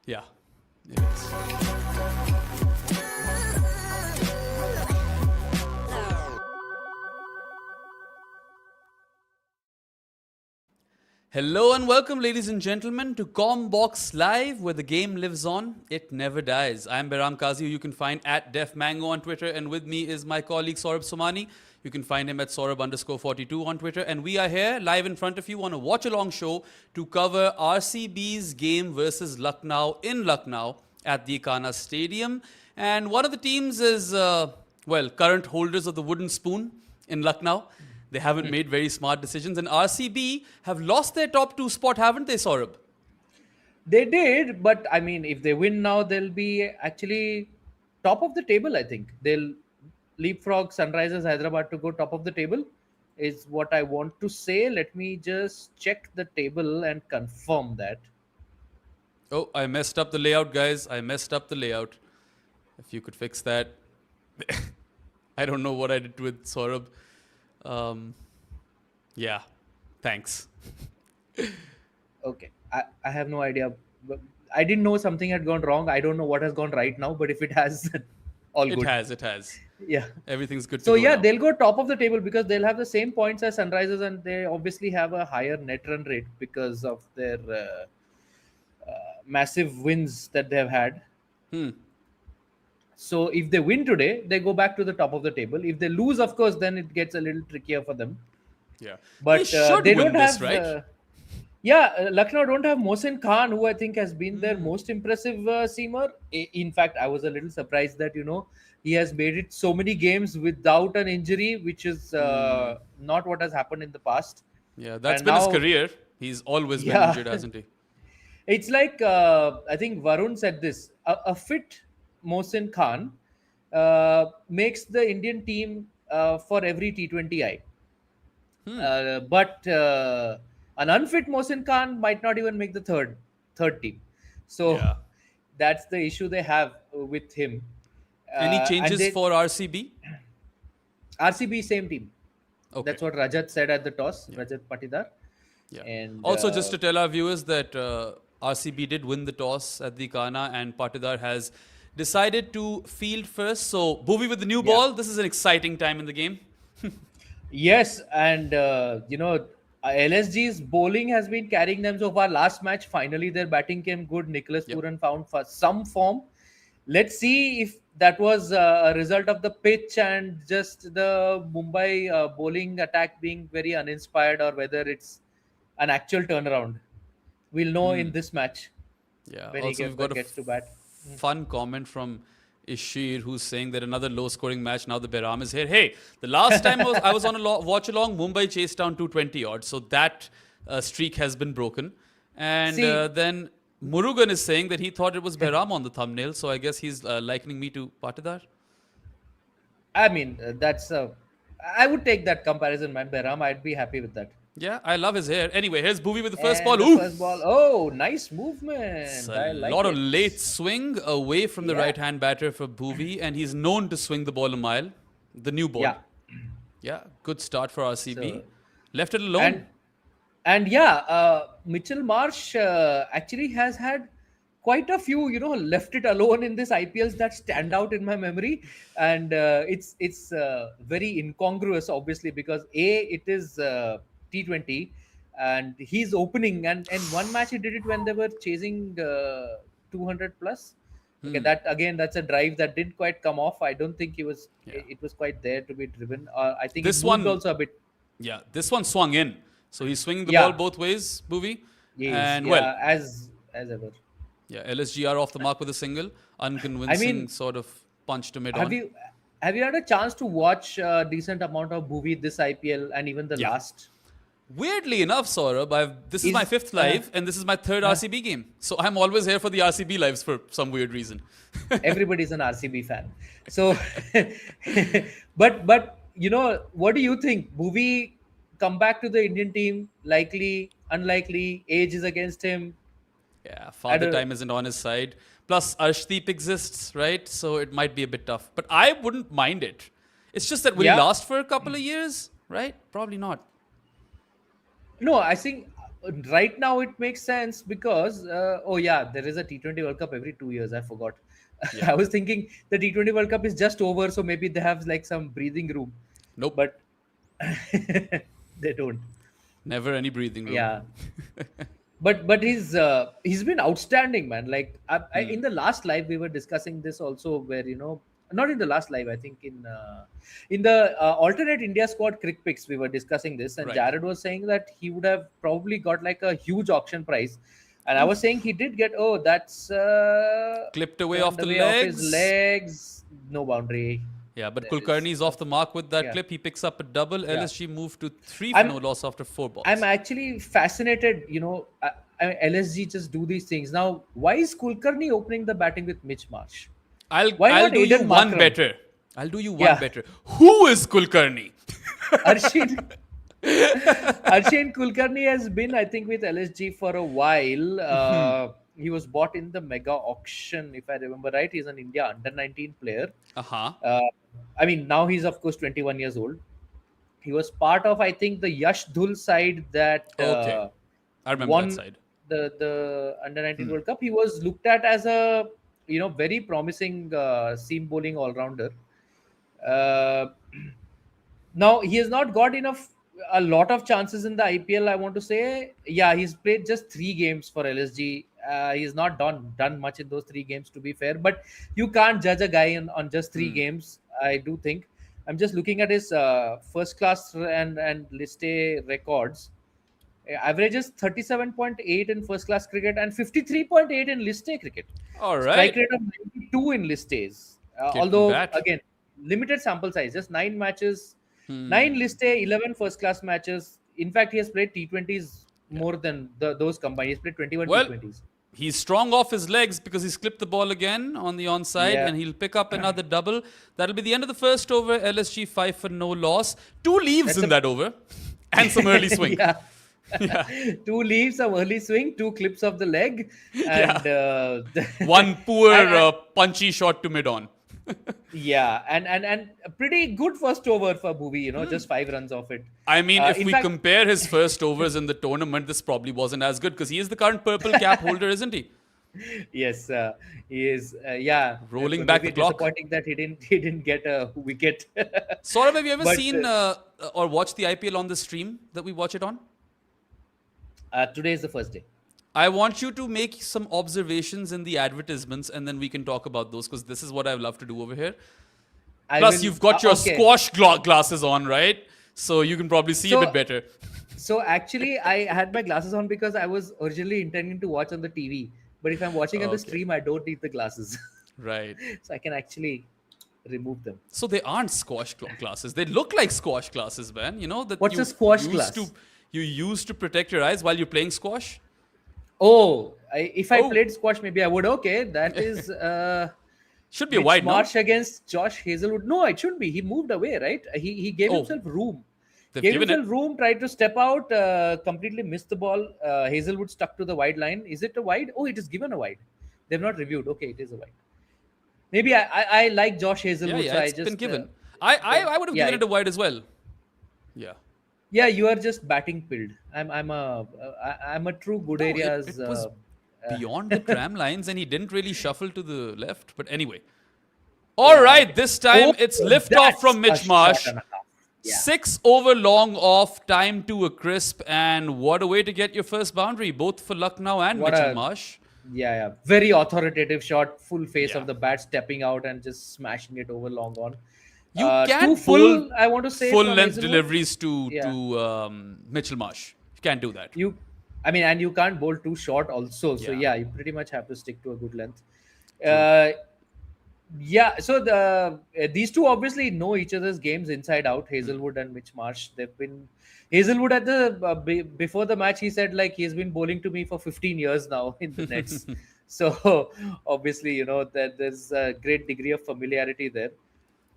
Yeah, it is. Hello and welcome, ladies and gentlemen, to Combox Live, where the game lives on. It never dies. I'm Behram Kazi, who you can find at Def Mango on Twitter, and with me is my colleague Saurabh Somani. You can find him at Saurabh_42 on Twitter, and we are here live in front of you on a watch-along show to cover RCB's game versus Lucknow in Lucknow at the Ekana Stadium. And one of the teams is, current holders of the wooden spoon in Lucknow. They haven't made very smart decisions. And RCB have lost their top two spot, haven't they, Saurabh? They did, but I mean, if they win now, they'll be actually top of the table. I think they'll leapfrog Sunrisers Hyderabad to go top of the table, is what I want to say. Let me just check the table and confirm that. Oh, I messed up the layout, guys. I messed up the layout. If you could fix that. I don't know what I did with Saurabh. Yeah, thanks. Okay, I have no idea. But I didn't know something had gone wrong. I don't know what has gone right now, but if it has, all It good. has. Yeah. Everything's good So to go yeah, now. they'll go top of the table because they'll have the same points as Sunrisers, and they obviously have a higher net run rate because of their massive wins that they have had. Hmm. So if they win today, they go back to the top of the table. If they lose, of course, then it gets a little trickier for them. Yeah. They But should they win don't this, have. right? Lucknow don't have Mohsin Khan, who I think has been their most impressive seamer. In fact, I was a little surprised that he has made it so many games without an injury, which is not what has happened in the past. Yeah, that's And been his now, career. He's always been yeah, injured, hasn't he? it's like I think Varun said this: a fit Mohsin Khan makes the Indian team for every T20I. But an unfit Mohsin Khan might not even make the third team. So Yeah. that's the issue they have with him. Any And changes they for RCB? RCB same team. Okay. That's what Rajat said at the toss. Yeah. Rajat Patidar. Yeah. And Also, just to tell our viewers that RCB did win the toss at the Ekana, and Patidar has decided to field first. So, Bhuvi with the new ball. This is an exciting time in the game. yes, and LSG's bowling has been carrying them so far. Last match, finally their batting came good. Nicholas Yep. Pooran found for some form. Let's see if that was a result of the pitch and just the Mumbai bowling attack being very uninspired, or whether it's an actual turnaround. We'll know in this match Yeah. when Also, we've got a gets to bat. fun comment from Ishir, who's saying that another low-scoring match. Now the Behram is here. Hey, the last time I was on a watch along, Mumbai chased down 220 odd, so that streak has been broken. And See- then Murugan is saying that he thought it was Behram on the thumbnail, so I guess he's likening me to Patidar. I mean, I would take that comparison, man. Behram, I'd be happy with that. Yeah, I love his hair. Anyway, here's Bhuvi with the first ball. And the Oof! first ball. Oh, nice movement. It's I a like lot it. of late swing away from the Yeah. right-hand batter for Bhuvi, and he's known to swing the ball a mile. The new ball. Yeah. Yeah, good start for RCB. So- Left it alone. And Mitchell Marsh actually has had quite a few, left it alone in this IPLs that stand out in my memory, and it's very incongruous, obviously, because it is T20, and he's opening, and one match he did it when they were chasing 200 plus. Okay, that's a drive that didn't quite come off. I don't think it was quite there to be driven. I think This it moved one- also a bit. Yeah, this one swung in. So he's swinging the Yeah. ball both ways, Bhuvi. Yes, And as ever. yeah, LSGR off the mark with a single. Unconvincing sort of punch to mid on. Have you had a chance to watch a decent amount of movie this IPL and even the Yeah. last? Weirdly enough, Saurabh, this is my Is- fifth live, and this is my third RCB game. So I'm always here for the RCB lives for some weird reason. Everybody's an RCB fan. So, but what do you think? Bhuvi come back to the Indian team? Likely, unlikely. Age is against him. Yeah, father don't- time isn't on his side. Plus, Arshdeep exists, right? So it might be a bit tough. But I wouldn't mind it. It's just that will he Yeah. last for a couple of years, right? Probably not. No, I think right now it makes sense because oh yeah, there is a T20 World Cup every 2 years. I forgot. Yeah. I was thinking the T20 World Cup is just over, so maybe they have like some breathing room, Nope. but they don't. Never any breathing room. Yeah, but he's been outstanding, man. Like in the last live we were discussing this also, where not in the last live, I think in the alternate India squad crick picks we were discussing this, and Right. Jared was saying that he would have probably got like a huge auction price, and I was saying he did get, oh, that's Clipped away off turned the away off his legs. legs, no boundary. Yeah, but There is Kulkarni is off the mark with that yeah, clip. He picks up a double. yeah. LSG moved to 3 for I'm no loss after 4 I'm balls. actually fascinated. LSG just do these things. Now, why is Kulkarni opening the batting with Mitch Marsh? Why I'll not do you Aiden one Markram? better. I'll do you one Yeah, better. Who is Kulkarni? Arshin. Arshin Kulkarni has been, I think, with LSG for a while. He was bought in the mega auction, if I remember right. He's an India under 19 player. Uh-huh. Uh, I mean, now he's of course 21 years old. He was part of, I think, the Yash Dhul side that Okay. I remember that won side. the under 19 World Cup. He was looked at as a very promising seam bowling all rounder. Uh, Now he has not got a lot of chances in the IPL. I want to say, yeah, he's played just 3 games for LSG. He's not done much in those 3 games, to be fair. But you can't judge a guy on just 3 games. I do think. I'm just looking at his first class and list A records. Averages 37.8 in first class cricket and 53.8 in list A cricket. All Strike right. rate of 92 in list A's. Kid can Although bat. again, limited sample size, just 9 matches, 9 list A, 11 first class matches. In fact, he has played T20s Yeah. more than those combined. He's played 21 Well, T20s. he's strong off his legs because he's clipped the ball again on the onside Yeah. and he'll pick up another double. That'll be the end of the first over. LSG 5 for no loss. 2 leaves That's in a that over and some early swing. yeah. Yeah. 2 leaves, some early swing, 2 clips of the leg, Yeah. and One poor and punchy shot to mid on. yeah, and a pretty good first over for Bhuvi. Just 5 runs off it. I mean, if In we fact, compare his first overs in the tournament, this probably wasn't as good because he is the current purple cap holder, isn't he? yes, he is. Yeah, Rolling back maybe the clock. disappointing that he didn't get a wicket. Saurabh, have you ever But seen or watched the IPL on the stream that we watch it on? today is the first day. I want you to make some observations in the advertisements and then we can talk about those because this is what I love to do over here. I Plus, will. you've got your Okay. squash glasses on, right? So you can probably see a So bit better. so actually, I had my glasses on because I was originally intending to watch on the TV. But if I'm watching on the Okay. stream, I don't need the glasses, Right. so I can actually remove them. So they aren't squash glasses. They look like squash glasses, man. You know that What's you a squash used glass? you used to protect your eyes while you're playing squash. Oh, if I Oh. played squash, maybe I would. Okay, that is Should be a Mitch wide, no? Marsh against Josh Hazelwood. No, it shouldn't be. He moved away, right? He gave Oh, himself room. they've Gave given himself it. room, tried to step out, completely missed the ball. Hazelwood stuck to the wide line. Is it a wide? Oh, it is given a wide. They've not reviewed. Okay, it is a wide. Maybe I like Josh Yeah, Hazelwood, yeah, so I it's just been given. yeah, I would have yeah, given it a wide as well. Yeah. yeah. You are just batting pilled. I'm a true good No, areas. it was beyond the tram lines and he didn't really shuffle to the left. But anyway. All right, this time Oh, it's lift off that's from a Mitch shot Marsh. and a half. Yeah. 6 over long off, time to a crisp, and what a way to get your first boundary, both for Lucknow and What Mitchell a Marsh. Yeah. Very authoritative shot, full face Yeah. of the bat, stepping out and just smashing it over long on. You Two can't full, bowl I want to say, full from length Hazelwood. deliveries Yeah. to Mitchell Marsh. You can't do that. And you can't bowl too short also. So Yeah. yeah, you pretty much have to stick to a good length. Uh, yeah. So these two obviously know each other's games inside out. Hazelwood and Mitch Marsh. They've been Hazelwood at the before the match. He said like he's been bowling to me for 15 years now in the nets. So obviously that there's a great degree of familiarity there.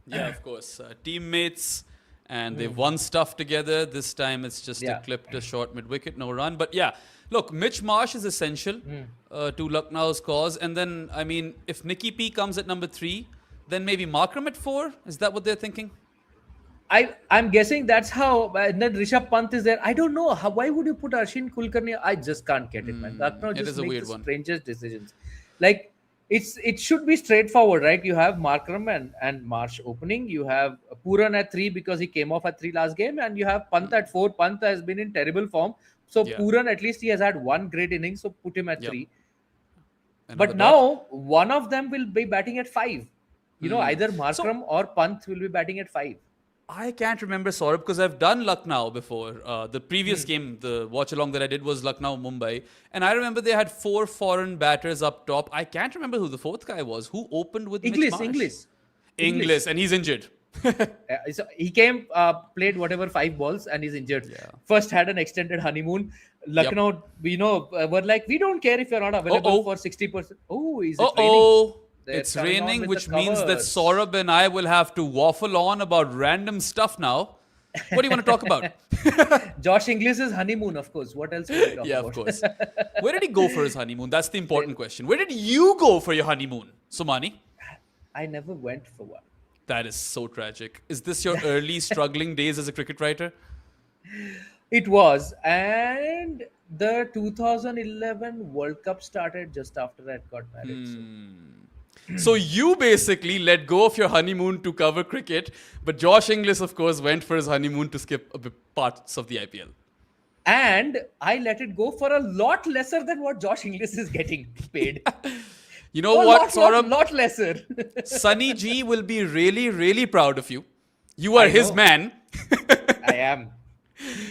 Yeah, of course. Teammates, and they've won stuff together. This time it's just Yeah. a clip to short mid wicket, no run. But yeah, look, Mitch Marsh is essential to Lucknow's cause. And then, I mean, if Nicky P comes at number 3, then maybe Markram at 4. Is that what they're thinking? I'm guessing that's how. And then Rishabh Pant is there. I don't know how. Why would you put Arshin Kulkarni? I just can't get it, man. Lucknow It just is a makes weird the one. strangest decisions. Like it should be straightforward, right? You have Markram and Marsh opening. You have Pooran at 3 because he came off at 3 last game, and you have Pant at 4. Pant has been in terrible form. So Yeah. Pooran, at least he has had one great inning. So put him at Yep. 3. Another But dot. now one of them will be batting at 5. Hmm. Either So Markram or Pant will be batting at 5. I can't remember Saurabh because I've done Lucknow before. The previous Hmm. game, the watch along that I did was Lucknow Mumbai, and I remember they had 4 foreign batters up top. I can't remember who the fourth guy was. Who opened with Mitch English, Marsh? English, English, and he's injured. So he came, played whatever 5 balls, and he's injured. Yeah. First had an extended honeymoon. Yep. Lucknow, were like, we don't care if you're not available for 60%. Oh, is it raining? Uh-oh. They're It's coming on raining, with which the means that covers. Saurabh and I will have to waffle on about random stuff now. What do you want to talk about? Josh Inglis's honeymoon, of course. What else can we talk Yeah, about? of course. Where did he go for his honeymoon? That's the important question. Where did you go for your honeymoon, Somani? I never went for one. That is so tragic. Is this your early struggling days as a cricket writer? It was, and the 2011 World Cup started just after I got married. So you basically let go of your honeymoon to cover cricket, but Josh Inglis, of course, went for his honeymoon to skip a bit parts of the IPL. And I let it go for a lot lesser than what Josh Inglis is getting paid. You know what, Saurabh? Lot lesser. Sunny G will be really, really proud of you. You are I his know. man. I am.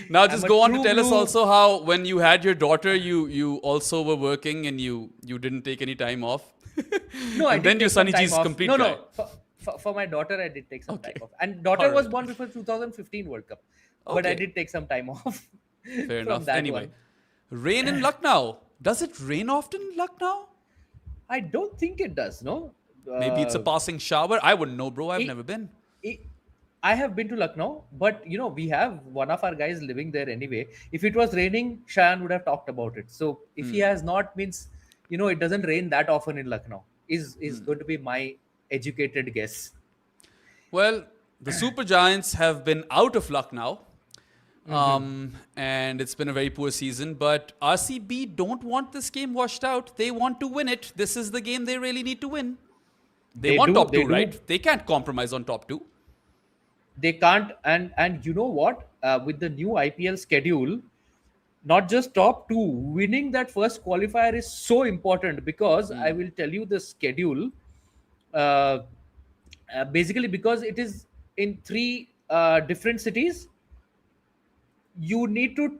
Now just a go on to true tell us blue- also how when you had your daughter, you also were working and you didn't take any time off. No, I And did then take your some Sunny time G's off. complete No, guy. no. For my daughter, I did take some Okay. time off. And daughter was Alright. born before 2015 World Cup. But I Okay. did take some time off. Fair from enough. that Anyway, one. rain in Lucknow. Does it rain often in Lucknow? I don't think it does, no? Maybe it's a passing shower. I wouldn't know, bro. I've it- never been. I have been to Lucknow, but we have one of our guys living there anyway. If it was raining, Shayan would have talked about it. So if he has not, means it doesn't rain that often in Lucknow. Is going to be my educated guess. Well, the Super Giants have been out of luck now. And it's been a very poor season. But RCB don't want this game washed out. They want to win it. This is the game they really need to win. They want top two, right? They can't compromise on top two. They can't, and you know what? With the new IPL schedule, not just top two, winning that first qualifier is so important because I will tell you the schedule. Basically, because it is in 3 different cities, you need to,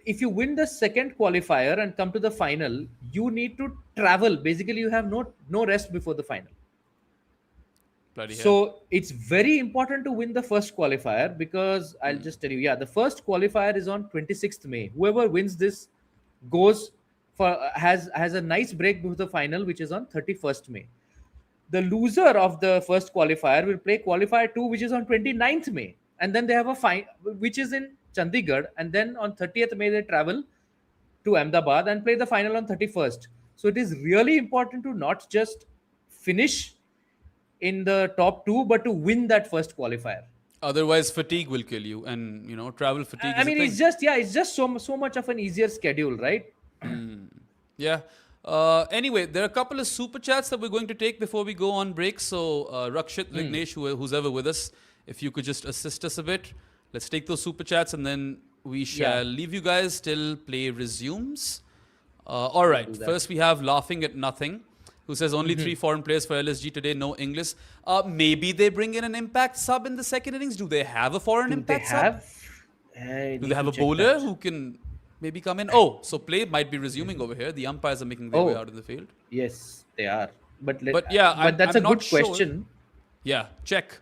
if you win the second qualifier and come to the final, you need to travel. Basically, you have no rest before the final. Bloody hell. So it's very important to win the first qualifier because I'll just tell you, the first qualifier is on 26th May. Whoever wins this goes for has a nice break before the final, which is on 31st May. The loser of the first qualifier will play qualifier 2, which is on 29th May, and then they have a final, which is in Chandigarh, and then on 30th May they travel to Ahmedabad and play the final on 31st. So it is really important to not just finish in the top 2, but to win that first qualifier. Otherwise, fatigue will kill you. And, travel fatigue I is mean, a thing. it's just so much of an easier schedule, right? Yeah. Anyway, there are a couple of super chats that we're going to take before we go on break. So, Rakshit, Vignesh, who's ever with us, if you could just assist us a bit. Let's take those super chats and then we shall leave you guys till play resumes. All right. First, we have Laughing at Nothing, who says only 3 foreign players for LSG today, no English. Maybe they bring in an impact sub in the second innings. Do they have a foreign impact sub? Do they have a bowler who can maybe come in? Oh, so play might be resuming over here. The umpires are making their way out of the field. Yes, they are. But that's I'm a not good sure. question. Yeah, check.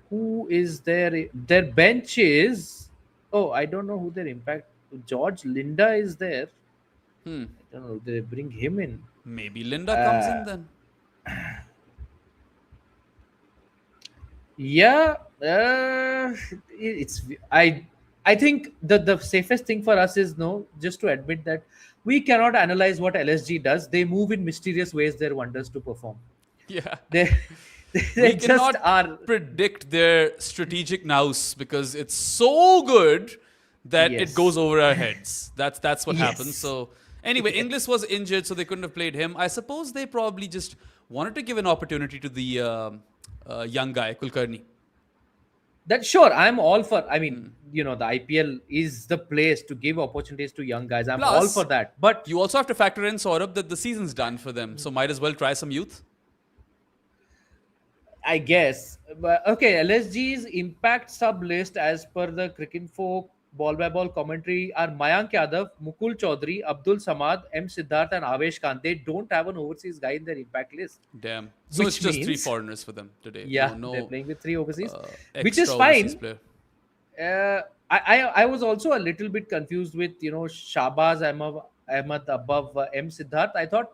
Who is there? Their bench is. Oh, I don't know who their impact. George Linda is there. I don't know. They bring him in. Maybe Linda comes in then. Yeah, it's. I think the safest thing for us is just to admit that we cannot analyze what LSG does. They move in mysterious ways their wonders to perform. Yeah. There They We just cannot are. predict their strategic nous because it's so good that it goes Yes. over our heads. That's what happens. Yes. So anyway, Inglis was injured, so they couldn't have played him. I suppose they probably just wanted to give an opportunity to the young guy, Kulkarni. That sure, I'm all for. I mean, the IPL is the place to give opportunities to young guys. I'm all for Plus, that. But you also have to factor in, Saurabh, that the season's done for them. So might as well try some youth. I guess, but okay, LSG's impact sub list as per the Cricket Folk ball by ball commentary are Mayank Yadav, Mukul Chaudhary, Abdul Samad, M. Siddharth, and Avesh Khan. They don't have an overseas guy in their impact list, Damn. So it's which just three means, foreigners for them today. No, yeah, they're no playing with three overseas, which is extra overseas fine. player. I was also a little bit confused with Shahbaz Ahmad above M Siddharth. I thought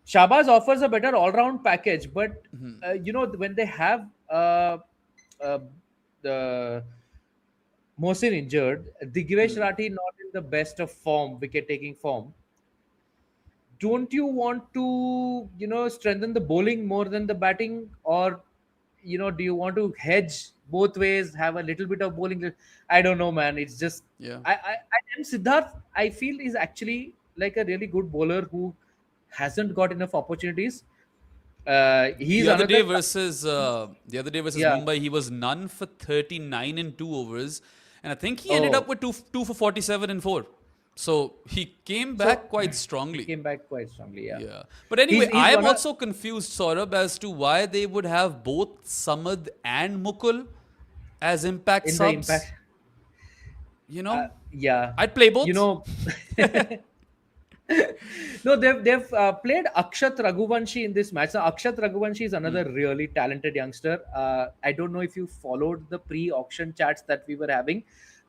Shahbaz offers a better all round package, but when they have uh, the Mohsin injured, Digvesh Rathi not in the best of form, wicket taking form. Don't you want to strengthen the bowling more than the batting, or do you want to hedge both ways, have a little bit of bowling? I don't know, man. It's just Yeah. I am Siddharth, I feel, is actually like a really good bowler who hasn't got enough opportunities. He's another. The other day versus Yeah. Mumbai, he was none for 39 in 2 overs, and I think he ended up Oh, with two for 47 in four. So he came so back quite he strongly. came back quite strongly. Yeah. Yeah. But anyway, He's I am one of also confused, Saurabh, as to why they would have both Samad and Mukul as impact in the subs. impact. You know, Yeah. I'd play You both. know. No, they've played Akshat Raghuvanshi in this match. So Akshat Raghuvanshi is another really talented youngster. I don't know if you followed the pre-auction chats that we were having,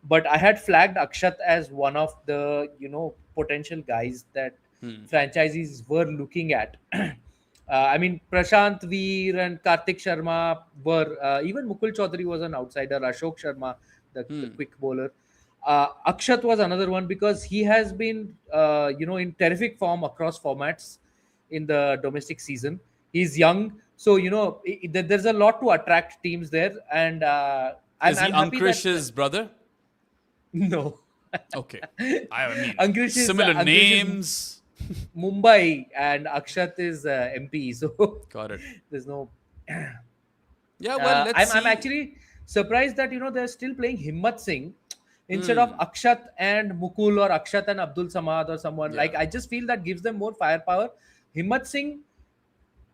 but I had flagged Akshat as one of the potential guys that franchisees were looking at. I mean, Prashant Veer and Kartik Sharma were, even Mukul Chaudhary was an outsider. Ashok Sharma, the quick bowler. Akshat was another one because he has been, in terrific form across formats in the domestic season. He's young, so there's a lot to attract teams there, and I'm Is he I'm happy that Ankrish's brother? no, Okay. I mean, similar Ankush is names. Mumbai and Akshat is MP, so Got it. there's no. Yeah, well, let's I'm see. actually surprised that they're still playing Himmat Singh instead of Akshat and Mukul, or Akshat and Abdul Samad, or someone like. Yeah. I just feel that gives them more firepower. Himmat Singh,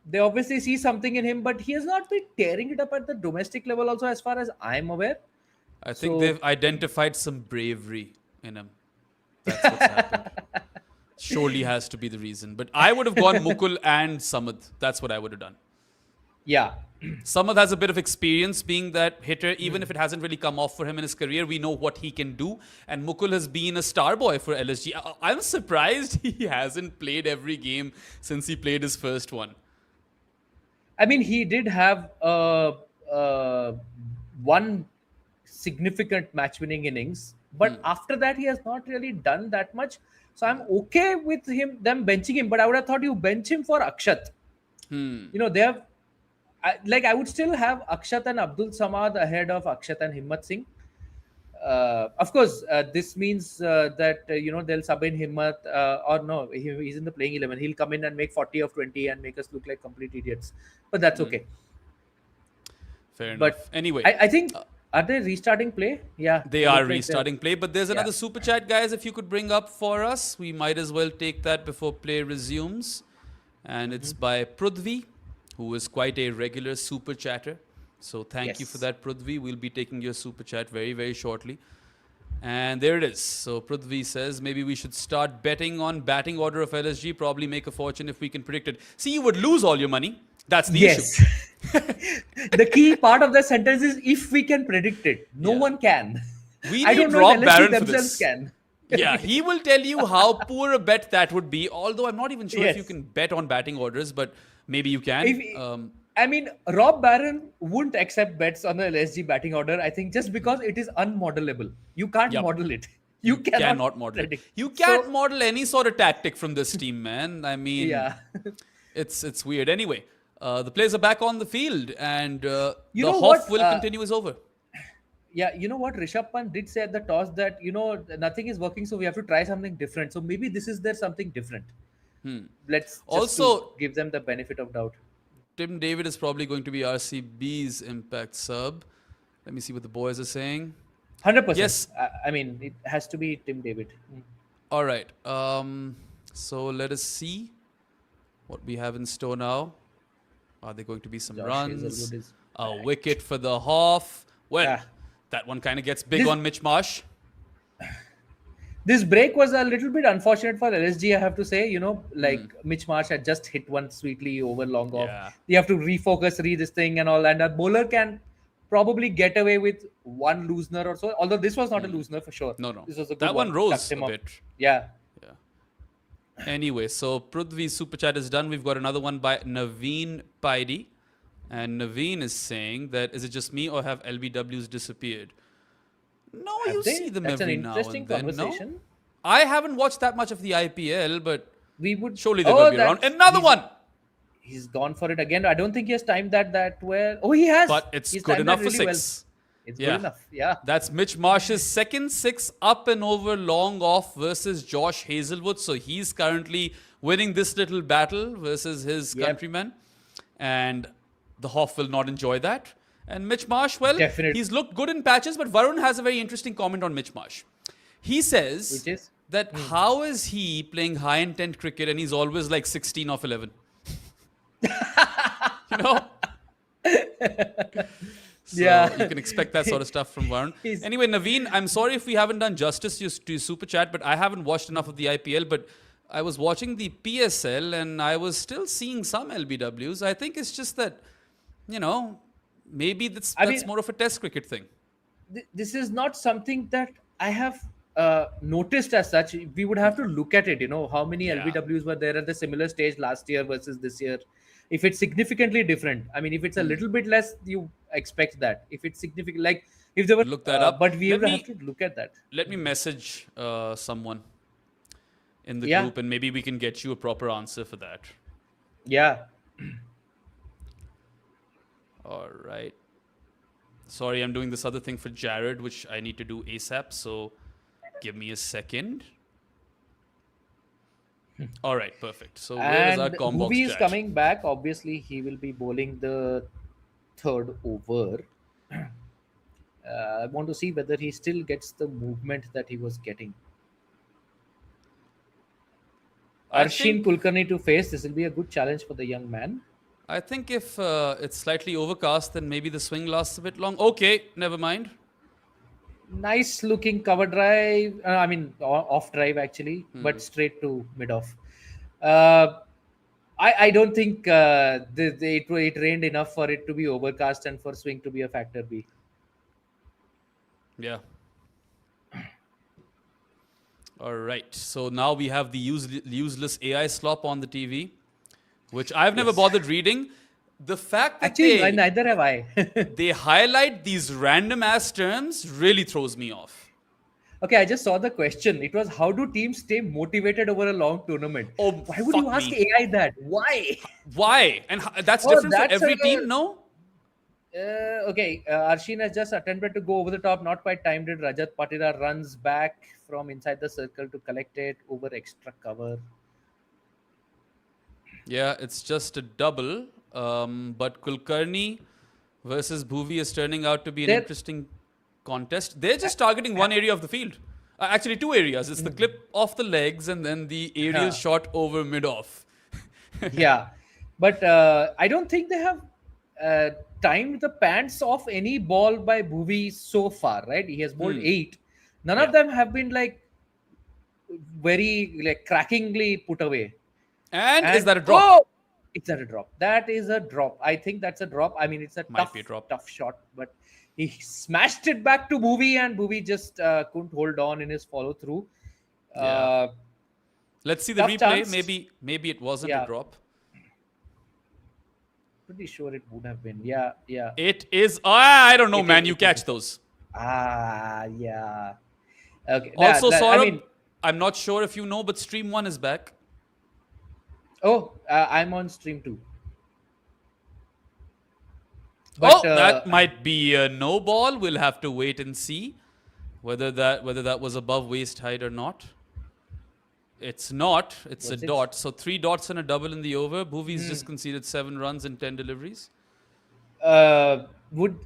they obviously see something in him, but he has not been tearing it up at the domestic level also, as far as I'm aware. I think So they've identified some bravery in him. That's what's happened. Surely has to be the reason. But I would have gone Mukul and Samad. That's what I would have done. yeah, Samad has a bit of experience being that hitter, even if it hasn't really come off for him in his career. We know what he can do. And Mukul has been a star boy for LSG. I'm surprised he hasn't played every game since he played his first one. I mean, he did have one significant match-winning innings, but after that, he has not really done that much. So I'm okay with them benching him, but I would have thought you bench him for Akshat. They have I would still have Akshat and Abdul Samad ahead of Akshat and Himmat Singh. Of course, this means that they'll sub in Himmat, or no, he's in the playing 11. He'll come in and make 40 of 20 and make us look like complete idiots. But that's okay. Fair But enough. Anyway, I think, are they restarting play? Yeah, they look are like they're- restarting play, but there's Yeah. another super chat, guys. If you could bring up for us, we might as well take that before play resumes. And it's by Prudvi, who is quite a regular super chatter. So thank you for Yes. that, Prudvi. We'll be taking your super chat very, very shortly. And there it is. So Prudvi says maybe we should start betting on batting order of LSG. Probably make a fortune if we can predict it. See, you would lose all your money. That's the Yes. issue. The key part of the sentence is if we can predict it. No Yeah. one can. We I need don't know Rob if LSG Barron for themselves this. can. Yeah, he will tell you how poor a bet that would be. Although I'm not even sure if you Yes. can bet on batting orders, but maybe you can. If, I mean, Rob Barron wouldn't accept bets on the LSG batting order, I think, just because it is unmodelable. You can't Yep. model it. You cannot model it. predict. You can't So, model any sort of tactic from this team, man. I mean, yeah. it's weird. Anyway, The players are back on the field, and You the know Hoff what? will continue is over. Yeah, you know what? Rishabh Pant did say at the toss that nothing is working, so we have to try something different. So maybe this is there something different. Let's just to Also, give them the benefit of doubt. Tim David is probably going to be RCB's impact sub. Let me see what the boys are saying. 100%. Yes. I mean, it has to be Tim David. All right. So let us see what we have in store now. Are there going to be some Josh runs? Hazelwood is A back. wicket for the Hoff. Well, Ah. that one kind of gets big This- on Mitch Marsh. This break was a little bit unfortunate for LSG, I have to say. Mitch Marsh had just hit one sweetly over long Yeah. off. You have to refocus, read this thing and all. And a bowler can probably get away with one loosener or so. Although this was not a loosener for sure. No. This was a good That one one. rose Tucked a him up. bit. Yeah. Anyway, so Prithvi's super chat is done. We've got another one by Naveen Paidi. And Naveen is saying that, is it just me or have LBWs disappeared? No, Have you they? see them That's an every now interesting and then. conversation. No? I haven't watched that much of the IPL, but We would surely they're going to be around. Another one! He's gone for it again. I don't think he has timed that well. Oh, he has. But it's He's good timed enough that for really six. Well. It's Yeah. good enough. Yeah. That's Mitch Marsh's second six up and over long off versus Josh Hazelwood. So he's currently winning this little battle versus his countryman. And the Hoff will not enjoy that. And Mitch Marsh, well, Definitely. he's looked good in patches, but Varun has a very interesting comment on Mitch Marsh. He says Which is? that how is he playing high intent cricket and he's always like 16 off 11? You know? So Yeah. you can expect that sort of stuff from Varun. He's- Anyway, Naveen, I'm sorry if we haven't done justice to your super chat, but I haven't watched enough of the IPL. But I was watching the PSL and I was still seeing some LBWs. I think it's just that, maybe that's more of a test cricket thing. This is not something that I have noticed as such. We would have to look at it. How many LBWs were there at the similar stage last year versus this year. If it's significantly different, I mean, if it's a little bit less, you expect that. If it's significant, like if there were, Look that up. But we Let would me- have to look at that. Let me message someone in the Yeah. group and maybe we can get you a proper answer for that. Yeah. All right. Sorry, I'm doing this other thing for Jared, which I need to do ASAP. So give me a second. All right, perfect. So where is our And combo Bhuvi is chat? coming back. Obviously, he will be bowling the third over. I want to see whether he still gets the movement that he was getting. I Arshin think- Kulkarni to face. This will be a good challenge for the young man. I think if it's slightly overcast, then maybe the swing lasts a bit long. Okay, never mind. Nice looking cover drive. Off drive actually, but straight to mid off. I don't think it rained enough for it to be overcast and for swing to be a factor B. Yeah. All right. So now we have the useless AI slop on the TV, which I've never bothered reading. The fact that Actually, neither have I. they highlight these random ass terms really throws me off. Okay, I just saw the question. It was how do teams stay motivated over a long tournament? Oh, Why would you fuck ask me. AI that? Why? Why? And that's Oh, different for that's every a- team, no? Okay, Arshin has just attempted to go over the top, not quite timed it. Rajat Patira runs back from inside the circle to collect it over extra cover. Yeah, it's just a double. But Kulkarni versus Bhuvi is turning out to be an They're- interesting contest. They're just targeting one area of the field. Actually, two areas. It's the clip off the legs and then the aerial Yeah. shot over mid-off. Yeah, but I don't think they have timed the pants off any ball by Bhuvi so far, right? He has bowled 8. None of them have been very crackingly put away. And is And- that a drop? Oh! Is that a drop? That is a drop. I think that's a drop. I mean, it's a Might tough, be a drop. tough shot, but he smashed it back to Bhuvi, and Bhuvi just couldn't hold on in his follow through. Yeah. Let's see the tough replay. chance. Maybe it wasn't Yeah. a drop. Pretty sure it would have been. Yeah, yeah. It is. I don't know, It man. is, You it catch is. those. Yeah. Okay. Also, Saurabh, I mean, I'm not sure if you know, but Stream 1 is back. I'm on stream 2. But That might be a no ball. We'll have to wait and see whether that was above waist height or not. It's not. It's a was it? dot. So 3 dots and a double in the over. Bhuvi's just conceded 7 runs in 10 deliveries. Would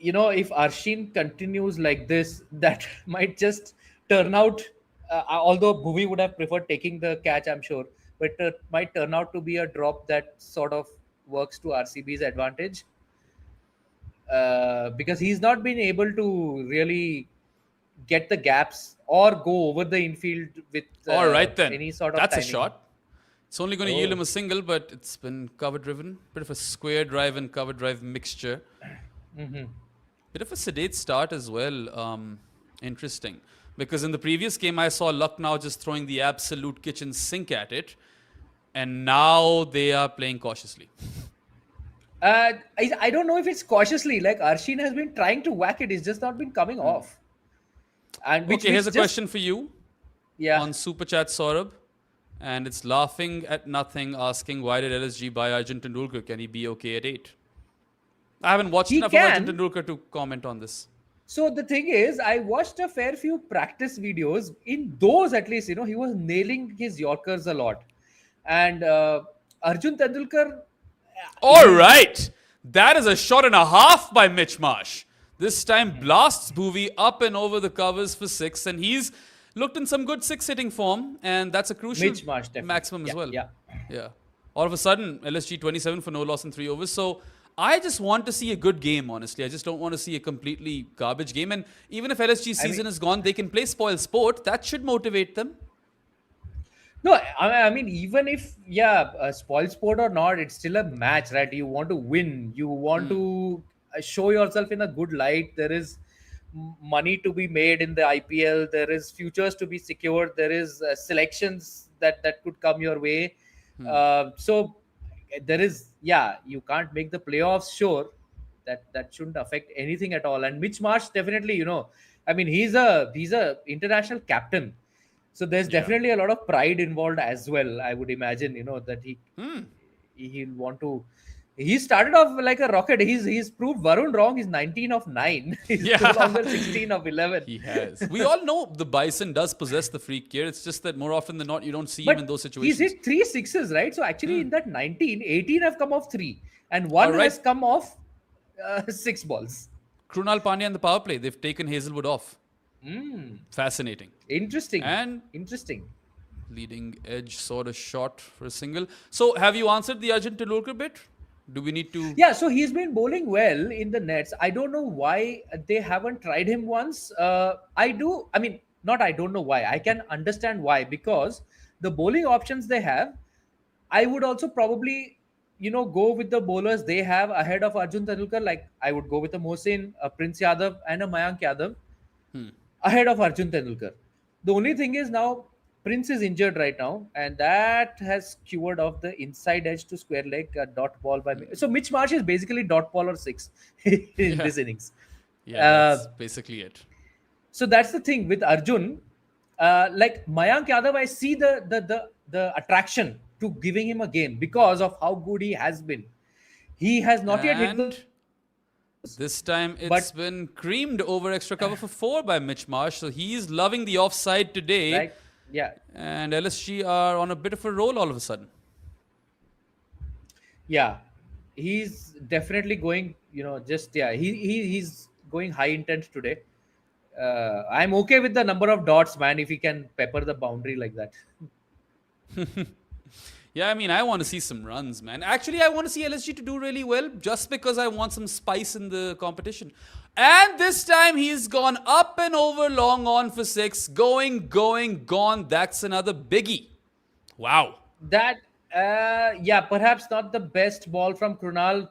if Arshin continues like this, that might just turn out. Although Bhuvi would have preferred taking the catch, I'm sure, but might turn out to be a drop that sort of works to RCB's advantage, because he's not been able to really get the gaps or go over the infield with All right then. any sort of That's a timing. shot. It's only going to yield Oh. him a single, but it's been cover driven. Bit of a square drive and cover drive mixture. Bit of a sedate start as well. Interesting. Because in the previous game, I saw Lucknow just throwing the absolute kitchen sink at it. And now they are playing cautiously. I don't know if it's cautiously. Like Arshin has been trying to whack it, it's just not been coming off. And Okay, here's a question for you Yeah. on Super Chat Saurabh. And it's laughing at nothing, asking why did LSG buy Arjun Tendulkar? Can he be okay at 8? I haven't watched He enough of Arjun can. Tendulkar to comment on this. So the thing is, I watched a fair few practice videos. In those, at least, he was nailing his Yorkers a lot. And Arjun Tendulkar, All right. That is a shot and a half by Mitch Marsh. This time blasts Bhuvi up and over the covers for 6. And he's looked in some good 6-hitting form. And that's a crucial Mitch Marsh, definitely. maximum as Yeah, well. yeah. All of a sudden, LSG 27 for no loss in 3 overs. So I just want to see a good game, honestly. I just don't want to see a completely garbage game. And even if LSG season is gone, they can play spoil sport. That should motivate them. No, I mean, even if, spoil sport or not, it's still a match, right? You want to win. You want to show yourself in a good light. There is money to be made in the IPL. There is futures to be secured. There is selections that could come your way. So there is, you can't make the playoffs, sure. That shouldn't affect anything at all. And Mitch Marsh definitely, I mean, he's a international captain. So there's definitely a lot of pride involved as well. I would imagine, that he'll want to. He started off like a rocket. He's proved Varun wrong. He's 19 of 9. He's no longer 16 of 11. He has. We all know the Bison does possess the freak gear. It's just that more often than not, you don't see But him in those situations. he's hit 3 sixes, right? So actually, in that 19, 18 have come off 3, and 1 has come off 6 balls. Krunal Pandya in the power play. They've taken Hazelwood off. Fascinating. Interesting. And interesting. Leading edge sort of shot for a single. So have you answered the Arjun Tendulkar bit? Do we need to? Yeah, so he's been bowling well in the nets. I don't know why they haven't tried him once. I don't know why. I can understand why, because the bowling options they have, I would also probably, go with the bowlers they have ahead of Arjun Tendulkar. Like I would go with a Mohsin, a Prince Yadav, and a Mayank Yadav ahead of Arjun Tendulkar. The only thing is now Prince is injured right now, and that has cured off the inside edge to square leg, a dot ball by. So Mitch Marsh is basically dot ball or 6 in this innings. Yeah, that's basically it. So that's the thing with Arjun. Like Mayank Yadav, I see the attraction to giving him a game because of how good he has been. He has not yet hit the. This time it's been creamed over extra cover for 4 by Mitch Marsh. So he's loving the offside today. Right. Yeah. And LSG are on a bit of a roll all of a sudden. Yeah. He's definitely going, he's going high intent today. I'm okay with the number of dots, man, if he can pepper the boundary like that. Yeah, I mean, I want to see some runs, man. Actually, I want to see LSG to do really well just because I want some spice in the competition. And this time he's gone up and over long on for 6. Going, gone. That's another biggie. Wow. That, perhaps not the best ball from Krunal.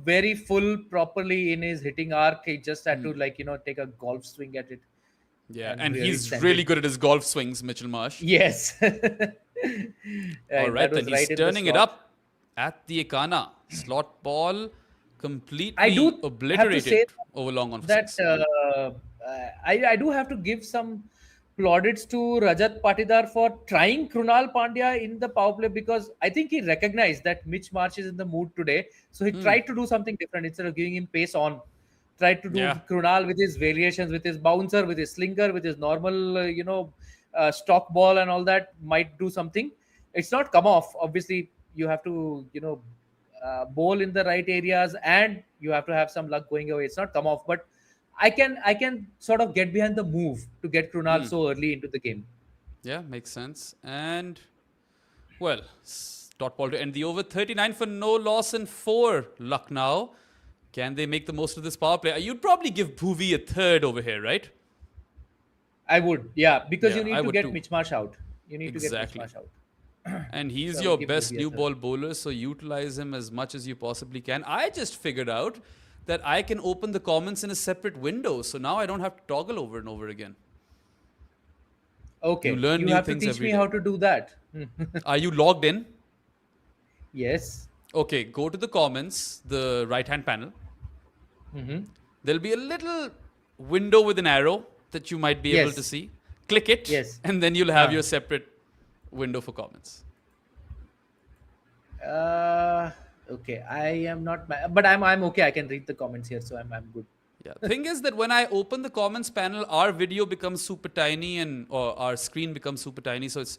Very full properly in his hitting arc. He just had to, take a golf swing at it. Yeah, and he's really good at his golf swings, Mitchell Marsh. Yes. All right, then he's turning it up at the Ekana. Slot ball completely obliterated over long on for 6. I do have to give some plaudits to Rajat Patidar for trying Krunal Pandya in the power play, because I think he recognized that Mitch Marsh is in the mood today. So he Hmm. tried to do something different instead of giving him pace on. Tried to do Yeah. Krunal with his variations, with his bouncer, with his slinger, with his normal, stock ball and all that, might do something. It's not come off. Obviously, you have to, bowl in the right areas, and you have to have some luck going away. It's not come off, but I can sort of get behind the move to get Krunal Hmm. so early into the game. Yeah, makes sense. And well, dot ball to end the over. 39 for no loss and 4. Lucknow. Can they make the most of this power play? You'd probably give Bhuvi a third over here, right? I would, yeah, because you Yeah, I need to would get too. Mitch Marsh out. You need to get Mitch Exactly. Marsh out. And he's So I your would give best Bhuvi a new third. ball bowler, so utilize him as much as you possibly can. I just figured out that I can open the comments in a separate window, so now I don't have to toggle over and over again. You Okay, learn you new have to things teach every me day. how to do that. Are you logged in? Yes. Okay, go to the comments, the right hand panel. Hmm. There'll be a little window with an arrow that you might be able to Yes. see. Click it, Yes. and then you'll have Ah. your separate window for comments. Uh, okay, I am not, but I'm okay. I can read the comments here, so I'm good. Yeah. Thing is that when I open the comments panel, our video becomes super tiny and or our screen becomes super tiny, so it's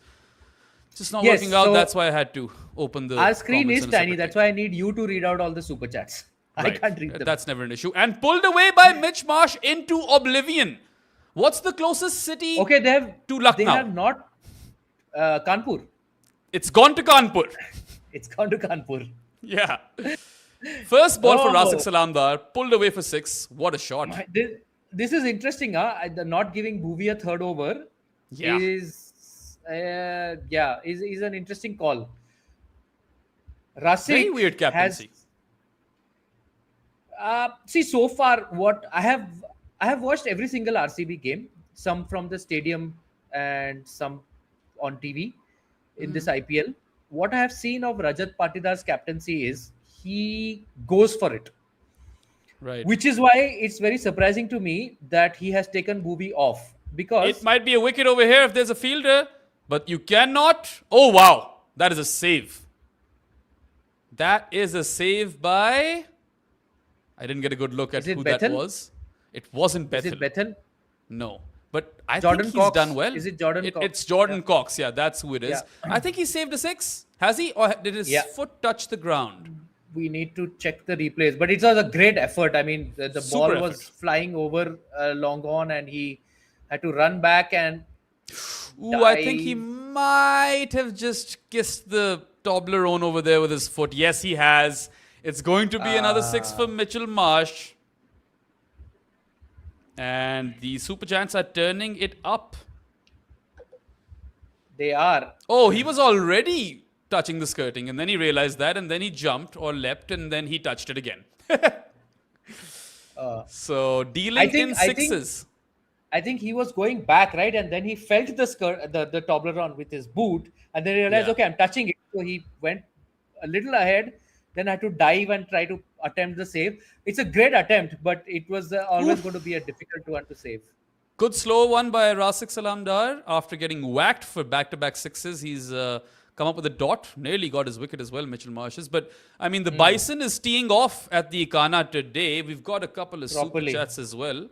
just not Yes. working out. That's So why I had to open the our screen comments is on a tiny. separate thing. That's why I need you to read out all the super chats. I Right. can't read them. That's never an issue. And pulled away by Mitch Marsh into oblivion. What's the closest city Okay, they have to they Lucknow? have not Kanpur. It's gone to Kanpur. It's gone to Kanpur. Yeah. First ball for Razik Oh, Salamdar, pulled away for 6. What a shot. this is interesting. The not giving Bhuvi a third over Yeah. is an interesting call. Very Rasik weird has captaincy. see so far what I have watched every single RCB game, some from the stadium and some on TV in this IPL. What I have seen of Rajat Patidar's captaincy is he goes for it, Right. which is why it's very surprising to me that he has taken Booby off, It because might be a wicket over here if there's a fielder, but you cannot. Oh, wow. That is a save. That is a save by. I didn't get a good look at is it who that Bethel? was. It wasn't Is Bethel. it Bethel? No. But I Jordan think he's Cox? done well. Is it Jordan Cox? It's Jordan Yeah. Cox. Yeah, that's who it is. Yeah. I think he saved a 6. Has he? Or did his Yeah. foot touch the ground? We need to check the replays, but it was a great effort. I mean, the Super ball was effort. flying over long on, and he had to run back and Ooh, I think he dive. might have just kissed the Toblerone over there with his foot. Yes, he has. It's going to be another 6 for Mitchell Marsh. And the Super Giants are turning it up. They are. Oh, he was already touching the skirting, and then he realized that, and then he jumped or leapt, and then he touched it again. So dealing in I think sixes. I think he was going back, right, and then he felt the Toblerone with his boot, and then he realized, Yeah. okay, I'm touching it. So he went a little ahead, then had to dive and try to attempt the save. It's a great attempt, but it was always going to be a difficult one to save. Good slow one by Rasik Salamdar. After getting whacked for back-to-back sixes, he's come up with a dot. Nearly got his wicket as well, Mitchell Marsh's. But, I mean, the Bison is teeing off at the Ikana today. We've got a couple of Properly. super chats as well.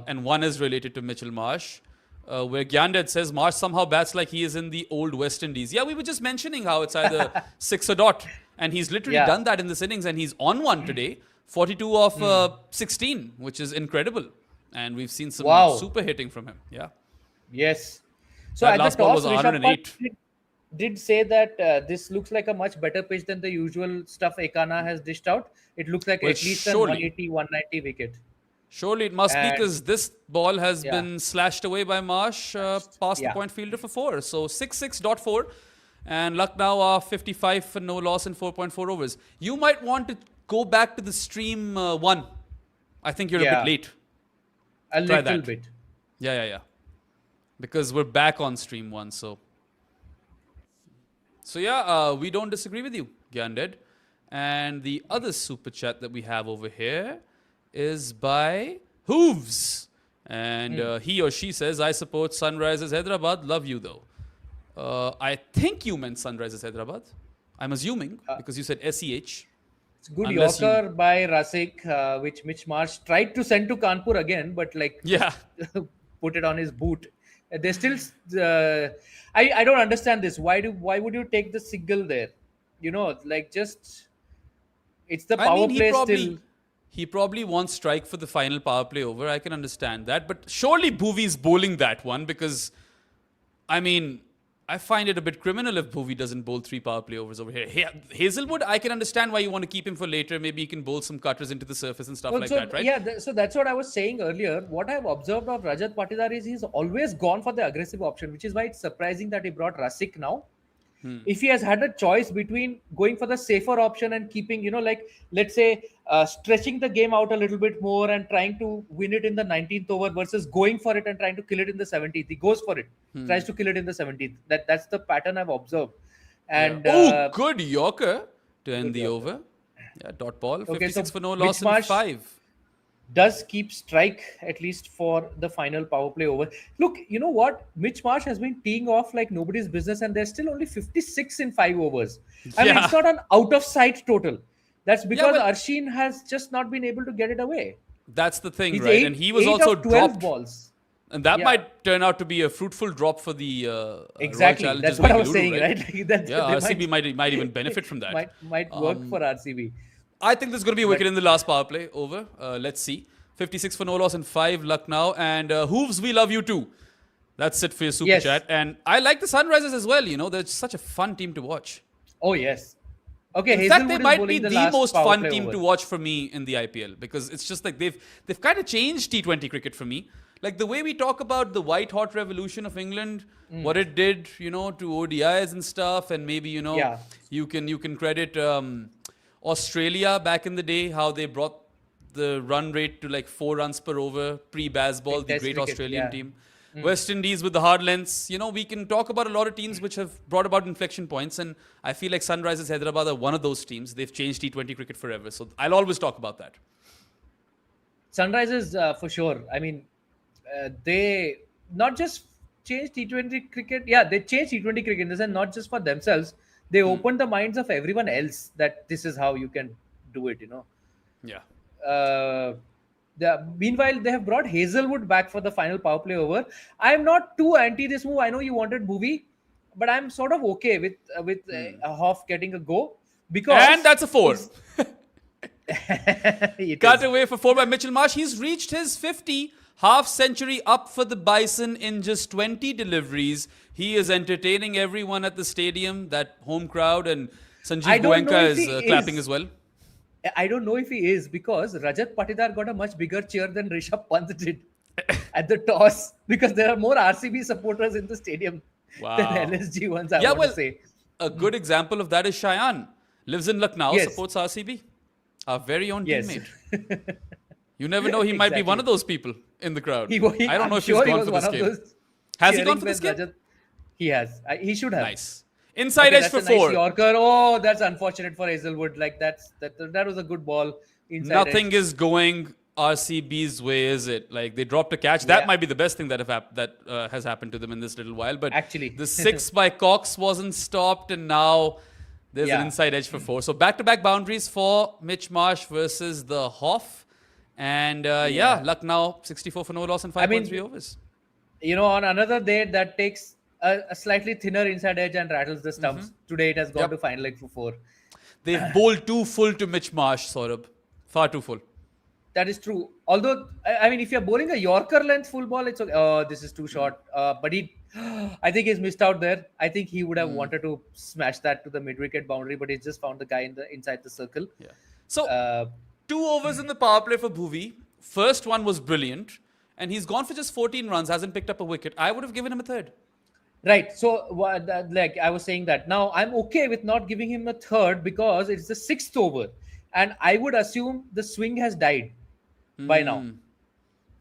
And one is related to Mitchell Marsh, where Gyanded says Marsh somehow bats like he is in the old West Indies. Yeah, we were just mentioning how it's either 6 or dot. And he's literally Yeah. done that in this innings, and he's on one today. 42 of 16, which is incredible. And we've seen some Wow. super hitting from him. Yeah. Yes. So That at the last ball toss, was Rishabh 108. Pant did say that this looks like a much better pitch than the usual stuff Ekana has dished out. It looks like Well, at least a surely. 180, 190 wicket. Surely it must be, And because this ball has yeah. been slashed away by Marsh past the Yeah. point fielder for 4. So 6.4. And Lucknow are 55 for no loss in 4.4 overs. You might want to go back to the stream 1. I think you're a Yeah. bit late. A Try little that. bit. Yeah. Because we're back on stream 1. So yeah, we don't disagree with you, Gyanded. And the other super chat that we have over here is by Hooves. And he or she says, I support Sunrisers Hyderabad. Love you though. I think you meant Sunrisers Hyderabad. I'm assuming because you said SEH. It's good Unless you. Yorker by Rasik, which Mitch Marsh tried to send to Kanpur again, but like Yeah. put it on his boot. They still. I don't understand this. Why would you take the single there? Like just it's the I power mean, play still. he probably wants strike for the final power play over. I can understand that, but surely Bhuvi's bowling that one because, I mean, I find it a bit criminal if Bhuvi doesn't bowl 3 power play overs over here. Hazelwood, I can understand why you want to keep him for later. Maybe he can bowl some cutters into the surface and stuff like that, right? Yeah, so that's what I was saying earlier. What I've observed of Rajat Patidar is he's always gone for the aggressive option, which is why it's surprising that he brought Rasik now. If he has had a choice between going for the safer option and keeping, like let's say stretching the game out a little bit more and trying to win it in the 19th over versus going for it and trying to kill it in the 17th. He goes for it, tries to kill it in the 17th. That's the pattern I've observed. And Good Yorker to end the over. Yeah, dot ball. 56 for no loss in 5. Does keep strike at least for the final power play over. Look, you know what? Mitch Marsh has been teeing off like nobody's business, and there's still only 56 in 5 overs. I mean, it's not an out of sight total. That's because Arshin has just not been able to get it away. That's the thing, right? And he was also 12 dropped. balls. And that might turn out to be a fruitful drop for the exactly. Royal Challengers That's what Bengaluru, I was saying, right? RCB might even benefit from that. Might work for RCB. I think there's going to be a wicket in the last power play over. Let's see. 56 for no loss in 5, Lucknow. And Hooves, we love you too. That's it for your super chat. And I like the Sunrisers as well. They're such a fun team to watch. Oh, yes. Okay, in fact, they might be the most fun team to watch for me in the IPL because it's just like they've kind of changed T20 cricket for me. Like the way we talk about the white hot revolution of England, what it did, to ODIs and stuff, and maybe you can credit Australia back in the day, how they brought the run rate to like 4 runs per over pre-Bazball, the great Australian team. West Indies with the hard lengths. We can talk about a lot of teams which have brought about inflection points, and I feel like Sunrisers Hyderabad are one of those teams. They've changed T20 cricket forever, so I'll always talk about that. Sunrisers, for sure. I mean, they not just changed T20 cricket. Yeah, they changed T20 cricket in the sense not just for themselves. They opened the minds of everyone else that this is how you can do it, Yeah. Meanwhile, they have brought Hazelwood back for the final power play over. I'm not too anti this move. I know you wanted Bhuvi, but I'm sort of okay with Hoff getting a go because and that's a 4. Cut away for 4 by Mitchell Marsh. He's reached his 50 half century up for the Bison in just 20 deliveries. He is entertaining everyone at the stadium, that home crowd, and Sanjeev Goenka is clapping as well. I don't know if he is because Rajat Patidar got a much bigger cheer than Rishabh Pant did at the toss because there are more RCB supporters in the stadium than LSG ones, I want to say. A good example of that is Shayan. Lives in Lucknow, supports RCB. Our very own teammate. You never know, he might be one of those people in the crowd. I don't know if he's gone for this game. Has he gone for this game? He has. He should have. Nice. Inside edge for 4. Nice Yorker. Oh, that's unfortunate for Hazelwood. Like that was a good ball. Nothing is going RCB's way, is it? Like they dropped a catch. That might be the best thing that has happened to them in this little while. But actually, the 6 by Cox wasn't stopped, and now there's an inside edge for 4. So back-to-back boundaries for Mitch Marsh versus the Hoff. And Lucknow 64 for no loss and 5.3 overs. On another day that takes a slightly thinner inside edge and rattles the stumps. Today it has gone to final leg for 4. They've bowled too full to Mitch Marsh, Saurabh. Far too full. That is true. Although, I mean, if you're bowling a Yorker length full ball, it's okay. Oh, this is too short. But I think he's missed out there. I think he would have wanted to smash that to the mid-wicket boundary, but he just found the guy inside the circle. Yeah. So, 2 overs in the power play for Bhuvi. First one was brilliant. And he's gone for just 14 runs, hasn't picked up a wicket. I would have given him a 3rd. Right. So, like I was saying that. Now, I'm okay with not giving him a 3rd because it's the 6th over. And I would assume the swing has died by now.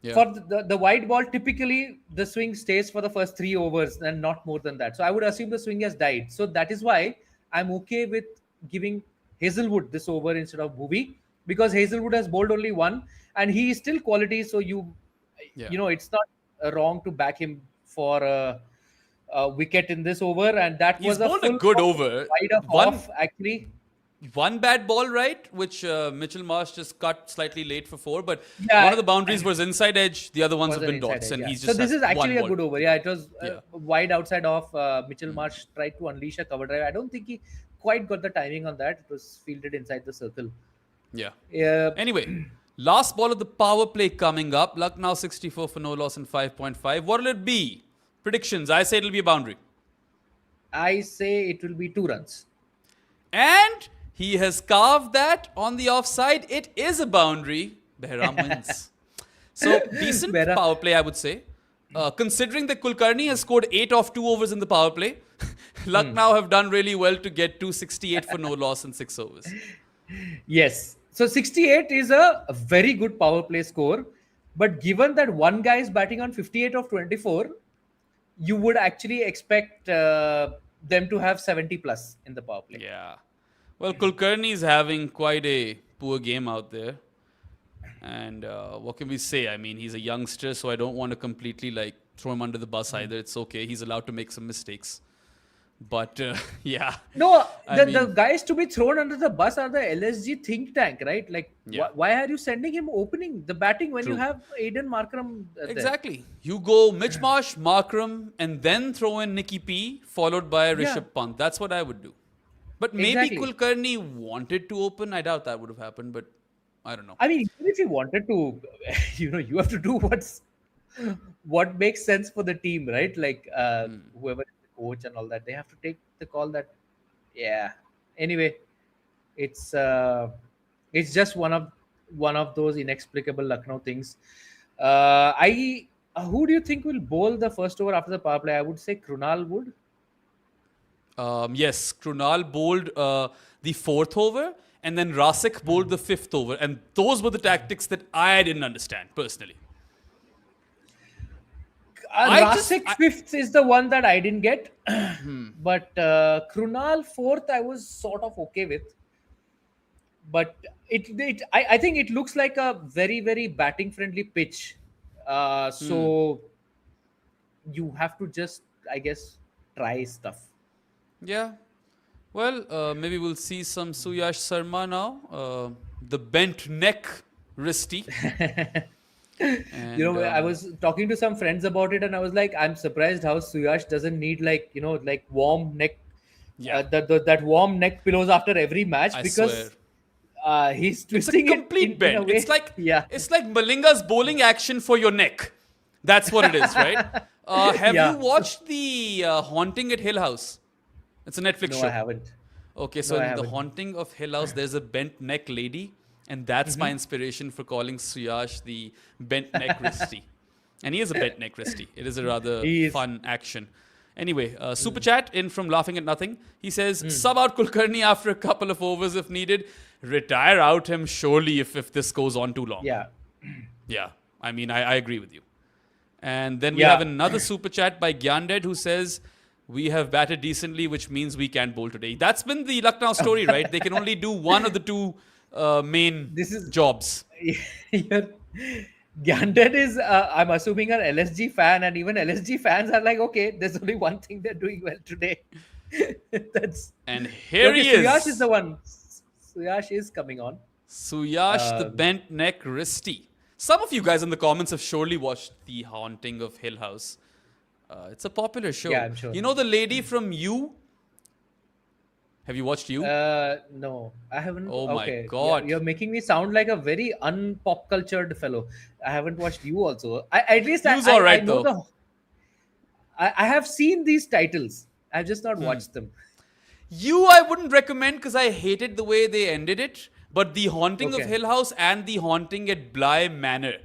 Yeah. For the white ball, typically the swing stays for the first 3 overs and not more than that. So, I would assume the swing has died. So, that is why I'm okay with giving Hazelwood this over instead of Bhuvi because Hazelwood has bowled only 1 and he is still quality. So, Yeah. It's not wrong to back him for a wicket in this over, and that He's was a bowled a full good over. wide of One off actually. one bad ball, right? Which Mitchell Marsh just cut slightly late for four, but one Yeah, of the boundaries was inside edge. The other ones was have an been inside dots, edge. and Yeah. he's So just this has is one actually a ball. good over. Yeah, it was Yeah. wide outside off. Mitchell Marsh tried to unleash a cover drive. I don't think he quite got the timing on that. It was fielded inside the circle. Yeah. Yeah. Anyway, last ball of the power play coming up. Lucknow 64 for no loss in 5.5. What'll it be? Predictions. I say it'll be a boundary. I say it will be 2 runs. And he has carved that on the offside. It is a boundary. Behram wins. So, decent Better. power play, I would say. Considering that Kulkarni has scored 8 off 2 overs in the power play, Lucknow have done really well to get 268 for no loss in 6 overs. Yes. So 68 is a very good power play score. But given that one guy is batting on 58 of 24, you would actually expect them to have 70 plus in the power play. Yeah. Well, Kulkarni is having quite a poor game out there. And what can we say? I mean, he's a youngster, so I don't want to completely throw him under the bus either. It's okay. He's allowed to make some mistakes. But yeah. No, I the mean- guys to be thrown under the bus are the LSG think tank, right? Like, Yeah. why are you sending him opening the batting when you True. have Aiden Markram there? Exactly. You go Mitch Marsh, Markram, and then throw in Nicky P, followed by Rishabh Pant. That's what I would do. But maybe Exactly. Kulkarni wanted to open. I doubt that would have happened, but I don't know. I mean, even if you wanted to, you have to do what makes sense for the team, right? Like whoever is the coach and all that, they have to take the call that, yeah. Anyway, it's just one of those inexplicable Lucknow things. I Who do you think will bowl the first over after the power play? I would say Krunal would. Yes, Krunal bowled the fourth over, and then Rasik bowled the fifth over. And those were the tactics that I didn't understand, personally. Rasik fifth is the one that I didn't get, but Krunal fourth I was sort of okay with. But I think it looks like a very very batting friendly pitch, so you have to just, I guess, try stuff. Yeah. Well, maybe we'll see some Suyash Sarma now. The bent neck wristy. And, I was talking to some friends about it, and I was like, I'm surprised how Suyash doesn't need like warm neck, Yeah. that warm neck pillows after every match, I because swear. he's It's a twisting complete it in bend. a way. It's like yeah. it's like Malinga's bowling action for your neck. That's what it is, right? Have Yeah. you watched the Haunting at Hill House? It's a Netflix No, show. I haven't. Okay, so No, I in The haven't. Haunting of Hill House, there's a bent neck lady, and that's my inspiration for calling Suyash the bent neck wristy. And he is a bent neck wristy. It is a rather He is. fun action. Anyway, super chat in from Laughing at Nothing. He says, sub out Kulkarni after a couple of overs if needed. Retire out him surely if this goes on too long. Yeah. Yeah, I mean, I agree with you. And then we Yeah. have another super chat by Gyanded who says, we have batted decently, which means we can't bowl today. That's been the Lucknow story, right? They can only do one of the two main This is- jobs. Ganded is, I'm assuming, an LSG fan, and even LSG fans are like, okay, there's only one thing they're doing well today. That's And here okay, he is. Suyash is the one. Suyash is coming on. Suyash, the bent neck wristy. Some of you guys in the comments have surely watched The Haunting of Hill House. It's a popular show. Yeah, I'm sure. You know the lady from You? Have you watched You? No, I haven't. Oh my okay. God. You're making me sound like a very unpop cultured fellow. I haven't watched you also. At least You's I alright, know though. I have seen these titles. I've just not watched them. You, I wouldn't recommend because I hated the way they ended it. But The Haunting of Okay. Hill House and The Haunting at Bly Manor,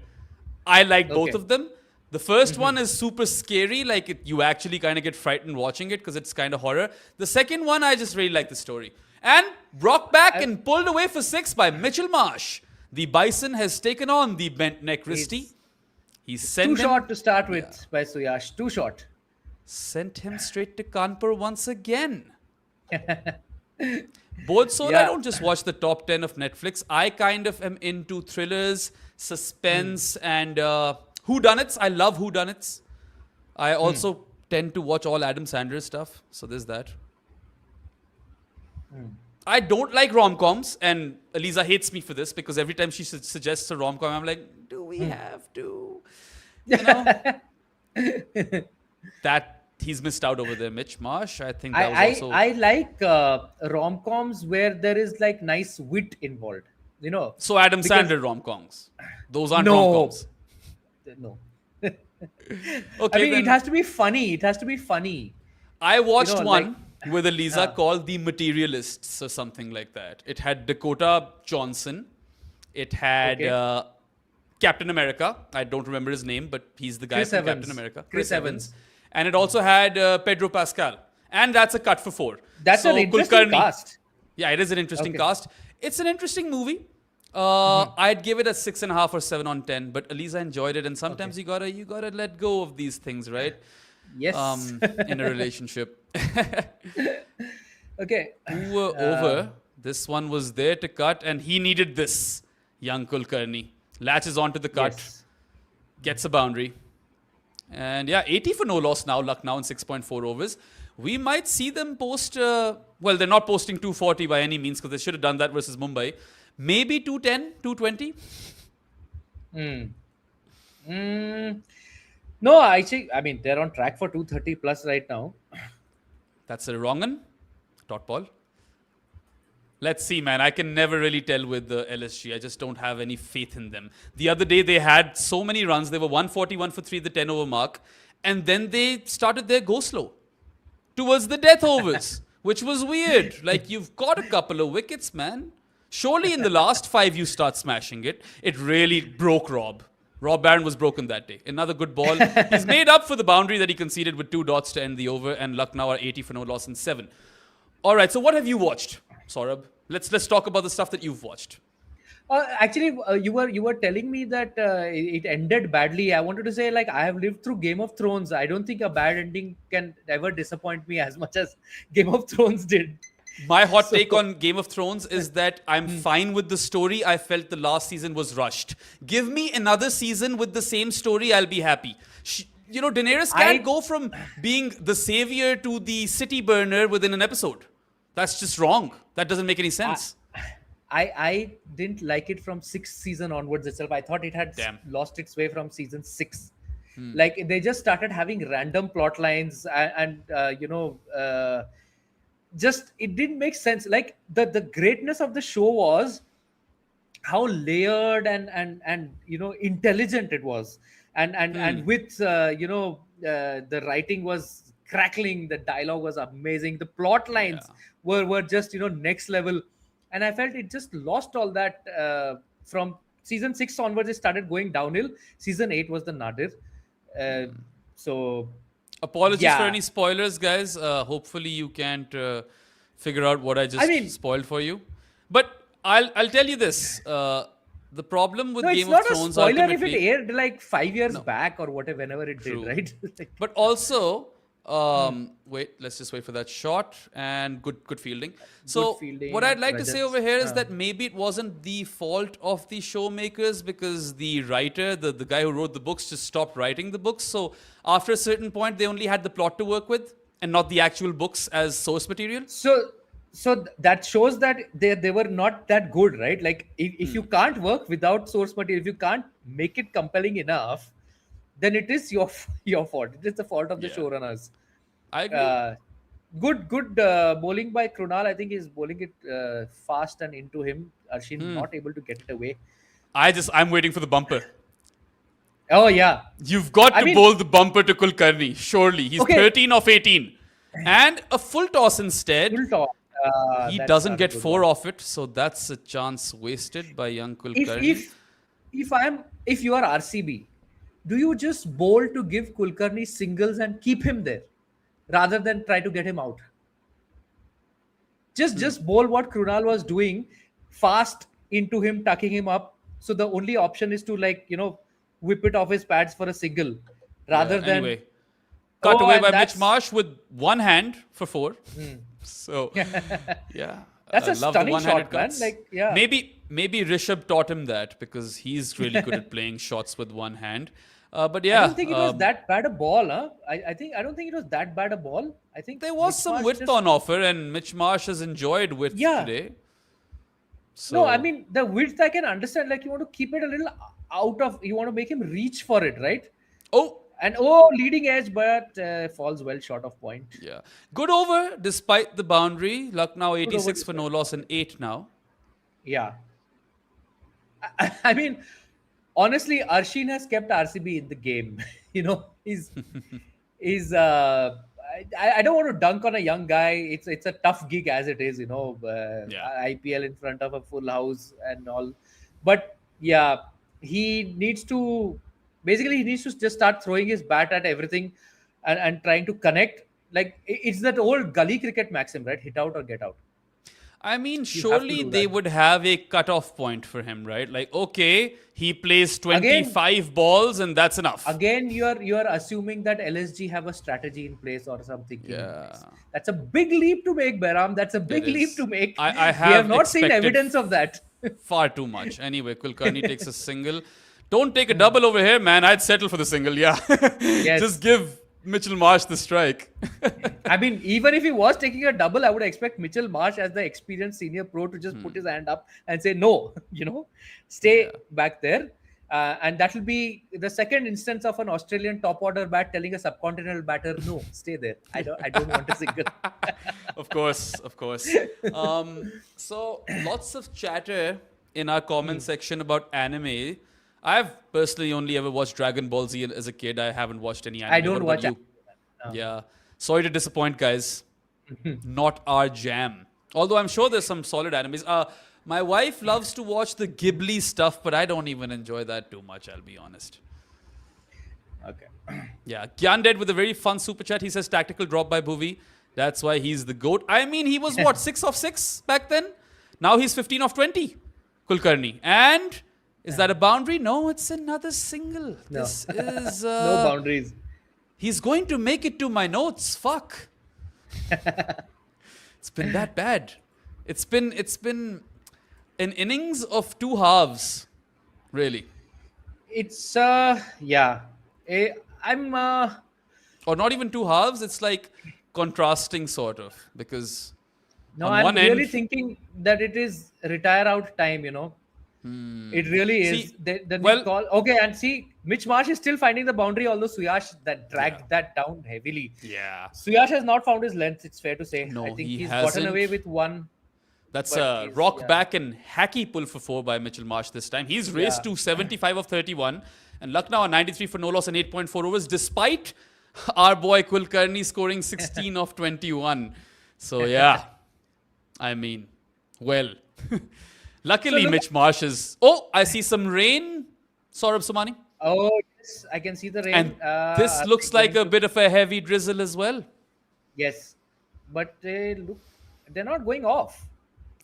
I like both Okay. of them. The first one is super scary, you actually kind of get frightened watching it because it's kind of horror. The second one, I just really like the story. And brought back and pulled away for 6 by Mitchell Marsh. The Bison has taken on the bent neck wristy. He Too sent him, short to start with by Suyash. Too short. sent him straight to Kanpur once again. Both so I Yeah. don't just watch the top 10 of Netflix. I kind of am into thrillers, suspense, and Whodunits. I love whodunits. I also tend to watch all Adam Sandler stuff. So there's that. I don't like rom-coms, and Eliza hates me for this because every time she suggests a rom-com, I'm like, do we have to? You know, that he's missed out over there, Mitch Marsh. I think that was also. I like rom-coms where there is like nice wit involved. You know. So Adam Sandler rom-coms. Those aren't rom-coms. No. Okay, I mean, it has to be funny. It has to be funny. I watched one with Eliza called The Materialists or something like that. It had Dakota Johnson. It had Captain America. I don't remember his name, but he's the guy from Captain America. Chris Evans. And it also had Pedro Pascal. And that's a cut for 4. That's an interesting cast. Yeah, it is an interesting cast. It's an interesting movie. I'd give it a 6.5 or 7 on 10, but Eliza enjoyed it, and sometimes you gotta let go of these things, right? Yes. In a relationship. Okay. Over. This one was there to cut, and he needed this. Young Kulkarni latches onto the cut, gets a boundary, and 80 for no loss now. Lucknow in 6.4 overs. We might see them post. Well, they're not posting 240 by any means because they should have done that versus Mumbai. Maybe 210, 220? No, I mean, they're on track for 230 plus right now. That's a wrong one. Dot ball. Let's see, man. I can never really tell with the LSG. I just don't have any faith in them. The other day, they had so many runs. They were 141 for 3, the 10 over mark. And then they started their go slow towards the death overs, which was weird. Like, you've got a couple of wickets, man. Surely in the last 5 you start smashing it. It really broke Rob. Rob Barron was broken that day. Another good ball. He's made up for the boundary that he conceded with 2 dots to end the over, and Lucknow are 80 for no loss in 7. All right, so what have you watched, Saurabh? Let's talk about the stuff that you've watched. Actually, you were telling me that it ended badly. I wanted to say, like, I have lived through Game of Thrones. I don't think a bad ending can ever disappoint me as much as Game of Thrones did. My hot take on Game of Thrones is that I'm fine with the story. I felt the last season was rushed. Give me another season with the same story, I'll be happy. Daenerys can't go from being the savior to the city burner within an episode. That's just wrong. That doesn't make any sense. I didn't like it from 6th season onwards itself. I thought it had lost its way from season 6. Like, they just started having random plot lines and just it didn't make sense. Like, the greatness of the show was how layered and intelligent it was, and with the writing was crackling, the dialogue was amazing, the plot lines were just next level, and I felt it just lost all that from season 6 onwards. It started going downhill. Season 8 was the nadir. So apologies for any spoilers, guys. Hopefully you can't figure out what I just spoiled for you. But I'll tell you this. The problem with Game of Thrones, it's not a spoiler if it aired like 5 years back or whatever, whenever it did, right? But also, wait, let's just wait for that shot, and good fielding. So what I'd like to say over here is that maybe it wasn't the fault of the showmakers, because the writer, the guy who wrote the books, just stopped writing the books. So after a certain point, they only had the plot to work with and not the actual books as source material. So that shows that they were not that good, right? Like, if you can't work without source material, if you can't make it compelling enough, then it is your fault. It is the fault of the showrunners. I agree. Good bowling by Krunal. I think he's bowling it fast and into him. Arshin not able to get it away. I'm waiting for the bumper. Oh yeah, you've got to bowl the bumper to Kulkarni. Surely he's 13 of 18, and a full toss instead. Full toss. He doesn't get 4 off it, so that's a chance wasted by young Kulkarni. If you are RCB, do you just bowl to give Kulkarni singles and keep him there, rather than try to get him out? Just bowl what Krunal was doing, fast into him, tucking him up. So the only option is to whip it off his pads for a single, rather than cut away by Mitch Marsh with one hand for 4. So that's a stunning shot, man. Maybe Rishabh taught him that, because he's really good at playing shots with one hand. But I yeah, don't think it was that bad a ball, huh? I don't think it was that bad a ball. I think there was Mitch some Marsh width just on offer, and Mitch Marsh has enjoyed width yeah. today. No, I So, mean the width I can understand. Like you want to keep it a little out of, you want to make him reach for it, right? oh, And leading edge, but falls well short of point. yeah. Good over despite the boundary. Lucknow Good over 86 for despite no the loss and boundary. 8 now. Yeah, I mean, honestly, Arshin has kept RCB in the game. He's I don't want to dunk on a young guy. It's a tough gig as it is, Yeah. IPL in front of a full house and all. But yeah, he needs to he needs to just start throwing his bat at everything and trying to connect. Like it's that old gully cricket maxim, right? Hit out or get out. I mean, You have to surely do they that. would have a cutoff point for him, right? Like, okay, he plays Again, 25 balls and that's enough. again you're assuming that LSG have a strategy in place or something in Yeah, place. That's a big leap to make, Behram. That's a it big leap to is. make. I We have have not seen expected evidence of that. far too much. Anyway, Kulkarni takes a single. Don't take a double over here, man. I'd settle for the single, yeah. Just Yes. give Mitchell Marsh the strike. I mean, even if he was taking a double, I would expect Mitchell Marsh as the experienced senior pro to just put his hand up and say no, Yeah. stay back there. And that will be the second instance of an Australian top order bat telling a subcontinental batter, no, stay there. I don't want a single. Of course, of course. So lots of chatter in our comment section about anime. I've personally only ever watched Dragon Ball Z as a kid. I haven't watched any anime. I don't What watch about you? anime. Yeah. Sorry to disappoint, guys. Not our jam. Although I'm sure there's some solid animes. My wife loves to watch the Ghibli stuff, but I don't even enjoy that too much, I'll be honest. Okay. Yeah, Gyan with a very fun super chat. He says tactical drop by Bhuvi. That's why he's the GOAT. I mean, he was what, 6 of 6 back then? Now he's 15 of 20, Kulkarni. And is that a boundary? No, it's another single. No. This is. No boundaries. He's going to make it to my notes. Fuck. It's been that bad. It's been an innings of two halves, really. It's yeah. I'm Or not even two halves. It's like contrasting sort of, because no, on I'm one really end, thinking that it is retire out time, It really is. See, The well- call. Okay, and see, Mitch Marsh is still finding the boundary, although Suyash that dragged that down heavily. yeah, Suyash has not found his length, it's fair to say. No, I think he he's hasn't. gotten away with one. that's But a he's- rock yeah. back and hacky pull for 4 by Mitchell Marsh this time. He's raced Yeah. to 75 of 31, and Lucknow are 93 for no loss and 8.4 overs, despite our boy Kulkarni scoring 16 of 21. So yeah, I mean, well. Luckily, look- Mitch Marsh is. Oh, I see some rain, Saurabh Somani. Oh yes, I can see the rain. And this Are looks they like going a bit of a heavy drizzle as well. yes, but they're not going off.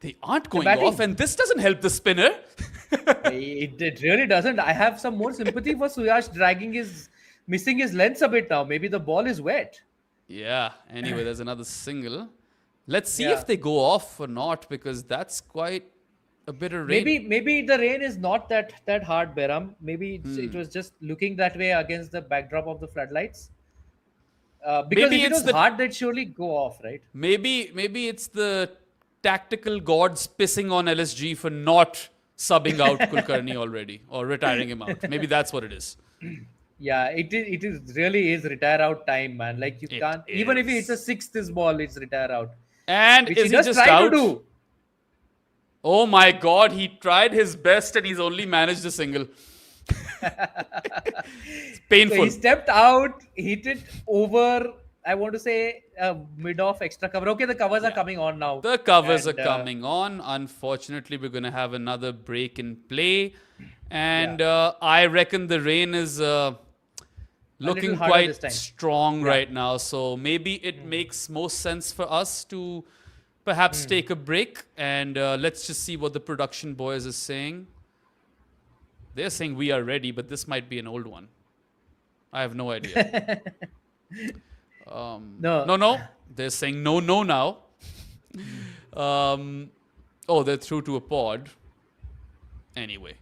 They aren't going batting. off, and this doesn't help the spinner. It really doesn't. I have some more sympathy for Suyash missing his lengths a bit now. Maybe the ball is wet. Yeah, anyway, there's another single. Let's see Yeah. if they go off or not, because that's quite a bit of rain. Maybe the rain is not that hard, Behram. Maybe it was just looking that way against the backdrop of the floodlights. Because Maybe if it it's was the- hard, they'd surely go off, right? Maybe it's the tactical gods pissing on LSG for not subbing out Kulkarni already or retiring him out. Maybe that's what it is. Yeah, it is really is retire out time, man. Like you It can't, even if is. it's a sixth this ball, it's retire out. And Which is he he just just tried out? to do. Oh my God, he tried his best and he's only managed a single. It's So painful. he stepped out, hit it over. I want to say mid off extra cover. Okay, the covers are coming on now. The covers And, are coming on. Unfortunately, we're going to have another break in play. And I reckon the rain is looking harder quite this time. strong right now. So maybe it makes most sense for us to perhaps take a break. And let's just see what the production boys are saying. They're saying we are ready, but this might be an old one. I have no idea. No. They're saying no now. Oh, they're through to a pod. Anyway.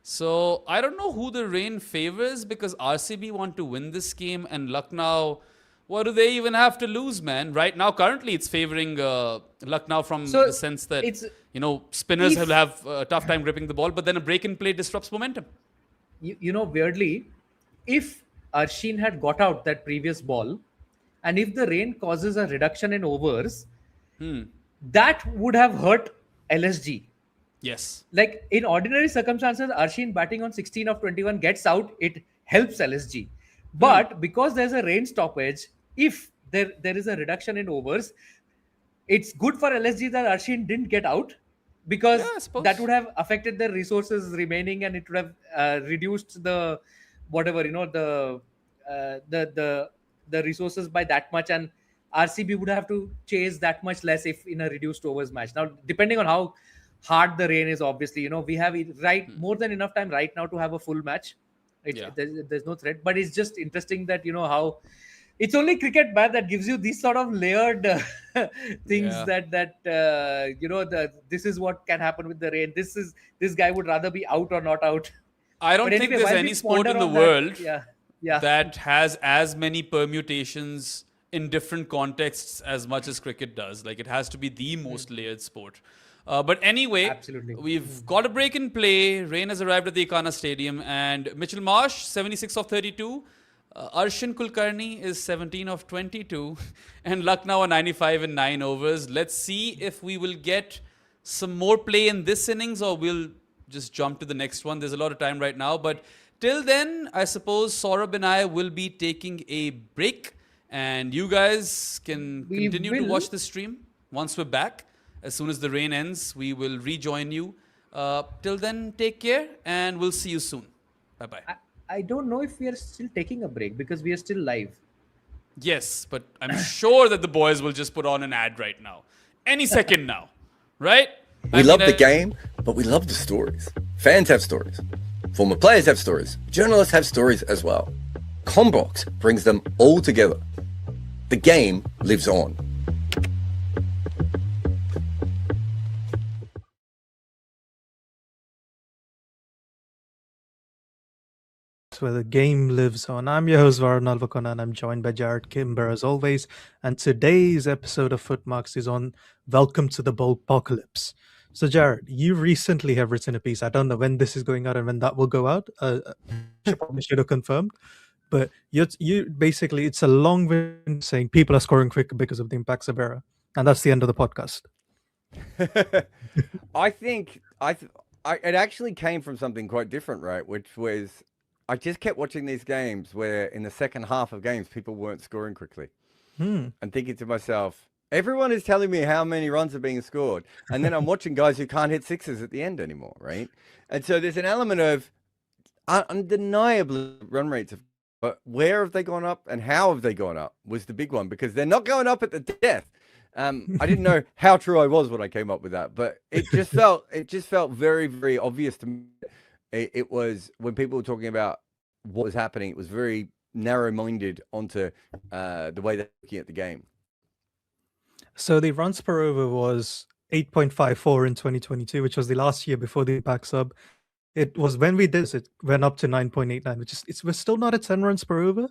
So I don't know who the rain favors because RCB want to win this game and Lucknow. What do they even have to lose, man? Right now, currently, it's favoring Lucknow from the So sense that it's spinners will if have a tough time gripping the ball, but then a break in play disrupts momentum. weirdly, if Arshin had got out that previous ball, and if the rain causes a reduction in overs, that would have hurt LSG. Yes. Like in ordinary circumstances, Arshin batting on 16 of 21 gets out, it helps LSG. But because there's a rain stoppage, if there is a reduction in overs, it's good for LSG that Arshin didn't get out, Yeah, because I that suppose. would have affected their resources remaining, and it would have reduced the whatever the resources by that much, and RCB would have to chase that much less if in a reduced overs match. Now, depending on how hard the rain is, obviously, we have right more than enough time right now to have a full match. Yeah. There's no threat, but it's just interesting that how it's only cricket, man, that gives you these sort of layered things, Yeah. that this is what can happen with the rain. This guy would rather be out or not out. I But don't think anyway, there's while we any sport ponder in the on that, world yeah, that has as many permutations in different contexts as much as cricket does. Like, it has to be the most layered sport. But anyway, absolutely. we've got a break in play. Rain has arrived at the Ikana Stadium, and Mitchell Marsh, 76 of 32. Arshin Kulkarni is 17 of 22, and Lucknow are 95 in 9 overs. Let's see if we will get some more play in this innings or we'll just jump to the next one. There's a lot of time right now, but till then, I suppose Saurabh and I will be taking a break, and you guys can We continue to will. watch the stream once we're back. As soon as the rain ends, we will rejoin you. Till then, take care, and we'll see you soon. Bye bye. I don't know if we are still taking a break because we are still live. Yes, but I'm sure that the boys will just put on an ad right now. Any second now. Right? We love the game, but we love the stories. Fans have stories. Former players have stories. Journalists have stories as well. Combox brings them all together. The game lives on. Where the game lives on. I'm your host Varun Alvakona, and I'm joined by Jared Kimber as always. And today's episode of Footmarks is on Welcome to the Apocalypse. So Jared, you recently have written a piece. I don't know when this is going out and when that will go out. Probably should have confirmed. But you basically, it's a long way saying people are scoring quicker because of the impacts of error, and that's the end of the podcast. I think it actually came from something quite different, right? Which was I just kept watching these games where in the second half of games people weren't scoring quickly, and thinking to myself, everyone is telling me how many runs are being scored, and then I'm watching guys who can't hit sixes at the end anymore, right? And so there's an element of undeniably run rates have. But where have they gone up and how have they gone up was the big one, because they're not going up at the death. I didn't know how true I was when I came up with that, but it just felt very, very obvious to me. It was when people were talking about what was happening, it was very narrow-minded onto the way they're looking at the game. So the runs per over was 8.54 in 2022, which was the last year before the impact sub. It was when we did this, it went up to 9.89, which is we're still not at 10 runs per over,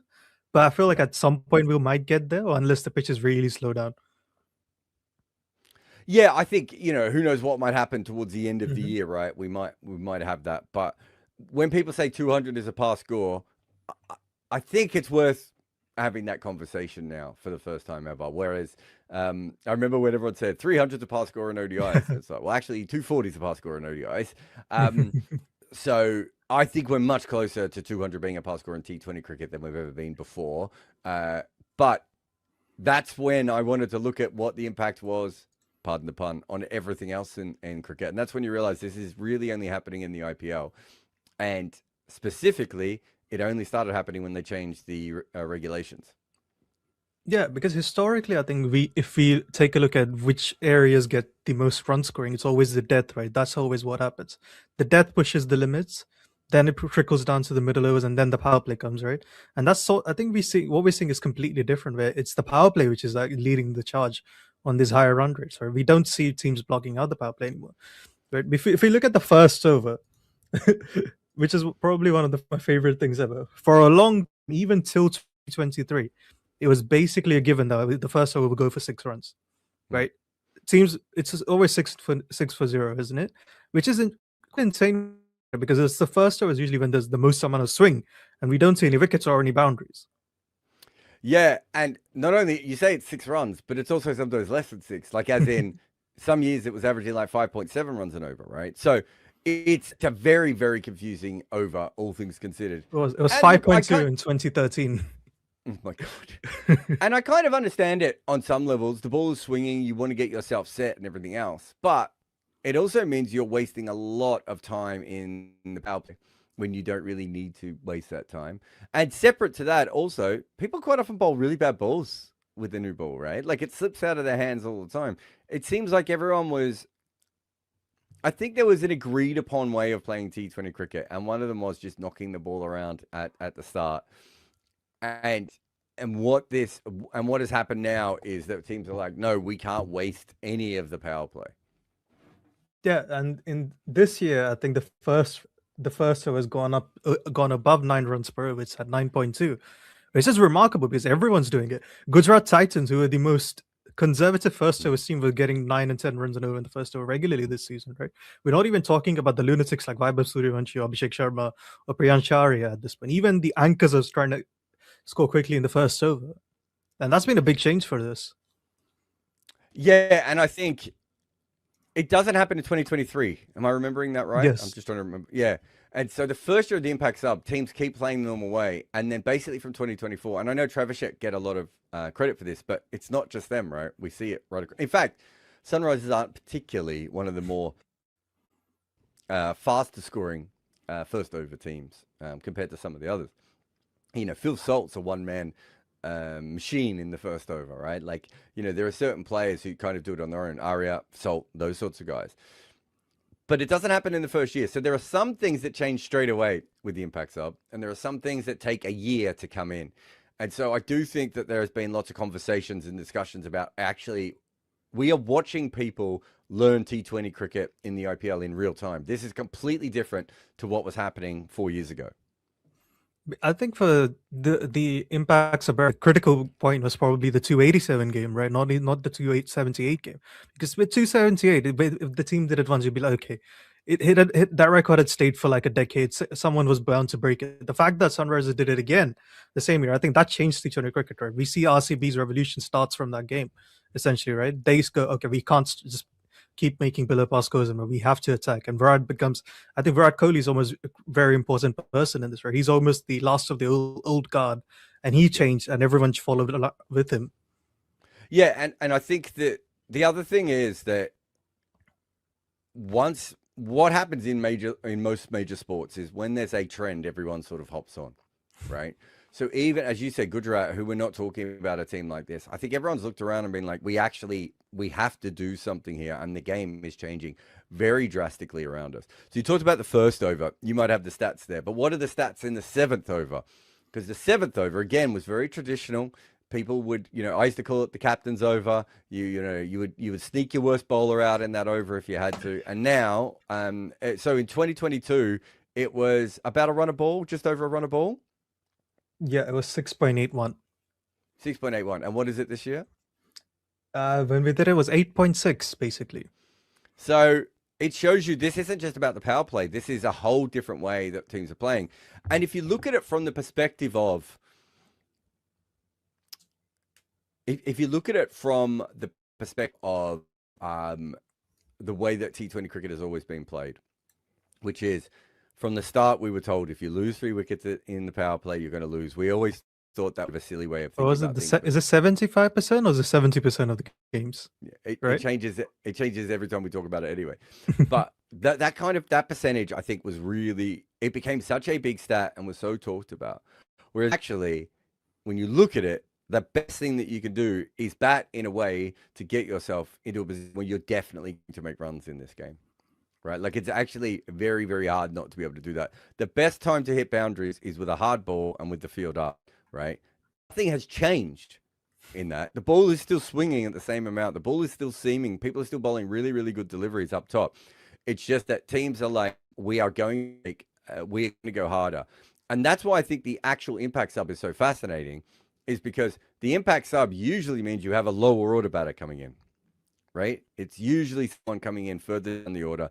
but I feel like at some point we might get there, or unless the pitches really slow down. Yeah, I think, who knows what might happen towards the end of the year, right? We might have that. But when people say 200 is a pass score, I think it's worth having that conversation now for the first time ever. Whereas I remember when everyone said 300 is a pass score in ODIs. It's like, well, actually 240 is a pass score in ODIs. So I think we're much closer to 200 being a pass score in T20 cricket than we've ever been before. But that's when I wanted to look at what the impact was, pardon the pun, on everything else in cricket. And that's when you realize this is really only happening in the IPL. And specifically, it only started happening when they changed the regulations. Yeah, because historically, I think if we take a look at which areas get the most run scoring, it's always the death, right? That's always what happens. The death pushes the limits, then it trickles down to the middle overs, and then the power play comes, right? And that's I think what we're seeing is completely different, where it's the power play which is leading the charge on these higher run rates, right? We don't see teams blocking out the power play anymore. Right? If we look at the first over, which is probably one of my favorite things ever. For a long, even till 2023, it was basically a given that the first over would go for 6 runs, right? Teams, it's always 6 for 0, isn't it? Which isn't insane because it's the first over is usually when there's the most amount of swing, and we don't see any wickets or any boundaries. Yeah, and not only you say it's 6 runs, but it's also sometimes less than 6. Like as in some years it was averaging like 5.7 runs and over, right? So it's a very, very confusing over, all things considered. It was 5.2 in 2013. Oh my God. And I kind of understand it on some levels. The ball is swinging, you want to get yourself set and everything else. But it also means you're wasting a lot of time in the power play when you don't really need to waste that time. And separate to that, also, people quite often bowl really bad balls with the new ball, right? Like it slips out of their hands all the time. It seems like everyone was... I think there was an agreed upon way of playing T20 cricket, and one of them was just knocking the ball around at the start. And what has happened now is that teams are like, no, we can't waste any of the power play. Yeah, and in this year, I think the first over has gone above 9 runs per over. It's at 9.2, which is remarkable because everyone's doing it. Gujarat Titans, who are the most conservative first over team, were getting 9 and 10 runs and over in the first over regularly this season, right? We're not even talking about the lunatics like Vaibhav Suryavanshi, Abhishek Sharma, or Priyansh Arya at this point. Even the anchors are trying to score quickly in the first over, and that's been a big change for this. Yeah, and I think it doesn't happen in 2023. Am I remembering that right? Yes. I'm just trying to remember. Yeah. And so the first year of the impact sub, teams keep playing the normal way. And then basically from 2024, and I know Travishek get a lot of credit for this, but it's not just them, right? We see it right across. In fact, Sunrisers aren't particularly one of the more faster scoring first over teams compared to some of the others. You know, Phil Salt's a one-man machine in the first over, right? Like, you know, there are certain players who kind of do it on their own. Arya, Salt, those sorts of guys. But it doesn't happen in the first year. So there are some things that change straight away with the impact sub, and there are some things that take a year to come in. And so I do think that there has been lots of conversations and discussions about actually, we are watching people learn T20 cricket in the IPL in real time. This is completely different to what was happening 4 years ago. I think for the impacts, a critical point was probably the 287 game, right? Not the 278 game, because with 278, if the team did it once, you'd be like, okay, it hit that record had stayed for like a decade. Someone was bound to break it. The fact that Sunrisers did it again the same year, I think that changed T20 cricket, right? We see RCB's revolution starts from that game, essentially, right? They go, okay, we can't just keep making below par scores, and we have to attack. And I think Virat Kohli is almost a very important person in this, right? He's almost the last of the old guard, and he changed, and everyone followed with him. Yeah, and I think that the other thing is that what happens in most major sports is when there's a trend, everyone sort of hops on, right? So even, as you said, Gujarat, who we're not talking about a team like this, I think everyone's looked around and been like, we have to do something here, and the game is changing very drastically around us. So you talked about the first over. You might have the stats there, but what are the stats in the 7th over? Because the 7th over, again, was very traditional. People would, I used to call it the captain's over. You would sneak your worst bowler out in that over if you had to. And now, so in 2022, it was about a run a ball, just over a run a ball. Yeah, it was 6.81. 6.81. And what is it this year? When we did it, was 8.6, basically. So it shows you this isn't just about the power play. This is a whole different way that teams are playing. And if you look at it from the perspective of, if you look at it from the perspective of the way that T20 cricket has always been played, which is, from the start, we were told if you lose 3 wickets in the power play, you're going to lose. We always thought that was a silly way of thinking. Is it 75% or is it 70% of the games? Yeah, it changes. It changes every time we talk about it anyway. But that percentage, I think, was really, it became such a big stat and was so talked about. Whereas actually, when you look at it, the best thing that you can do is bat in a way to get yourself into a position where you're definitely going to make runs in this game. Right? Like, it's actually very, very hard not to be able to do that. The best time to hit boundaries is with a hard ball and with the field up, right? Nothing has changed in that. The ball is still swinging at the same amount. The ball is still seaming. People are still bowling really, really good deliveries up top. It's just that teams are like, we are going to make we're going to go harder. And that's why I think the actual impact sub is so fascinating, is because the impact sub usually means you have a lower order batter coming in, right? It's usually someone coming in further in the order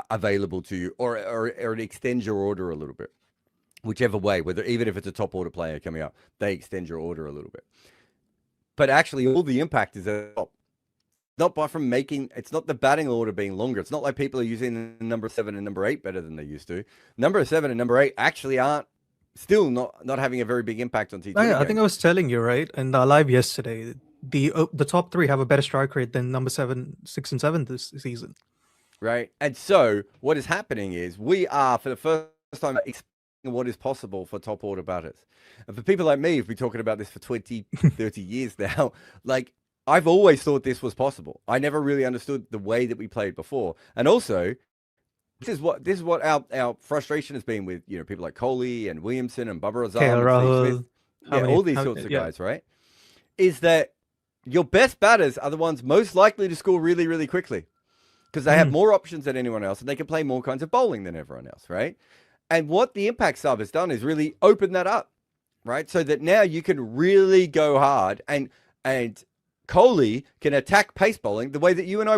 available to you, or it extends your order a little bit, whichever way, whether even if it's a top order player coming up, they extend your order a little bit. But actually, all the impact is at the top. Not by from making, it's not the batting order being longer. It's not like people are using number 7 and number 8 better than they used to. Number 7 and number 8 actually aren't still not having a very big impact on T20. Oh, yeah, I think I was telling you, right, in the live yesterday, the top 3 have a better strike rate than number 7, 6, and 7 this season. Right. And so what is happening is we are, for the first time, exploring what is possible for top order batters. And for people like me who've been talking about this for 20, 30 years now, like, I've always thought this was possible. I never really understood the way that we played before. And also, this is what our frustration has been with, people like Kohli and Williamson and Bubba Azam and Steve Smith. All these sorts of guys, right? Is that your best batters are the ones most likely to score really, really quickly, because they have more options than anyone else and they can play more kinds of bowling than everyone else, right? And what the impact sub has done is really open that up, right? So that now you can really go hard, and Kohli can attack pace bowling the way that you and I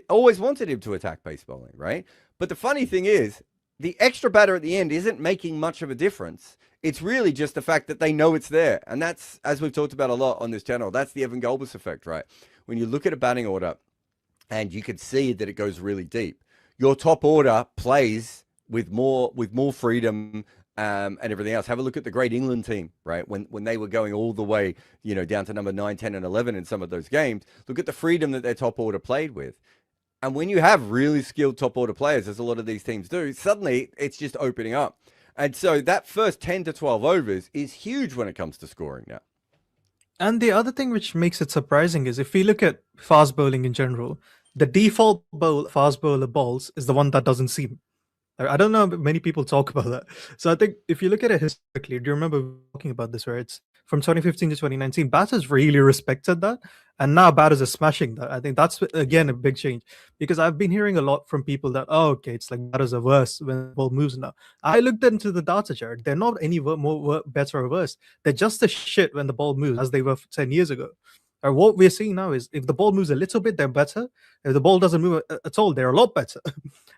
always wanted him to attack pace bowling, right? But the funny thing is, the extra batter at the end isn't making much of a difference. It's really just the fact that they know it's there. And that's, as we've talked about a lot on this channel, that's the Evan Galbus effect, right? When you look at a batting order and you can see that it goes really deep, your top order plays with more freedom and everything else. Have a look at the great England team, right? When they were going all the way, down to number 9, 10, and 11 in some of those games, look at the freedom that their top order played with. And when you have really skilled top order players, as a lot of these teams do, suddenly it's just opening up. And so that first 10 to 12 overs is huge when it comes to scoring now. And the other thing which makes it surprising is, if we look at fast bowling in general, the default fast bowler bowls is the one that doesn't seam. I don't know if many people talk about that. So I think if you look at it historically, do you remember talking about this, where it's from 2015 to 2019, batters really respected that, and now batters are smashing that. I think that's, again, a big change, because I've been hearing a lot from people that, it's like batters are worse when the ball moves now. I looked into the data chart. They're not any better or worse. They're just as shit when the ball moves as they were 10 years ago. Or what we're seeing now is, if the ball moves a little bit, they're better. If the ball doesn't move at all, they're a lot better.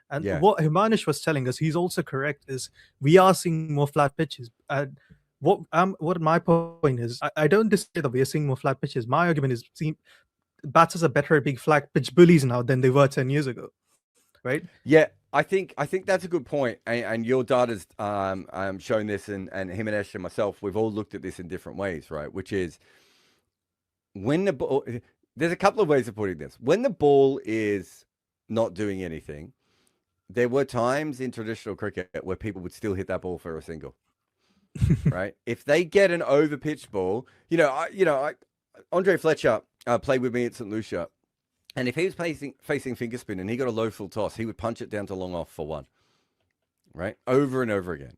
And what Himanish was telling us, he's also correct, is we are seeing more flat pitches. And what my point is, I don't disagree that we are seeing more flat pitches. My argument is, batters are better at being flat pitch bullies now than they were 10 years ago, right? Yeah, I think that's a good point. And your data's showing this, and Himanish and myself, we've all looked at this in different ways, right? Which is, when the ball, there's a couple of ways of putting this. When the ball is not doing anything, there were times in traditional cricket where people would still hit that ball for a single, right? If they get an over-pitched ball, Andre Fletcher played with me at St. Lucia, and if he was facing finger spin and he got a low full toss, he would punch it down to long off for 1, right? Over and over again.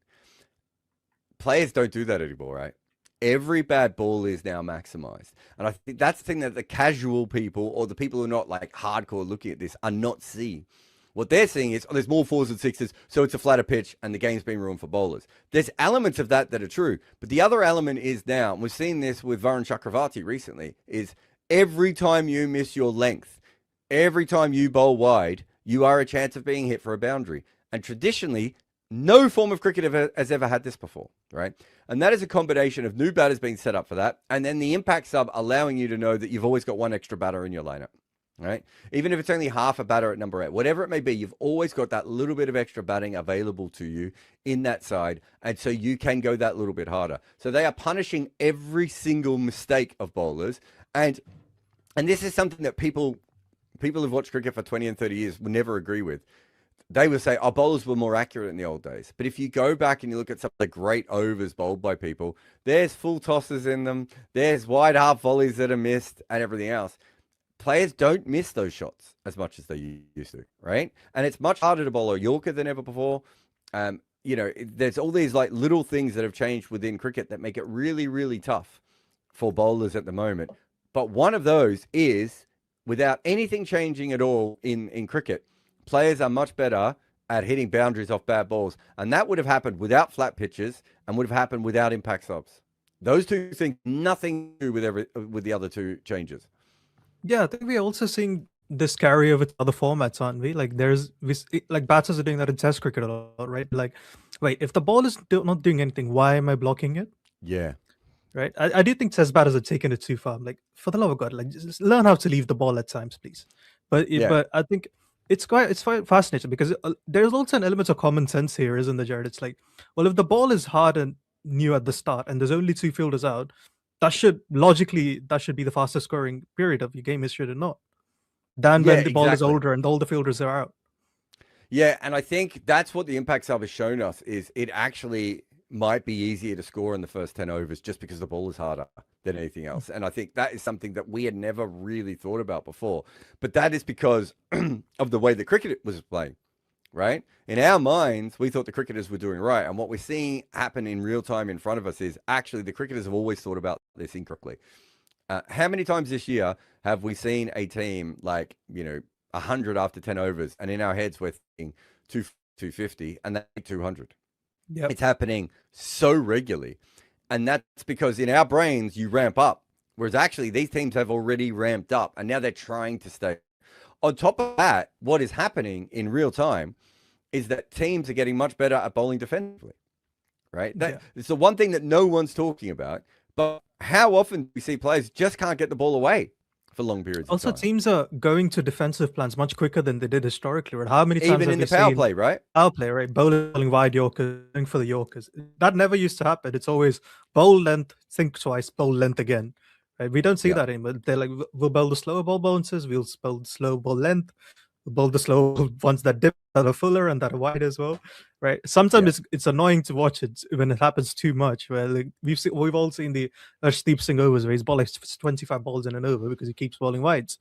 Players don't do that anymore, right? Every bad ball is now maximized. And I think that's the thing that the casual people, or the people who are not like hardcore looking at this, are not seeing. What they're seeing is, there's more 4s and 6s, so it's a flatter pitch and the game's been ruined for bowlers. There's elements of that are true. But the other element is now, and we've seen this with Varun Chakravarti recently, is every time you miss your length, every time you bowl wide, you are a chance of being hit for a boundary. And traditionally, no form of cricket has ever had this before, right? And that is a combination of new batters being set up for that, and then the impact sub allowing you to know that you've always got one extra batter in your lineup, right? Even if it's only half a batter at number 8, whatever it may be, you've always got that little bit of extra batting available to you in that side, and so you can go that little bit harder. So they are punishing every single mistake of bowlers, and this is something that people who've watched cricket for 20 and 30 years will never agree with. They would say, bowlers were more accurate in the old days. But if you go back and you look at some of the great overs bowled by people, there's full tosses in them, there's wide half volleys that are missed, and everything else. Players don't miss those shots as much as they used to, right? And it's much harder to bowl a Yorker than ever before. There's all these like little things that have changed within cricket that make it really, really tough for bowlers at the moment. But one of those is, without anything changing at all in cricket, players are much better at hitting boundaries off bad balls. And that would have happened without flat pitches and would have happened without impact subs. Those two things, nothing to do with the other two changes. Yeah, I think we're also seeing this carry over to other formats, aren't we? Like like batters are doing that in Test cricket a lot, right? Like, wait, if the ball is not doing anything, why am I blocking it? Yeah. Right. I do think Test batters are taking it too far. Like, for the love of God, like just learn how to leave the ball at times, please. But I think it's quite fascinating because there's also an element of common sense here, isn't there, Jared? It's like, well, if the ball is hard and new at the start, and there's only 2 fielders out, that should be the fastest scoring period of your game history, or not, than when the ball is older and all the fielders are out. Yeah, and I think that's what the impact sub has shown us, is it actually might be easier to score in the first 10 overs just because the ball is harder than anything else. And I think that is something that we had never really thought about before. But that is because of the way the cricket was playing, right? In our minds, we thought the cricketers were doing right. And what we're seeing happen in real time in front of us is actually the cricketers have always thought about this incorrectly. How many times this year have we seen a team like, 100 after 10 overs, and in our heads we're thinking 250 and then 200? Yep. It's happening so regularly. And that's because in our brains, you ramp up. Whereas actually these teams have already ramped up and now they're trying to stay. On top of that, what is happening in real time is that teams are getting much better at bowling defensively, right? It's the one thing that no one's talking about. But how often do we see players just can't get the ball away for long periods of time? Also, teams are going to defensive plans much quicker than they did historically, right? How many times even in the power play, right? Power play, right? Bowling wide Yorkers, going for the Yorkers. That never used to happen. It's always bowl length, think twice, bowl length again. Right? We don't see that anymore. They're like, we'll bowl the slower ball bounces, we'll bowl the slow ball length, we'll bowl the slow ones that dip, that are fuller and that are wide as well. Right? Sometimes it's annoying to watch it when it happens too much. Where like, we've all seen the Steep Singh overs where he's bowling 25 balls in an over because he keeps bowling wides.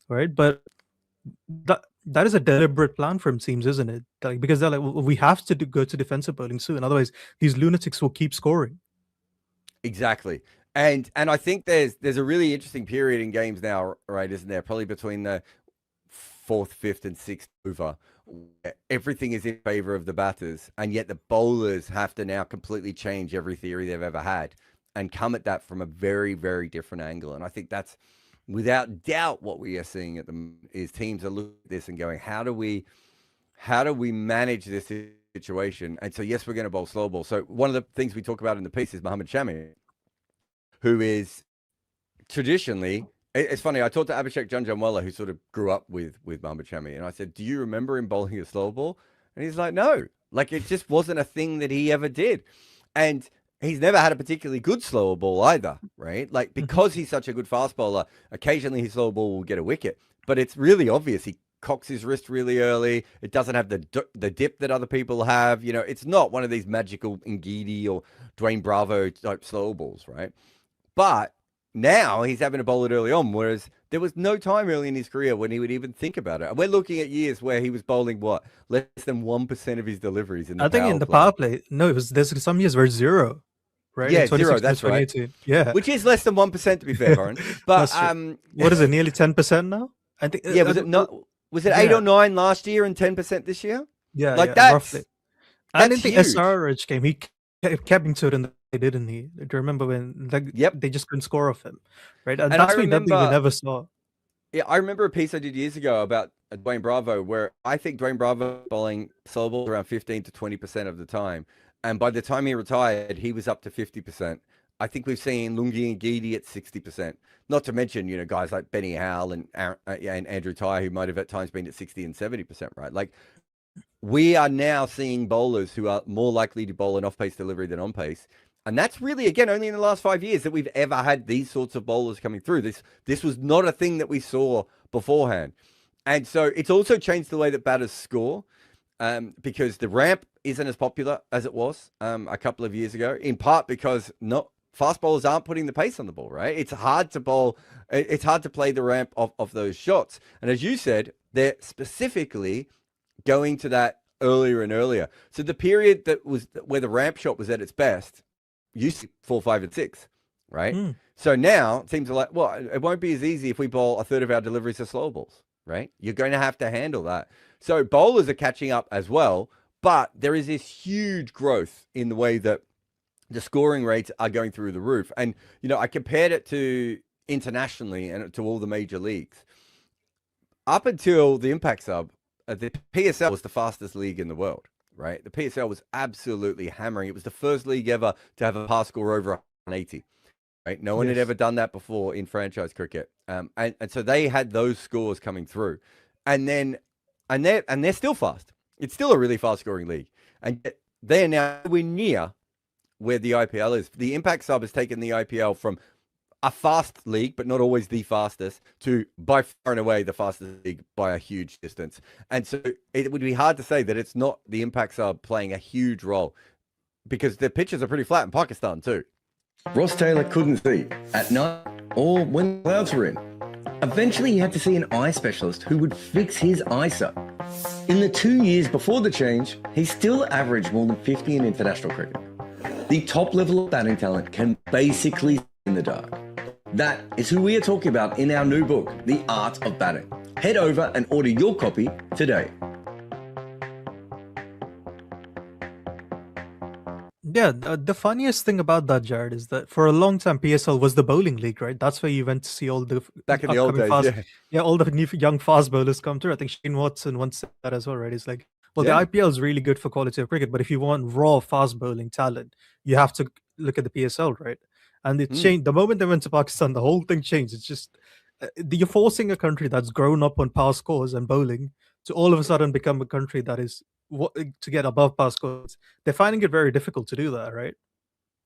Right? But that is a deliberate plan from teams, isn't it? Like, because they're like, we have to go to defensive bowling soon, otherwise these lunatics will keep scoring. Exactly. And I think there's a really interesting period in games now, right? Isn't there? Probably between the 4th, 5th, and 6th over, everything is in favor of the batters, and yet the bowlers have to now completely change every theory they've ever had and come at that from a very, very different angle. And I think that's without doubt what we are seeing at the is teams are looking at this and going, how do we manage this situation? And so yes, we're going to bowl slow ball. So one of the things we talk about in the piece is Mohammad Shami, who is traditionally, it's funny, I talked to Abhishek Janjanwala, who sort of grew up with Mohammad Shami, and I said, do you remember him bowling a slow ball? And he's like, no, like it just wasn't a thing that he ever did. And he's never had a particularly good slower ball either, right? Like, because he's such a good fast bowler, occasionally his slow ball will get a wicket, but it's really obvious. He cocks his wrist really early. It doesn't have the dip that other people have. It's not one of these magical Ngidi or Dwayne Bravo type slow balls, right? But now he's having to bowl it early on, whereas there was no time early in his career when he would even think about it. And we're looking at years where he was bowling, less than 1% of his deliveries in the power play. No, there's some years where 0, right? Yeah, 0, that's right. Yeah. Which is less than 1%, to be fair, Pooran. But what is it, nearly 10% now? I think. Yeah, was it 8 or 9 last year and 10% this year? Yeah, like that. Roughly. I didn't think SRH came. He kept into it in the didn't he? Do you remember when they just couldn't score off him, right? And that's something we never saw. Yeah, I remember a piece I did years ago about Dwayne Bravo, where I think Dwayne Bravo bowling slow balls around 15 to 20% of the time, and by the time he retired, he was up to 50%. I think we've seen Lungi and Geedy at 60%. Not to mention, guys like Benny Howell and Andrew Ty, who might have at times been at 60 and 70%, right? Like, we are now seeing bowlers who are more likely to bowl an off-pace delivery than on-pace. And that's really, again, only in the last 5 years that we've ever had these sorts of bowlers coming through. This was not a thing that we saw beforehand. And so it's also changed the way that batters score, because the ramp isn't as popular as it was a couple of years ago, in part because fast bowlers aren't putting the pace on the ball, right? It's hard to bowl. It's hard to play the ramp of those shots. And as you said, they're specifically going to that earlier and earlier. So the period where the ramp shot was at its best used to 4, 5, and 6, right? So now teams are like, well, it won't be as easy if we bowl a third of our deliveries to slow balls. right? You're going to have to handle that. So bowlers are catching up as well, but there is this huge growth in the way that the scoring rates are going through the roof. And, I compared it to internationally and to all the major leagues. Up until the Impact Sub, the PSL was the fastest league in the world, right? The PSL was absolutely hammering. It was the first league ever to have a pass score over 180, right? No one had ever done that before in franchise cricket. And so they had those scores coming through. And they're still fast. It's still a really fast scoring league. And they're now near where the IPL is. The Impact Sub has taken the IPL from a fast league, but not always the fastest, to by far and away the fastest league by a huge distance. And so it would be hard to say that it's not the Impact Sub playing a huge role, because the pitches are pretty flat in Pakistan too. Ross Taylor couldn't see at night or when the clouds were in. Eventually, he had to see an eye specialist who would fix his eyesight. In the 2 years before the change, he still averaged more than 50 in international cricket. The top level of batting talent can basically see in the dark. That is who we are talking about in our new book, The Art of Batting. Head over and order your copy today. Yeah, the funniest thing about that, Jared, is that for a long time PSL was the bowling league, right? That's where you went to see all the Back in the old days, fast, all the new young fast bowlers come through. I think Shane Watson once said that as well, right? It's like, well, Yeah. the IPL is really good for quality of cricket, but if you want raw fast bowling talent, you have to look at the PSL, right? And it changed the moment they went to Pakistan. The whole thing changed. It's just you're forcing a country that's grown up on power scores and bowling to all of a sudden become a country that is to get above power scores. They're finding it very difficult to do that, right?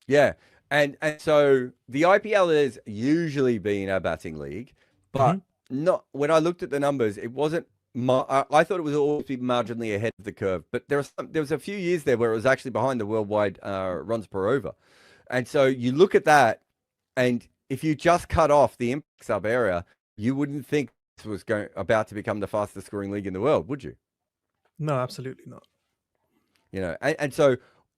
Yeah. And so the IPL has usually been a batting league, but not when I looked at the numbers, it wasn't. I thought it was always be marginally ahead of the curve, but there was a few years there where it was actually behind the worldwide runs per over. And so you look at that, and if you just cut off the Impact Sub area, you wouldn't think this was about to become the fastest scoring league in the world, would you? No, absolutely not.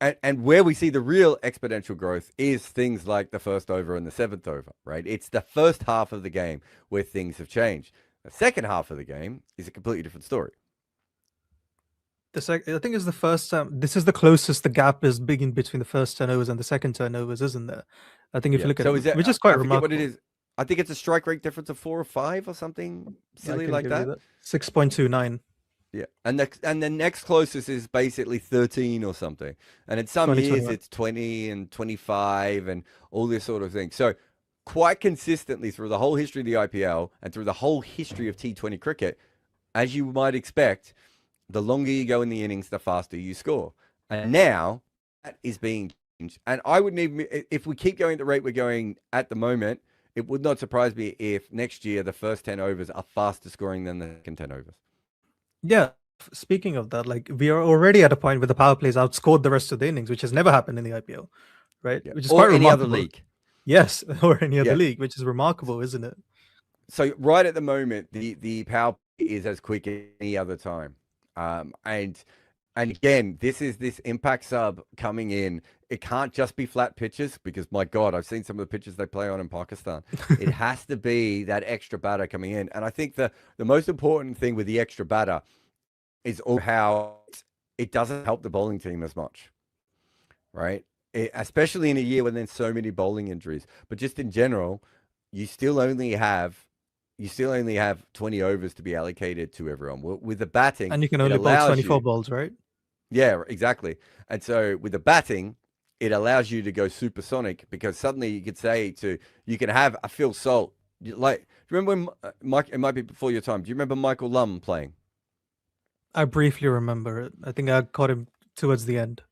And where we see the real exponential growth is things like the first over and the seventh over, right? It's the first half of the game where things have changed. The second half of the game is a completely different story. I think it's the first time. This is the closest the gap is big in between the first turnovers and the second turnovers, isn't there? I think if you look at it, which is quite remarkable. What it is. I think it's a strike rate difference of 4 or 5 or something silly like that. 6.29. Yeah, and the next closest is basically 13 or something, and in some years it's 20 and 25 and all this sort of thing. So quite consistently through the whole history of the IPL and through the whole history of T20 cricket, as you might expect, the longer you go in the innings, the faster you score. And now that is being changed. And I wouldn't even, if we keep going at the rate we're going at the moment, it would not surprise me if next year the first 10 overs are faster scoring than the second 10 overs. Yeah. Speaking of that, like we are already at a point where the power plays outscored the rest of the innings, which has never happened in the IPL, right? Yeah. Which is or quite any remarkable. other league. Yes, or any other league, which is remarkable, isn't it? So right at the moment, the power play is as quick as any other time. And again, this Impact Sub coming in. It can't just be flat pitches because, my God, I've seen some of the pitches they play on in Pakistan. It has to be that extra batter coming in. And I think the most important thing with the extra batter is how it doesn't help the bowling team as much, right? Especially in a year when there's so many bowling injuries. But just in general, you still only have 20 overs to be allocated to everyone. With the batting, and you can only bowl 24 balls, right? Yeah, exactly. And so with the batting, it allows you to go supersonic because suddenly you can have a Phil Salt. Like, do you remember when Mike? It might be before your time. Do you remember Michael Lum playing? I briefly remember it. I think I caught him towards the end.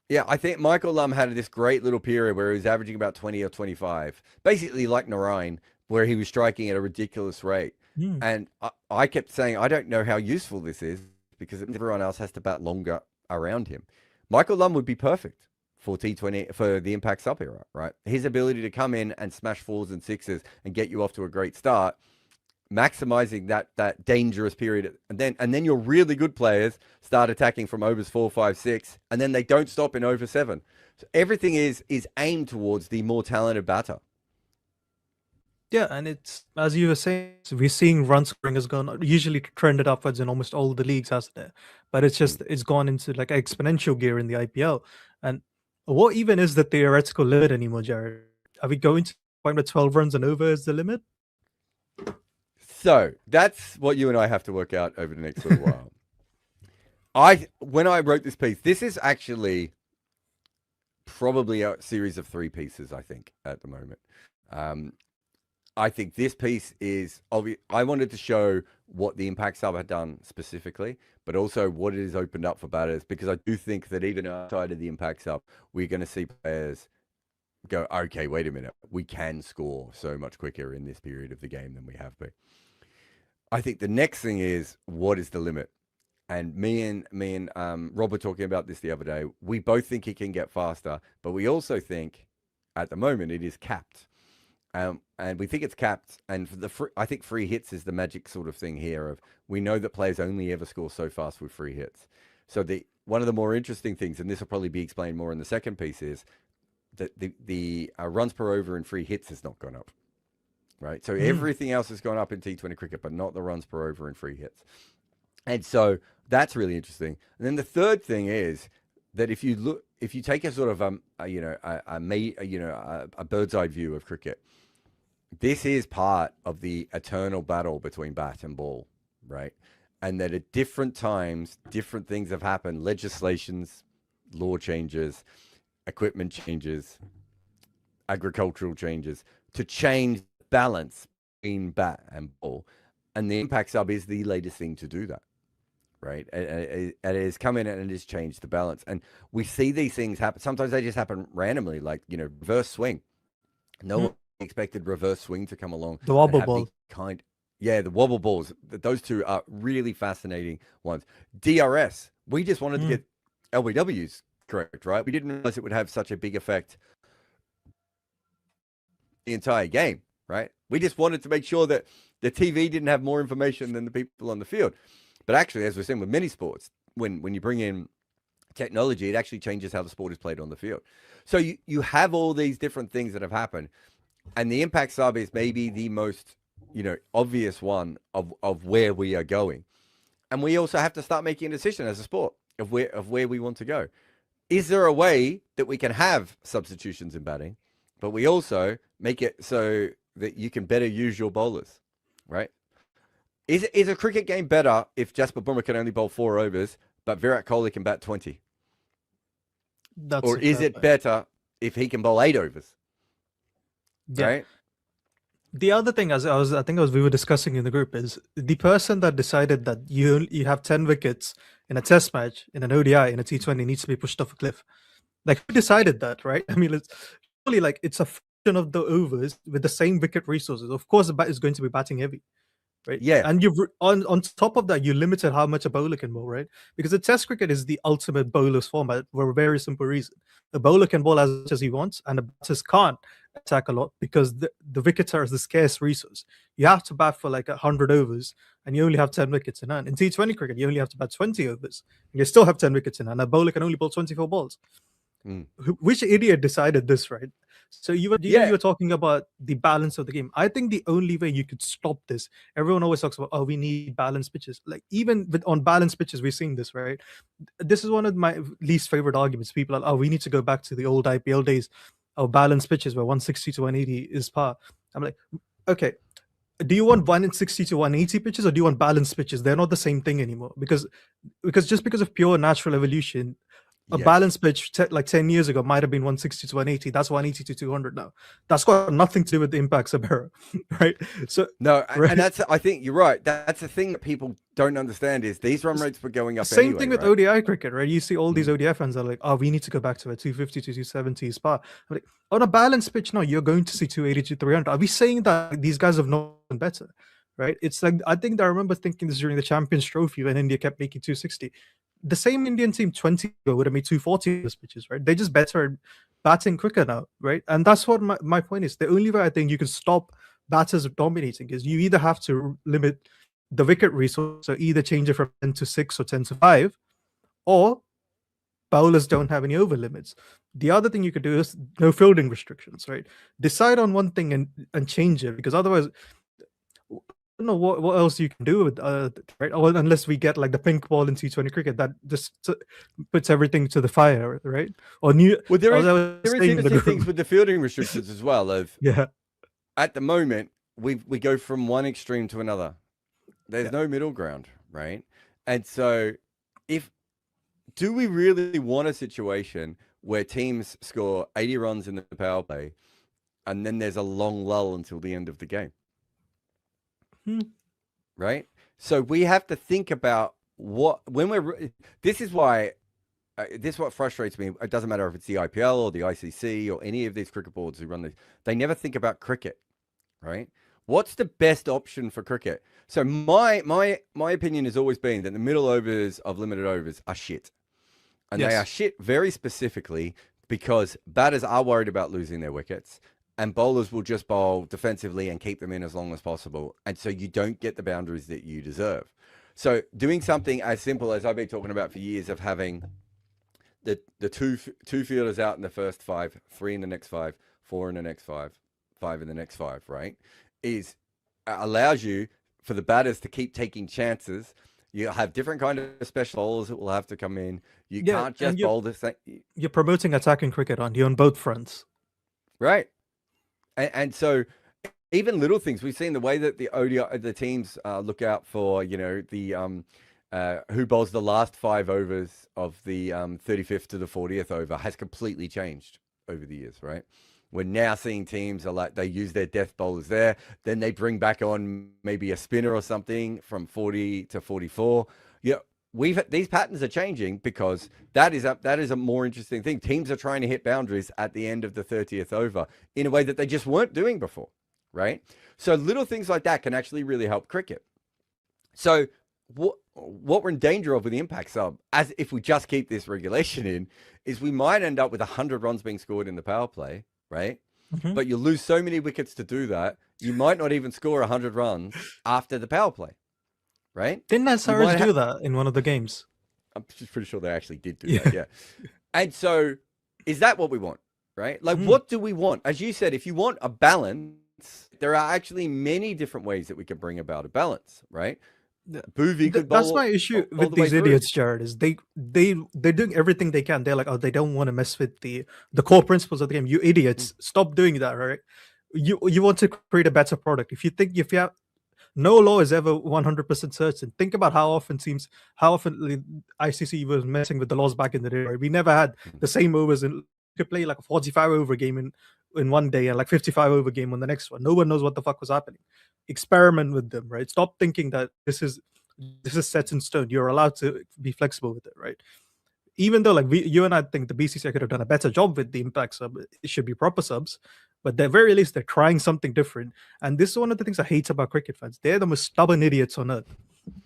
Yeah, I think Michael Lum had this great little period where he was averaging about 20 or 25, basically like Narayan, where he was striking at a ridiculous rate. And I kept saying, I don't know how useful this is because everyone else has to bat longer around him. Michael Lum would be perfect for T20, for the Impact Sub era, right? His ability to come in and smash 4s and 6s and get you off to a great start, maximizing that dangerous period. And then your really good players start attacking from overs 4, 5, 6, and then they don't stop in over 7. So everything is aimed towards the more talented batter. Yeah, and it's as you were saying, we're seeing run scoring has gone usually trended upwards in almost all the leagues, hasn't it? But it's just it's gone into like exponential gear in the IPL. And what even is the theoretical limit anymore, Jared? Are we going to the point where 12 runs and over is the limit? So that's what you and I have to work out over the next little while. When I wrote this piece, this is actually probably a series of 3 pieces, I think, at the moment. I think this piece is obvious. I wanted to show what the impact sub had done specifically, but also what it has opened up for batters, because I do think that even outside of the impact sub, we're going to see players go, okay, wait a minute, we can score so much quicker in this period of the game than we have been. I think the next thing is, what is the limit? And me and Rob were talking about this the other day. We both think he can get faster, but we also think at the moment it is capped. And we think it's capped. And for I think free hits is the magic sort of thing here. Of we know that players only ever score so fast with free hits. So one of the more interesting things, and this will probably be explained more in the second piece, is that the runs per over in free hits has not gone up. Right. So everything else has gone up in T20 cricket, but not the runs per over in free hits. And so that's really interesting. And then the third thing is that if you take a sort of a bird's eye view of cricket, this is part of the eternal battle between bat and ball, right? And that at different times, different things have happened: legislations, law changes, equipment changes, agricultural changes to change the balance between bat and ball. And the impact sub is the latest thing to do that. Right, and it has come in and it has changed the balance, and we see these things happen. Sometimes they just happen randomly, like reverse swing. No one expected reverse swing to come along. The wobble ball, the wobble balls. Those two are really fascinating ones. DRS. We just wanted to get LBWs correct, right? We didn't realize it would have such a big effect the entire game, right? We just wanted to make sure that the TV didn't have more information than the people on the field. But actually, as we're seeing with many sports, when you bring in technology, it actually changes how the sport is played on the field. So you have all these different things that have happened. And the impact sub is maybe the most, obvious one of where we are going. And we also have to start making a decision as a sport of where we want to go. Is there a way that we can have substitutions in batting, but we also make it so that you can better use your bowlers, right? Is a cricket game better if Jasper Bumrah can only bowl 4 overs, but Virat Kohli can bat 20? Or is it better if he can bowl 8 overs? Yeah. Right? The other thing, we were discussing in the group, is the person that decided that you have 10 wickets in a test match, in an ODI, in a T20 needs to be pushed off a cliff. Like, who decided that, right? I mean, it's really like it's a function of the overs with the same wicket resources. Of course, the bat is going to be batting heavy. Right. Yeah. And you've on top of that, you limited how much a bowler can bowl, right? Because the Test cricket is the ultimate bowler's format for a very simple reason. The bowler can bowl as much as he wants, and the batters can't attack a lot because the wickets are the scarce resource. You have to bat for like 100 overs, and you only have 10 wickets in hand. In T20 cricket, you only have to bat 20 overs, and you still have 10 wickets in hand. A bowler can only bowl 24 balls. Which idiot decided this, right? So you were talking about the balance of the game. I think the only way you could stop this, everyone always talks about, we need balanced pitches. Like even on balanced pitches, we're seeing this, right? This is one of my least favorite arguments. People are, we need to go back to the old IPL days of balanced pitches where 160 to 180 is par. I'm like, okay, do you want 160 to 180 pitches or do you want balanced pitches? They're not the same thing anymore because just because of pure natural evolution, a balanced pitch like 10 years ago might have been 160 to 180. That's 180 to 200 now. That's got nothing to do with the impact sub era, right? So no, right? And I think you're right. That's the thing that people don't understand is these run rates were going up. Same thing with ODI cricket, right? You see all these ODI fans are like, we need to go back to a 250 to 270 spar. I'm like, on a balanced pitch, no, you're going to see 280 to 300. Are we saying that these guys have not done better, right? It's like, I think I remember thinking this during the Champions Trophy when India kept making 260. The same Indian team 20 ago would have made 240 those pitches, right? They're just better at batting quicker now, right? And that's what my point is. The only way I think you can stop batters dominating is you either have to limit the wicket resource, so either change it from 10 to 6 or 10 to 5, or bowlers don't have any over limits. The other thing you could do is no fielding restrictions, right? Decide on one thing and change it, because otherwise, I don't know what else you can do with right? Or unless we get like the pink ball in T20 cricket that just puts everything to the fire, right? Or new. Well, there as I is was saying in the interesting group- things with the fielding restrictions as well. Of yeah, at the moment, we go from one extreme to another. There's Yeah. no middle ground, right? And so, do we really want a situation where teams score 80 runs in the power play, and then there's a long lull until the end of the game? Right? So we have to think about this is why, this is what frustrates me. It doesn't matter if it's the IPL or the ICC or any of these cricket boards who run this. They never think about cricket, right? What's the best option for cricket? So my opinion has always been that the middle overs of limited overs are shit. And they Yes. are shit very specifically because batters are worried about losing their wickets, and bowlers will just bowl defensively and keep them in as long as possible. And so you don't get the boundaries that you deserve. So doing something as simple as I've been talking about for years of having the two fielders out in the first 5, 3 in the next 5, 4 in the next 5, 5 in the next 5, right? Allows you for the batters to keep taking chances. You have different kind of special bowlers that will have to come in. You Yeah, can't just and you- bowl the same. you're promoting attacking cricket on both fronts. Right. And so even little things, we've seen the way that the teams look out for, the who bowls the last 5 overs of the 35th to the 40th over has completely changed over the years, right? We're now seeing teams are like, they use their death bowlers there. Then they bring back on maybe a spinner or something from 40 to 44. Yeah. These patterns are changing because that is a more interesting thing. Teams are trying to hit boundaries at the end of the 30th over in a way that they just weren't doing before, right? So little things like that can actually really help cricket. So what we're in danger of with the impact sub, as if we just keep this regulation in, is we might end up with 100 runs being scored in the power play, right? Mhm. But you lose so many wickets to do that, you might not even score 100 runs after the power play, right? Didn't might SRS do that in one of the games? I'm just pretty sure they actually did do Yeah. that, yeah. And so, is that what we want, right? Like, Mm. what do we want? As you said, if you want a balance, there are actually many different ways that we can bring about a balance, right? Boovie could bowl. That's my issue all with the way these through. idiots, Jared. Is they're doing everything they can. They're like, oh, they don't want to mess with the core principles of the game. You idiots, stop doing that, right? You want to create a better product. If you have no law is ever 100% certain. Think about how often the ICC was messing with the laws back in the day. Right? We never had the same overs, and you could play like a 45 over game in one day and like 55 over game on the next one. No one knows what the fuck was happening. Experiment with them, right? Stop thinking that this is set in stone. You're allowed to be flexible with it, right? Even though like you and I think the BCCI could have done a better job with the impact sub, it should be proper subs, but at the very least they're trying something different. And this is one of the things I hate about cricket fans. They're the most stubborn idiots on earth,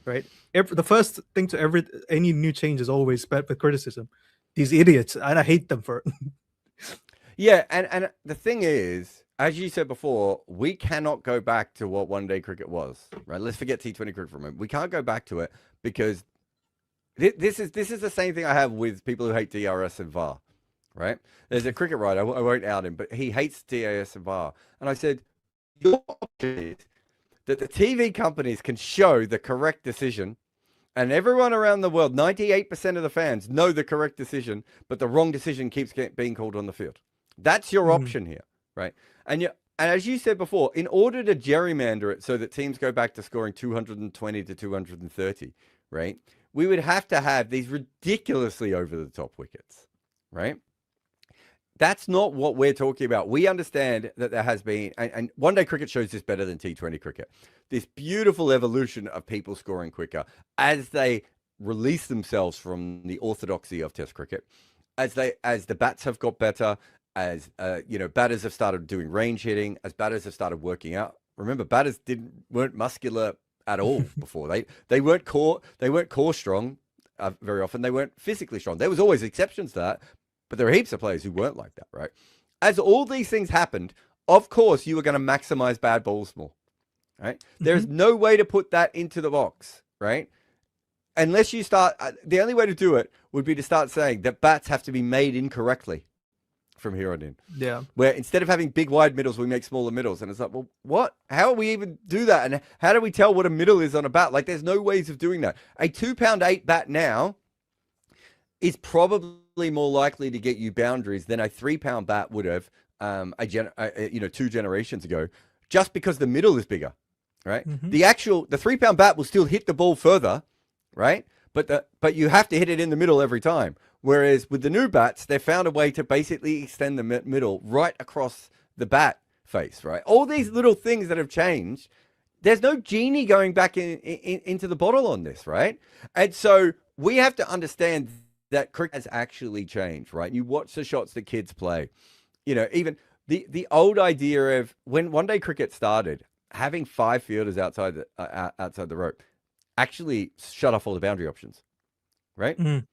right? The first thing to any new change is always met with criticism. These idiots, and I hate them for it. Yeah, and the thing is, as you said before, we cannot go back to what one-day cricket was, right? Let's forget T20 cricket for a moment. We can't go back to it because this is the same thing I have with people who hate DRS and VAR, right? There's a cricket writer, I won't out him, but he hates DRS and VAR. And I said, your option is that the TV companies can show the correct decision, and everyone around the world, 98% of the fans know the correct decision, but the wrong decision keeps being called on the field. That's your option here, right? And as you said before, in order to gerrymander it so that teams go back to scoring 220 to 230, right? We would have to have these ridiculously over-the-top wickets, right? That's not what we're talking about. We understand that there has been, and one-day cricket shows this better than T20 cricket, this beautiful evolution of people scoring quicker as they release themselves from the orthodoxy of Test cricket, as the bats have got better, as batters have started doing range hitting, as batters have started working out. Remember, batters weren't muscular at all before. They weren't core strong very often. They weren't physically strong. There was always exceptions to that, but there are heaps of players who weren't like that, right? As all these things happened, of course, you were going to maximize bad balls more, right? There's no way to put that into the box, right? unless you start, the only way to do it would be to start saying that bats have to be made incorrectly from here on in. Yeah. Where instead of having big wide middles, we make smaller middles. And it's like, well, what? How do we even do that? And how do we tell what a middle is on a bat? Like, there's no ways of doing that. A 2-pound-8 bat now is probably more likely to get you boundaries than a 3-pound bat would have 2 generations ago, just because the middle is bigger, right? Mhm. The 3-pound bat will still hit the ball further, right? But you have to hit it in the middle every time. Whereas with the new bats, they've found a way to basically extend the middle right across the bat face, right? All these little things that have changed. There's no genie going back into the bottle on this, right? And so we have to understand that cricket has actually changed, right? You watch the shots that kids play. Even the old idea of when one-day cricket started, having 5 fielders outside the rope actually shut off all the boundary options, right? Mm.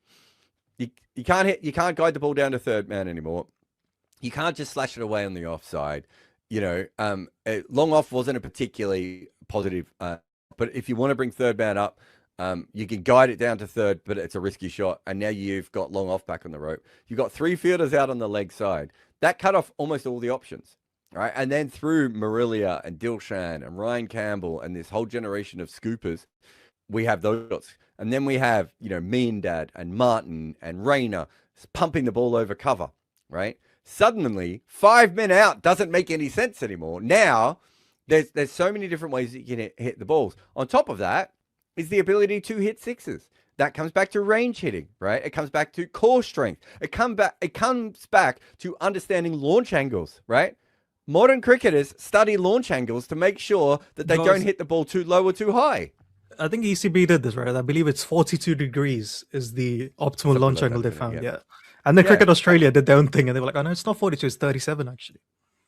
You can't guide the ball down to third man anymore. You can't just slash it away on the offside. Long off wasn't a particularly positive, but if you want to bring third man up, you can guide it down to third, but it's a risky shot. And now you've got long off back on the rope. You've got 3 fielders out on the leg side. That cut off almost all the options, right? And then through Marilia and Dilshan and Ryan Campbell and this whole generation of scoopers, we have those shots. And then we have, Meandad and Martin and Rayner pumping the ball over cover, right? Suddenly, 5 men out doesn't make any sense anymore. Now, there's so many different ways that you can hit the balls. On top of that is the ability to hit sixes. That comes back to range hitting, right? It comes back to core strength. It comes back to understanding launch angles, right? Modern cricketers study launch angles to make sure that they don't hit the ball too low or too high. I think ECB did this, right? I believe it's 42 degrees is the optimal launch angle they found. Yeah. And then Cricket Australia did their own thing, and they were like, "Oh no, it's not 42, it's 37 actually."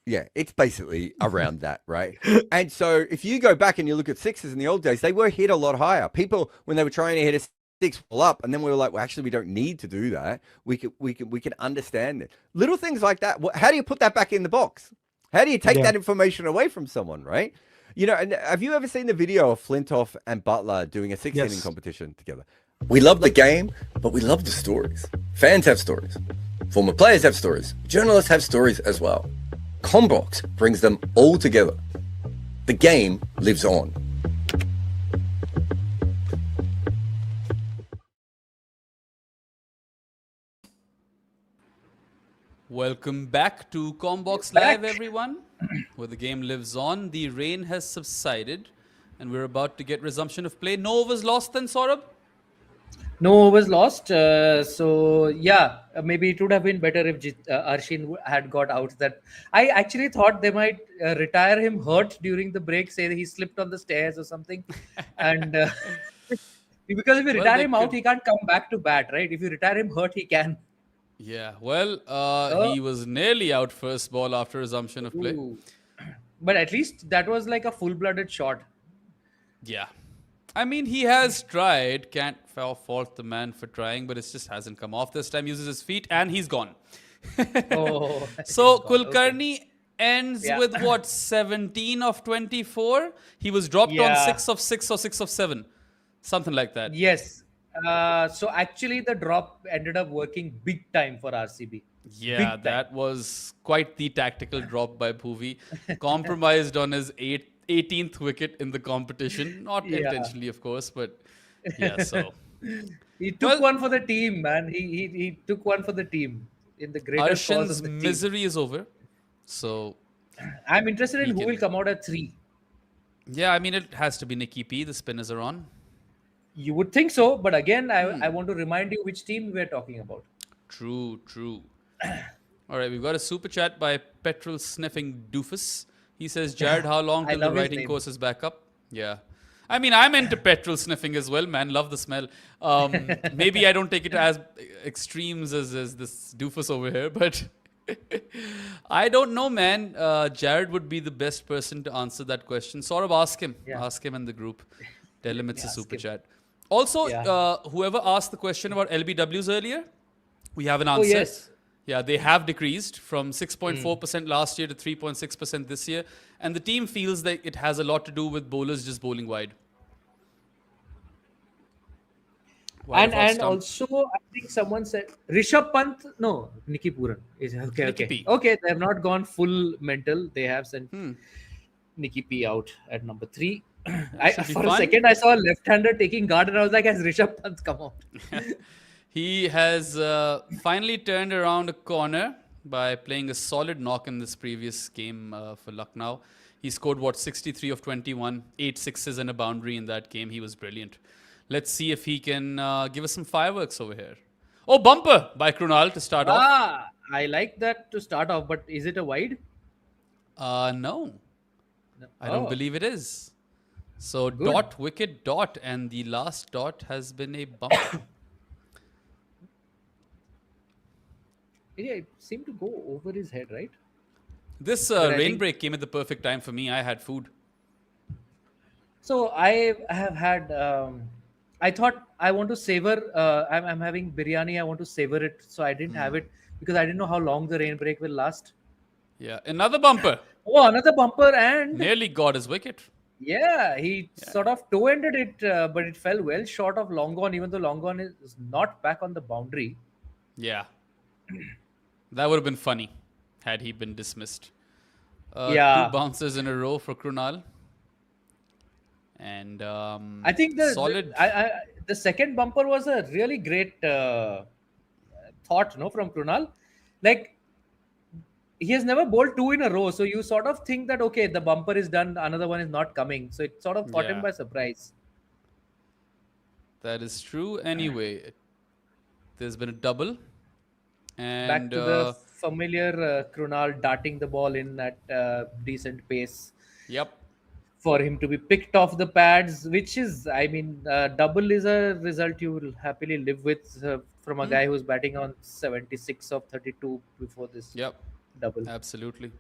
Yeah, it's basically around that, right? And so if you go back and you look at sixes in the old days, they were hit a lot higher. People, when they were trying to hit a 6 pull up, and then we were like, well, actually, we don't need to do that. We can understand it. Little things like that. How do you put that back in the box? How do you take that information away from someone, right? And have you ever seen the video of Flintoff and Butler doing a 6-inning competition together? We love the game, but we love the stories. Fans have stories. Former players have stories. Journalists have stories as well. Combox brings them all together. The game lives on. Welcome back to Combox Live, everyone, where the game lives on. The rain has subsided, and we're about to get resumption of play. No overs lost then, Saurabh? No overs lost. Maybe it would have been better if Arshin had got out. That I actually thought they might retire him hurt during the break, say that he slipped on the stairs or something. And because if you retire him out, he can't come back to bat, right? If you retire him hurt, he can. Yeah, well, he was nearly out first ball after resumption of play. Ooh. But at least that was like a full-blooded shot. Yeah. I mean, he has tried. Can't fault the man for trying, but it just hasn't come off. This time uses his feet, and he's gone. So Kulkarni ends with what, 17 of 24? He was dropped on 6 of 6 or 6 of 7. Something like that. Yes. So actually the drop ended up working big time for RCB. Yeah, that was quite the tactical drop by Bhuvi. Compromised on his 18th wicket in the competition. Not intentionally, of course, but yeah, so. He took one for the team, man. He took one for the team in the greater cause Arshan's of the team. misery is over. So I'm interested in who will come out at 3. Yeah, I mean, it has to be Nicky P. The spinners are on. You would think so, but again, I want to remind you which team we're talking about. True. All right, we've got a super chat by Petrol Sniffing Doofus. He says, Jared, how long till the writing course is back up? Yeah. I mean, I'm into petrol sniffing as well, man. Love the smell. Maybe I don't take it as extremes as this doofus over here, but I don't know, man. Jared would be the best person to answer that question. Sort of ask him. Yeah. Ask him in the group. Tell him it's a super chat. Also, whoever asked the question about LBWs earlier, we have an answer. Oh, yes. Yeah, they have decreased from 6.4% last year to 3.6% this year. And the team feels that it has a lot to do with bowlers just bowling wide. Wide of off And stump. also I think someone said Rishabh Pant. No, Nikki Pooran is okay. Nikki Okay, P. okay. They have not gone full mental. They have sent Hmm. Nikki P out at number 3. That should be For a fun. second I saw a left-hander taking guard, and I was like, "Has Rishabh Pant come out?" He has finally turned around a corner by playing a solid knock in this previous game for Lucknow. He scored, 63 of 21, 8 sixes and a boundary in that game. He was brilliant. Let's see if he can give us some fireworks over here. Oh, bumper by Krunal to start off. I like that to start off, but is it a wide? No, I don't Oh, believe it is. So Good. dot, wicket, dot, and the last dot has been a bumper. Yeah, it seemed to go over his head, right? This But I rain think- break came at the perfect time for me. I had food. So I have had. I thought I want to savor. I'm having biryani. I want to savor it, so I didn't have it because I didn't know how long the rain break will last. Yeah, another bumper. Oh, another bumper, and Nearly got his wicket. yeah, he sort of toe-ended it, but it fell well short of long on. Even though long on is not back on the boundary. Yeah. That would have been funny had he been dismissed. Yeah. 2 bounces in a row for Krunal. And I think solid. the second bumper was a really great thought, no, from Krunal. Like, he has never bowled 2 in a row, so you sort of think that okay, the bumper is done, another one is not coming. So it sort of caught him Yeah. by surprise. That is true. Anyway, there's been a double. And Back to the familiar Krunal darting the ball in at decent pace yep. for him to be picked off the pads, which is, I mean, double is a result you will happily live with from a guy who's batting on 76 of 32 before this Yep. double. Absolutely.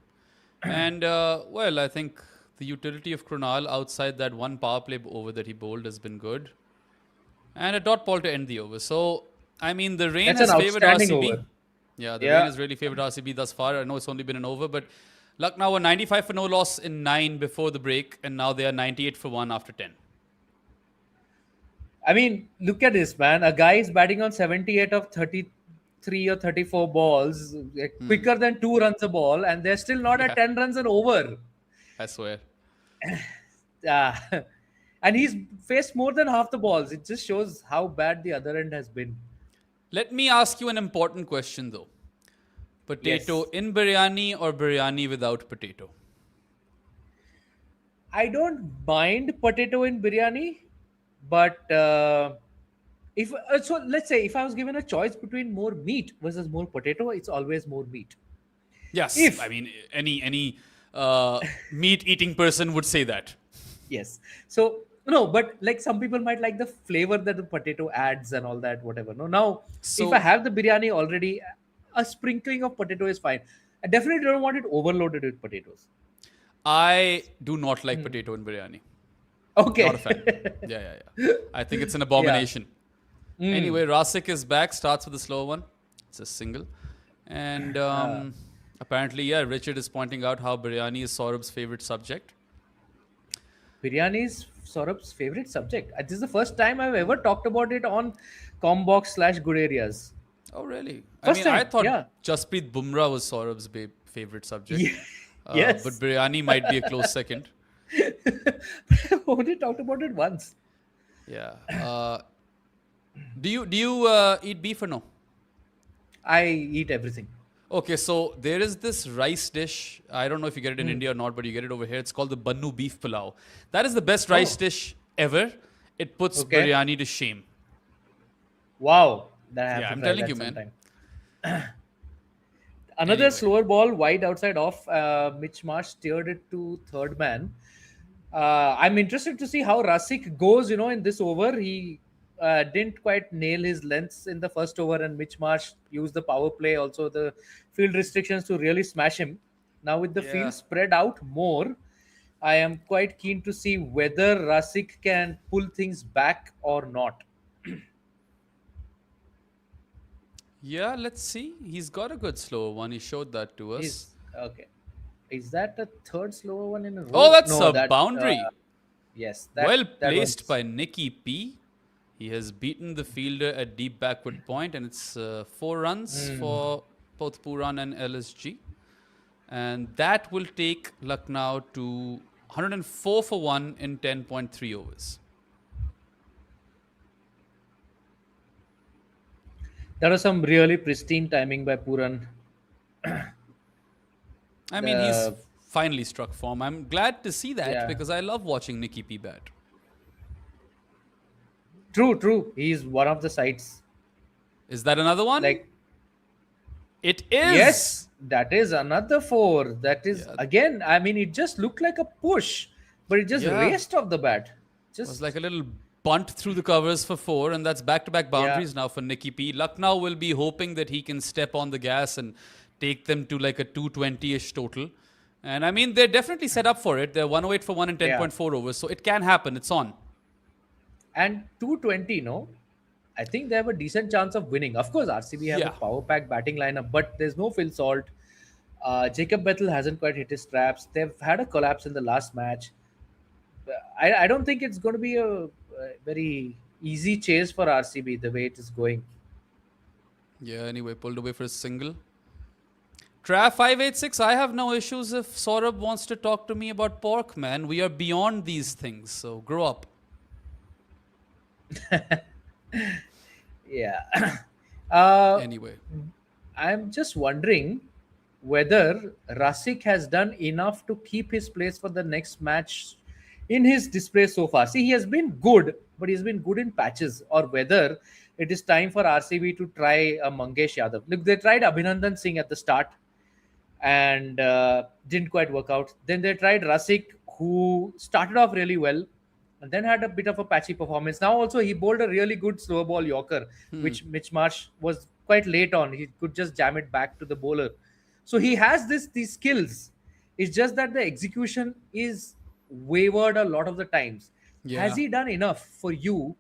And well, I think the utility of Krunal outside that one power play over that he bowled has been good. And a dot ball to end the over. So, I mean, the rain That's has an favored outstanding RCB. over. Yeah, the Yeah. rain has really favored RCB thus far. I know it's only been an over, but Lucknow were 95 for no loss in 9 before the break, and now they are 98 for 1 after 10. I mean, look at this, man. A guy is batting on 78 of 33 or 34 balls, quicker than 2 runs a ball, and they're still not at 10 runs and over. I swear. Uh, and he's faced more than half the balls. It just shows how bad the other end has been. Let me ask you an important question, though. Potato Yes. in biryani or biryani without potato? I don't mind potato in biryani, but if so, let's say if I was given a choice between more meat versus more potato, it's always more meat. Yes. If- I mean, any meat-eating person would say that. Yes. So no, but like some people might like the flavor that the potato adds and all that, whatever. No, now So- if I have the biryani already, a sprinkling of potato is fine. I definitely don't want it overloaded with potatoes. I do not like potato in biryani. Okay. Not a fan. Yeah. I think it's an abomination. Anyway, Rasik is back, starts with a slow one. It's a single. And apparently, yeah, Richard is pointing out how biryani is Saurabh's favorite subject. Biryani is Saurabh's favorite subject. This is the first time I've ever talked about it on Combox/Good Areas. Oh, really? First I time, thought yeah. Jasprit Bumrah was Saurabh's favorite subject. Yes. But biryani might be a close second. I've only talked about it once. Yeah. Do you eat beef or no? I eat everything. Okay, so there is this rice dish. I don't know if you get it in India or not, but you get it over here. It's called the Bannu beef pulao. That is the best rice dish ever. It puts Okay. biryani to shame. Wow. That I have Yeah, to I'm try telling that you, man. sometime. Another Anyway. slower ball wide outside off. Mitch Marsh steered it to third man. I'm interested to see how Rasik goes, in this over. He didn't quite nail his lengths in the first over, and Mitch Marsh used the power play, also the field restrictions to really smash him. Now with the Yeah. field spread out more, I am quite keen to see whether Rasik can pull things back or not. Yeah, let's see. He's got a good slow one. He showed that to us. Okay. Is that a third slower one in a row? Oh, that's No, a boundary. Yes. Well that placed one's- by Nicky P. He has beaten the fielder at deep backward point, and it's 4 runs for both Pooran and LSG. And that will take Lucknow to 104 for 1 in 10.3 overs. There was some really pristine timing by Pooran. I mean, he's Uh, finally struck form. I'm glad to see that Yeah. because I love watching Nicky P bat. True. He's one of the sides. Is that another one? Like, It is. yes, that is another 4. That is, Yeah. again, I mean, it just looked like a push, but it just Yeah. raced off the bat. It was Just like a little bunt through the covers for 4, and that's back-to-back boundaries now for Nicky P. Lucknow will be hoping that he can step on the gas and take them to like a 220-ish total. And I mean, they're definitely set up for it. They're 108 for 1 in 10.4 overs, so it can happen. It's on. and 220, no? I think they have a decent chance of winning. Of course, RCB have Yeah. a power-packed batting lineup, but there's no Phil Salt. Jacob Bethel hasn't quite hit his straps. They've had a collapse in the last match. I don't think it's going to be a very easy chase for RCB the way it is going. Yeah, anyway, pulled away for a single. Tra 586, I have no issues if Saurabh wants to talk to me about pork, man. We are beyond these things, so grow up. Yeah. Anyway. I'm just wondering whether Rasik has done enough to keep his place for the next match in his display so far. See, he has been good, but he's been good in patches, or whether it is time for RCB to try Mangesh Yadav. Look, they tried Abhinandan Singh at the start and didn't quite work out. Then they tried Rasik, who started off really well and then had a bit of a patchy performance. Now also he bowled a really good slow ball Yorker, which Mitch Marsh was quite late on. He could just jam it back to the bowler. So he has these skills. It's just that the execution is wavered a lot of the times. Yeah. Has he done enough for you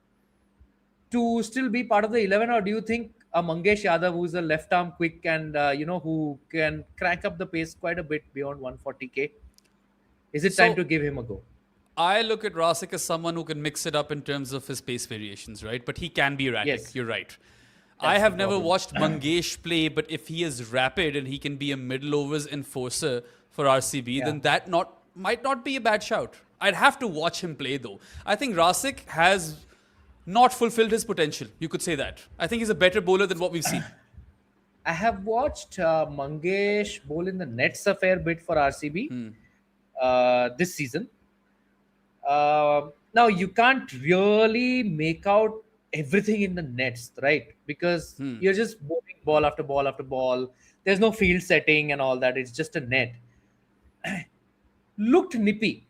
to still be part of the 11, or do you think a Mangesh Yadav, who's a left arm quick and who can crank up the pace quite a bit beyond 140k, is it time So- to give him a go? I look at Rasik as someone who can mix it up in terms of his pace variations, right? But he can be erratic. Yes. You're right. I That's have the never problem. watched Mangesh play, but if he is rapid and he can be a middle overs enforcer for RCB, then that might not be a bad shout. I'd have to watch him play though. I think Rasik has not fulfilled his potential. You could say that. I think he's a better bowler than what we've seen. I have watched Mangesh bowl in the nets a fair bit for RCB this season. Now you can't really make out everything in the nets, right? Because you're just bowling ball after ball after ball. There's no field setting and all that. It's just a net. Looked nippy,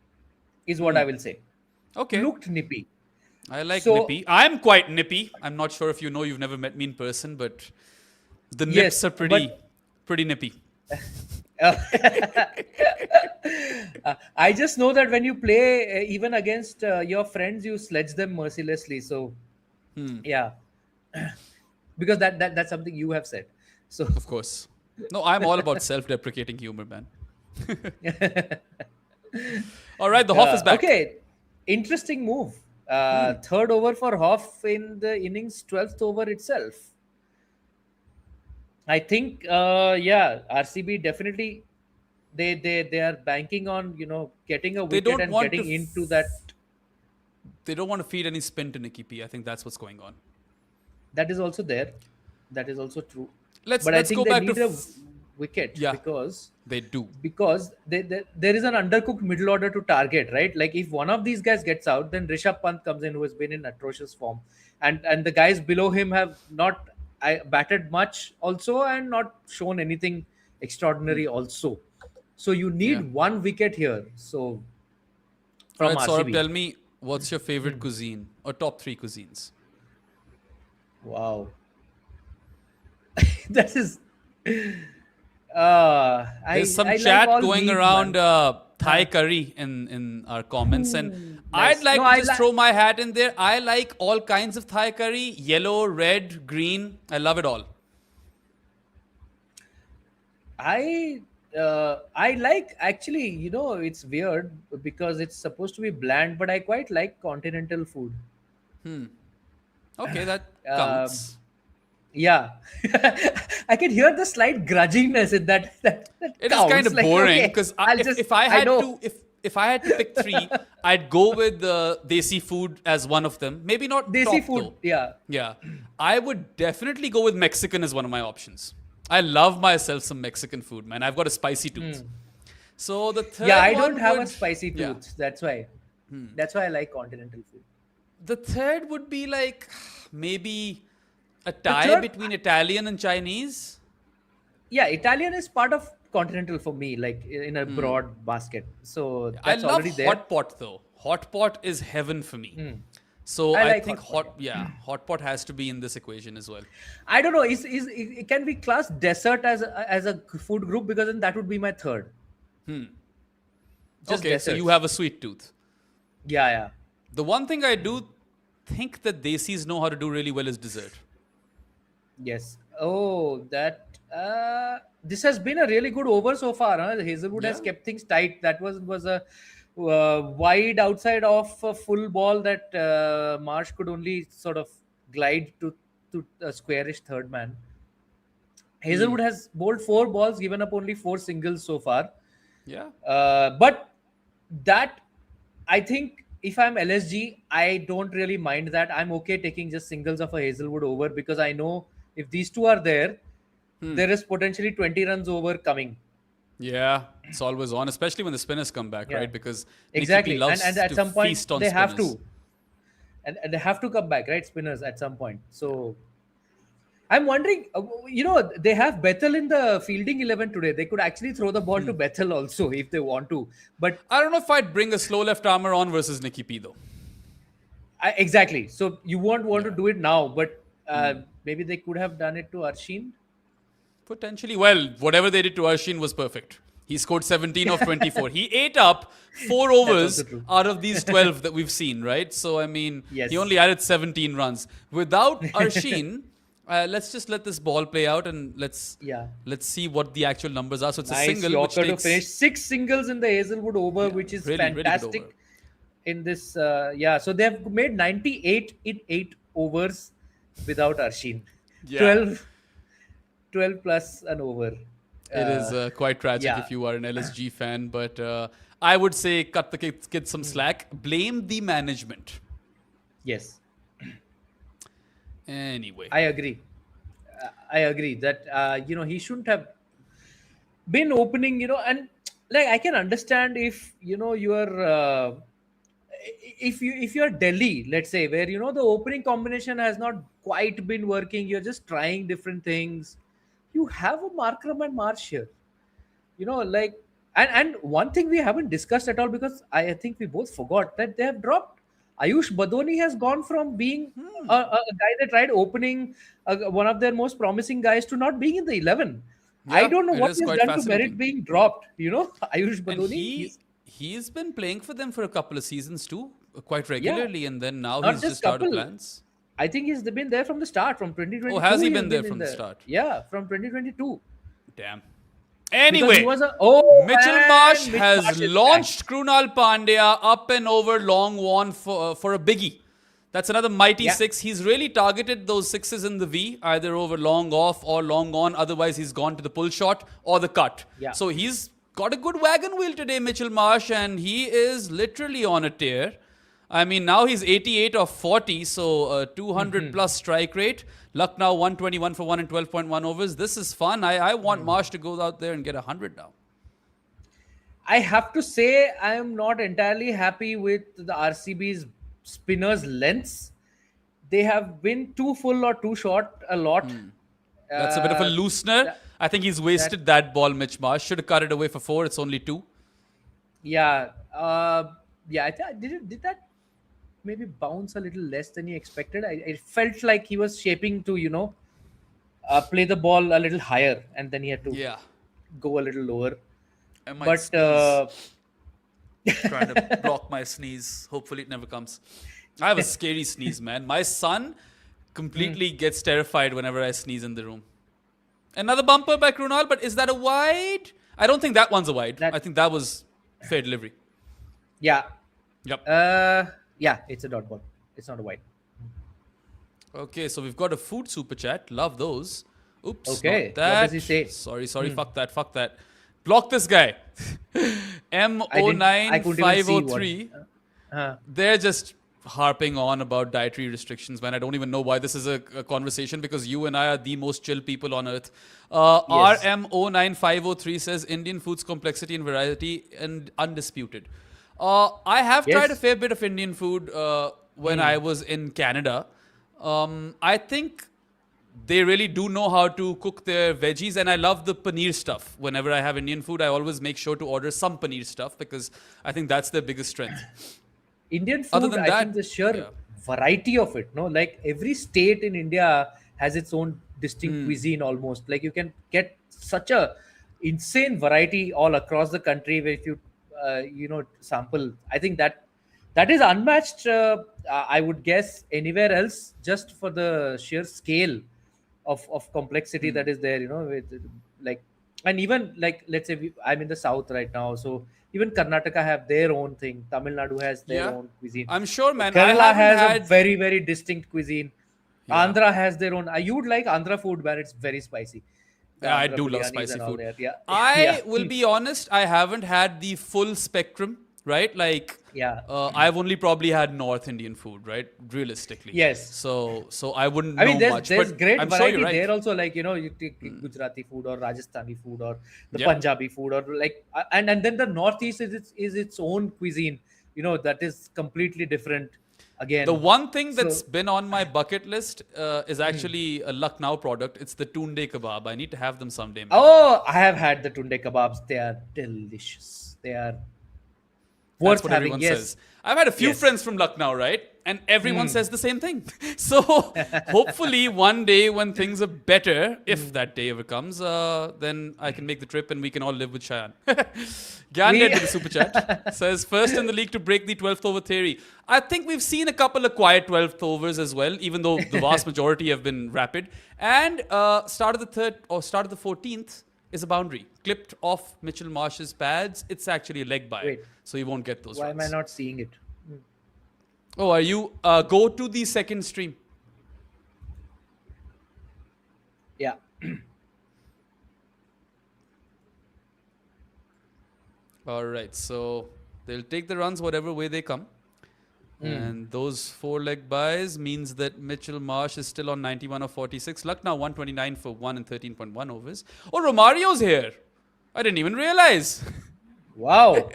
is what I will say. Okay. Looked nippy. I like So- nippy. I'm quite nippy. I'm not sure if you know, you've never met me in person, but the nips Yes, are pretty nippy. I just know that when you play, even against your friends, you sledge them mercilessly. So, yeah, because that's something you have said. So, Of course. No, I'm all about self-deprecating humor, man. All right, the Hoff is back. okay, interesting move. Third over for Hoff in the innings, 12th over itself. I think, RCB definitely they are banking on getting a They wicket don't and want getting to into that. They don't want to feed any spin to Nicky P. I think that's what's going on. That is also there. That is also true. Let's But I let's think go they back need to a wicket Yeah. because they do. there is an undercooked middle order to target, right? Like if one of these guys gets out, then Rishabh Pant comes in, who has been in atrocious form, and the guys below him have not batted much also and not shown anything extraordinary also. So you need Yeah. one wicket here. So All from right, Saurabh, RCB. tell me what's your favorite cuisine or top 3 cuisines? Wow. That is. There's some I like chat all going meat, around man. Thai curry in our comments, and nice. I'd like No, to I just throw my hat in there. I like all kinds of Thai curry: yellow, red, green. I love it all. I like, actually, it's weird because it's supposed to be bland, but I quite like continental food. Okay, that Um, counts. Yeah, I can hear the slight grudginess in that It is kind counts. of Like, boring okay, because I'll if, just, if I I had know. to if I had to pick three, I'd go with the desi food as one of them. Maybe not Desi top food, though. yeah. Yeah, I would definitely go with Mexican as one of my options. I love myself some Mexican food, man. I've got a spicy tooth. So the Yeah, third I don't one have a would, spicy yeah, tooth. That's why. That's why I like continental food. the third would be like maybe a The tie third, between Italian and Chinese. yeah, Italian is part of continental for me, like in a broad basket. So I that's love already there. hot pot though. Hot pot is heaven for me. So I I like think hot pot, hot pot has to be in this equation as well. I don't know. It can be classed dessert as a food group, because then that would be my third. Just Okay, so you desserts. have a sweet tooth. Yeah, yeah. The one thing I do think that desis know how to do really well is dessert. Yes. Oh, that. This has been a really good over so far. Huh? Hazelwood has Yeah. kept things tight. That was a wide outside of a full ball that Marsh could only sort of glide to a squarish third man. Hazelwood has bowled 4 balls, given up only 4 singles so far. Yeah. But that, I think, if I'm LSG, I don't really mind that. I'm okay taking just singles of a Hazelwood over, because I know if these two are there, there is potentially 20 runs over coming. Yeah. It's always on, especially when the spinners come back, Yeah, right? Because Nikki P exactly. And loves at to some point feast on they have spinners. to, and they have to come back, right? Spinners at some point. So I'm wondering, they have Bethel in the fielding 11 today. They could actually throw the ball to Bethel also if they want to. But I don't know if I'd bring a slow left armor on versus Nikki P though. exactly. So you won't want to do it now, but maybe they could have done it to Arshin. Potentially. Well, whatever they did to Arshin was perfect. He scored 17 of 24. He ate up 4 overs also true. out of these 12 that we've seen, right? So, I mean, Yes. he only added 17 runs. Without Arshin, let's just let this ball play out and let's see what the actual numbers are. So, it's a Nice single which Yorker to takes... finish 6 singles in the Hazelwood over, which is really, really good fantastic. over. In this, so they've made 98 in 8 overs without Arshin. Yeah. 12 plus an over. It is quite tragic yeah. if you are an LSG fan, but I would say cut the kids some slack. Blame the management. Yes, Anyway. I agree. I agree that he shouldn't have been opening. And like, I can understand if you're if you're Delhi, let's say, where the opening combination has not quite been working. You're just trying different things. You have a Markram and Marsh here. Like, and one thing we haven't discussed at all, because I think we both forgot that they have dropped Ayush Badoni. Has gone from being a guy that tried opening, one of their most promising guys, to not being in the 11. I Yeah, don't know it what is he has quite done to fascinating. merit being dropped. Ayush And Badoni. he's been playing for them for a couple of seasons too, quite regularly, and then now Not he's just just out of couple. plans. I think he's been there from the start, from 2022. Oh, has he he's been there in from the start? Yeah, from 2022 Damn. because Anyway, he was Mitchell man, Marsh Mitch has Marsh is launched Krunal Pandya up and over long one for a biggie. That's another mighty Yeah. 6. He's really targeted those 6s in the V, either over long off or long on. Otherwise, he's gone to the pull shot or the cut. Yeah. So he's got a good wagon wheel today, Mitchell Marsh, and he is literally on a tear. I mean, now he's 88 of 40, so 200 plus strike rate. Lucknow 121 for 1 and 12.1 overs. This is fun. I want Marsh to go out there and get 100 now. I have to say, I am not entirely happy with the RCB's spinners' lengths. They have been too full or too short a lot. That's a bit of a loosener. I think he's wasted that ball, Mitch Marsh. Should have cut it away for 4. It's only 2. Yeah, did that maybe bounce a little less than he expected? It felt like he was shaping to play the ball a little higher, and then he had to Yeah. go a little lower. I might But trying to block my sneeze. Hopefully it never comes. I have a scary sneeze, man. My son completely gets terrified whenever I sneeze in the room. Another bumper by Krunal, but is that a wide? I don't think that one's a wide. I think that was fair delivery. yeah, Yep. yeah, it's a dot ball. It's not a wide. Okay, so we've got a food super chat. Love those. Oops. Okay, Not that. what does he say? Sorry. Fuck that. Block this guy. I couldn't even see what. M09503. Uh, They're just harping on about dietary restrictions, man. I don't even know why this is a conversation, because you and I are the most chill people on earth. Yes. RM09503 says Indian food's complexity and variety and undisputed. I have tried a Yes. fair bit of Indian food when I was in Canada. I think they really do know how to cook their veggies, and I love the paneer stuff. Whenever I have Indian food, I always make sure to order some paneer stuff, because I think that's their biggest strength. Indian food, Other than I that, think the sheer yeah. variety of it, no, like every state in India has its own distinct cuisine almost. Like you can get such a insane variety all across the country where if you, sample. I think that is unmatched. I would guess anywhere else, just for the sheer scale of complexity that is there. Like, and even like let's say I'm in the south right now, so even Karnataka have their own thing. Tamil Nadu has their Yeah. own cuisine. I'm sure, man. Kerala I has haven't a very, very distinct cuisine. Yeah. Andhra has their own. You would like Andhra food, man. It's very spicy. The Yeah, I Andhra do love biryanis spicy and all food. that. Yeah. I Yeah. will be honest, I haven't had the full spectrum, right? Like, Yeah. I've only probably had North Indian food, right? Realistically. Yes. So I wouldn't I know mean, there's much. there's but great I'm sure variety you're right. there also. Like you take Gujarati food or Rajasthani food or the Yeah. Punjabi food or like and then the Northeast is its own cuisine. That is completely different. Again, The one thing that's So- been on my bucket list is actually a Lucknow product. It's the tunde kebab. I need to have them someday, man. Oh, I have had the tunde kebabs. They are delicious. They are That's worth what having. everyone Yes. says. I've had a few Yes. friends from Lucknow, right? And everyone says the same thing. So hopefully one day when things are better, if that day ever comes, then I can make the trip and we can all live with Cheyenne. Gyan with the super chat says first in the league to break the 12th over theory. I think we've seen a couple of quiet 12th overs as well, even though the vast majority have been rapid. And start of the 14th is a boundary clipped off Mitchell Marsh's pads. It's actually a leg by, Wait. so you won't get those Why runs. am I not seeing it? Oh, are you? Go to the second stream. Yeah. All right, so they'll take the runs whatever way they come. And those 4-leg buys means that Mitchell Marsh is still on 91 of 46. Lucknow 129 for 1 and 13.1 overs. Oh, Romario's here. I didn't even realize. Wow.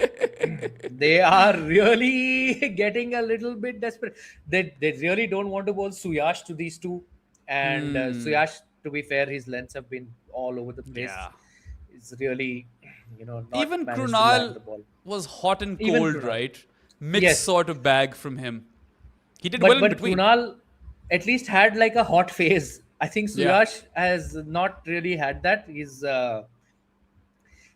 They are really getting a little bit desperate. They really don't want to bowl Suyash to these two. And Suyash, to be fair, his lengths have been all over the place. Yeah. It's really, not Even managed to land the Krunal ball. was hot and Even cold, Krunal. right? Mixed Yes. sort of bag from him. He did well in But between. Krunal at least had like a hot phase. I think Yeah. Suyash has not really had that. He's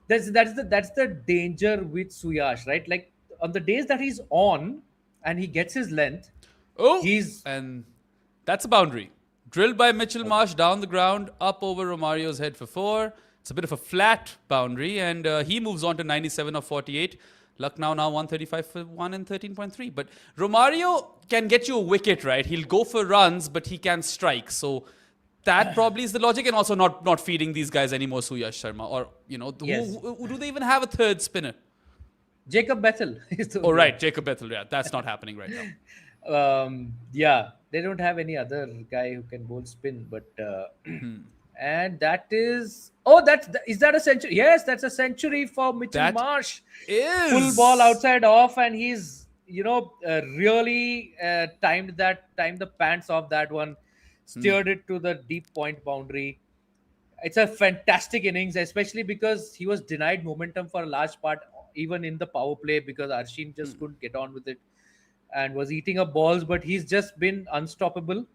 that's the danger with Suyash, right? Like on the days that he's on and he gets his length, Oh, he's- and that's a boundary. Drilled by Mitchell Marsh down the ground, up over Romario's head for 4. It's a bit of a flat boundary, and he moves on to 97 of 48. Lucknow now 135 for 1 and 13.3. But Romario can get you a wicket, right? He'll go for runs, but he can strike. So that probably is the logic, and also not feeding these guys any more Suyash Sharma. Or, Yes. who do they even have a third spinner? Jacob Bethel. is the- Oh, right, Jacob Bethel. Yeah, that's not happening right now. Yeah, they don't have any other guy who can bowl spin, but and that is is that a century? Yes, that's a century for Mitchell That Marsh. Is Full ball outside off, and he's really timed the pants off that one, steered it to the deep point boundary. It's a fantastic innings, especially because he was denied momentum for a large part, even in the power play, because Arshin just couldn't get on with it and was eating up balls, but he's just been unstoppable.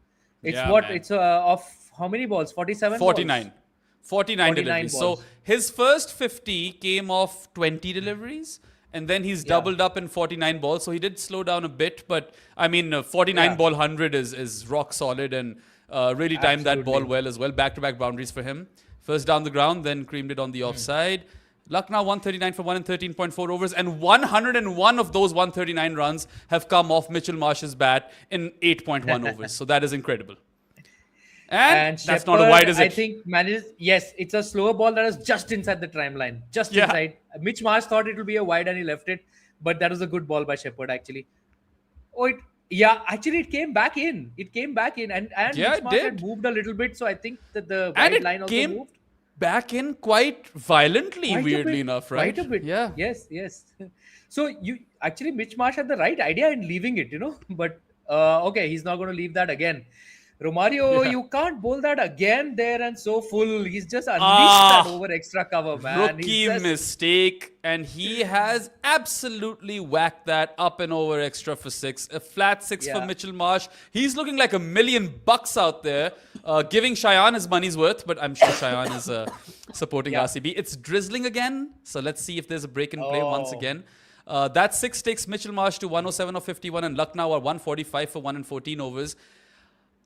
It's Yeah, what man. it's of how many balls? 47 49. balls? 49 49 deliveries. balls. So his first 50 came off 20 deliveries, and then he's doubled up in 49 balls. So he did slow down a bit, but I mean, 49 Yeah. ball 100 is rock solid, and really timed that ball Absolutely. well as well. Back-to-back boundaries for him. First down the ground, then creamed it on the offside. Lucknow 139 for 1 and 13.4 overs, and 101 of those 139 runs have come off Mitchell Marsh's bat in 8.1 overs. So that is incredible. And that's Shepherd, not a wide, is I it? think manages. Yes, it's a slower ball that is just inside the trimline, just Yeah. inside. Mitch Marsh thought it will be a wide and he left it, but that was a good ball by Shepherd actually. Oh, yeah, actually it came back in. It came back in, and Yeah, Mitch it Marsh had did. moved a little bit, so I think that the And wide line it also came moved back in quite violently, quite a weirdly bit. enough, right? Quite a bit. Yeah. Yes, yes. So you actually Mitch Marsh had the right idea in leaving it, but okay, he's not going to leave that again. Romario, Yeah. you can't bowl that again there and so full. He's just unleashed Ah, that over extra cover, man. Rookie He's just mistake, and he has absolutely whacked that up and over extra for 6. A flat 6 for Yeah. Mitchell Marsh. He's looking like $1 million out there, giving Cheyenne his money's worth, but I'm sure Cheyenne is supporting Yeah. RCB. It's drizzling again, so let's see if there's a break in play once Oh. again. That 6 takes Mitchell Marsh to 107 or 51, and Lucknow are 145 for 1 and 14 overs.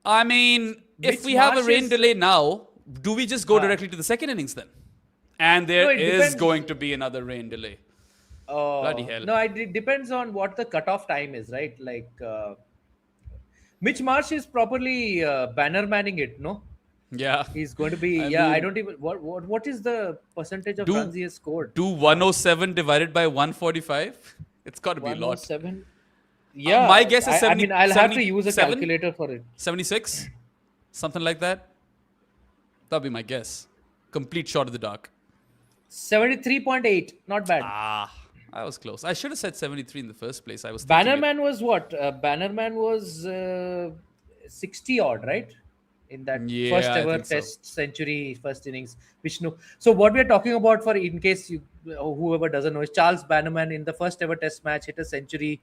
I mean, if Mitch we have a Marsh rain is- delay now, do we just go directly to the second innings then? And there No, it is depends. going to be another rain delay. Bloody hell. No, it depends on what the cutoff time is, right? Like Mitch Marsh is properly banner manning it, no? Yeah. He's going to be. I I mean- don't even. What is the percentage of Do- runs he has scored? Do 107 divided by 145? It's got to be a lot. 107. Yeah, my guess is I mean, I'll have to use a 77? calculator for it. 76? Something like that? That'd be my guess. Complete shot of the dark. 73.8. Not bad. I was close. I should have said 73 in the first place. I was thinking it. Bannerman was what? Bannerman was 60 odd, right? In that Yeah, first I ever think so. test century, first innings. Vishnu. So what we are talking about, for in case whoever doesn't know, is Charles Bannerman in the first ever test match hit a century,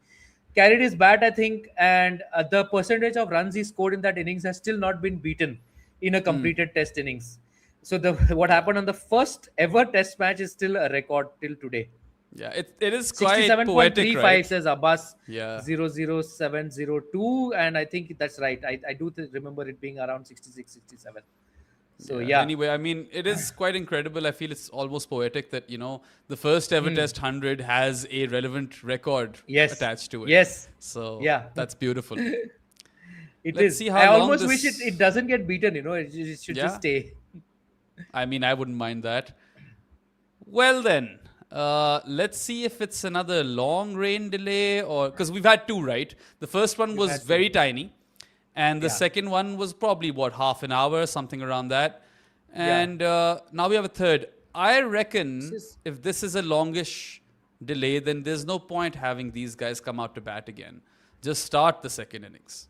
carried his bat, I think, and the percentage of runs he scored in that innings has still not been beaten in a completed test innings. So what happened on the first ever test match is still a record till today. Yeah, it is quite poetic, 67.35 right? says Abbas. Yeah. 00702, and I think that's right. I do remember it being around 66, 67. So yeah. Anyway, I mean, it is quite incredible. I feel it's almost poetic that, the first ever Test 100 has a relevant record Yes. attached to it. Yes. So Yeah. that's beautiful. It Let's is. see how I long almost this- wish it doesn't get beaten, it should Yeah. just stay. I mean, I wouldn't mind that. Well then, let's see if it's another long rain delay, or because we've had 2, right? The first one was had 2. very tiny, and the Yeah. second one was probably half an hour, something around that. And now we have a third. I reckon is- if this is a longish delay, then there's no point having these guys come out to bat again. Just start the second innings.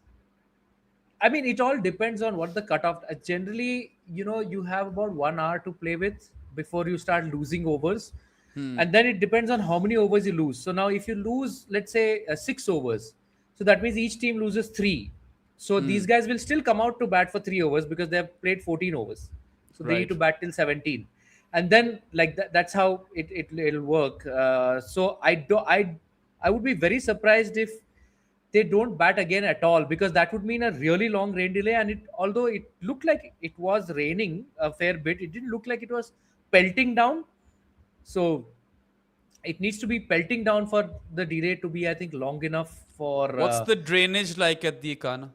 I mean, it all depends on what the cutoff. Generally, you have about 1 hour to play with before you start losing overs, and then it depends on how many overs you lose. So now, if you lose, let's say 6 overs, so that means each team loses 3. So these guys will still come out to bat for 3 overs because they have played 14 overs. So they Right. need to bat till 17, and then like that's how it'll work. So I would be very surprised if they don't bat again at all, because that would mean a really long rain delay. And although it looked like it was raining a fair bit, it didn't look like it was pelting down. So it needs to be pelting down for the delay to be, I think, long enough for. What's the drainage like at the Ikana?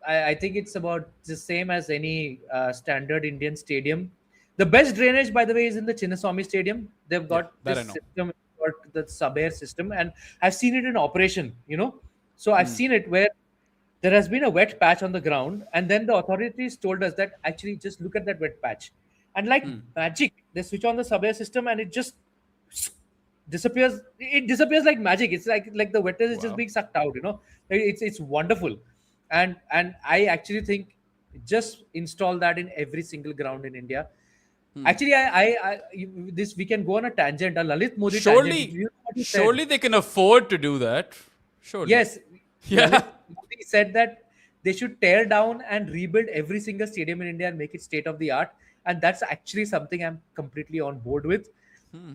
I think it's about the same as any standard Indian stadium. The best drainage, by the way, is in the Chinnaswamy Stadium. They've got that I this know. system, called the sub-air system, and I've seen it in operation. So I've seen it where there has been a wet patch on the ground, and then the authorities told us that actually just look at that wet patch, and like magic, they switch on the sub-air system and it just disappears. It disappears like magic. It's like the wetness is just Wow. being sucked out. It's wonderful, and I actually think just install that in every single ground in India. Actually, this we can go on a tangent, a Lalit Modi Surely, tangent. You know what he said? surely they can afford to do that. Surely. Yes. Yeah. Lalit Modi said that they should tear down and rebuild every single stadium in India and make it state of the art. And that's actually something I'm completely on board with.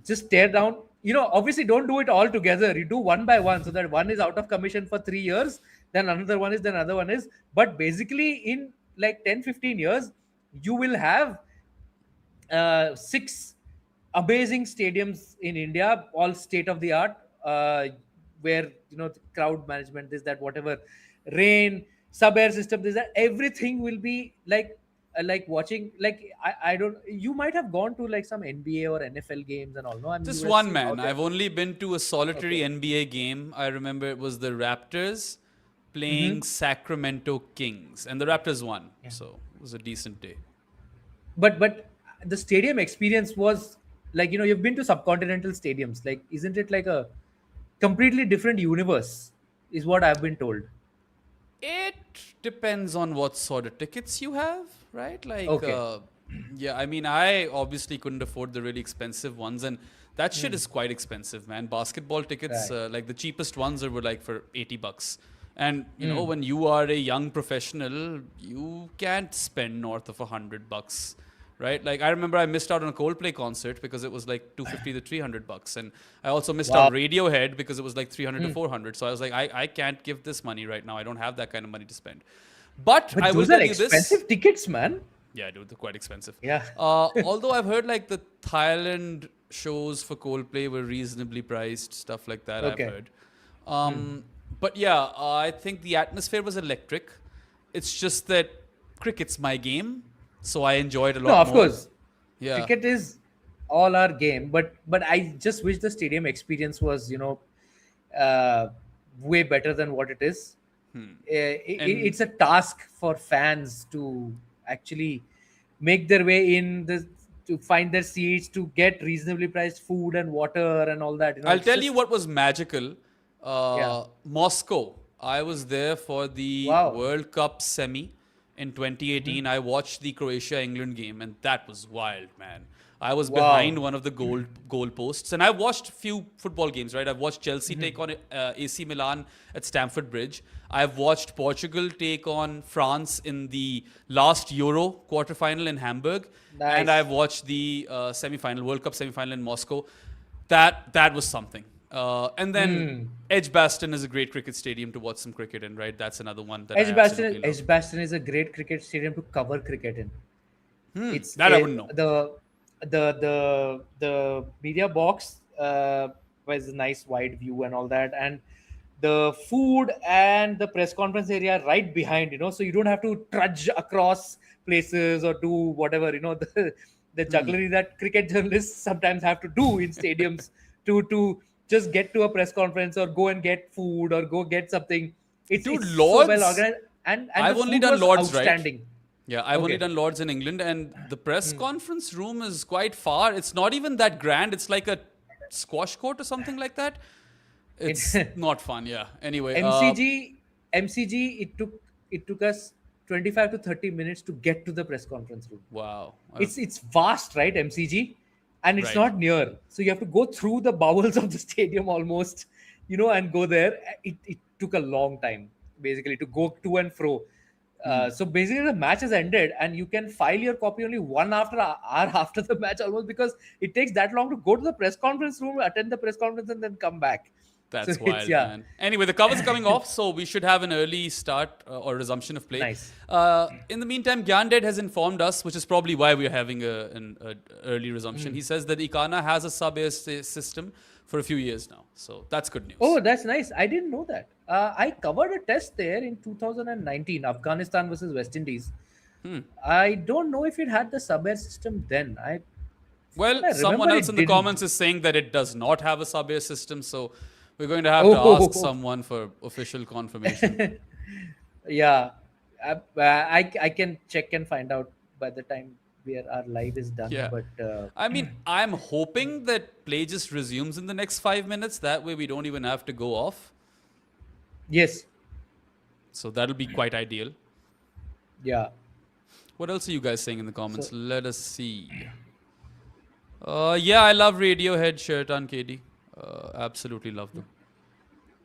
Just tear down. Obviously, don't do it all together. You do one by one, so that one is out of commission for 3 years, then another one is, then another one is. But basically, in like 10, 15 years, you will have 6 amazing stadiums in India, all state of the art, where the crowd management, this, that, whatever, rain, sub-air system, this that everything will be like watching, like I don't, you might have gone to like some NBA or NFL games and all, no? I mean, Just you would have one, seen how man. I've only been to a solitary Okay. NBA game. I remember it was the Raptors playing Sacramento Kings, and the Raptors won. So it was a decent day. But the stadium experience was like, you've been to subcontinental stadiums, like, isn't it like a completely different universe, is what I've been told. It depends on what sort of tickets you have, right? Like, Okay. yeah, I mean, I obviously couldn't afford the really expensive ones, and that shit is quite expensive, man. Basketball tickets, Right. like the cheapest ones were like for $80. And you know, when you are a young professional, you can't spend north of $100, right? Like I remember I missed out on a Coldplay concert because it was like 250 to $300, and I also missed Wow. out Radiohead because it was like 300 to 400. So I was like, I can't give this money right now. I don't have that kind of money to spend. But But I will those are tell you this. expensive tickets, man. Yeah, dude, they're quite expensive. Yeah. Although I've heard like the Thailand shows for Coldplay were reasonably priced, stuff like that. Okay. I've heard. But yeah, I think the atmosphere was electric. It's just that cricket's my game, so I enjoyed a lot No, of more. course. Yeah. Cricket is all our game, but I just wish the stadium experience was, uh, way better than what it is. And- It's a task for fans to actually make their way in, to find their seats, to get reasonably priced food and water and all that. I'll It's tell just- you what was magical. Yeah. Moscow. I was there for the Wow. World Cup semi in 2018. I watched the Croatia-England game, and that was wild, man. I was Wow. behind one of the goal posts, and I've watched few football games, right? I've watched Chelsea take on AC Milan at Stamford Bridge. I've watched Portugal take on France in the last Euro quarterfinal in Hamburg, Nice. and I've watched the semi-final, World Cup semi-final in Moscow. That was something. And then Edgbaston is a great cricket stadium to watch some cricket in, right? That's another one that I absolutely love. Edgbaston is a great cricket stadium to cover cricket in. It's that I wouldn't know. The media box was a nice wide view and all that, and the food and the press conference area right behind, so you don't have to trudge across places or do whatever, the jugglery that cricket journalists sometimes have to do in stadiums to just get to a press conference or go and get food or go get something. It's Dude, so Lord's- well organized, and I've the only food done was Lord's, right? outstanding. Yeah, I've only Okay. done Lords in England, and the press conference room is quite far. It's not even that grand. It's like a squash court or something like that. It's not fun. Yeah. Anyway, MCG, it took us 25 to 30 minutes to get to the press conference room. wow. It's vast, right? MCG, and it's Right. not near, so you have to go through the bowels of the stadium almost, and go there. It took a long time basically to go to and fro. So basically, the match has ended, and you can file your copy only hour after the match, almost, because it takes that long to go to the press conference room, attend the press conference, and then come back. That's So wild, man. Anyway, the cover's coming off, so we should have an early start or resumption of play. Nice. In the meantime, Gyanded has informed us, which is probably why we're having an early resumption. He says that Ikana has a sub-air system for a few years now. So that's good news. Oh, that's nice. I didn't know that. I covered a test there in 2019, Afghanistan versus West Indies. I don't know if it had the sub-air system then. Well, I someone remember else it in the didn't. comments is saying that it does not have a sub-air system, so we're going to have to Oh. ask someone for official confirmation. Yeah, I can check and find out by the time our live is done. Yeah. But I mean, I'm hoping that play just resumes in the next 5 minutes. That way we don't even have to go off. yes, So that'll be quite ideal. yeah. What else are you guys saying in the comments? Let us see. Yeah, I love Radiohead, shirt on KD. Absolutely love them.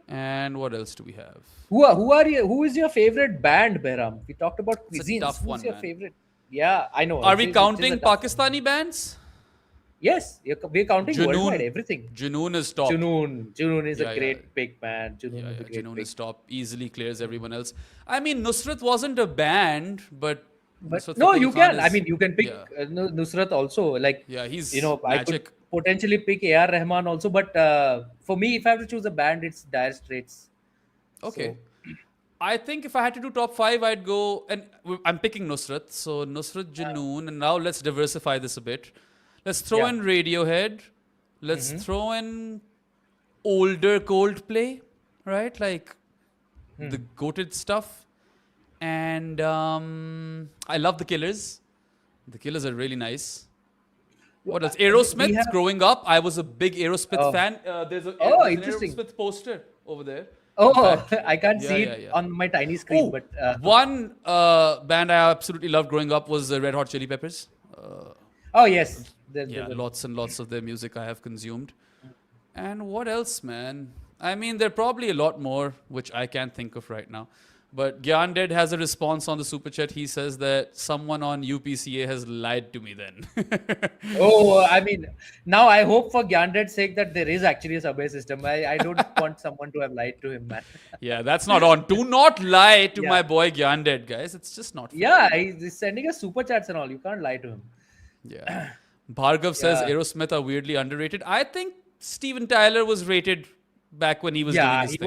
And what else do we have? Who are you? Who is your favorite band, Behram? We talked about It's a cuisines. tough Who's one, your man. favorite? Yeah, I know. Are we It is counting a tough one. Pakistani bands? Yes, we're counting worldwide, everything. Junoon is top. Junoon is Yeah, a yeah. great pick, man. Junoon Yeah, is a yeah, great Junoon pick. is top. Easily clears everyone else. I mean, Nusrat wasn't a band, but Nusrat No, Fateh you Ali can. Khan I is- mean, you can pick yeah. Nusrat also. Like, Yeah, he's I could magic. potentially pick A.R. Rahman also. But for me, if I have to choose a band, it's Dire Straits. Okay. I think if I had to do top 5, I'd go, and I'm picking Nusrat. So Nusrat Junoon, and now let's diversify this a bit. Let's throw in Radiohead. Let's throw in older Coldplay, right? Like the goated stuff. And I love the Killers. The Killers are really nice. What else? Aerosmith. Growing up, I was a big Aerosmith fan. There's an Aerosmith poster over there. I can't see it on my tiny screen. But one band I absolutely loved growing up was the Red Hot Chili Peppers. Yes. Lots and lots of their music I have consumed. And what else, man? I mean, there are probably a lot more, which I can't think of right now. But Gyanded has a response on the super chat. He says that someone on UPCA has lied to me then. I mean, now I hope for Gyanded's sake that there is actually a subway system. I don't want someone to have lied to him, man. Yeah, that's not on. Do not lie to my boy Gyanded, guys. It's just not fair. Yeah, he's sending us super chats and all. You can't lie to him. Yeah. Bhargav says Aerosmith are weirdly underrated. I think Steven Tyler was rated back when he was doing his thing.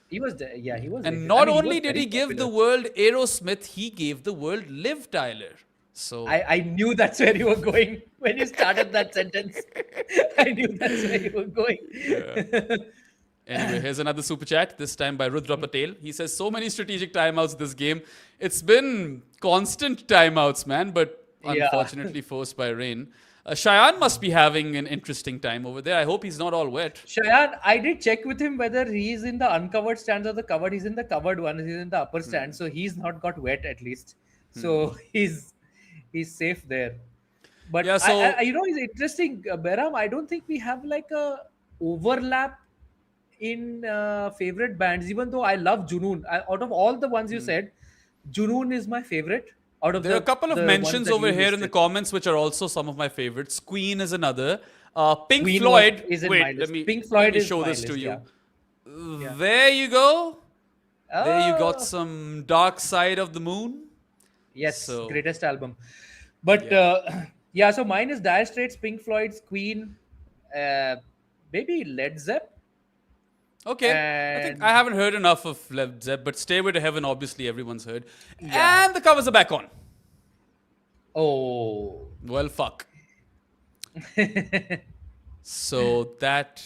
He was. And not only did he give the world Aerosmith, he gave the world Liv Tyler. So I knew that's where you were going when you started that sentence. I knew that's where you were going. Anyway, here's another super chat, this time by Rudra Patel. He says, so many strategic timeouts this game. It's been constant timeouts, man, but unfortunately forced by rain. Shayan must be having an interesting time over there. I hope he's not all wet. Shayan, I did check with him whether he's in the uncovered stands or the covered. He's in the covered one. He's in the upper stand, so he's not got wet at least. So he's safe there. But it's interesting, Behram. I don't think we have like a overlap in favorite bands. Even though I love Junoon, out of all the ones you said, Junoon is my favorite. There are a couple of mentions over here in the comments which are also some of my favorites. Queen is another. Pink Queen Floyd. is in my list. Let me show this to you. There you go. There you got some Dark Side of the Moon. Yes, greatest album. But so mine is Dire Straits, Pink Floyd's, Queen, maybe Led Zepp. Okay, I think I haven't heard enough of Led Zepp, but Stairway to Heaven, obviously everyone's heard. And the covers are back on. Oh. Well, fuck. So that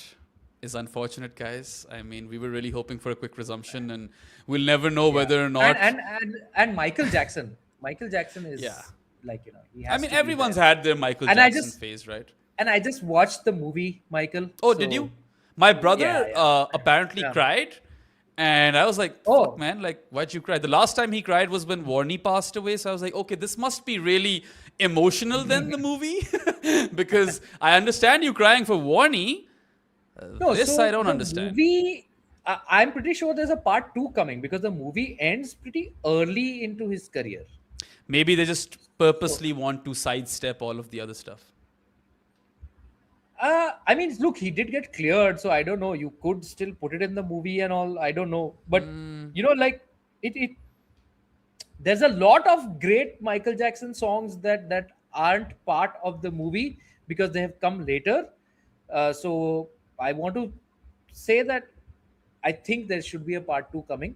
is unfortunate, guys. I mean, we were really hoping for a quick resumption, and we'll never know whether or not. And Michael Jackson. Michael Jackson is like, he has to everyone's be there. had their Michael Jackson phase, right? And I just watched the movie, Michael. Oh, did you? My brother apparently cried, and I was like, fuck, man, like, why'd you cry? The last time he cried was when Warney passed away, so I was like, okay, this must be really emotional then, the movie, because I understand you crying for Warney. I don't understand. I'm pretty sure there's a part 2 coming, because the movie ends pretty early into his career. Maybe they just purposely want to sidestep all of the other stuff. I mean, look, he did get cleared, so I don't know. You could still put it in the movie and all. I don't know, but like it. There's a lot of great Michael Jackson songs that aren't part of the movie because they have come later. So I want to say that I think there should be a part 2 coming.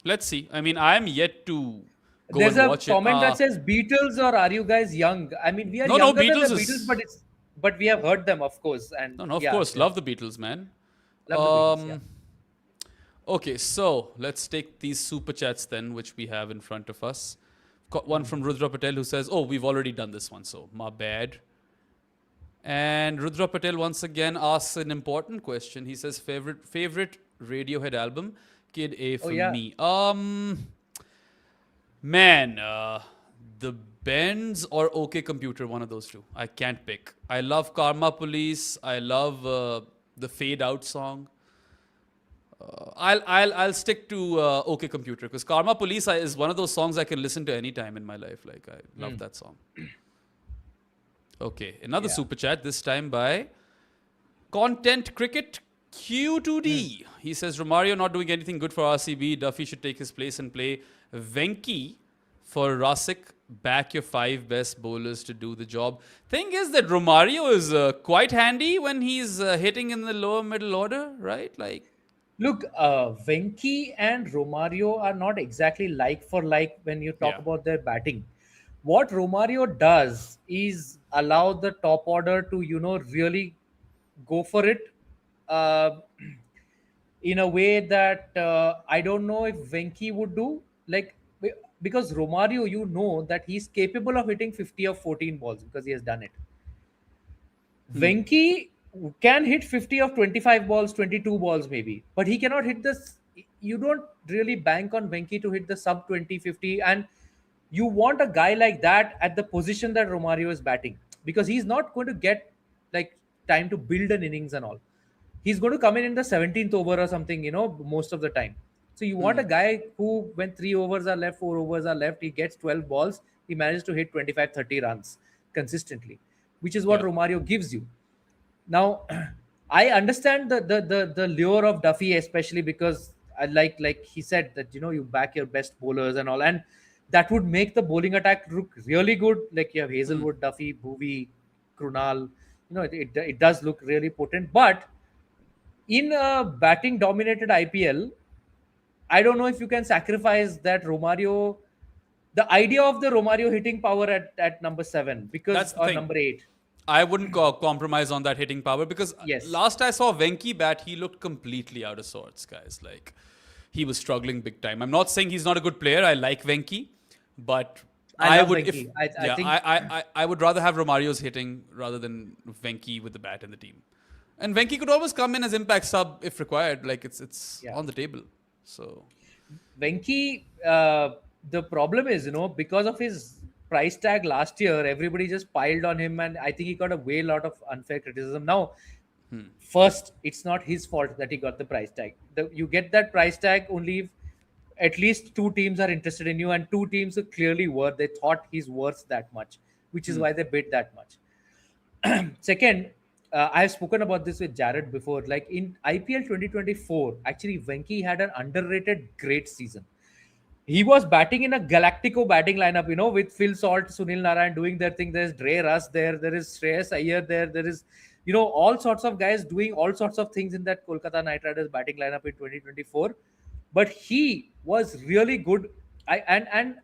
Let's see. I mean, I'm yet to. There's a comment that says Beatles, or are you guys young? I mean, we are younger than the Beatles, but we have heard them, of course. And of course, love the Beatles, man. Love the Beatles, Okay, so let's take these super chats then, which we have in front of us. Got one from Rudra Patel who says, "Oh, we've already done this one, so my bad." And Rudra Patel once again asks an important question. He says, "Favorite Radiohead album, Kid A for me." Man, the Bends or OK Computer, one of those two. I can't pick. I love Karma Police. I love the Fade Out song. I'll stick to OK Computer, because Karma Police is one of those songs I can listen to any time in my life. Like, I love that song. Okay, another super chat, this time by Content Cricket Q2D. He says, Romario not doing anything good for RCB. Duffy should take his place and play Venki for Rasik. Back your 5 best bowlers to do the job. Thing is that Romario is quite handy when he's hitting in the lower middle order, right? Like, Look, Venki and Romario are not exactly like for like when you talk Yeah. about their batting. What Romario does is allow the top order to, really go for it uh, in a way that I don't know if Venki would do. Like, because Romario, that he's capable of hitting 50 of 14 balls because he has done it. Hmm. Venki can hit 50 of 25 balls, 22 balls maybe, but he cannot hit this. You don't really bank on Venki to hit the sub 20, 50, and you want a guy like that at the position that Romario is batting because he's not going to get like time to build an innings and all. He's going to come in the 17th over or something, most of the time. So you want a guy who, when 3 overs are left, 4 overs are left, he gets 12 balls, he manages to hit 25, 30 runs consistently, which is what Yeah. Romario gives you. Now, I understand the lure of Duffy, especially because I like he said that you back your best bowlers and all, and that would make the bowling attack look really good. Like you have Hazelwood, Duffy, Bhuvi, Krunal. It does look really potent. But in a batting dominated IPL, I don't know if you can sacrifice that Romario. The idea of the Romario hitting power at number 7 That's because the or thing. number 8. I wouldn't compromise on that hitting power because Yes. last I saw Venki bat, he looked completely out of sorts, guys. Like he was struggling big time. I'm not saying he's not a good player. I like Venki, but I I love would if Venki. I yeah, think I would rather have Romario's hitting rather than Venki with the bat in the team. And Venki could always come in as impact sub if required. Like it's yeah. on the table. So Venki, the problem is, because of his price tag last year, everybody just piled on him, and I think he got a way lot of unfair criticism. Now, first, it's not his fault that he got the price tag. You get that price tag only if at least two teams are interested in you, and two teams are clearly worth. They thought he's worth that much, which is why they bid that much. Second, I've spoken about this with Jared before. Like in IPL 2024, actually, Venki had an underrated great season. He was batting in a Galactico batting lineup, with Phil Salt, Sunil Narayan doing their thing. There's Dre Russ there. There is Shreyas Iyer there. There is, all sorts of guys doing all sorts of things in that Kolkata Knight Riders batting lineup in 2024. But he was really good. And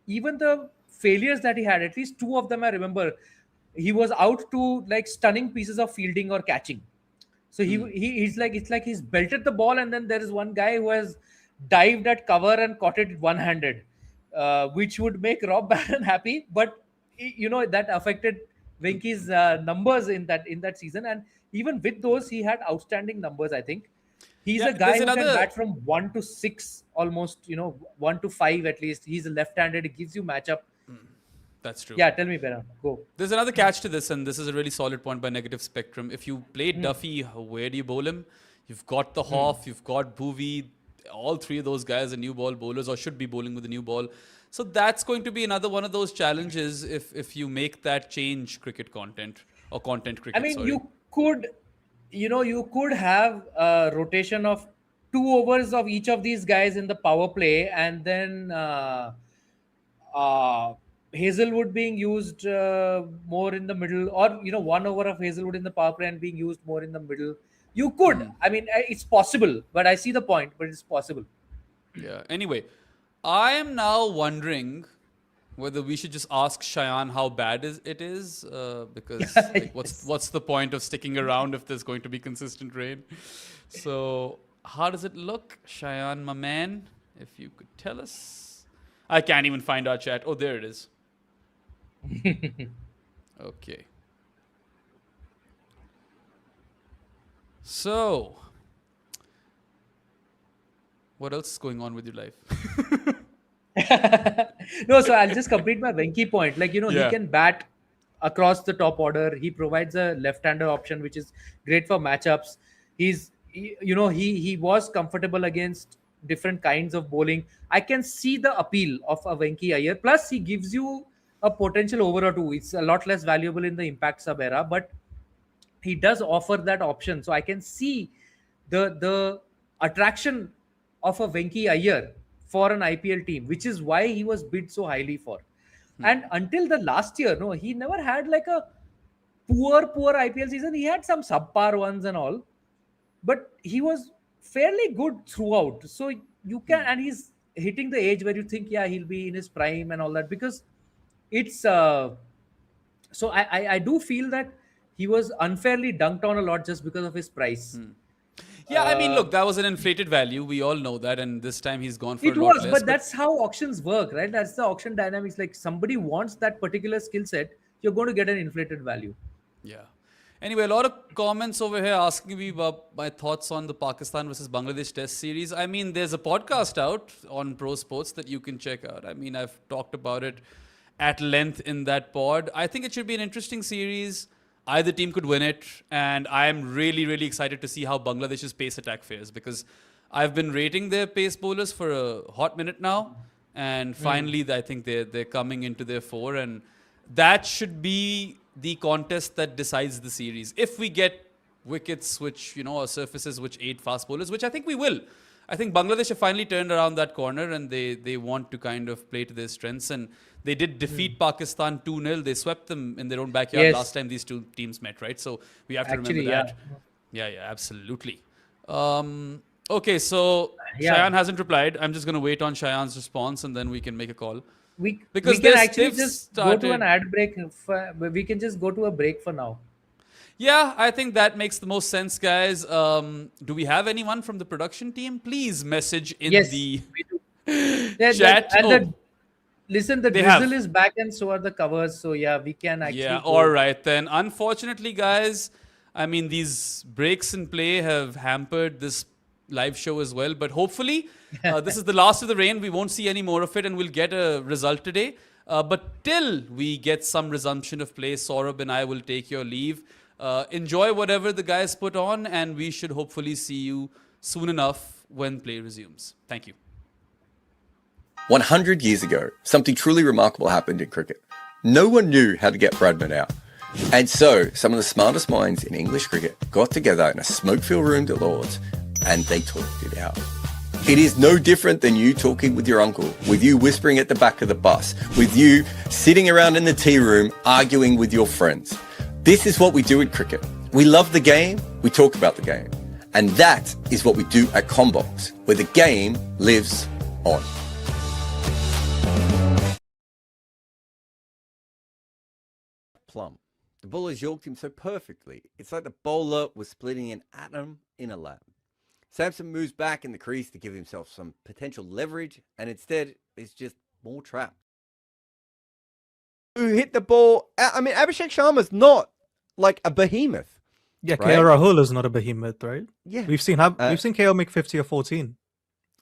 even the failures that he had, at least two of them I remember, he was out to like stunning pieces of fielding or catching. So he's like it's like he's belted the ball, and then there is one guy who has dived at cover and caught it one-handed, which would make Rob Barron happy. But that affected Venki's numbers in that season, and even with those, he had outstanding numbers. I think he's yeah, a guy there's who can another. bat from 1 to 6, almost 1 to 5 at least. He's a left-handed. He gives you matchup. That's true. Yeah, tell me, Beram. Go. There's another catch to this, and this is a really solid point by Negative Spectrum. If you play Duffy, where do you bowl him? You've got the Hoff, you've got Bhuvi. All three of those guys are new ball bowlers or should be bowling with a new ball. So that's going to be another one of those challenges if you make that change cricket content or content cricket. I mean, sorry. you could have a rotation of 2 overs of each of these guys in the power play, and then Hazelwood being used more in the middle, or 1 over of Hazelwood in the power play and being used more in the middle. You could. I mean, it's possible, but I see the point. But it's possible. Yeah. Anyway, I am now wondering whether we should just ask Cheyenne how bad it is, because like, what's the point of sticking around if there's going to be consistent rain? So how does it look, Cheyenne, my man? If you could tell us. I can't even find our chat. Oh, there it is. Okay. So, what else is going on with your life? No, so I'll just complete my Venki point. Like, Yeah. he can bat across the top order. He provides a left-hander option, which is great for matchups. He was comfortable against different kinds of bowling. I can see the appeal of a Venki Iyer. Plus, he gives you a potential over or two. It's a lot less valuable in the impact sub era, but he does offer that option. So I can see the attraction of a Venki Iyer for an IPL team, which is why he was bid so highly for. And until the last year, no, he never had like a poor IPL season. He had some subpar ones and all, but he was fairly good throughout. So you can, and he's hitting the age where you think, yeah, he'll be in his prime and all that, because it's so I do feel that he was unfairly dunked on a lot just because of his price. Yeah, I mean, Uh, look, that was an inflated value. We all know that, and this time he's gone for a it lot was, less. but that's how auctions work, right? That's the auction dynamics. Like somebody wants that particular skill set, you're going to get an inflated value. Yeah. Anyway, a lot of comments over here asking me about my thoughts on the Pakistan versus Bangladesh Test series. I mean, there's a podcast out on Pro Sports that you can check out. I mean, I've talked about it at length in that pod. I think it should be an interesting series. Either team could win it, and I am really, really excited to see how Bangladesh's pace attack fares, because I've been rating their pace bowlers for a hot minute now, and finally, I think they're coming into their fore, and that should be the contest that decides the series. If we get wickets which, or surfaces which aid fast bowlers, which I think we will. I think Bangladesh have finally turned around that corner, and they want to kind of play to their strengths. And they did defeat Pakistan 2-0. They swept them in their own backyard Yes. last time these two teams met, right? So we have to Actually, remember yeah. that. Yeah, absolutely. Okay, so Yeah. Shayan hasn't replied. I'm just going to wait on Shayan's response, and then we can make a call. we Because can this- actually they've just go to an started- ad break. We can just go to a break for now. Yeah, I think that makes the most sense, guys. Do we have anyone from the production team? Please message in Yes, the we do. Yeah, chat. listen, the They drizzle have. is back, and so are the covers. So yeah, we can actually. Yeah, go. all right then. Unfortunately, guys, I mean, these breaks in play have hampered this live show as well. But hopefully, this is the last of the rain. We won't see any more of it, and we'll get a result today. But till we get some resumption of play, Saurabh and I will take your leave. Enjoy whatever the guys put on, and we should hopefully see you soon enough when play resumes. Thank you. 100 years ago, something truly remarkable happened in cricket. No one knew how to get Bradman out. And so, some of the smartest minds in English cricket got together in a smoke-filled room at Lord's, and they talked it out. It is no different than you talking with your uncle, with you whispering at the back of the bus, with you sitting around in the tea room arguing with your friends. This is what we do in cricket. We love the game, we talk about the game. And that is what we do at Combox, where the game lives on. Plum. The bowlers yorked him so perfectly. It's like the bowler was splitting an atom in a lab. Samson moves back in the crease to give himself some potential leverage, and instead is just more trapped. Who hit the ball? I mean, Abhishek Sharma's not like a behemoth. Yeah, Right? KL Rahul is not a behemoth, right? Yeah. We've seen KL make 50 or 14.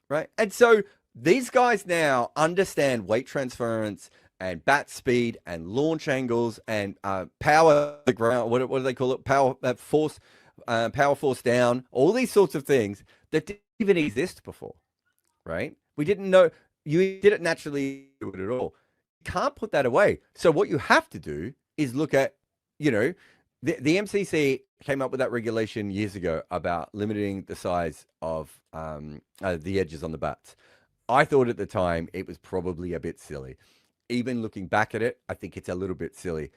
Right. And so these guys now understand weight transference and bat speed and launch angles and power the ground. What do they call it? Power force down. All these sorts of things that didn't even exist before. Right. We didn't know. You didn't naturally do it at all. You can't put that away. So what you have to do is look at, the MCC came up with that regulation years ago about limiting the size of the edges on the bats. I thought at the time it was probably a bit silly. Even looking back at it, I think it's a little bit silly.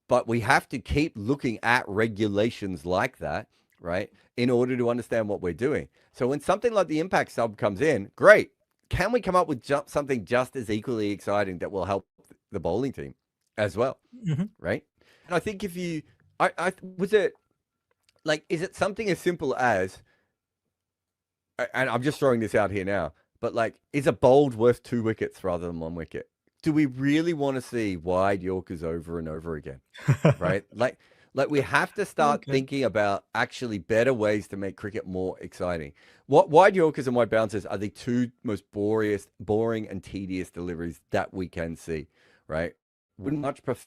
But we have to keep looking at regulations like that, right, in order to understand what we're doing. So when something like the impact sub comes in, great. Can we come up with something just as equally exciting that will help the bowling team as well, right? And I think if you, is it something as simple as, and I'm just throwing this out here now, but is a bowled worth 2 wickets rather than 1 wicket? Do we really want to see wide Yorkers over and over again, right? We have to start thinking about actually better ways to make cricket more exciting. What wide Yorkers and wide bouncers are the two most boring and tedious deliveries that we can see, right? Wouldn't much prefer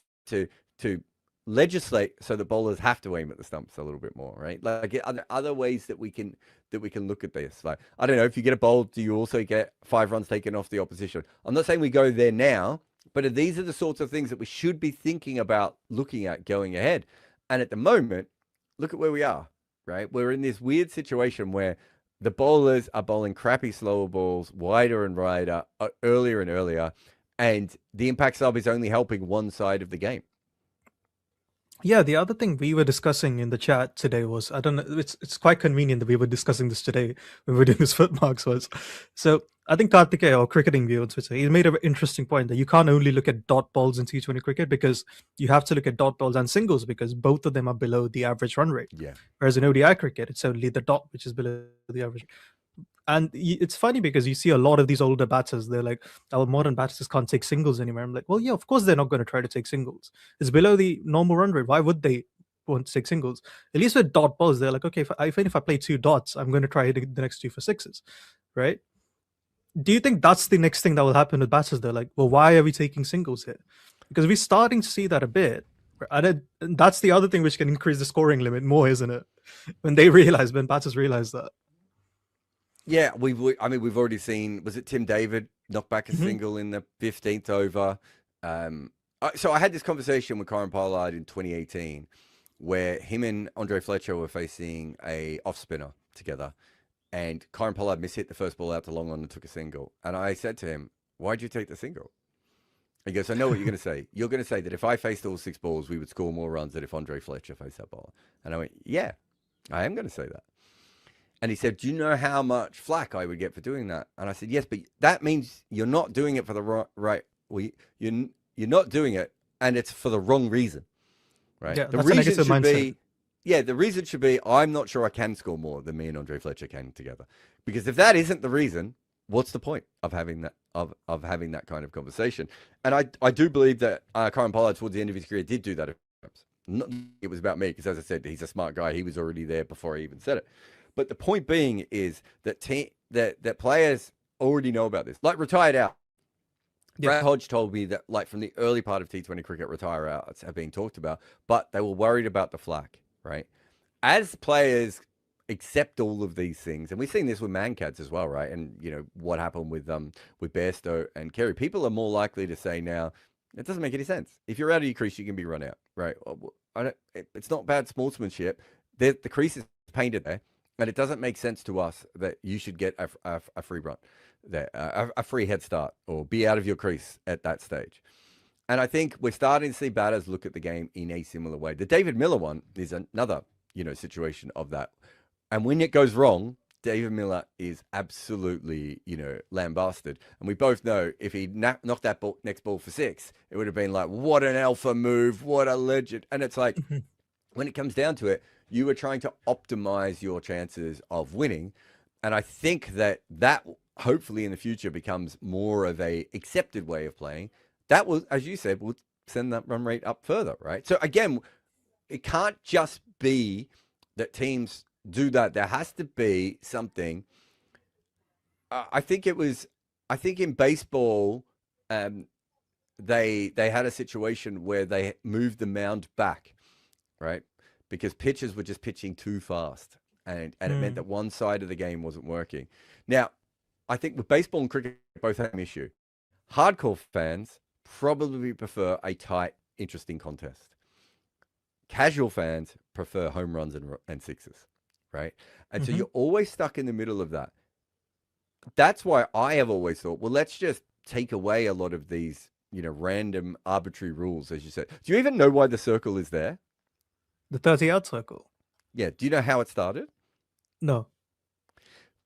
to legislate so that bowlers have to aim at the stumps a little bit more, right? Are there other ways that we can look at this? I don't know, if you get a bowl, do you also get 5 runs taken off the opposition? I'm not saying we go there now, but these are the sorts of things that we should be thinking about looking at going ahead. And at the moment, look at where we are, right? We're in this weird situation where the bowlers are bowling crappy slower balls, wider and wider, earlier and earlier, and the impact sub is only helping one side of the game. Yeah, the other thing we were discussing in the chat today was, I don't know, it's quite convenient that we were discussing this today when we were doing this Footmarks was. So I think Kartikeya, or Cricketing View on Twitter, he made an interesting point that you can't only look at dot balls in T20 cricket, because you have to look at dot balls and singles, because both of them are below the average run rate. Yeah. Whereas in ODI cricket, it's only the dot which is below the average. And it's funny because you see a lot of these older batters, they're like, our modern batters can't take singles anymore. I'm like, well, yeah, of course they're not going to try to take singles. It's below the normal run rate. Why would they want to take singles? At least with dot balls, they're like, okay, even if I play 2 dots, I'm going to try the next 2 for 6s, right? Do you think that's the next thing that will happen with batters? They're like, well, why are we taking singles here? Because we're starting to see that a bit. And that's the other thing which can increase the scoring limit more, isn't it? When batters realize that. Yeah, I mean, we've already seen. Was it Tim David knock back a Mhm. single in the 15th over? So I had this conversation with Karen Pollard in 2018, where him and Andre Fletcher were facing a off spinner together, and Karen Pollard mishit the first ball out to long on and took a single. And I said to him, "Why'd you take the single?" He goes, "I know what you're going to say. You're going to say that if I faced all 6 balls, we would score more runs than if Andre Fletcher faced that ball." And I went, "Yeah, I am going to say that." And he said, "Do you know how much flack I would get for doing that?" And I said, "Yes, but that means you're not doing it for the right. Well, you're not doing it, and it's for the wrong reason, right? Yeah, The that's a reason negative should mindset. be, the reason should be, I'm not sure I can score more than me and Andre Fletcher can together, because if that isn't the reason, what's the point of having that of having that kind of conversation?" And I do believe that Karen Pollard towards the end of his career did do that. It was about me, because as I said, he's a smart guy. He was already there before I even said it. But the point being is that that players already know about this. Like retired out. Yeah. Brad Hodge told me that, like, from the early part of T20 cricket, retire outs have been talked about, but they were worried about the flack, right? As players accept all of these things, and we've seen this with Mancats as well, right? And you know what happened with Bairstow and Kerry. People are more likely to say now, it doesn't make any sense. If you're out of your crease, you can be run out, right? It's not bad sportsmanship. The crease is painted there. And it doesn't make sense to us that you should get a free run there, a free head start, or be out of your crease at that stage. And I think we're starting to see batters look at the game in a similar way. The David Miller one is another, situation of that. And when it goes wrong, David Miller is absolutely, lambasted. And we both know if he knocked that next ball for 6, it would have been like, what an alpha move, what a legend. And it's like, when it comes down to it, you were trying to optimize your chances of winning. And I think that hopefully in the future becomes more of a accepted way of playing. That will, as you said, will send that run rate up further, right? So again, it can't just be that teams do that. There has to be something. I think in baseball, they had a situation where they moved the mound back, right? Because pitchers were just pitching too fast, and it meant that one side of the game wasn't working. Now, I think with baseball and cricket both have an issue. Hardcore fans probably prefer a tight, interesting contest. Casual fans prefer home runs and sixes, right? And so you're always stuck in the middle of that. That's why I have always thought, well, let's just take away a lot of these, random arbitrary rules, as you said. Do you even know why the circle is there? The 30-yard circle. Yeah. Do you know how it started? No.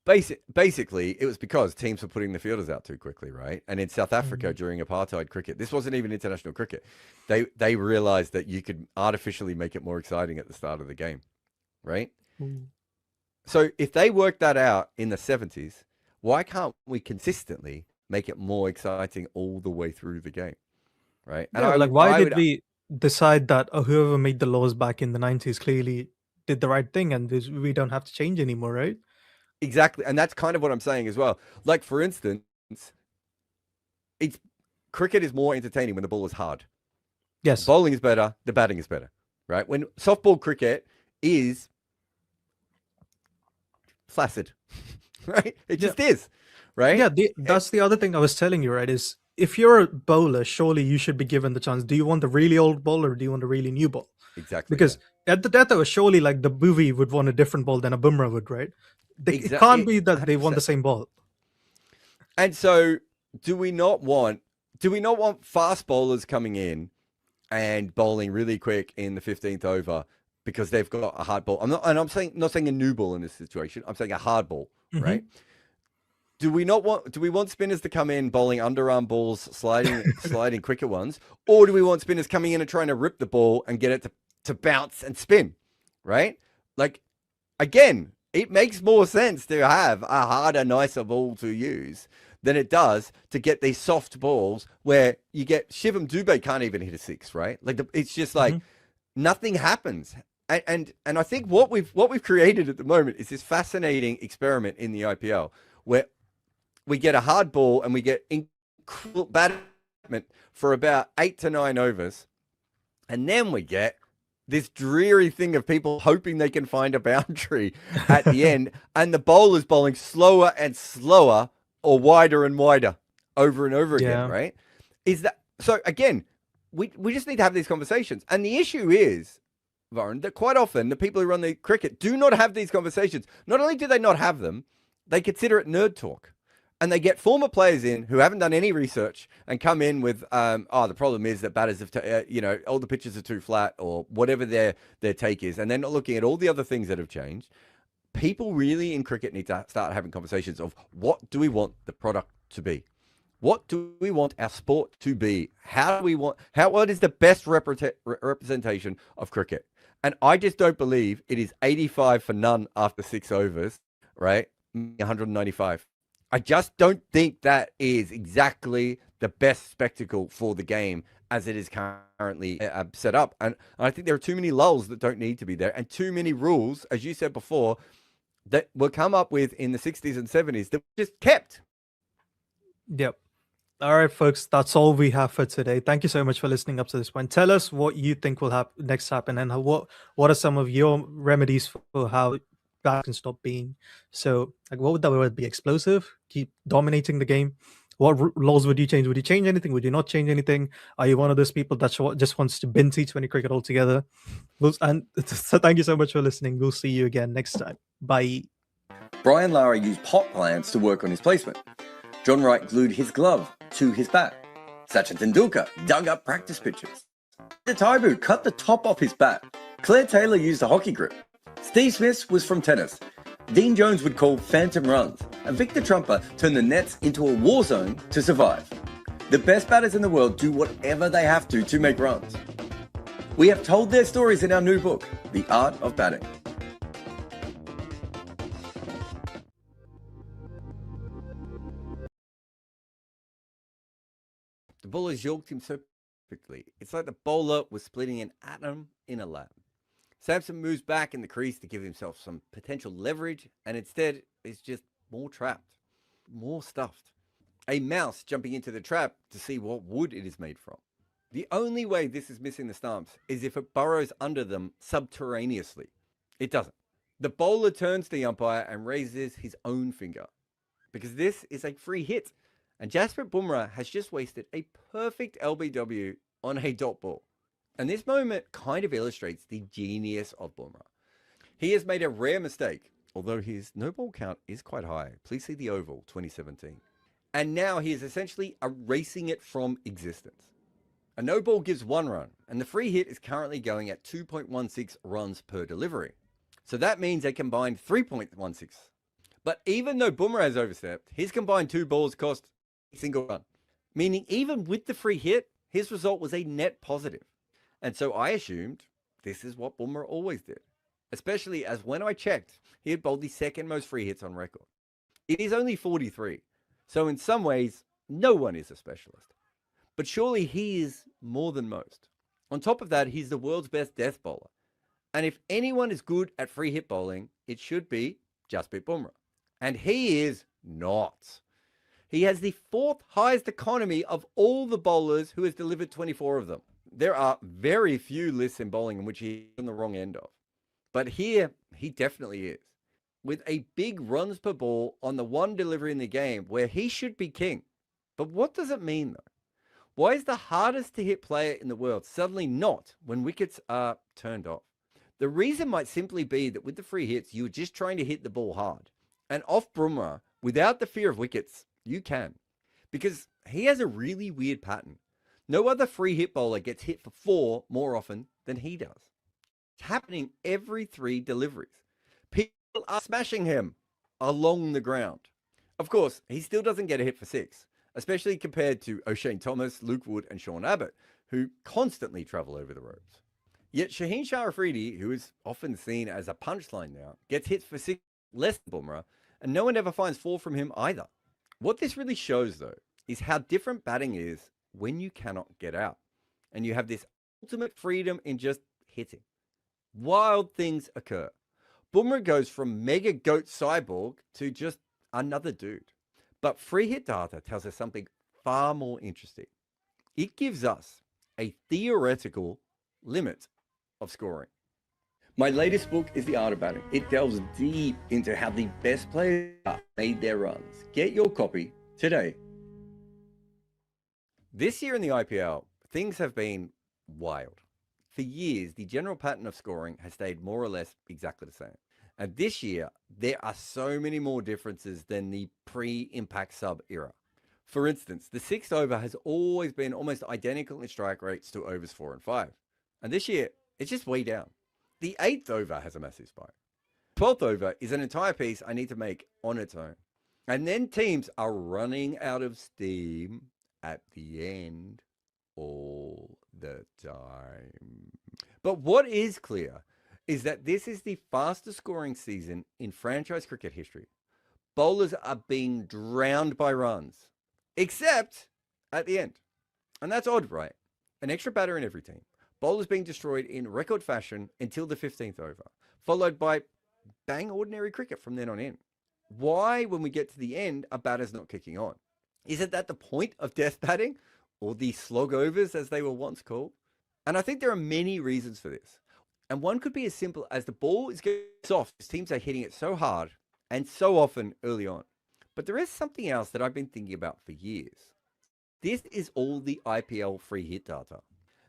Basically, it was because teams were putting the fielders out too quickly, right? And in South Africa during apartheid cricket, this wasn't even international cricket. They realized that you could artificially make it more exciting at the start of the game, right? So if they worked that out in the 70s, why can't we consistently make it more exciting all the way through the game, right? And why did we decide that whoever made the laws back in the 90s clearly did the right thing, and we don't have to change anymore, right? Exactly. And that's kind of what I'm saying as well. Like, for instance, cricket is more entertaining when the ball is hard. Yes. Bowling is better, the batting is better, right? When softball cricket is flaccid, right? It just is, right? Yeah, that's the other thing I was telling you, right? Is if you're a bowler, surely you should be given the chance. Do you want the really old ball or do you want a really new ball? Exactly. Because at the death hour, surely like the Bhuvi would want a different ball than a Bumrah would, right? It can't be that they want the same ball. And so do we not want fast bowlers coming in and bowling really quick in the 15th over because they've got a hard ball. I'm not saying a new ball in this situation. I'm saying a hard ball, right? Do we want spinners to come in bowling underarm balls, sliding quicker ones, or do we want spinners coming in and trying to rip the ball and get it to bounce and spin, right? Like, again, it makes more sense to have a harder, nicer ball to use than it does to get these soft balls where you get Shivam Dubé can't even hit a 6, right? Like it's just like nothing happens. And I think what we've created at the moment is this fascinating experiment in the IPL where we get a hard ball and we get incredible batting for about 8 to 9 overs, and then we get this dreary thing of people hoping they can find a boundary at the end, and the bowler's bowling slower and slower or wider and wider over and over again, right? Is that so? Again, we just need to have these conversations, and the issue is, Varun, that quite often the people who run the cricket do not have these conversations. Not only do they not have them, they consider it nerd talk. And they get former players in who haven't done any research and come in with, the problem is that batters have, all the pitches are too flat or whatever their take is. And they're not looking at all the other things that have changed. People really in cricket need to start having conversations of what do we want the product to be? What do we want our sport to be? What is the best representation of cricket? And I just don't believe it is 85 for none after 6 overs, right? 195. I just don't think that is exactly the best spectacle for the game as it is currently set up. And I think there are too many lulls that don't need to be there and too many rules, as you said before, that were come up with in the 60s and 70s that were just kept. Yep. All right, folks, that's all we have for today. Thank you so much for listening up to this point. Tell us what you think will next happen and what are some of your remedies for how that can stop being. So, like, what would that word be? Explosive? Keep dominating the game? What laws would you change? Would you change anything? Would you not change anything? Are you one of those people that just wants to bin T20 cricket altogether? And so thank you so much for listening. We'll see you again next time. Bye. Brian Lara used pot plants to work on his placement. John Wright glued his glove to his bat. Sachin Tendulkar dug up practice pitches. The Taibu cut the top off his bat. Claire Taylor used a hockey grip. Steve Smith was from tennis. Dean Jones would call phantom runs. And Victor Trumper turned the nets into a war zone to survive. The best batters in the world do whatever they have to make runs. We have told their stories in our new book, The Art of Batting. The bowler's yoked him so perfectly. It's like the bowler was splitting an atom in a lab. Samson moves back in the crease to give himself some potential leverage, and instead is just more trapped, more stuffed. A mouse jumping into the trap to see what wood it is made from. The only way this is missing the stumps is if it burrows under them subterraneously. It doesn't. The bowler turns to the umpire and raises his own finger, because this is a free hit, and Jasprit Bumrah has just wasted a perfect LBW on a dot ball. And this moment kind of illustrates the genius of Bumrah. He has made a rare mistake, although his no ball count is quite high. Please see the Oval 2017. And now he is essentially erasing it from existence. A no ball gives 1 run, and the free hit is currently going at 2.16 runs per delivery. So that means a combined 3.16. But even though Bumrah has overstepped, his combined 2 balls cost a single run. Meaning even with the free hit, his result was a net positive. And so I assumed this is what Bumrah always did, especially as when I checked, he had bowled the second most free hits on record. It is only 43, so in some ways, no one is a specialist. But surely he is more than most. On top of that, he's the world's best death bowler. And if anyone is good at free hit bowling, it should be Jasprit Bumrah. And he is not. He has the 4th highest economy of all the bowlers who has delivered 24 of them. There are very few lists in bowling in which he's on the wrong end of. But here, he definitely is. With a big runs per ball on the one delivery in the game where he should be king. But what does it mean, though? Why is the hardest to hit player in the world suddenly not when wickets are turned off? The reason might simply be that with the free hits, you're just trying to hit the ball hard. And off Bumrah, without the fear of wickets, you can. Because he has a really weird pattern. No other free hit bowler gets hit for 4 more often than he does. It's happening every 3 deliveries. People are smashing him along the ground. Of course, he still doesn't get a hit for 6, especially compared to O'Shane Thomas, Luke Wood, and Sean Abbott, who constantly travel over the ropes. Yet Shaheen Shah Afridi, who is often seen as a punchline now, gets hits for 6 less than Bumrah, and no one ever finds 4 from him either. What this really shows, though, is how different batting is when you cannot get out, and you have this ultimate freedom in just hitting. Wild things occur. Bumrah goes from mega goat cyborg to just another dude. But free hit data tells us something far more interesting. It gives us a theoretical limit of scoring. My latest book is The Art of Batting. It delves deep into how the best players made their runs. Get your copy today. This year in the IPL, things have been wild. For years, the general pattern of scoring has stayed more or less exactly the same. And this year, there are so many more differences than the pre-impact sub era. For instance, the 6th over has always been almost identical in strike rates to overs 4 and 5. And this year, it's just way down. The 8th over has a massive spike. 12th over is an entire piece I need to make on its own. And then teams are running out of steam at the end all the time. But what is clear is that this is the fastest scoring season in franchise cricket history. Bowlers are being drowned by runs, except at the end. And that's odd, right? An extra batter in every team. Bowlers being destroyed in record fashion until the 15th over, followed by bang ordinary cricket from then on in. Why, when we get to the end, are batters not kicking on? Is it that the point of death batting, or the slog overs as they were once called? And I think there are many reasons for this. And one could be as simple as the ball is getting soft as teams are hitting it so hard and so often early on. But there is something else that I've been thinking about for years. This is all the IPL free hit data.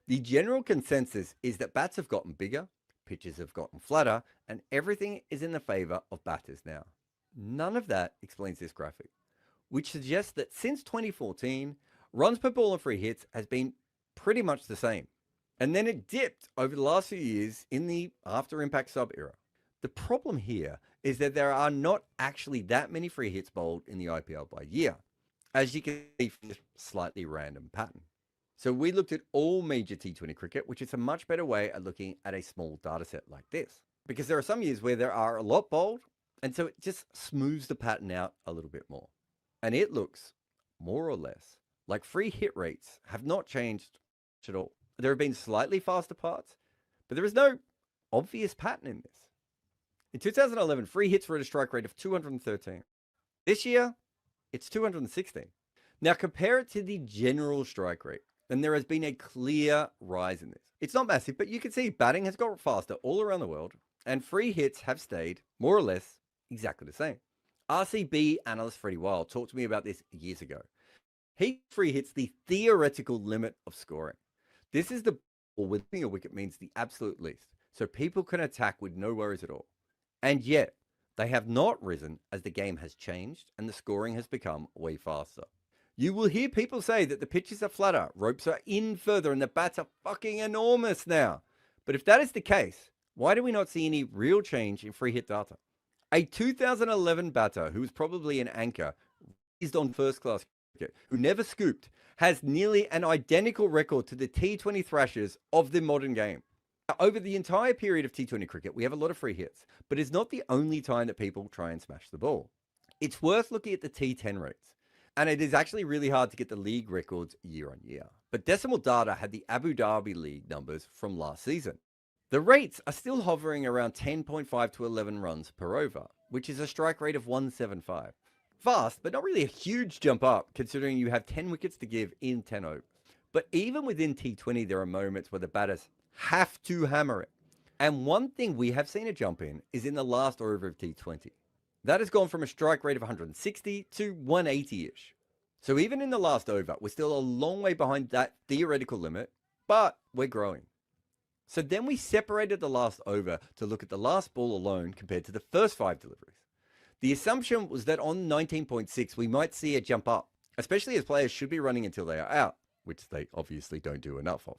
The general consensus is that bats have gotten bigger, pitches have gotten flatter, and everything is in the favor of batters now. None of that explains this graphic, which suggests that since 2014, runs per ball and free hits has been pretty much the same. And then it dipped over the last few years in the after impact sub era. The problem here is that there are not actually that many free hits bowled in the IPL by year, as you can see from this slightly random pattern. So we looked at all major T20 cricket, which is a much better way at looking at a small data set like this, because there are some years where there are a lot bowled, and so it just smooths the pattern out a little bit more. And it looks more or less like free hit rates have not changed at all. There have been slightly faster parts, but there is no obvious pattern in this. In 2011, free hits were at a strike rate of 213. This year, it's 216. Now compare it to the general strike rate, and there has been a clear rise in this. It's not massive, but you can see batting has got faster all around the world, and free hits have stayed more or less exactly the same. RCB analyst Freddie Wild talked to me about this years ago. He free hits the theoretical limit of scoring. This is the ball with a wicket means the absolute least, so people can attack with no worries at all. And yet, they have not risen as the game has changed and the scoring has become way faster. You will hear people say that the pitches are flatter, ropes are in further, and the bats are fucking enormous now. But if that is the case, why do we not see any real change in free hit data? A 2011 batter who was probably an anchor, raised on first class cricket, who never scooped, has nearly an identical record to the T20 thrashers of the modern game. Now, over the entire period of T20 cricket, we have a lot of free hits, but it's not the only time that people try and smash the ball. It's worth looking at the T10 rates, and it is actually really hard to get the league records year on year. But Decimal Data had the Abu Dhabi League numbers from last season. The rates are still hovering around 10.5 to 11 runs per over, which is a strike rate of 175. Fast, but not really a huge jump up, considering you have 10 wickets to give in 10 overs. But even within T20, there are moments where the batters have to hammer it. And one thing we have seen a jump in is in the last over of T20. That has gone from a strike rate of 160 to 180-ish. So even in the last over, we're still a long way behind that theoretical limit, but we're growing. So then we separated the last over to look at the last ball alone compared to the first 5 deliveries. The assumption was that on 19.6, we might see a jump up, especially as players should be running until they are out. which they obviously don't do enough of.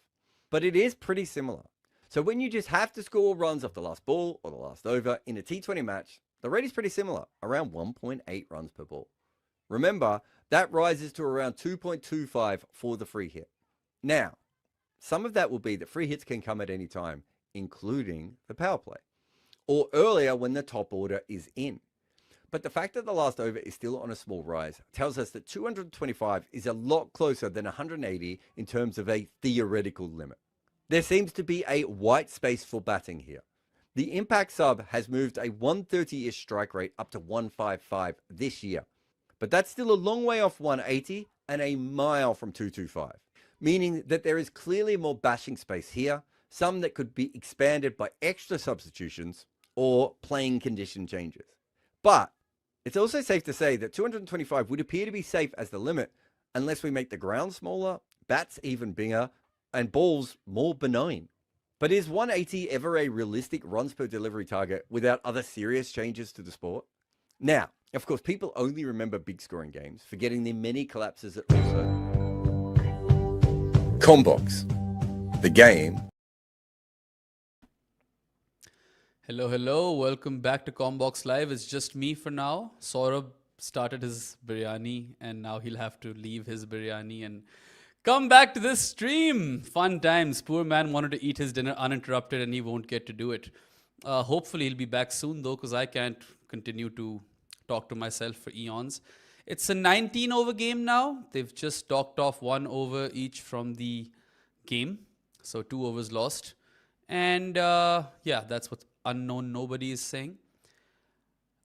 But it is pretty similar. So when you just have to score runs off the last ball or the last over in a T20 match, the rate is pretty similar, around 1.8 runs per ball. Remember, that rises to around 2.25 for the free hit. Now, some of that will be that free hits can come at any time, including the power play, or earlier when the top order is in. But the fact that the last over is still on a small rise tells us that 225 is a lot closer than 180 in terms of a theoretical limit. There seems to be a white space for batting here. The impact sub has moved a 130-ish strike rate up to 155 this year. But that's still a long way off 180 and a mile from 225, meaning that there is clearly more bashing space here, some that could be expanded by extra substitutions or playing condition changes. But it's also safe to say that 225 would appear to be safe as the limit unless we make the ground smaller, bats even bigger, and balls more benign. But is 180 ever a realistic runs per delivery target without other serious changes to the sport? Now, of course, people only remember big scoring games, forgetting the many collapses that also. Combox, the game. Hello. Welcome back to Combox Live. It's just me for now. Saurabh started his biryani and now he'll have to leave his biryani and come back to this stream. Fun times. Poor man wanted to eat his dinner uninterrupted and he won't get to do it. Hopefully he'll be back soon though, because I can't continue to talk to myself for eons. It's a 19 over game now. They've just docked off 1 over each from the game. So 2 overs lost. And yeah, that's what unknown nobody is saying.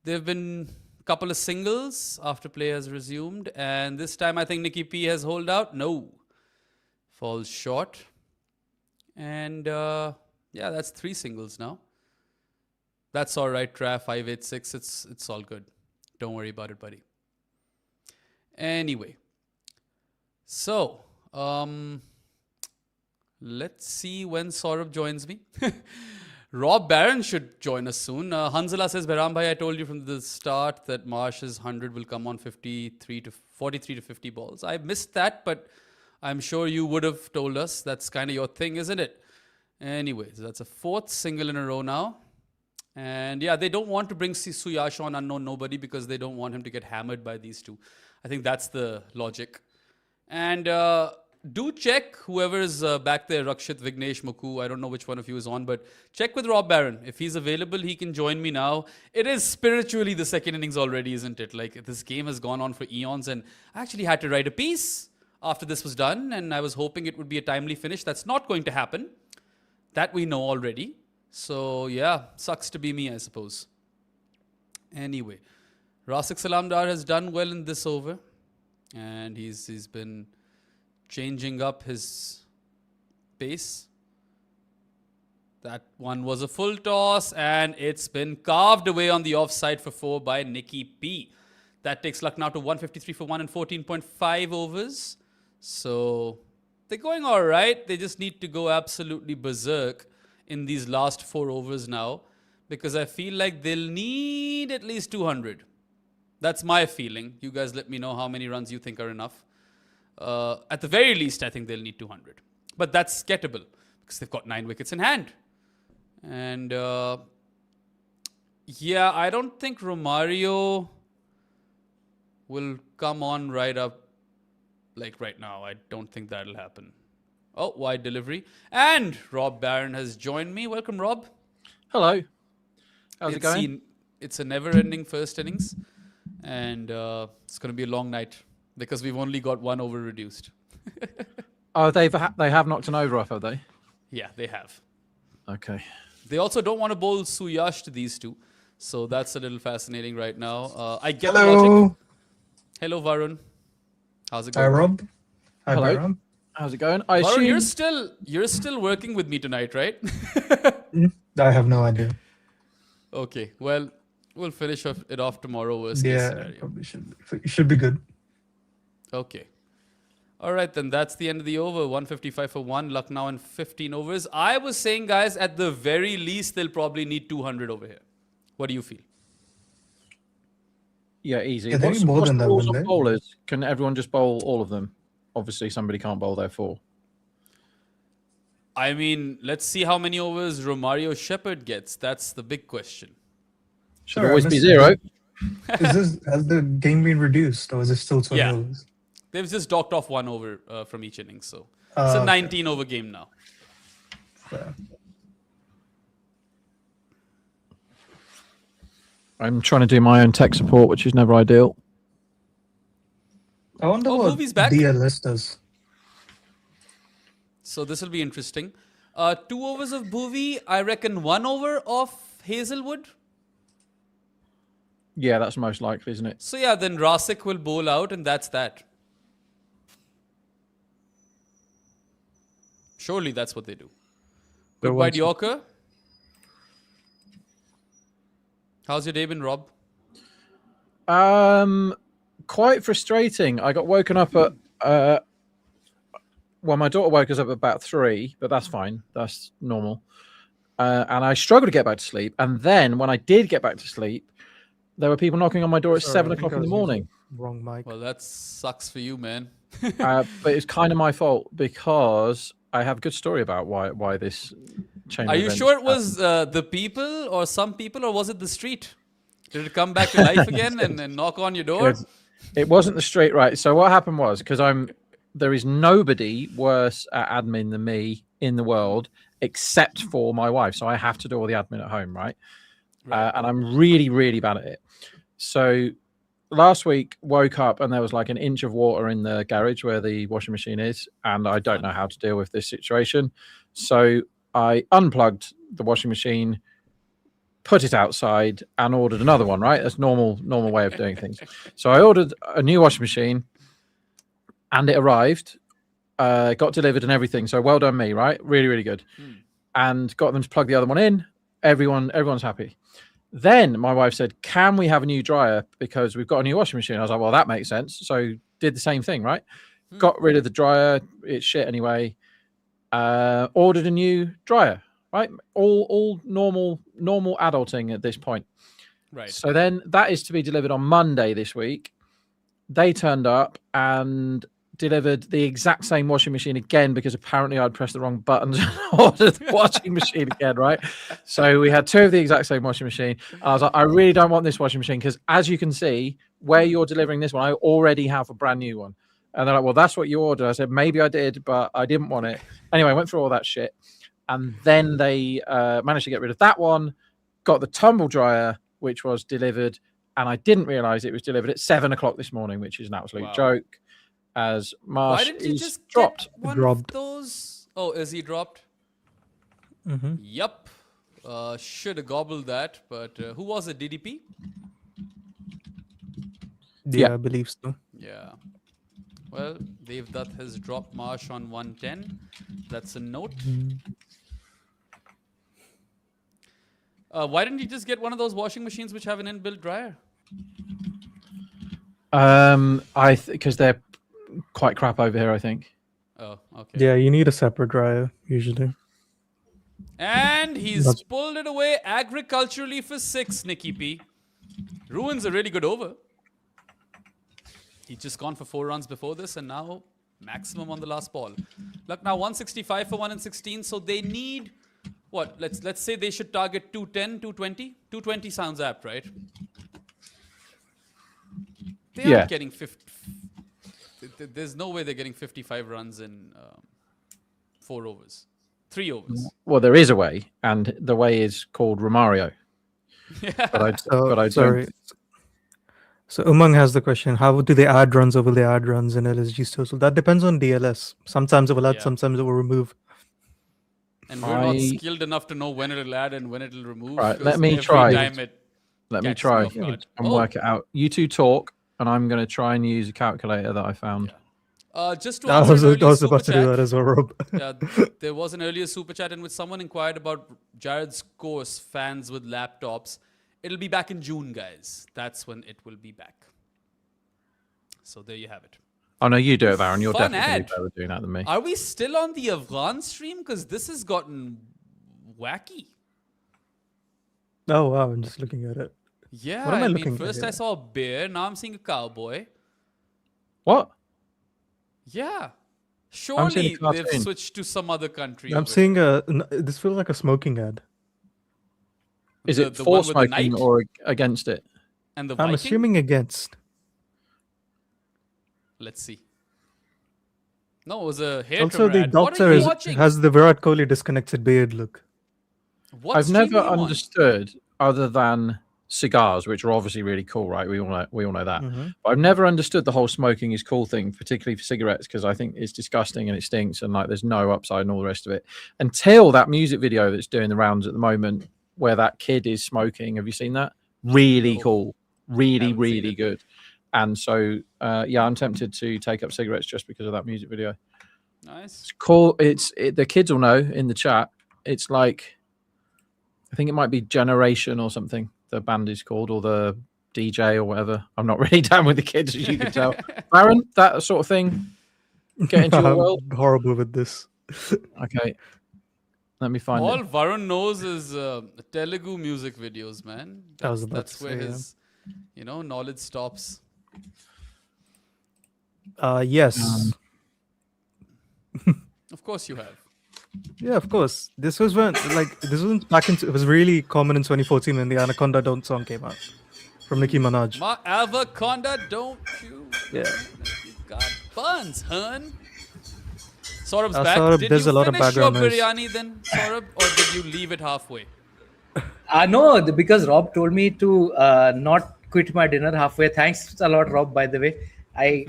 There have been a couple of singles after play has resumed. And this time I think Nicky P has holed out. No. Falls short. And yeah, that's 3 singles now. That's all right, Tra, 586. It's all good. Don't worry about it, buddy. Anyway. So, let's see when Saurabh joins me. Rob Barron should join us soon. Hanzala says, Behram bhai, I told you from the start that Marsh's 100 will come on 43 to 50 balls. I missed that, but I'm sure you would have told us. That's kind of your thing, isn't it? Anyway, so that's a 4th single in a row now. And yeah, they don't want to bring Suyash on unknown nobody because they don't want him to get hammered by these two. I think that's the logic. And do check whoever is back there, Rakshit, Vignesh, Muku. I don't know which one of you is on, but check with Rob Barron. If he's available, he can join me now. It is spiritually the second innings already, isn't it? Like, this game has gone on for eons, and I actually had to write a piece after this was done, and I was hoping it would be a timely finish. That's not going to happen. That we know already. So, yeah, sucks to be me, I suppose. Anyway, Rasik Salamdar has done well in this over. And he's been changing up his pace. That one was a full toss. And it's been carved away on the offside for 4 by Nicky P. That takes Lucknow to 153 for 1 and 14.5 overs. So, they're going all right. They just need to go absolutely berserk in these last 4 overs now, because I feel like they'll need at least 200. That's my feeling. You guys let me know how many runs you think are enough. At the very least, I think they'll need 200. But that's gettable, because they've got 9 wickets in hand. And yeah, I don't think Romario will come on right up, like right now. I don't think that'll happen. Oh, wide delivery. And Rob Barron has joined me. Welcome, Rob. Hello. How's it going? It's a never-ending first innings. And it's going to be a long night because we've only got 1 over reduced. Oh, they have knocked an over off, have they? Yeah, they have. Okay. They also don't want to bowl Suyash to these two. So that's a little fascinating right now. I get Hello. the logic. Hello, Varun. How's it going? Hi, Rob. Hi, Hello. Behram. How's it going? Varun, you're still working with me tonight, right? I have no idea. Okay, well, we'll finish it off tomorrow, worst case Yeah, scenario. probably should be good. Okay. All right, then that's the end of the over. 155 for 1, Lucknow in 15 overs. I was saying, guys, at the very least, they'll probably need 200 over here. What do you feel? Yeah, easy. Yeah, they need more What's than the that, rules wouldn't of they? bowlers? Can everyone just bowl all of them? obviously somebody can't bowl there 4. I mean, let's see how many overs Romario Shepherd gets. That's the big question. Should Sorry, I always be missed 0. Has the game been reduced or is it still 20 Yeah. overs? They've just docked off 1 over from each inning, so it's a Okay. 19 over game now. Fair. I'm trying to do my own tech support, which is never ideal. I wonder Oh, what Bhuvi's back. DLS does. So this will be interesting. 2 overs of Bhuvi, I reckon 1 over of Hazelwood. Yeah, that's most likely, isn't it? So yeah, then Rasik will bowl out, and that's that. Surely that's what they do. Goodbye, once- Yorker. How's your day been, Rob? Quite frustrating. I got woken up at well, my daughter woke us up at about 3, but that's fine. That's normal. And I struggled to get back to sleep. And then when I did get back to sleep, there were people knocking on my door at Sorry, 7 I think o'clock I in the was using morning. Wrong mic. Well, that sucks for you, man. But it's kind of my fault because I have a good story about why this chain. Are of you events sure it was happened. the people or some people, or was it the street? Did it come back to life again and knock on your door? It wasn't the straight right. So what happened was because there is nobody worse at admin than me in the world except for my wife. So I have to do all the admin at home, right? And I'm really, really bad at it. So last week woke up and there was like an inch of water in the garage where the washing machine is, and I don't know how to deal with this situation. So I unplugged the washing machine, put it outside, and ordered another one. Right, that's normal way of doing things. So I ordered a new washing machine, and it arrived, got delivered, and everything. So well done, me. Right, really, really good. And got them to plug the other one in. Everyone's happy. Then my wife said, "Can we have a new dryer because we've got a new washing machine?" I was like, "Well, that makes sense." So did the same thing, right? Got rid of the dryer. It's shit anyway. Ordered a new dryer, right? All normal adulting at this point. Right. So then that is to be delivered on Monday this week. They turned up and delivered the exact same washing machine again because apparently I'd pressed the wrong buttons and ordered the washing machine again, right? So we had 2 of the exact same washing machine. I was like, I really don't want this washing machine because as you can see, where you're delivering this one, I already have a brand new one. And they're like, well, that's what you ordered. I said, maybe I did, but I didn't want it. Anyway, I went through all that shit. And then they managed to get rid of that one, got the tumble dryer, which was delivered. And I didn't realize it was delivered at 7 o'clock this morning, which is an absolute joke. As Marsh Why didn't you is just dropped. get one Dropped. of those? Oh, is he dropped? Yup. Should have gobbled that, but who was it? DDP? Yeah, I believe so. Yeah. Well, Devdutt has dropped Marsh on 110. That's a note. Why didn't you just get one of those washing machines which have an inbuilt dryer? Because they're quite crap over here, I think. Oh, okay. Yeah, you need a separate dryer usually. And he's That's- pulled it away agriculturally for 6, Nicky P. Ruins a really good over. He's just gone for 4 runs before this, and now maximum on the last ball. Lucknow 165 for 1 and 16, so they need what? Let's say they should target 210, 220. 220 sounds apt, right? They aren't getting 50. There's no way they're getting 55 runs in 4 overs, 3 overs. Well, there is a way, and the way is called Romario. But I sorry. don't. So Umang has the question: how do they add runs or will they add runs in LSG total? That depends on DLS. Sometimes it will add, Yeah. sometimes it will remove. And we're not skilled enough to know when it'll add and when it'll remove. Right, because let me every try. time it Let me catches try off guard. and work it out. You two talk, and I'm going to try and use a calculator that I found. Just to I answer was, an I earlier was super about to do chat, that as well, Rob. there was an earlier super chat in which someone inquired about Jared's course, fans with laptops. It'll be back in June, guys. That's when it will be back. So there you have it. Oh, no, you do it, Baron. You're Fun definitely ad. better at doing that than me. Are we still on the Afghan stream? Because this has gotten wacky. Oh wow, I'm just looking at it. Yeah, What am I I mean, looking at first I here? saw a bear, now I'm seeing a cowboy. What? Yeah. I'm seeing Surely a they've cartoon. switched to some other country. I'm over seeing this feels like a smoking ad. Is The- it the for one with the smoking knight? or against it? And the I'm Viking? assuming against. Let's see. No, it was a hair Also, trimmer the ad. What doctor are you is, watching? has the Virat Kohli disconnected beard look. What I've stream never are you on? understood, other than cigars, which are obviously really cool, right? We all know that. Mm-hmm. But I've never understood the whole smoking is cool thing, particularly for cigarettes, because I think it's disgusting and it stinks and like there's no upside and all the rest of it. Until that music video that's doing the rounds at the moment, where that kid is smoking. Have you seen that? Really No. cool, really, Haven't seen really it. good. And so, yeah, I'm tempted to take up cigarettes just because of that music video. Nice. It's cool. The kids will know in the chat. It's like, I think it might be Generation or something. The band is called, or the DJ or whatever. I'm not really down with the kids, as you can tell. Aaron, that sort of thing. Get into your world. I'm horrible with this. Okay, let me find All it. Varun knows is Telugu music videos, man. I was about That's to where say, yeah. his, knowledge stops. Yes. Of course you have. Yeah, of course. This was when, this was back in, it was really common in 2014 when the Anaconda Don't song came out from Nicki Minaj. My avoconda, don't you? Yeah. You got buns, hun. Saurabh's Uh, back. Saurabh, Did there's you a lot of finish your background noise. biryani then, Saurabh, or did you leave it halfway? No, because Rob told me to not quit my dinner halfway. Thanks a lot, Rob, by the way. I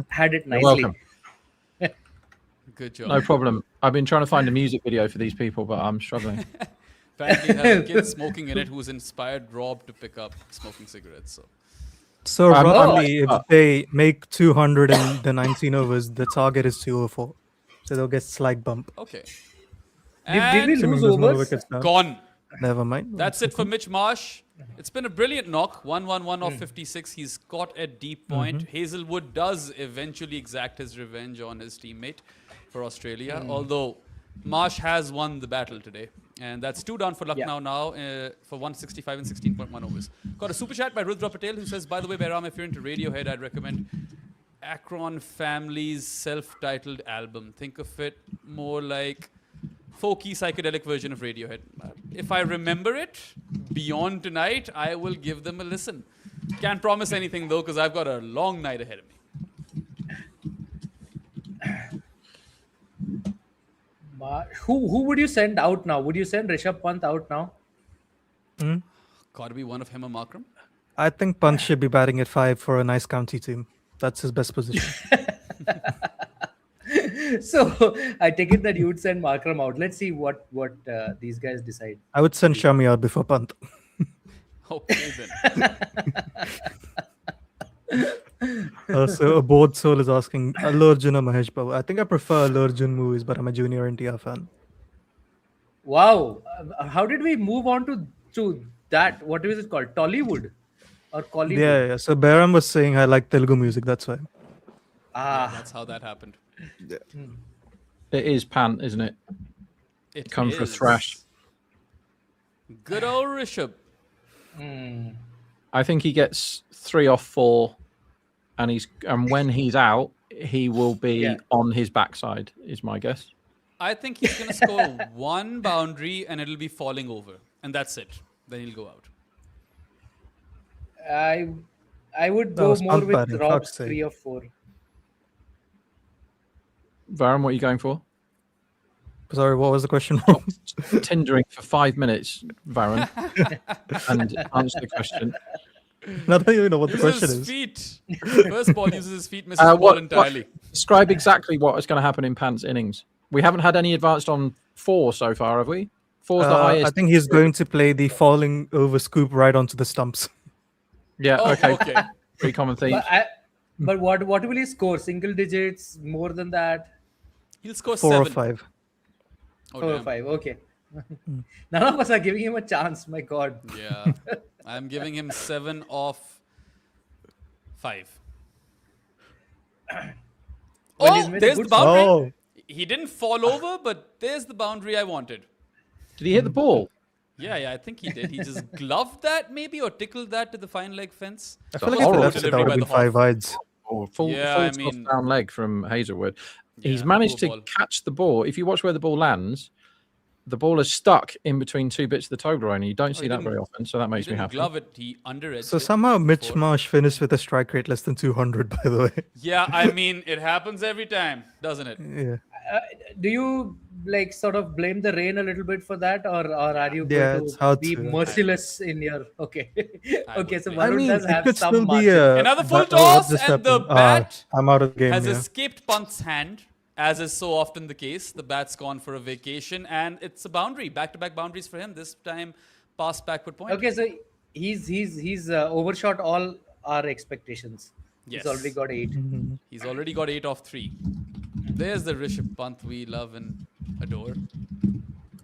had it You're nicely. welcome. Good job. No problem. I've been trying to find a music video for these people, but I'm struggling. Apparently, it has a kid smoking in it who's inspired Rob to pick up smoking cigarettes. So I'm not- roughly, if they make 200 in the 19 overs, the target is 204. So they'll get slight bump. Okay. Did we And Assuming lose there's no overs? wickets down. gone. Never mind. That's it for Mitch Marsh. It's been a brilliant knock. 1-1-1 off 56. He's caught at deep point. Hazelwood does eventually exact his revenge on his teammate for Australia, although Marsh has won the battle today. And that's 2 down for Lucknow now for 165 and 16.1 overs. Got a super chat by Rudra Patel who says, by the way, Bairam, if you're into Radiohead, I'd recommend Akron Family's self-titled album. Think of it more like folky psychedelic version of Radiohead. If I remember it beyond tonight, I will give them a listen. Can't promise anything though, because I've got a long night ahead of me. Who would you send out now? Would you send Rishabh Pant out now? Got to be one of him or Markram. I think Pant should be batting at 5 for a nice county team. That's his best position. So I take it that you would send Markram out. Let's see what these guys decide. I would send Shami out before Pant. Okay then. So a board soul is asking Allu Arjun or Mahesh Babu. I think I prefer Allu Arjun movies, but I'm a junior NTR fan. Wow. How did we move on to that? What is it called? Tollywood or Collywood? Yeah. So Bairam was saying I like Telugu music, that's why. Yeah, that's how that happened. It is Pant, isn't it? It Come for is. thrash. Good old Rishabh. I think he gets 3 off 4, and when he's out, he will be on his backside. Is my guess. I think he's going to score 1 boundary and it'll be falling over. And that's it. Then he'll go out. I would That go was more punt with batting, Rob's fuck's sake. 3 or 4. Varun, what are you going for? Sorry, what was the question? Tindering for 5 minutes, Varun, and answer the question. Now that you know what the Uses question his is. feet. First ball uses his feet, misses the ball What- entirely. Describe exactly what is going to happen in Pant's innings. We haven't had any advanced on 4 so far, have we? 4's the highest. I think he's going to play the falling over scoop right onto the stumps. Yeah, Oh, okay. okay. Pretty common theme. But what will he score? Single digits? More than that? He'll score 4 7. or 5. Oh, 4 or damn. 5. Okay. None of us are giving him a chance. My God. Yeah. I'm giving him 7 off 5. Well, he's Oh, made a there's the good boundary. Oh, He didn't fall over, but there's the boundary I wanted. Did he hit the ball? Yeah, I think he did. He just gloved that maybe or tickled that to the fine leg fence. I feel like horrible if he left it, that delivery would have by been the 5 wides. ball. Full I toss mean, down leg from Hazelwood. He's yeah, managed poor to ball. catch the ball. If you watch where the ball lands, the ball is stuck in between two bits of the Toblerone. You don't Oh, see he that didn't- very often, so that He makes me didn't happy. glove it. He under-edged So it somehow Mitch before. Marsh finished with a strike rate less than 200, by the way. Yeah, I mean, it happens every time, doesn't it? Yeah. Do you like sort of blame the rain a little bit for that, or are you Yeah, going it's to hard be to. merciless in your? Okay, I okay. would So blame I it. Varun mean, does it have could some still be margin. a. Another full what toss, just and the happened? bat I'm out of the game. has Yeah. escaped Punt's hand, as is so often the case. The bat's gone for a vacation, and it's a boundary. Back-to-back boundaries for him. This time, pass backward point. Okay, so he's overshot all our expectations. Yes. He's already got 8. Mhm. He's already got 8 off 3. There's the Rishabh Pant we love and adore.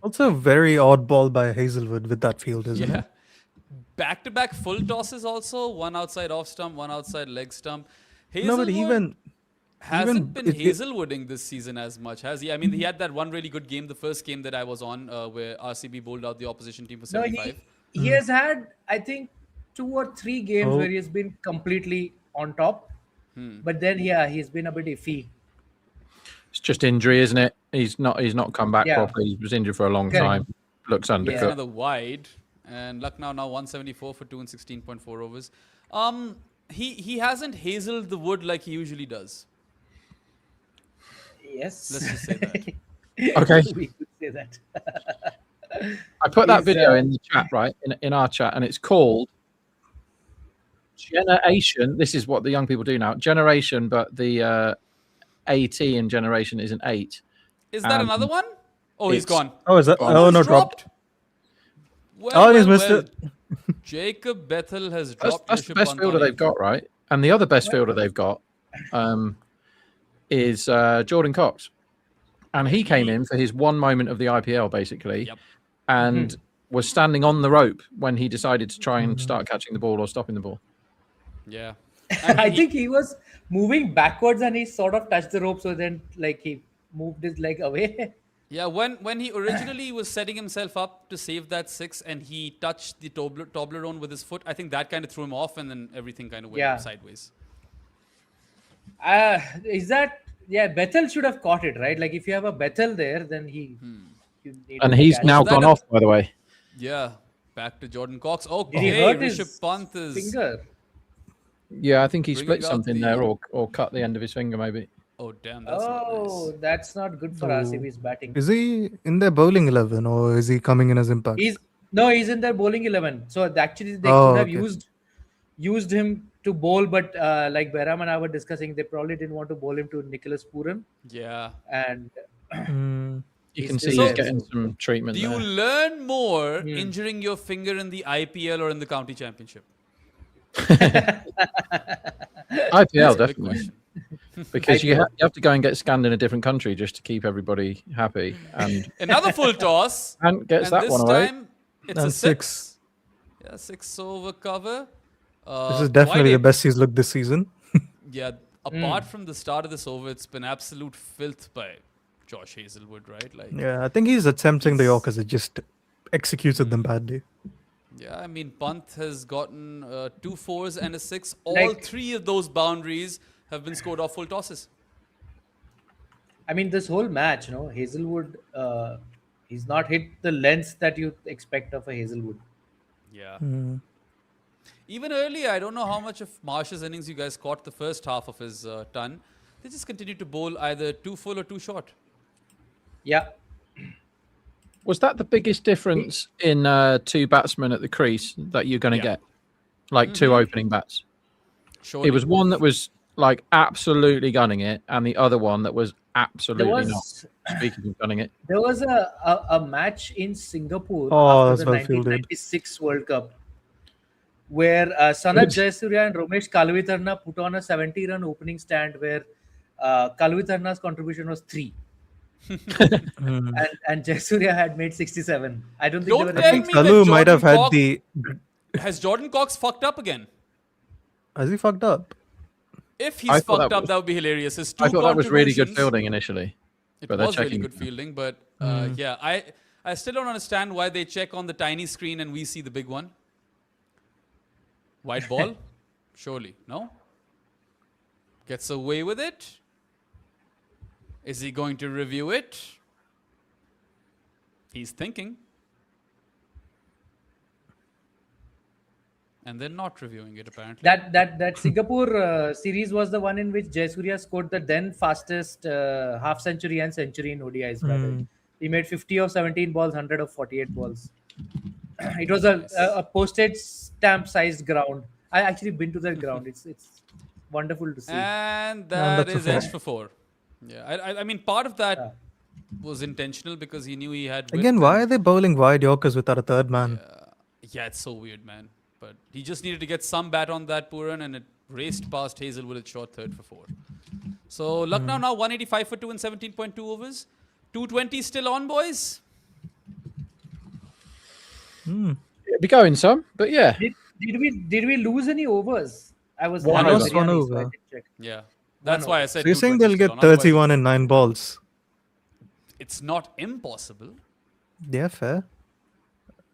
Also, a very odd ball by Hazelwood with that field, isn't Yeah. it? Back-to-back full tosses also. One outside off stump, one outside leg stump. No, Hazelwood but even hasn't been it- Hazelwooding this season as much, has he? I mean, he had that one really good game, the first game that I was on, where RCB bowled out the opposition team for No, 75. he has had, I think, 2 or 3 games Oh. where he has been completely on top. But then, yeah, he's been a bit iffy. It's just injury, isn't it? He's not come back Yeah. properly. He was injured for a long Correct. time. Looks It's undercooked. another wide, and Lucknow now 174 for 2 and 16.4 overs. He hasn't hazeled the wood like he usually does. Yes. Let's just say that. Okay. We could say that. I put that He's, video in the chat, right? In our chat, and it's called Generation. This is what the young people do now. Generation, but the AT in generation is an 8. Is that another one? Oh, he's it's- gone. Oh, is that? Gone. Oh, He's no, dropped. Well, Oh, he's well, missed well. it. Jacob Bethel has That's, dropped. that's the Rishabh best Pant fielder on they've him. got, right? And the other best fielder they've got is Jordan Cox. And he came in for his one moment of the IPL, basically, Yep. and was standing on the rope when he decided to try and start catching the ball or stopping the ball. Yeah. I think he was moving backwards and he sort of touched the rope. So then, like, he moved his leg away. Yeah, when he originally was setting himself up to save that 6 and he touched the Toblerone with his foot, I think that kind of threw him off and then everything kind of went Yeah. sideways. Is that, yeah, Bethel should have caught it, right? Like, if you have a Bethel there, then you need And to he's catch now it. that gone a- off, by the way. Yeah, back to Jordan Cox. Did he Okay, hurt his Rishabh Pant is... finger? Yeah, I think he Bringing split out something the- there or cut the end of his finger, maybe. Oh, damn, that's not Oh, nice. that's not good for No. RCB's batting. Is he in their bowling 11 or is he coming in as impact? He's in their bowling 11. So actually, they Oh, could have okay. used him to bowl, but like Behram and I were discussing, they probably didn't want to bowl him to Nicholas Pooran, Yeah. and Mm, You He's can see still he's there, getting so- some treatment Do you there. learn more Hmm. injuring your finger in the IPL or in the county championship? IPL, That's a big definitely. question. Because you have to go and get scanned in a different country just to keep everybody happy. And Another full toss. Ant gets And that this one away. time, it's a And 6. Yeah, 6 over cover. this is definitely wide the best he's looked this season. Yeah, apart from the start of this over, it's been absolute filth by Josh Hazelwood, right? Like, Yeah, I think he's attempting the Yorkers. It just executed them badly. yeah, I mean, Pant has gotten 2 4s and a 6. All Like- 3 of those boundaries have been scored off full tosses. I mean, this whole match, Hazelwood, he's not hit the lengths that you expect of a Hazelwood. Yeah. Mm. Even earlier, I don't know how much of Marsh's innings you guys caught the first half of his ton. They just continued to bowl either too full or too short. Yeah, Was that the biggest difference in 2 batsmen at the crease that you're going to Yeah. get? Like 2 opening bats. Surely. It was one that was like absolutely gunning it, and the other one that was there absolutely not. was Speaking of gunning it, there was a match in Singapore Oh, after that's the well fielded. 1996 World Cup where Sanat Jayasuriya and Romesh Kalvitarna put on a 70-run opening stand where Kalvitarna's contribution was 3 Mm. and Jayasuriya had made 67. I don't think Don't they were tell the me that Kalu might have Jordan had Cox- the. Has Jordan Cox fucked up again? Has he fucked up? If he's I thought fucked that up, was- that would be hilarious. His 2 I thought that was really good contributions- fielding initially. It but they're was really checking good it. fielding, but yeah, I still don't understand why they check on the tiny screen and we see the big one. White ball? Surely, no? Gets away with it. Is he going to review it? He's thinking. And they're not reviewing it, apparently. That Singapore series was the one in which Jayasurya scored the then fastest half century and century in ODIs. By the way. He made 50 of 17 balls, 100 of 48 balls. It was a postage stamp sized ground. I actually been to that ground. It's wonderful to see. And that that's a is edge for 4. Yeah, I mean, part of that was intentional because he knew he had. Again, width why and- are they bowling wide Yorkers without a third man? Yeah, it's so weird, man. But he just needed to get some bat on that Pooran, and it raced past Hazel with its short third for 4. So Lucknow now 185 for 2 in 17.2 overs. 220 still on, boys. It'd be going some, but yeah. Did we lose any overs? I was One I over. was One Biryani, so I over. did check. Yeah, that's why I said. So you're saying 220 they'll still get on, otherwise 31 in 9 balls? It's not impossible. Yeah, fair.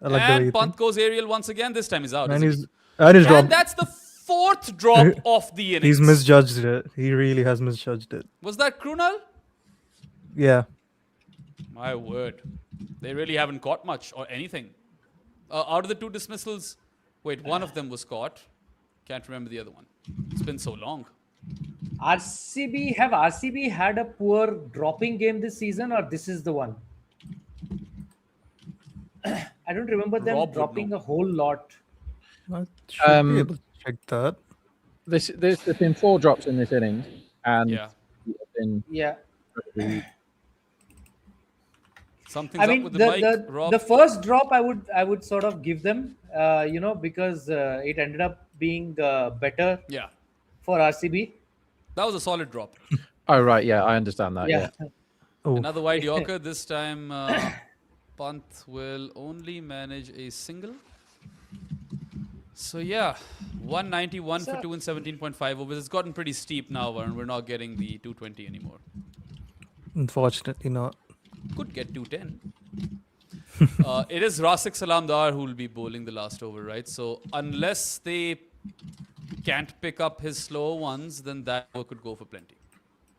I like the way And you Pant think. goes aerial once again. This time he's out. And isn't he's he? and he's And dropped. that's the 4th drop of the innings. He's misjudged it. He really has misjudged it. Was that Krunal? Yeah. My word. They really haven't caught much or anything. Out of the 2 dismissals, wait, one of them was caught. Can't remember the other one. It's been so long. RCB had a poor dropping game this season, or this is the one? I don't remember them Rob would dropping know. a whole lot. I should be able to check that. There's been 4 drops in this inning, and Yeah. been Yeah. Something's I up mean, with the mic, the Rob. first drop I would sort of give them, because it ended up being better Yeah. for RCB. That was a solid drop. Oh right, yeah, I understand that. Yeah. Oh, Another wide Yorker. This time, Pant will only manage a single. So yeah, 191 for 2 in 17.5 overs. It's gotten pretty steep now, Varun. We're not getting the 220 anymore. unfortunately not. Could get 210. It is Rasik Salamdar who will be bowling the last over, right? So unless they can't pick up his slow ones, then that over could go for plenty.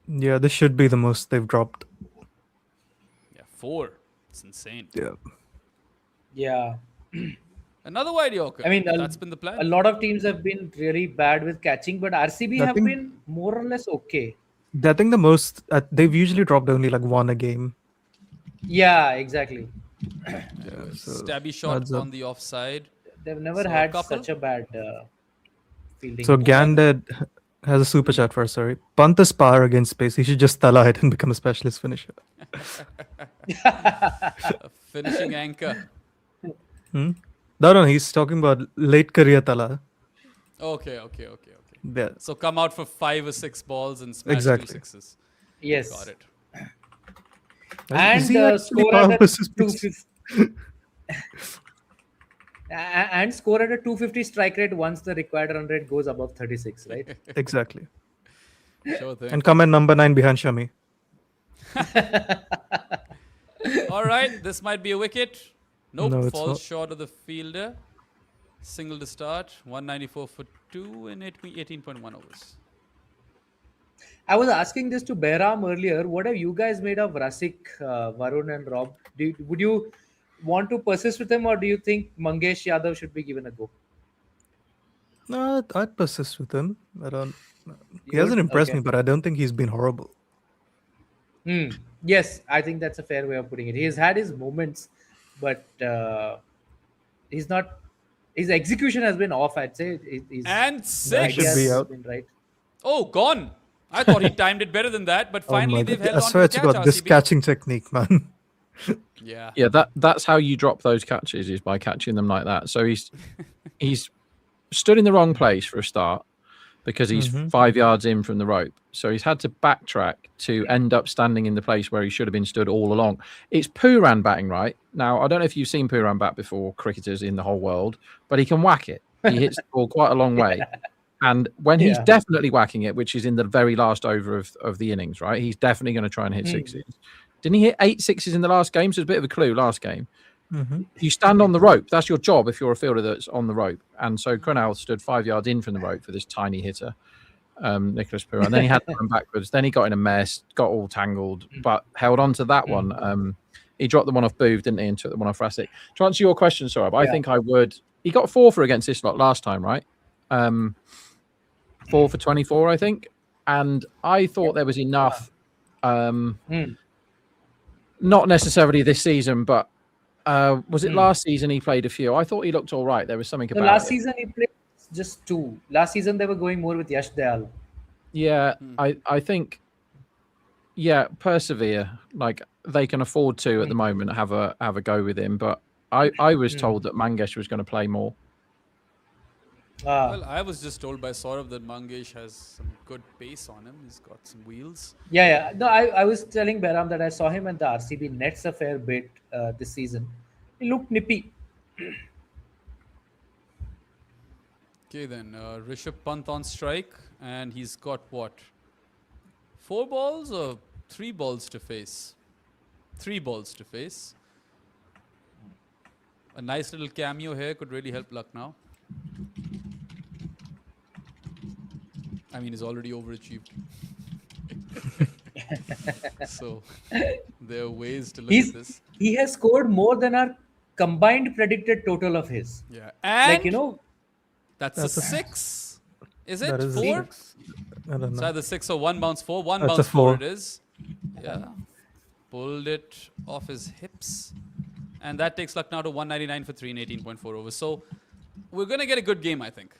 Yeah, this should be the most they've dropped. Yeah, 4. It's insane. Yeah. Yeah. Another wide Yorker. I mean, that's been the A plan. lot of teams have been really bad with catching, but RCB I have think- been more or less okay. I think the most they've usually dropped only like 1 a game. Yeah, exactly. so Stabby shot adds up. on the offside. They've never So, had couple? such a bad fielding. So Ganded has a super chat for us, sorry. Pant is power against pace. He should just thala it and become a specialist finisher. A finishing anchor. No, he's talking about late career tala. Okay. Yeah. So come out for 5 or 6 balls and smash 2 Exactly. sixes. Yes. Got it. And Is he actually score power at a versus pace? 250. And score at a 250 strike rate once the required run rate goes above 36, right? Exactly. Sure thing. And come in number 9 behind Shami. All right, this might be a wicket. Nope, No, it's falls not. short of the fielder. Single to start. 194 for 2 in 18.1 overs. I was asking this to Behram earlier. What have you guys made of Rasik, Varun, and Rob? Would you want to persist with him, or do you think Mangesh Yadav should be given a go? No, I'd persist with him. I don't. He You hasn't would? impressed Okay. me, but I don't think he's been horrible. Yes, I think that's a fair way of putting it. He has had his moments, but he's not. His execution has been off. I'd say. His And ideas 6. Should be have out. been right. Oh, gone. I thought he timed it better than that, but Oh my finally they've God. held I on swear to the to catch, God, this RCB. catching technique, man. Yeah. Yeah, that's how you drop those catches, is by catching them like that. So he's stood in the wrong place for a start because he's 5 yards in from the rope. So he's had to backtrack to end up standing in the place where he should have been stood all along. It's Pooran batting, right? Now, I don't know if you've seen Pooran bat before, cricketers in the whole world, but he can whack it. He hits the ball quite a long way. And when he's Yeah. definitely whacking it, which is in the very last over of the innings, right? He's definitely going to try and hit sixes. Didn't he hit 8 sixes in the last game? So it's a bit of a clue last game. You stand on the rope. That's your job if you're a fielder that's on the rope. And so Krunal stood 5 yards in from the rope for this tiny hitter. Nicholas Pooran. Then he had to run backwards. Then he got in a mess, got all tangled, but held on to that one. He dropped the one off Booth, didn't he, and took the one off Rasic. To answer your question, Saurabh, I think I would. He got 4 for against this lot last time, right? 4 for 24, I think. And I thought there was enough. Not necessarily this season, but was it last season he played a few? I thought he looked all right. There was something about last it. season he played just 2. Last season they were going more with Yash Dayal. Yeah, I think, persevere. Like they can afford to at the moment have a go with him. But I was told that Mangesh was going to play more. Well, I was just told by Saurabh that Mangesh has some good pace on him. He's got some wheels. Yeah. No, I was telling Behram that I saw him at the RCB Nets a fair bit this season. He looked nippy. Okay, then Rishabh Pant on strike, and he's got what? 4 balls or 3 balls to face? 3 balls to face. A nice little cameo here could really help Lucknow. I mean, he's already overachieved. So there are ways to look at this. He has scored more than our combined predicted total of his. Yeah, and that's a 6. Is it That is a 4? six. I don't It's know. either 6 or 1 bounce 4. One That's a bounce 4 4. it is. Yeah. Pulled it off his hips. And that takes Lucknow to 199 for 3 in 18.4 overs. So we're going to get a good game, I think.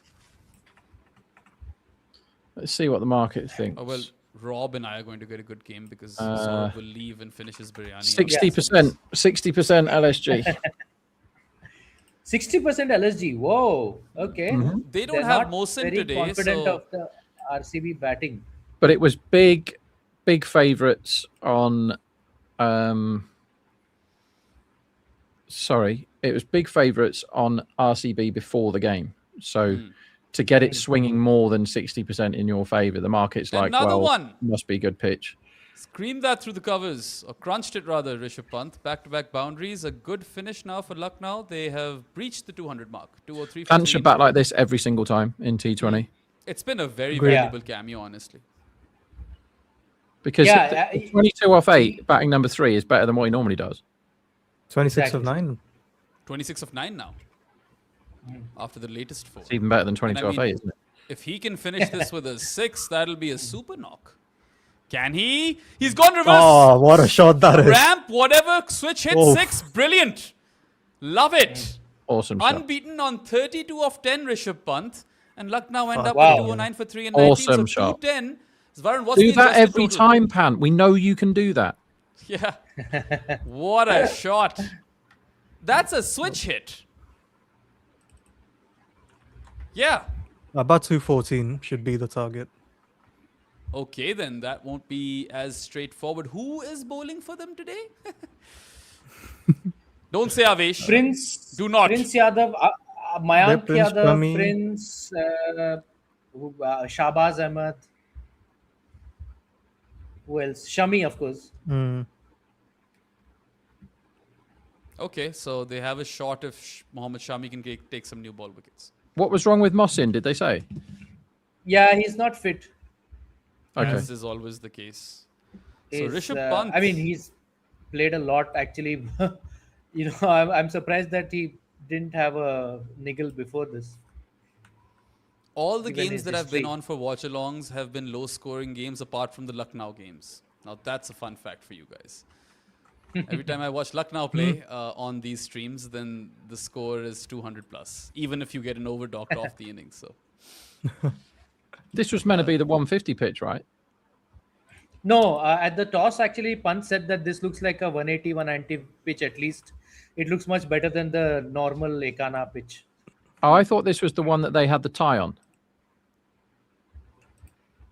Let's see what the market thinks. Oh, well, Rob and I are going to get a good game because Saurabh will leave and finish his biryani. 60%. 60% LSG. 60% LSG. Whoa. Okay. They don't They're have not Mohsin very today. confident So of the RCB batting. But it was big favourites on. It was big favourites on RCB before the game. So to get it swinging more than 60% in your favour, the market's like, Another one. must be a good pitch. screamed that through the covers, or crunched it rather, Rishabh Pant. Back-to-back boundaries. A good finish now for Lucknow. They have breached the 200 mark. 203 for Pant 3. should bat like this every single time in T20. It's been a very Agreed. valuable cameo, honestly. Because Yeah, 22 off 8, batting number 3 is better than what he normally does. 26 of Exactly. 9. 26 of 9 now. After the latest 4. It's even better than 22 off mean- 8, isn't it? If he can finish this with a 6, that'll be a super knock. Can he? He's gone reverse. Oh, what a shot that is. Ramp, whatever. Switch hit Oof. 6. Brilliant. Love it. Awesome shot. Unbeaten on 32 of 10, Rishabh Pant. And Lucknow end up Wow. with 209 for 3 and 19. Awesome So shot. 210. Varun, what's Do the that adjusted every total? time, Pant. We know you can do that. Yeah. What a shot. That's a switch hit. Yeah. About 214 should be the target. Okay, then that won't be as straightforward. Who is bowling for them today? Don't say Avesh. Prince. Do not. Prince Yadav, Mayank Prince Yadav, Shami. Prince, Shahbaz Ahmed. Who else? Shami, of course. Hmm. Okay, so they have a shot if Mohammad Shami can take some new ball wickets. What was wrong with Mohsin, did they say? Yeah, he's not fit. Okay. As is always the case. So He's, Rishabh Pant. I mean, he's played a lot actually. I'm surprised that he didn't have a niggle before this. all the even games his that I've been history. on for watch-alongs have been low-scoring games apart from the Lucknow games. Now that's a fun fact for you guys. Every time I watch Lucknow play on these streams, then the score is 200 plus, even if you get an over docked off the innings. So This was meant to be the 150 pitch, right? No, at the toss, actually, Pant said that this looks like a 180, 190 pitch at least. It looks much better than the normal Ekana pitch. Oh, I thought this was the one that they had the tie on.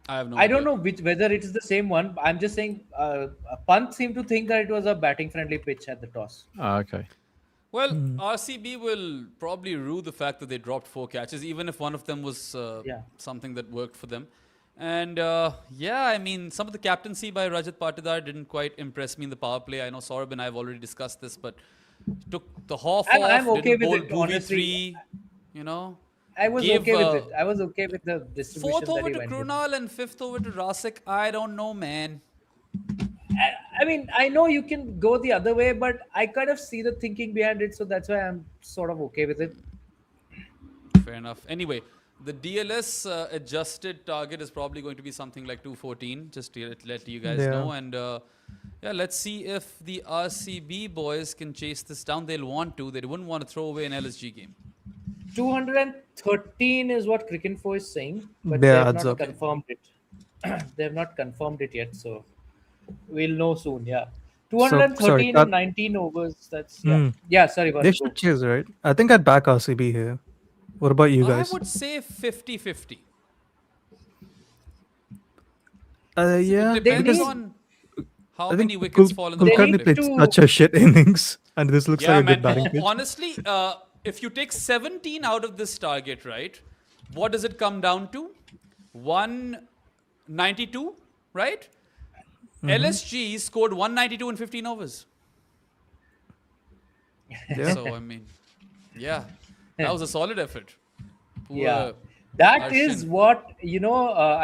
I have no. I don't idea. know whether it is the same one. I'm just saying, Pant seemed to think that it was a batting-friendly pitch at the toss. Oh, okay. Well, RCB will probably rue the fact that they dropped 4 catches, even if one of them was something that worked for them. And yeah, I mean, some of the captaincy by Rajat Patidar didn't quite impress me in the power play. I know Saurabh and I have already discussed this, but took the half I'm off, okay didn't with bowl it, Bhuvi honestly. 3, you know. I was Gave, okay with it. I was okay with the distribution fourth that over he to went with. Krunal and fifth over to Rasik. I don't know, man. I mean, I know you can go the other way, but I kind of see the thinking behind it, so that's why I'm sort of okay with it. Fair enough. Anyway, the DLS adjusted target is probably going to be something like 214, just to let you guys Yeah. know. And yeah, let's see if the RCB boys can chase this down. They'll want to. They wouldn't want to throw away an LSG game. 213 is what Cricinfo is saying, but Yeah, they have adds not up. confirmed it. They have not confirmed it yet, so we'll know soon. Yeah, So, sorry, 213 in 19 overs. That's yeah. Hmm. Yeah, sorry, They Varun, go. should chase, right? I think I'd back RCB here. What about you I guys? would say 50-50. Yeah, It depends need- on how I many think wickets fall in the They bottom need Kulkarni played to- such a shit innings, and this looks Yeah, like a man. good batting pitch. Honestly, if you take 17 out of this target, right, what does it come down to? 192, right? LSG scored 192 in 15 overs. Yeah. So, I mean, yeah, that was a solid effort. Poor Yeah, that is Marshan. what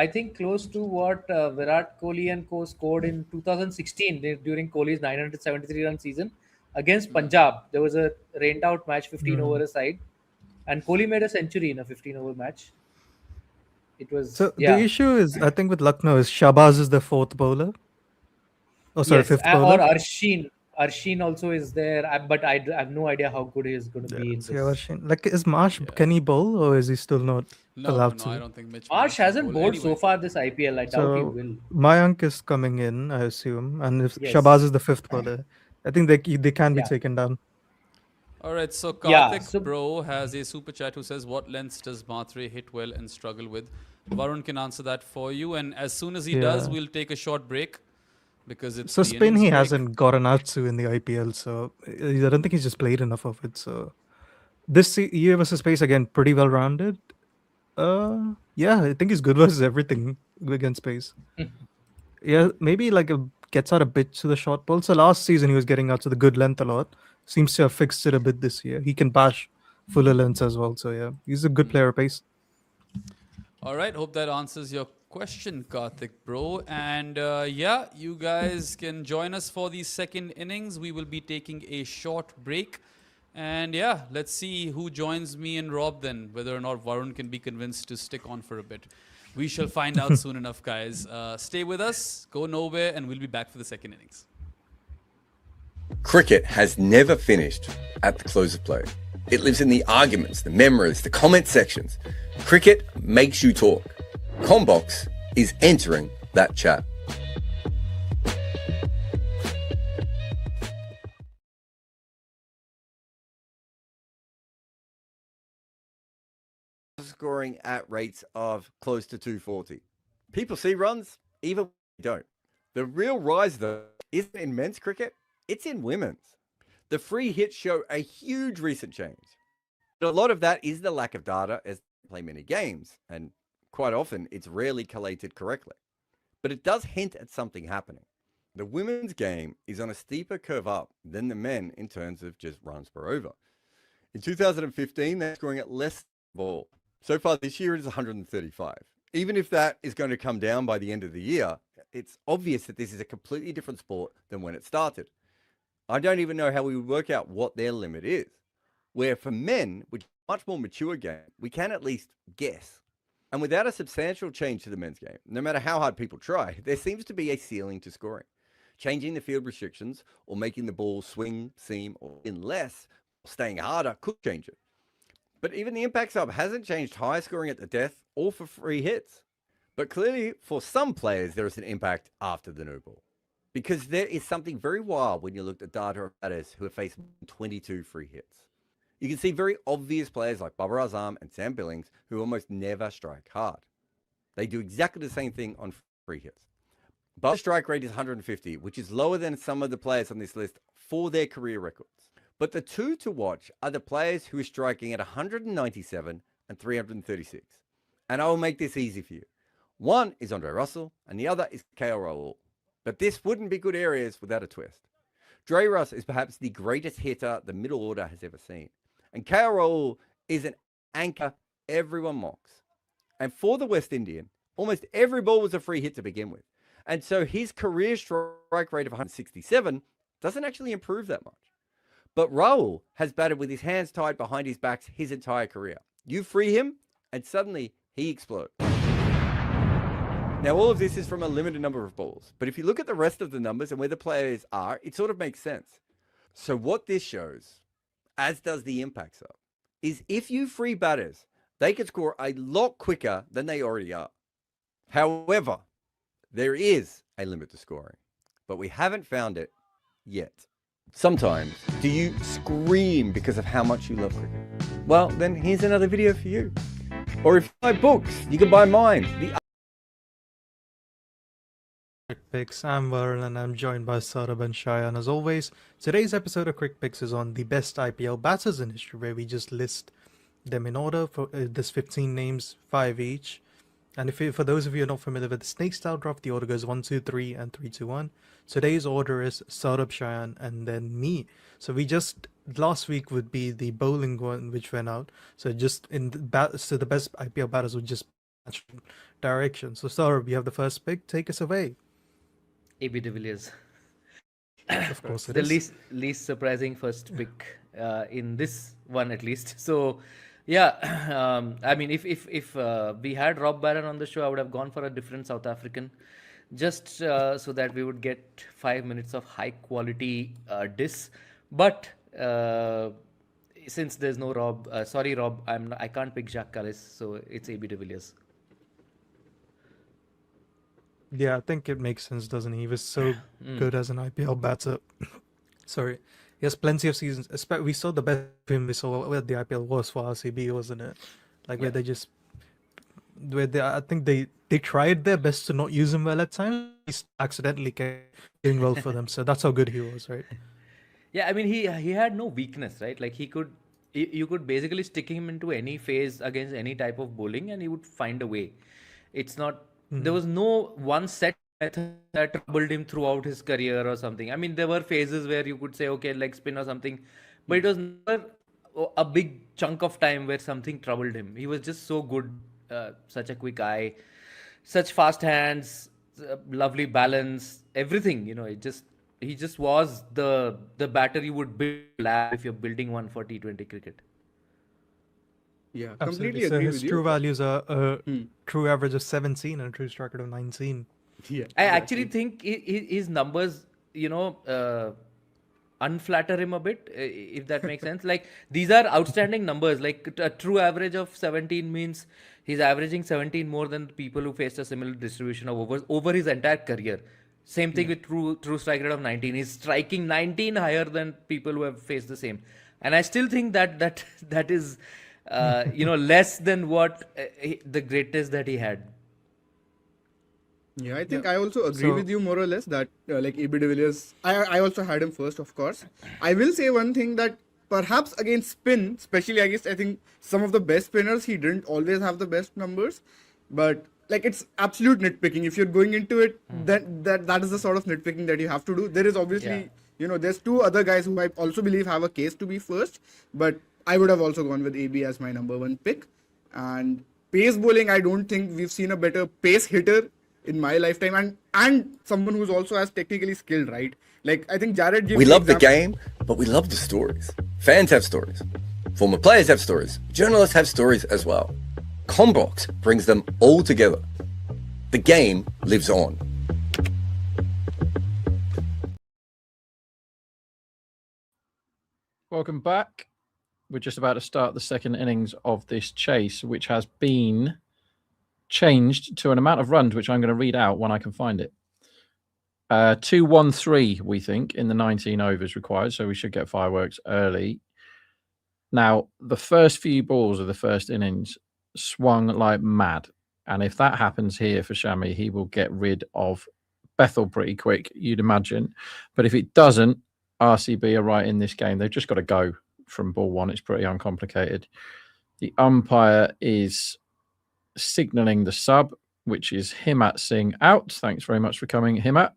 I think close to what Virat Kohli and co scored in 2016 during Kohli's 973-run season against Punjab. There was a rained out match, 15 over a side, and Kohli made a century in a 15-over match. It was So the issue is, I think with Lucknow is Shabazz is the fourth bowler. Oh, sorry, yes, fifth or bowler. Arshin. Arshin also is there, but I have no idea how good he is going to be in So, this. yeah, Arshin. Like, is Marsh, can he bowl or is he still not No, allowed no, to? I don't think Mitch Marsh can hasn't bowl bowled so anyway. far this IPL. I doubt he So will. Mayank is coming in, I assume, and if Yes. Shabazz is the fifth bowler, I think they can be Yeah. taken down. All right, so Yeah, Karthik so- Bro has a super chat who says, "What lengths does Matre hit well and struggle with?" Varun can answer that for you, and as soon as he does, Yeah. we'll take a short break because it's So the Spain, innings he break. hasn't got an Atsu in the IPL, so I don't think he's just played enough of it. So this year versus Space again, pretty well rounded. Yeah, I think he's good versus everything against Space. Yeah, maybe like gets out a bit to the short ball. So last season he was getting out to the good length a lot. Seems to have fixed it a bit this year. He can bash fuller lengths as well. So yeah, he's a good player at pace. All right, hope that answers your question, Karthik Bro. And yeah, you guys can join us for the second innings. We will be taking a short break. And yeah, let's see who joins me and Rob then, whether or not Varun can be convinced to stick on for a bit. We shall find out soon enough, guys. Stay with us, go nowhere, and we'll be back for the second innings. Cricket has never finished at the close of play. It lives in the arguments, the memories, the comment sections. Cricket makes you talk. Combox is entering that chat. Scoring at rates of close to 240. People see runs, even when they don't. The real rise, though, isn't in men's cricket, it's in women's. The free hits show a huge recent change. But a lot of that is the lack of data as they play many games, and quite often it's rarely collated correctly. But it does hint at something happening. The women's game is on a steeper curve up than the men in terms of just runs per over. In 2015, they're scoring at less ball. So far this year, it is 135. Even if that is going to come down by the end of the year, it's obvious that this is a completely different sport than when it started. I don't even know how we would work out what their limit is. Where for men, which is a much more mature game, we can at least guess. And without a substantial change to the men's game, no matter how hard people try, there seems to be a ceiling to scoring. Changing the field restrictions or making the ball swing, seam, or in less, or staying harder could change it. But even the impact sub hasn't changed high scoring at the death or for free hits. But clearly, for some players, there is an impact after the no ball. Because there is something very wild when you look at data of batters who have faced 22 free hits. You can see very obvious players like Babar Azam and Sam Billings who almost never strike hard. They do exactly the same thing on free hits. But the strike rate is 150, which is lower than some of the players on this list for their career records. But the two to watch are the players who are striking at 197 and 336. And I will make this easy for you. One is Andre Russell and the other is KL Rahul. But this wouldn't be good areas without a twist. Dre Russ is perhaps the greatest hitter the middle order has ever seen. And KL Rahul is an anchor everyone mocks. And for the West Indian, almost every ball was a free hit to begin with. And so his career strike rate of 167 doesn't actually improve that much. But Rahul has batted with his hands tied behind his back his entire career. You free him, and suddenly he explodes. Now, all of this is from a limited number of balls. But if you look at the rest of the numbers and where the players are, it sort of makes sense. So what this shows, as does the impact sub, is if you free batters, they can score a lot quicker than they already are. However, there is a limit to scoring, but we haven't found it yet. Sometimes, do you scream because of how much you love cricket? Well, then here's another video for you. Or if you buy books, you can buy mine. Quick Picks. I'm Varun and I'm joined by Saurabh and Shayan as always. Today's episode of Quick Picks is on the best IPL batters in history, where we just list them in order. For there's 15 names, 5 each. And for those of you who are not familiar with the snake style draft, the order goes 1, 2, 3, and 3, 2, 1. Today's order is Saurabh, Shayan, and then me. So last week would be the bowling one which went out. So just so the best IPL batters would just match direction. So Saurabh, you have the first pick. Take us away. AB de Villiers. Of course it The is. least surprising first pick in this one at least. So yeah, I mean, if we had Rob Barron on the show, I would have gone for a different South African, just so that we would get 5 minutes of high quality diss. But since there's no Rob, sorry Rob, I can't pick Jacques Kallis, so it's AB de Villiers. Yeah, I think it makes sense, doesn't he? He was so good as an IPL batter. Sorry. He has plenty of seasons. We saw the best of him we saw where the IPL was for RCB, wasn't it? Like where I think they tried their best to not use him well at times. He accidentally kept doing well for them. So that's how good he was, right? Yeah, I mean, he had no weakness, right? Like you could basically stick him into any phase against any type of bowling and he would find a way. It's not, there was no one set method that troubled him throughout his career or something. I mean, there were phases where you could say, okay, leg spin or something, but it was never a big chunk of time where something troubled him. He was just so good, such a quick eye, such fast hands, lovely balance, everything, he just was the batter you would build if you're building one for T20 cricket. Yeah, Absolutely. completely So agree his with you. true values are a true average of 17 and a true strike rate of 19. Yeah, I actually think his numbers, unflatter him a bit, if that makes sense. Like, these are outstanding numbers. Like, a true average of 17 means he's averaging 17 more than people who faced a similar distribution of overs over his entire career. Same thing with true strike rate of 19. He's striking 19 higher than people who have faced the same. And I still think that is, less than what the greatest that he had. Yeah, I think I also agree with you more or less that like AB de Villiers, I also had him first, of course. I will say one thing that perhaps against spin, especially against I think some of the best spinners, he didn't always have the best numbers, but like it's absolute nitpicking. If you're going into it, then that is the sort of nitpicking that you have to do. There is obviously, there's two other guys who I also believe have a case to be first, but I would have also gone with AB as my number one pick. And pace bowling, I don't think we've seen a better pace hitter in my lifetime, and someone who's also as technically skilled, right? Like I think Jared gives We love the game, but we love the stories. Fans have stories. Former players have stories. Journalists have stories as well. Combox brings them all together. The game lives on. Welcome back. We're just about to start the second innings of this chase, which has been changed to an amount of runs, which I'm going to read out when I can find it. 2-1-3, we think, in the 19 overs required, so we should get fireworks early. Now, the first few balls of the first innings swung like mad, and if that happens here for Shami, he will get rid of Bethel pretty quick, you'd imagine. But if it doesn't, RCB are right in this game. They've just got to go from ball one. It's pretty uncomplicated. The umpire is signalling the sub, which is Himat Singh out. Thanks very much for coming, Himat.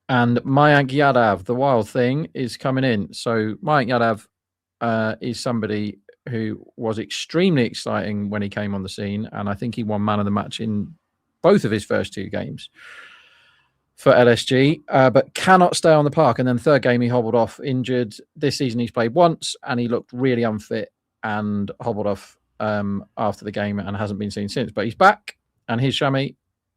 And Mayank Yadav, the wild thing, is coming in. So Mayank Yadav is somebody who was extremely exciting when he came on the scene. And I think he won man of the match in both of his first 2 games for LSG, but cannot stay on the park. And then the third game, he hobbled off injured. This season, he's played once and he looked really unfit and hobbled off after the game and hasn't been seen since. But he's back, and here's Shami,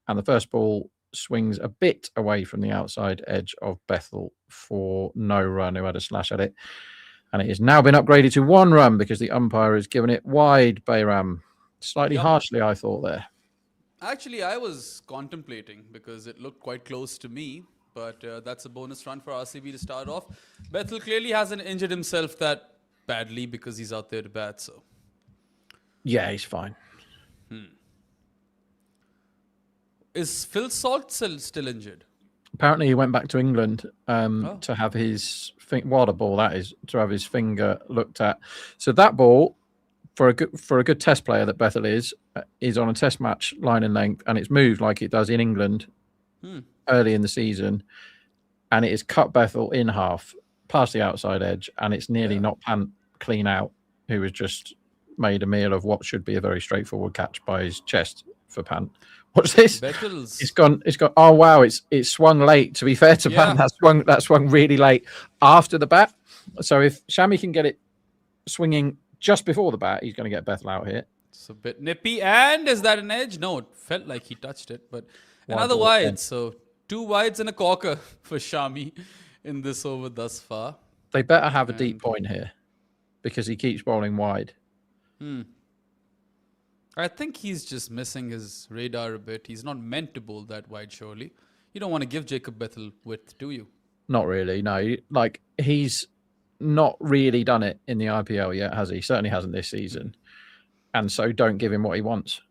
and the first ball swings a bit away from the outside edge of Bethel for no run, who had a slash at it. And it has now been upgraded to 1 run because the umpire has given it wide, Bayram. Slightly harshly, I thought there. Actually, I was contemplating because it looked quite close to me, but that's a bonus run for RCB to start off. Bethel clearly hasn't injured himself that badly because he's out there to bat, so. Yeah, he's fine. Is Phil Salt still injured? Apparently, he went back to England to have his what a ball that is, to have his finger looked at. So that ball, for a good test player that Bethel is on a test match line and length, and it's moved like it does in England early in the season, and it has cut Bethel in half past the outside edge, and it's nearly not Pant clean out, who has just made a meal of what should be a very straightforward catch by his chest for Pant. What's this? Bethel's. It's gone. Oh wow! It's swung late. To be fair to Pant, that swung really late after the bat. So if Shami can get it swinging just before the bat, he's going to get Bethel out here. It's a bit nippy. And is that an edge? No, it felt like he touched it, but another wide. So 2 wides and a corker for Shami in this over thus far. They better have a deep point here because he keeps bowling wide. I think he's just missing his radar a bit. He's not meant to bowl that wide, surely. You don't want to give Jacob Bethel width, do you? Not really, no. Like, he's not really done it in the IPL yet, has he? Certainly hasn't this season. And so don't give him what he wants.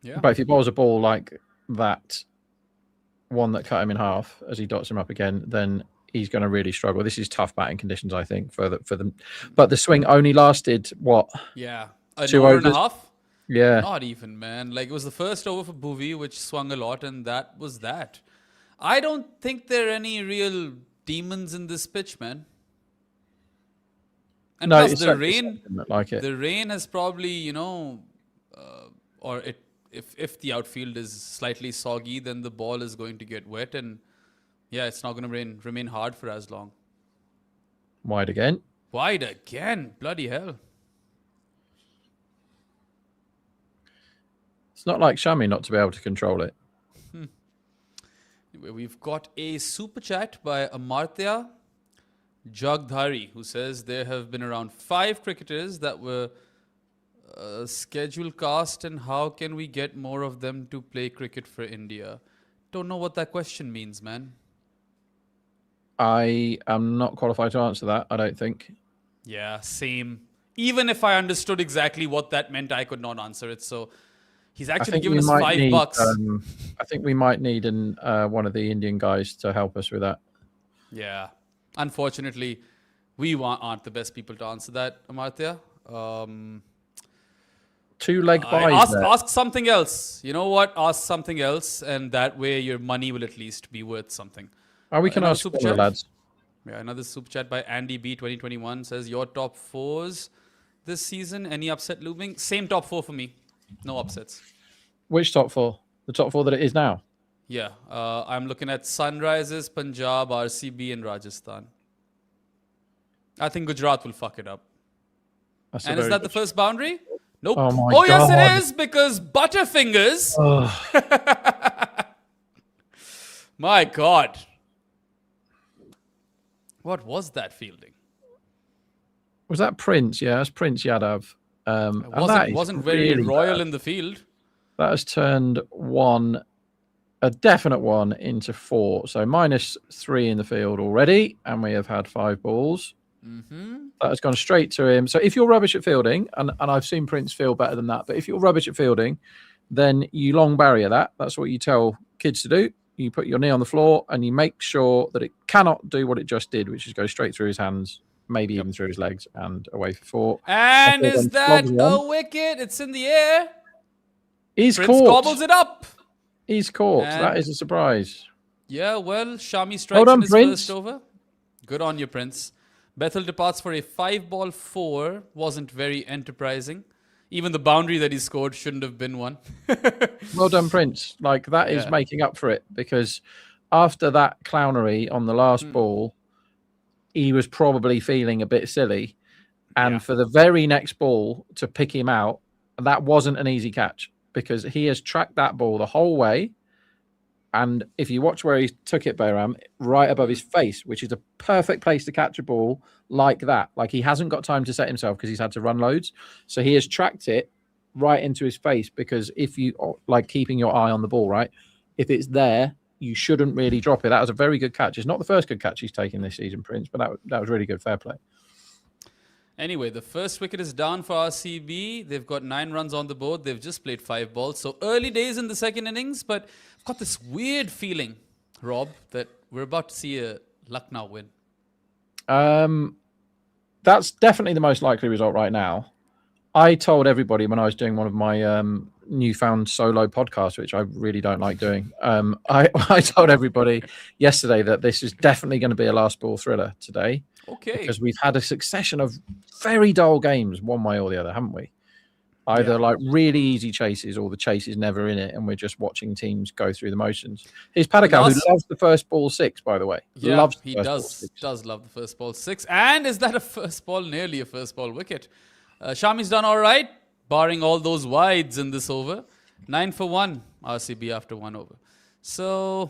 Yeah. But if he bowls a ball like that one that cut him in half as he dots him up again, then he's going to really struggle. This is tough batting conditions, I think, for them. But the swing only lasted, what? Yeah. An 2 over overs? and a half? Yeah. Not even, man. Like, it was the first over for Bhuvi, which swung a lot, and that was that. I don't think there are any real demons in this pitch, man. And No, plus, it's the certainly rain, something that like it. the rain has probably, if the outfield is slightly soggy, then the ball is going to get wet, and yeah, it's not going to remain hard for as long. Wide again. Wide again, bloody hell. It's not like Shami not to be able to control it. Anyway, we've got a super chat by Amartya Jagdhari, who says there have been around 5 cricketers that were scheduled cast, and how can we get more of them to play cricket for India? Don't know what that question means, man. I am not qualified to answer that, I don't think. Yeah, same. Even if I understood exactly what that meant, I could not answer it. So he's actually given us $5. I think we might need one of the Indian guys to help us with that. Yeah. Unfortunately, we aren't the best people to answer that, Amartya. 2 leg buys. Ask something else. You know what? Ask something else, and that way your money will at least be worth something. We can ask super all the chat. lads. Yeah, another super chat by Andy B 2021 says your top 4s this season. Any upset looming? Same top 4 for me. No upsets. Which top 4? The top 4 that it is now? Yeah, I'm looking at Sunrisers, Punjab, RCB, and Rajasthan. I think Gujarat will fuck it up. And is that the first boundary? Nope. Oh, my God. Yes, it is, because Butterfingers. My God. What was that fielding? Was that Prince? Yeah, that's Prince Yadav. It wasn't very really royal bad. in the field. That has turned a definite 1 into 4. So -3 in the field already. And we have had 5 balls. That has gone straight to him. So if you're rubbish at fielding, and I've seen Prince field better than that, but if you're rubbish at fielding, then you long barrier that. That's what you tell kids to do. You put your knee on the floor and you make sure that it cannot do what it just did, which is go straight through his hands, maybe even through his legs, and away for 4. And is that a wicket? It's in the air. He's Prince caught. gobbles it up. He's caught. And that is a surprise. Yeah, well, Shami strikes in his first over. Good on you, Prince. Bethel departs for a 5-ball 4. Wasn't very enterprising. Even the boundary that he scored shouldn't have been one. Well done, Prince. Like, that is Yeah. making up for it, because after that clownery on the last ball, he was probably feeling a bit silly. And for the very next ball to pick him out, that wasn't an easy catch, because he has tracked that ball the whole way. And if you watch where he took it, Bayram, right above his face, which is a perfect place to catch a ball like that. Like, he hasn't got time to set himself because he's had to run loads. So he has tracked it right into his face, because if you like keeping your eye on the ball, right? If it's there, you shouldn't really drop it. That was a very good catch. It's not the first good catch he's taken this season, Prince, but that was really good. Fair play. Anyway, the first wicket is down for RCB. They've got 9 runs on the board. They've just played 5 balls. So early days in the second innings, but I've got this weird feeling, Rob, that we're about to see a Lucknow win. That's definitely the most likely result right now. I told everybody when I was doing one of my newfound solo podcasts, which I really don't like doing, I told everybody yesterday that this is definitely going to be a last ball thriller today. Okay. Because we've had a succession of very dull games, one way or the other, haven't we? Either like really easy chases, or the chase is never in it, and we're just watching teams go through the motions. Here's Padakal, who loves the first ball 6, by the way. Yeah, loves he does love the first ball 6. And is that a first ball, nearly a first ball wicket? Shami's done all right, barring all those wides in this over. 9 for 1, RCB after 1 over. So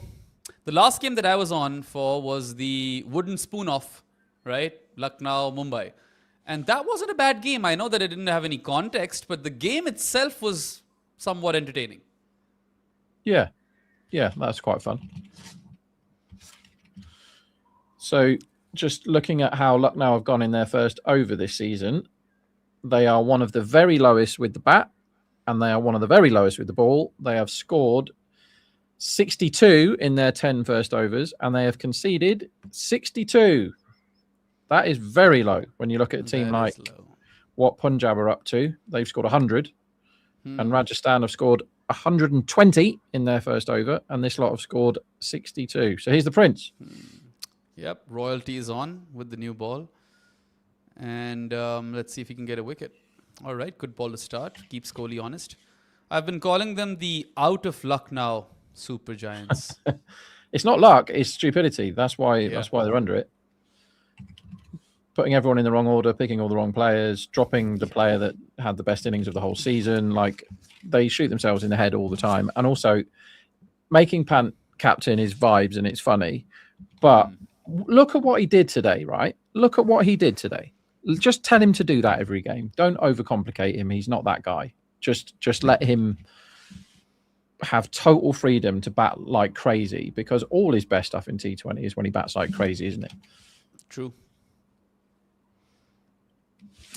the last game that I was on for was the wooden spoon off, right? Lucknow, Mumbai. And that wasn't a bad game. I know that it didn't have any context, but the game itself was somewhat entertaining. Yeah, that's quite fun. So just looking at how Lucknow have gone in their first over this season, they are one of the very lowest with the bat, and they are one of the very lowest with the ball. They have scored 62 in their 10 first overs, and they have conceded 62. That is very low when you look at a team like what Punjab are up to. They've scored 100, and Rajasthan have scored 120 in their first over, and this lot have scored 62. So here's the Prince. Yep, royalty is on with the new ball. And let's see if he can get a wicket. All right, good ball to start. Keeps Kohli honest. I've been calling them the out of Lucknow Super Giants. It's not luck, it's stupidity. That's why they're under it. Putting everyone in the wrong order, picking all the wrong players, dropping the player that had the best innings of the whole season. Like, they shoot themselves in the head all the time. And also, making Pant captain is vibes and it's funny. But look at what he did today, right? Look at what he did today. Just tell him to do that every game. Don't overcomplicate him. He's not that guy. Just let him have total freedom to bat like crazy, because all his best stuff in T20 is when he bats like crazy, isn't it? True.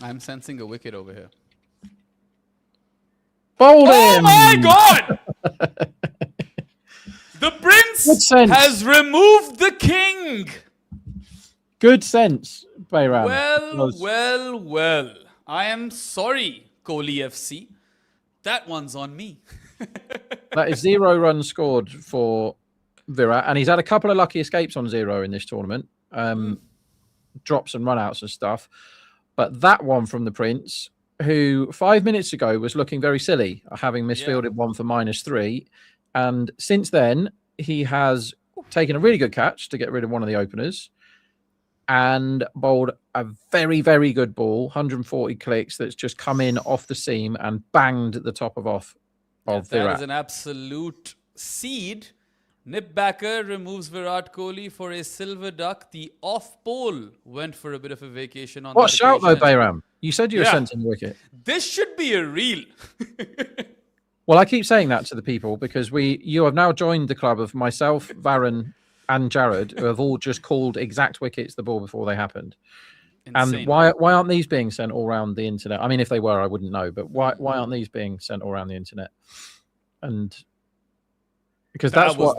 I'm sensing a wicket over here. Bowled Oh him! my God! The Prince has removed the king. Good sense, Bayram. Well. I am sorry, Kohli FC. That one's on me. That is 0 runs scored for Virat, and he's had a couple of lucky escapes on 0 in this tournament. Drops and runouts and stuff. But that one from the Prince, who 5 minutes ago was looking very silly, having misfielded one for -3. And since then, he has taken a really good catch to get rid of one of the openers and bowled a very, very good ball, 140 clicks, that's just come in off the seam and banged the top of Virat. That is an absolute seed. Nip backer removes Virat Kohli for a silver duck. The off pole went for a bit of a vacation on What that shout though, occasion. Bayram? You said you were sensing the wicket. This should be a reel. Well, I keep saying that to the people because you have now joined the club of myself, Varun, and Jared, who have all just called exact wickets the ball before they happened. Insane. And why aren't these being sent all around the internet? I mean, if they were, I wouldn't know. But why aren't these being sent all around the internet? And because that's what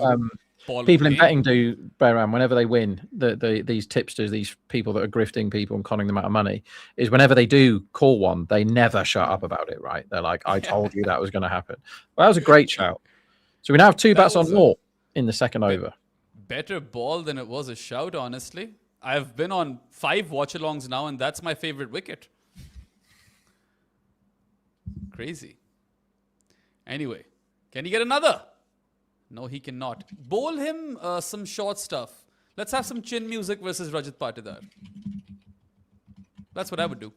people in betting do, Bayram, whenever they win, these tipsters, these people that are grifting people and conning them out of money, is whenever they do call one, they never shut up about it, right? They're like, I told you that was going to happen. Well, that was a great shout. So we now have 2 bats on naught in the second over. Better ball than it was a shout, honestly. I've been on 5 watchalongs now, and that's my favorite wicket. Crazy. Anyway, can he get another? No, he cannot. Bowl him some short stuff. Let's have some chin music versus Rajat Patidar. That's what I would do.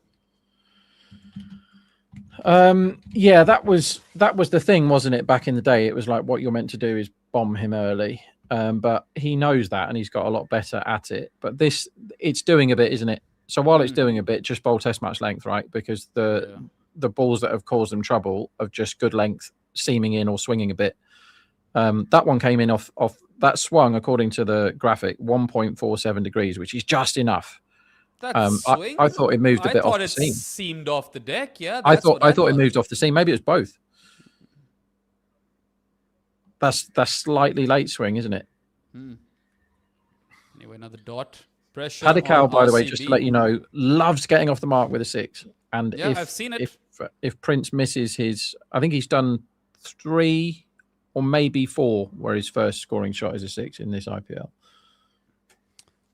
Yeah, that was the thing, wasn't it? Back in the day, it was like what you're meant to do is bomb him early. But he knows that, and he's got a lot better at it. But it's doing a bit, isn't it? So while it's doing a bit, just bowl test match length, right? Because the balls that have caused them trouble of just good length, seaming in or swinging a bit. That one came in off that swung, according to the graphic, 1.47 degrees, which is just enough. Swing? I thought it moved a bit off the I thought seam. it seamed off the deck. Yeah, I thought it moved off the seam. Maybe it was both. That's slightly late swing, isn't it? Anyway, another dot. Pressure. Padikkal, on by the way, RCB. just to let you know, loves getting off the mark with a 6. And Yeah, I've seen it. If Prince misses his, I think he's done 3 or maybe 4 where his first scoring shot is a 6 in this IPL.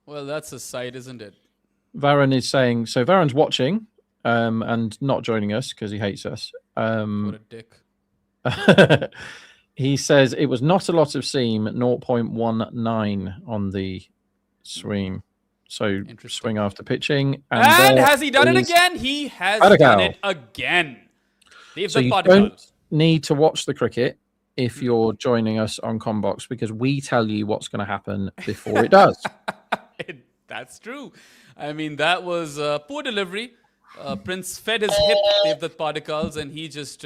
Well, that's a sight, isn't it? Varun is saying, so Varun's watching and not joining us because he hates us. What a dick. He says it was not a lot of seam, 0.19 on the swing. So swing after pitching. And has he done it again? He has done it again. So you don't need to watch the cricket if you're joining us on Combox, because we tell you what's going to happen before it does. That's true. I mean, that was poor delivery. Prince fed his hip, Devdutt Padikkals, and he just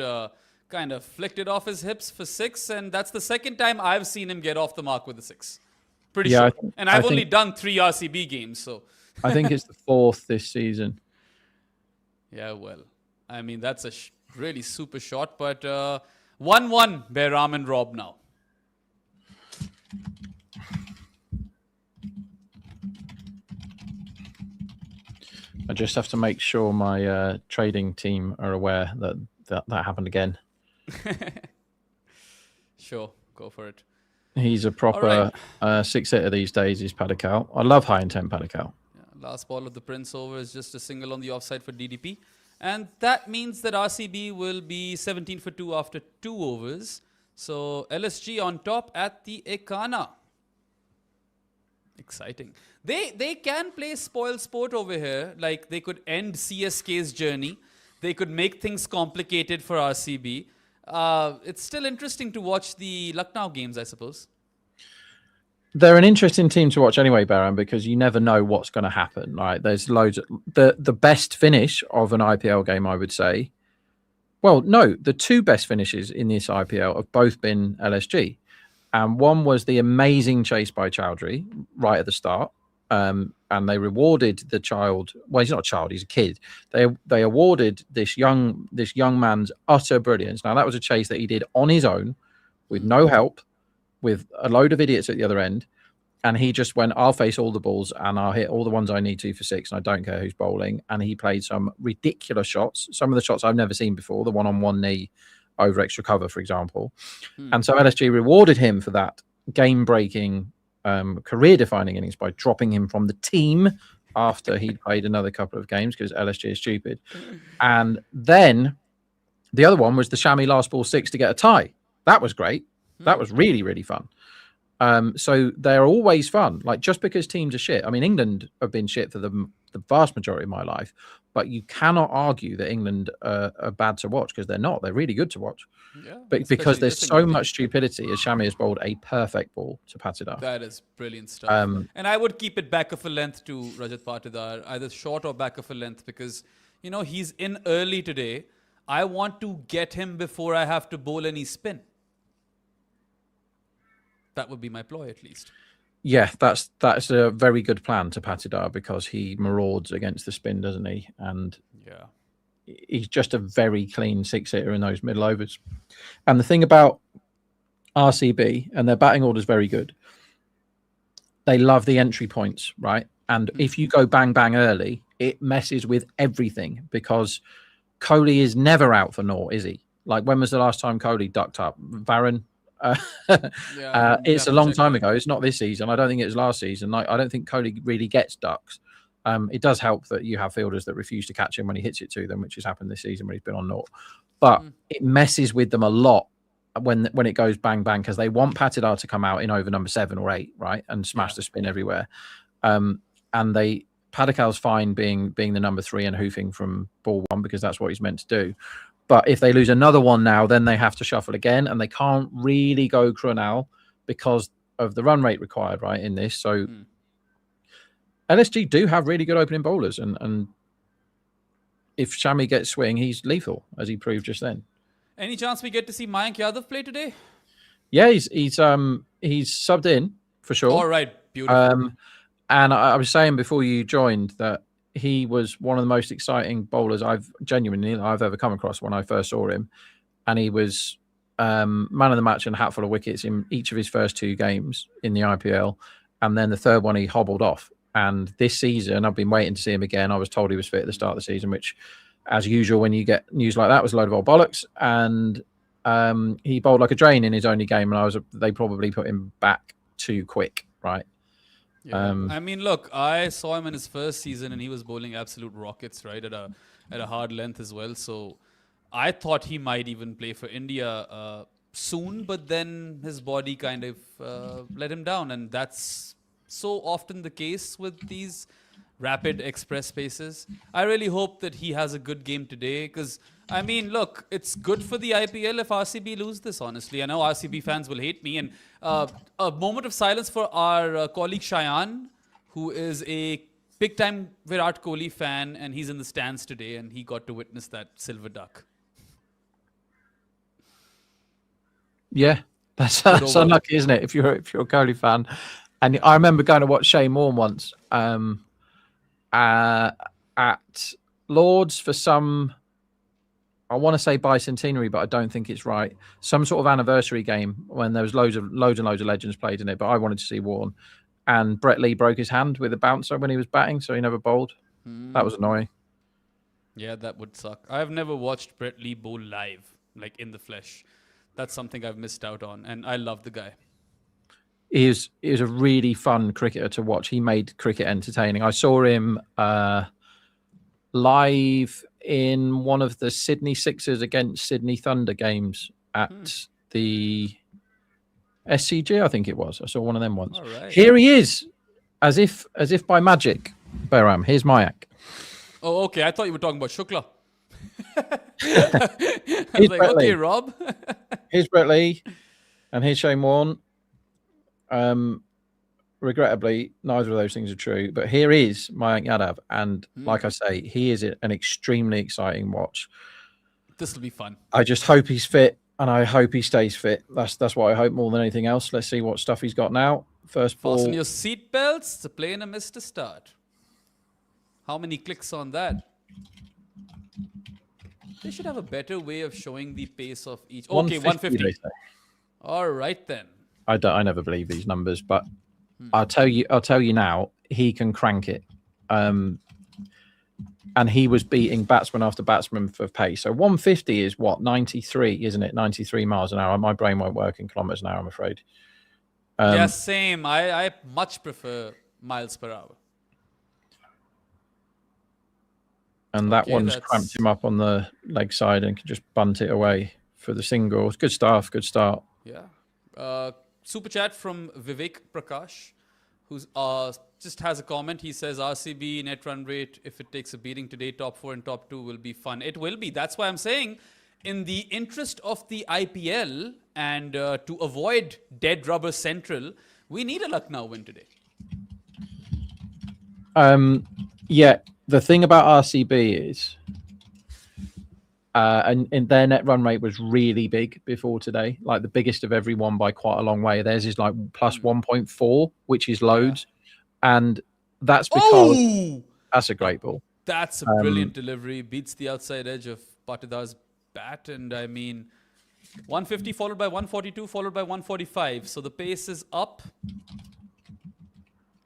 kind of flicked it off his hips for 6. And that's the second time I've seen him get off the mark with a 6. Pretty sure. And I've only done 3 RCB games, so. I think it's the 4th this season. Yeah, well, I mean, that's a really super shot, but 1-1, Behram and Rob now. I just have to make sure my trading team are aware that happened again. Sure, go for it. He's a proper 6-hitter these days, he's Padikkal. I love high-intent Padikkal. Yeah, last ball of the Prince over is just a single on the offside for DDP. And that means that RCB will be 17 for 2 after 2 overs. So LSG on top at the Ekana. Exciting. They can play spoil sport over here. Like, they could end CSK's journey. They could make things complicated for RCB. It's still interesting to watch the Lucknow games, I suppose. They're an interesting team to watch anyway, Baran, because you never know what's going to happen. Right? There's loads of the best finish of an IPL game, I would say. Well, no, the 2 best finishes in this IPL have both been LSG. And one was the amazing chase by Chowdhury right at the start. And they rewarded the child. Well, he's not a child; he's a kid. They awarded this young man's utter brilliance. Now, that was a chase that he did on his own, with no help, with a load of idiots at the other end, and he just went, "I'll face all the balls and I'll hit all the ones I need to for 6, and I don't care who's bowling." And he played some ridiculous shots. Some of the shots I've never seen before. The one on one knee over extra cover, for example. And so LSG rewarded him for that game-breaking, career-defining innings by dropping him from the team after he'd played another couple of games because LSG is stupid. And then the other one was the Shami last ball 6 to get a tie. That was great. That was really, really fun. So they're always fun. Like, just because teams are shit. I mean, England have been shit for the vast majority of my life, but you cannot argue that England are bad to watch, because they're not. They're really good to watch. Yeah, but because there's so much stupidity, as Shami has bowled a perfect ball to Patidar. That is brilliant stuff. And I would keep it back of a length to Rajat Patidar, either short or back of a length, because, you know, he's in early today. I want to get him before I have to bowl any spin. That would be my ploy, at least. Yeah, that's a very good plan to Patidar, because he marauds against the spin, doesn't he? And yeah, he's just a very clean 6-hitter in those middle overs. And the thing about RCB, and their batting order is very good, they love the entry points, right? And if you go bang, bang early, it messes with everything, because Kohli is never out for naught, is he? Like, when was the last time Kohli ducked up? Varun, It's a long time ago. It's not this season. I don't think it was last season. I don't think Kohli really gets ducks. It does help that you have fielders that refuse to catch him when he hits it to them, which has happened this season when he's been on naught. But it messes with them a lot when it goes bang bang, because they want Patidar to come out in over number 7 or 8, right, and smash the spin everywhere. And Padikal's fine being the number 3 and hoofing from ball 1 because that's what he's meant to do. But if they lose another one now, then they have to shuffle again, and they can't really go Krunal because of the run rate required, right, in this. So LSG do have really good opening bowlers, and if Shami gets swing, he's lethal, as he proved just then. Any chance we get to see Mayank Yadav play today? Yeah, he's subbed in for sure. All right, beautiful. And I was saying before you joined that he was one of the most exciting bowlers I've ever come across when I first saw him, and he was man of the match and a hatful of wickets in each of his first 2 games in the IPL, and then the third one he hobbled off. And this season, I've been waiting to see him again. I was told he was fit at the start of the season, which, as usual, when you get news like that, was a load of old bollocks. And he bowled like a drain in his only game, and they probably put him back too quick, right? Yeah. I mean, look, I saw him in his first season, and he was bowling absolute rockets, right, at a hard length as well. So I thought he might even play for India soon, but then his body kind of let him down, and that's so often the case with these rapid express paces. I really hope that he has a good game today, because, I mean, look, it's good for the IPL if RCB lose this, honestly. I know RCB fans will hate me. And a moment of silence for our colleague Shayan, who is a big-time Virat Kohli fan, and he's in the stands today, and he got to witness that silver duck. Yeah, that's unlucky, isn't it? If you're a Kohli fan. And I remember going to watch Shane Warne once at Lords for some, I want to say bicentenary, but I don't think it's right. Some sort of anniversary game when there was loads and loads of legends played in it. But I wanted to see Warne, and Brett Lee broke his hand with a bouncer when he was batting, so he never bowled. That was annoying. Yeah, that would suck. I've never watched Brett Lee bowl live, like in the flesh. That's something I've missed out on, and I love the guy. He was a really fun cricketer to watch. He made cricket entertaining. I saw him live in one of the Sydney Sixers against Sydney Thunder games at the SCG, I think it was. I saw one of them once. Right. Here he is, as if by magic. Behram, here's Mayank. Oh, okay. I thought you were talking about Shukla. I was like, okay, Rob. Here's Brett Lee, and here's Shane Warne. Regrettably, neither of those things are true. But here is Mayank Yadav, and like I say, he is an extremely exciting watch. This will be fun. I just hope he's fit, and I hope he stays fit. That's what I hope more than anything else. Let's see what stuff he's got now. First ball. Fasten your seatbelts. The plane missed a start. How many clicks on that? They should have a better way of showing the pace of each. Okay, 150. All right then. I never believe these numbers, but I'll tell you now, he can crank it. And he was beating batsman after batsman for pace. So 150 is what, 93, isn't it? 93 miles an hour. My brain won't work in kilometers an hour, I'm afraid. Yeah, same. I much prefer miles per hour. And that one's cramped him up on the leg side and can just bunt it away for the single. Good stuff. Good start. Yeah. Super chat from Vivek Prakash, who's just has a comment. He says RCB net run rate, if it takes a beating today, top 4 and top 2 will be fun. It will be. That's why I'm saying, in the interest of the IPL and to avoid dead rubber central, we need a Lucknow win today. Yeah, the thing about RCB is, and their net run rate was really big before today, like the biggest of everyone by quite a long way. Theirs is like plus 1.4, which is loads. Yeah. And that's because that's a great ball. That's a brilliant delivery. Beats the outside edge of Patidar's bat. And I mean, 150 followed by 142, followed by 145. So the pace is up.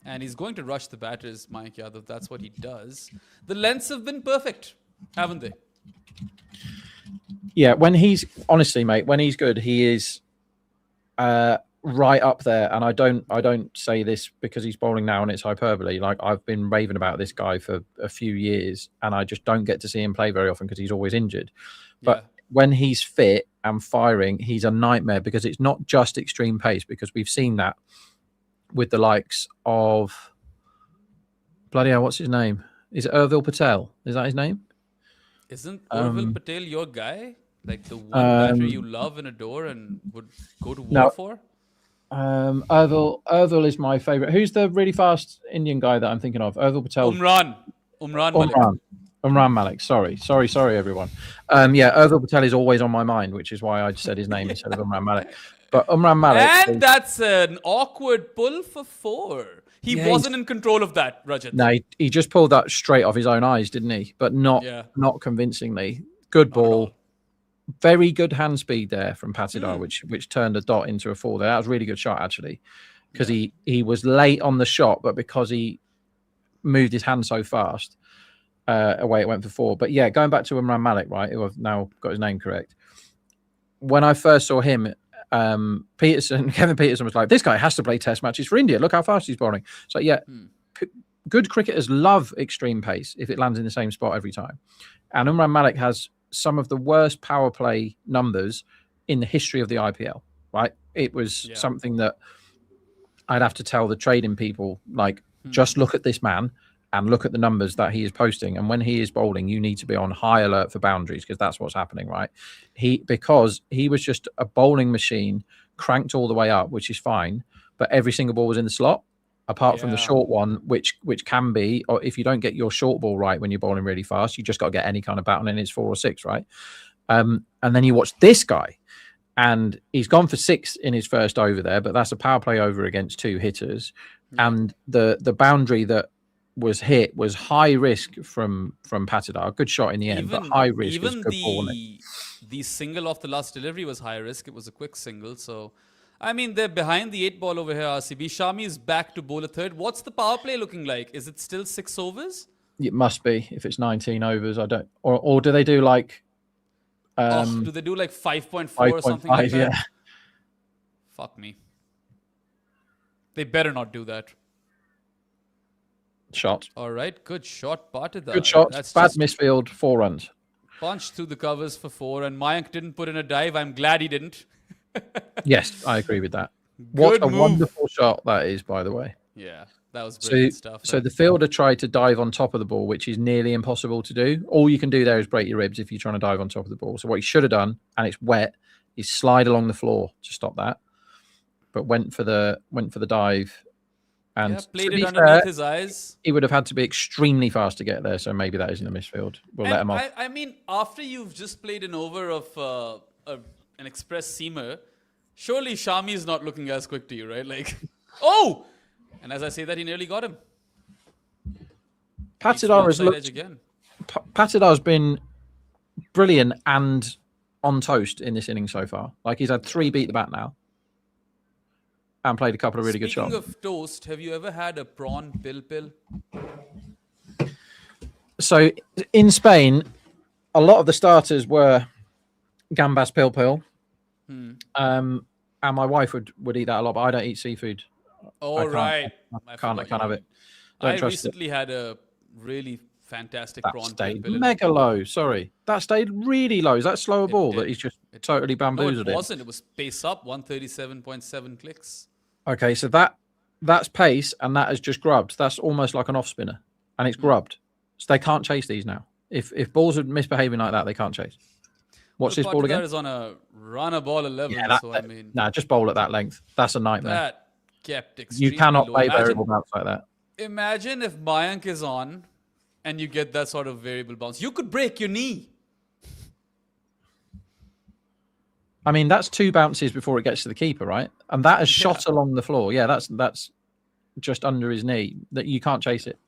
And he's going to rush the batters, Mayank Yadav. That's what he does. The lengths have been perfect, haven't they? Yeah, when he's honestly, mate, when he's good, he is right up there. And I don't say this because he's bowling now and it's hyperbole. Like, I've been raving about this guy for a few years, and I just don't get to see him play very often because he's always injured. But when he's fit and firing, he's a nightmare, because it's not just extreme pace, because we've seen that with the likes of, bloody hell, what's his name? Is it Urvil Patel? Is that his name? Isn't Urvil Patel your guy? Like the one batter you love and adore and would go to war for? Urvil is my favorite. Who's the really fast Indian guy that I'm thinking of? Urvil Patel. Umran Malik. Umran Malik. Sorry, everyone. Urvil Patel is always on my mind, which is why I just said his name instead of Umran Malik. But Umran Malik. And that's an awkward pull for 4. He wasn't in control of that, Rajat. No, he just pulled that straight off his own eyes, didn't he? But not convincingly. Good ball. Very good hand speed there from Patidar, which turned a dot into a 4 there. That was a really good shot, actually, because he was late on the shot, but because he moved his hand so fast, away it went for 4. But yeah, going back to Imran Malik, right, who I've now got his name correct. When I first saw him, Kevin Peterson was like, this guy has to play test matches for India. Look how fast he's bowling. So yeah, good cricketers love extreme pace if it lands in the same spot every time. And Imran Malik has some of the worst power play numbers in the history of the IPL, right? It was something that I'd have to tell the trading people, like, just look at this man and look at the numbers that he is posting. And when he is bowling, you need to be on high alert for boundaries, because that's what's happening, right? Because he was just a bowling machine, cranked all the way up, which is fine, but every single ball was in the slot, apart from the short one, which can be, or if you don't get your short ball right when you're bowling really fast, you just got to get any kind of baton and it's 4 or 6, right? And then you watch this guy, and he's gone for 6 in his first over there, but that's a power play over against 2 hitters. And the boundary that was hit was high risk from Patidar. Good shot in the end, but high risk. Even the single off the last delivery was high risk. It was a quick single. So, I mean, they're behind the 8 ball over here, RCB. Shami is back to bowl a third. What's the power play looking like? Is it still 6 overs? It must be, if it's 19 overs. I don't, or do they do like... do they do like 5.4 or something like that? Yeah. Fuck me. They better not do that. Shot. All right, good shot, Patidar. Good shot. That's Bad just misfield, 4 runs. punched through the covers for 4, and Mayank didn't put in a dive. I'm glad he didn't. Yes, I agree with that. What a wonderful shot that is, by the way. Yeah, that was brilliant stuff. So the fielder tried to dive on top of the ball, which is nearly impossible to do. All you can do there is break your ribs if you're trying to dive on top of the ball. So what he should have done, and it's wet, is slide along the floor to stop that. But went for the dive. And played it underneath his eyes. He would have had to be extremely fast to get there, so maybe that isn't a misfield. We'll let him off. I mean, after you've just played an over of an express seamer, surely Shami is not looking as quick to you, right? Like, oh! And as I say that, he nearly got him. Patidar's been brilliant and on toast in this inning so far. Like, he's had 3 beat the bat now. And played a couple of really good shots. Speaking of toast, have you ever had a prawn pill? So in Spain, a lot of the starters were gambas pill. And my wife would eat that a lot, but I don't eat seafood. Oh, right. I can't have it. I recently had a really fantastic prawn pill. Mega low. Sorry. That stayed really low. Is that slower ball that he's just totally bamboozled? No, it wasn't. It was pace up, 137.7 clicks. Okay, so that's pace, and that is just grubbed. That's almost like an off spinner, and it's grubbed. So they can't chase these now. If balls are misbehaving like that, they can't chase. Watch this ball again. That is on a runner ball 11. Yeah, just bowl at that length. That's a nightmare. That kept extremely You cannot low. play variable bounce like that. Imagine if Mayank is on, and you get that sort of variable bounce. You could break your knee. I mean, that's 2 bounces before it gets to the keeper, right? And that is shot along the floor. Yeah, that's just under his knee. That you can't chase it.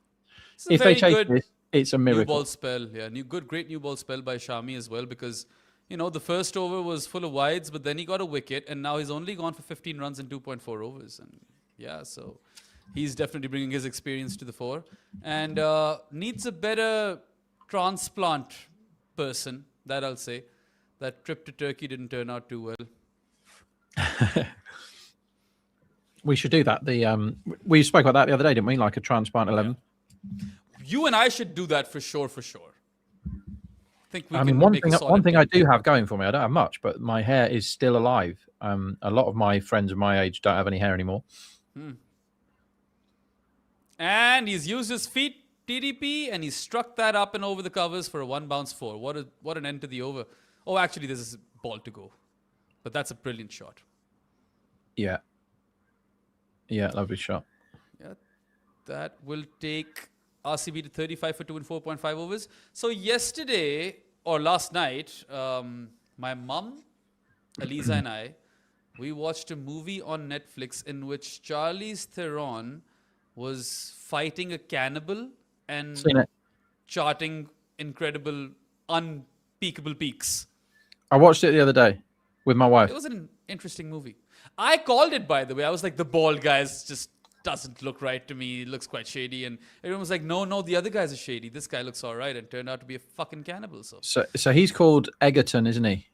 If they chase it, it's a miracle. New ball spell, great new ball spell by Shami as well, because the first over was full of wides, but then he got a wicket, and now he's only gone for 15 runs in 2.4 overs, and so he's definitely bringing his experience to the fore, and needs a better transplant person. That I'll say. That trip to Turkey didn't turn out too well. We should do that. We spoke about that the other day, didn't we? Like a transplant 11. You and I should do that for sure. I think we I can mean, make a solid one thing I team. do have going for me, I don't have much, but my hair is still alive. A lot of my friends of my age don't have any hair anymore. And he's used his feet, TDP, and he struck that up and over the covers for a 1 bounce 4. What an end to the over. Oh, actually, there's a ball to go. But that's a brilliant shot. Yeah. Yeah, lovely shot. Yeah, that will take RCB to 35 for 2 and 4.5 overs. So yesterday, or last night, my mum, Eliza and I, we watched a movie on Netflix in which Charlize Theron was fighting a cannibal and Seen it. charting incredible, unpeakable peaks. I watched it the other day with my wife. It was an interesting movie. I called it, by the way. I was like, the bald guys just doesn't look right to me. It looks quite shady. And everyone was like, no, the other guys are shady. This guy looks all right. And turned out to be a fucking cannibal. So he's called Egerton, isn't he?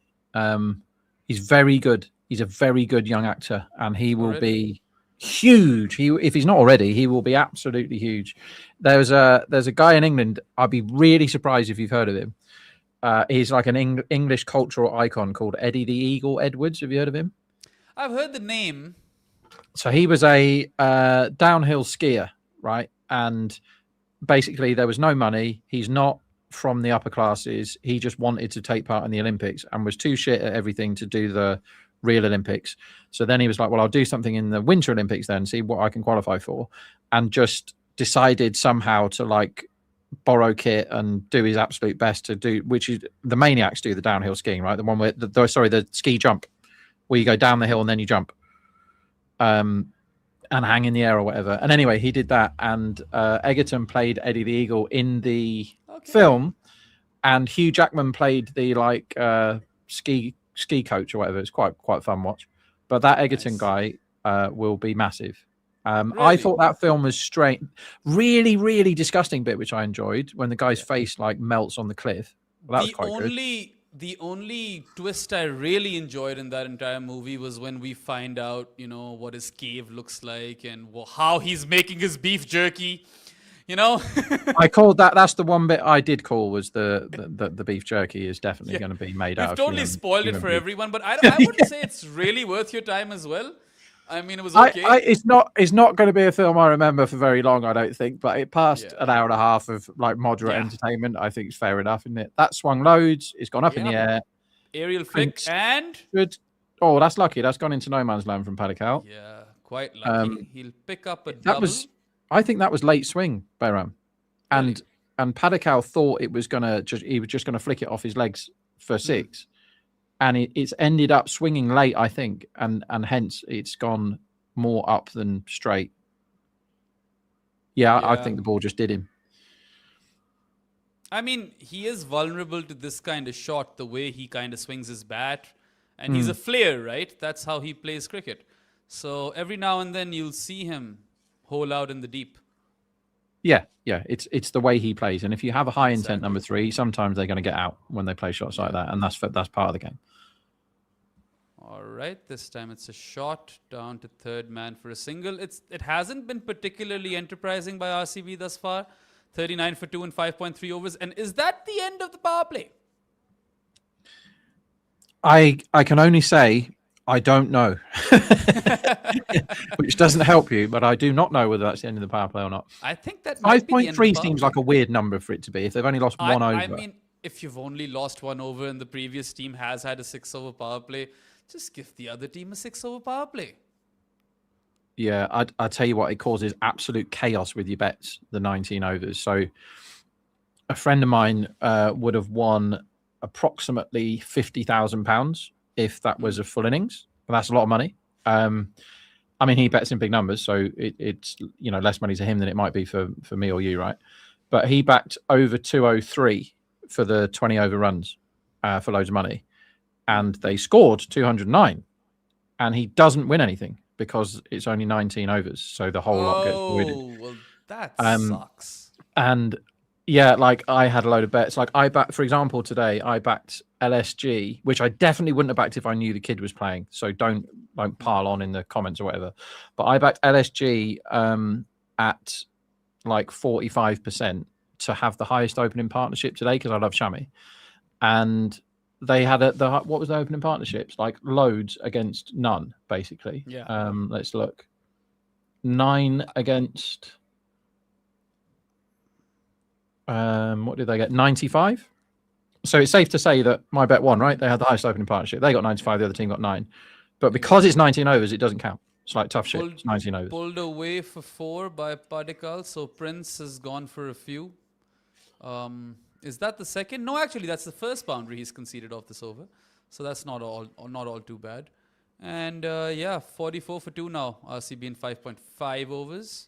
He's very good. He's a very good young actor, and he will be huge. If he's not already, he will be absolutely huge. There's a guy in England. I'd be really surprised if you've heard of him. He's like an English cultural icon called Eddie the Eagle Edwards. Have you heard of him? I've heard the name. So he was a downhill skier, right? And basically there was no money. He's not from the upper classes. He just wanted to take part in the Olympics and was too shit at everything to do the real Olympics. So then he was like, well, I'll do something in the Winter Olympics then, see what I can qualify for. And just decided somehow to like borrow kit and do his absolute best to do, which is the maniacs do the downhill skiing, right? The one where, the ski jump, where you go down the hill and then you jump. And hang in the air or whatever. And anyway, he did that. And Egerton played Eddie the Eagle in the film. And Hugh Jackman played the ski coach or whatever. It's quite a fun watch. But that Egerton guy will be massive. I thought that film was strange. Really, really disgusting bit, which I enjoyed, when the guy's face like melts on the cliff. Well, that was quite good. The only twist I really enjoyed in that entire movie was when we find out, what his cave looks like and how he's making his beef jerky. I called that. That's the one bit I did call was the beef jerky is definitely going to be made out. We've totally spoiled it for everyone, but I wouldn't say it's really worth your time as well. I mean, it was okay. It's not going to be a film I remember for very long, I don't think. But it passed an hour and a half of like moderate entertainment. I think it's fair enough, isn't it? That swung loads. It's gone up in the air. Aerial flick and good. Oh, that's lucky. That's gone into no man's land from Paddock. Yeah, quite lucky. He'll pick up a double. I think that was late swing, Bayram, and Paddock thought he was just gonna flick it off his legs for 6. And it's ended up swinging late, I think, and hence it's gone more up than straight. Yeah, I think the ball just did him. I mean, he is vulnerable to this kind of shot, the way he kind of swings his bat. And he's a flair, right? That's how he plays cricket. So every now and then you'll see him hole out in the deep. Yeah. It's the way he plays. And if you have a high intent number 3, sometimes they're going to get out when they play shots like that. And that's part of the game. All right. This time it's a shot down to third man for a single. It hasn't been particularly enterprising by RCB thus far. 39 for 2 and 5.3 overs. And is that the end of the power play? I can only say I don't know, which doesn't help you, but I do not know whether that's the end of the power play or not. I think that 5.3 seems like a weird number for it to be if they've only lost one over. I mean, if you've only lost one over and the previous team has had a 6-over power play, just give the other team a 6-over power play. Yeah, I tell you what, it causes absolute chaos with your bets, the 19 overs. So a friend of mine would have won approximately £50,000 if that was a full innings. Well, that's a lot of money. I mean, he bets in big numbers, so it's less money to him than it might be for me or you, right? But he backed over 203 for the 20 over runs for loads of money, and they scored 209, and he doesn't win anything because it's only 19 overs, so the whole lot gets voided. Well, that sucks. And Yeah, like I had a load of bets. Like I backed, for example, today I backed LSG, which I definitely wouldn't have backed if I knew the kid was playing. So don't like pile on in the comments or whatever. But I backed LSG at like 45% to have the highest opening partnership today because I love Shami, and they had what was the opening partnerships? Like loads against none, basically. Yeah. Let's look. 9 against. What did they get? 95. So it's safe to say that my bet won, right? They had the highest opening partnership. They got 95. The other team got 9. But because it's 19 overs, it doesn't count. It's like tough shit. It's 19 overs. Pulled away for 4 by Padikal. So Prince has gone for a few. Is that the second? No, actually, that's the first boundary he's conceded off this over. So that's not all too bad. And 44 for 2 now. RCB in 5.5 overs.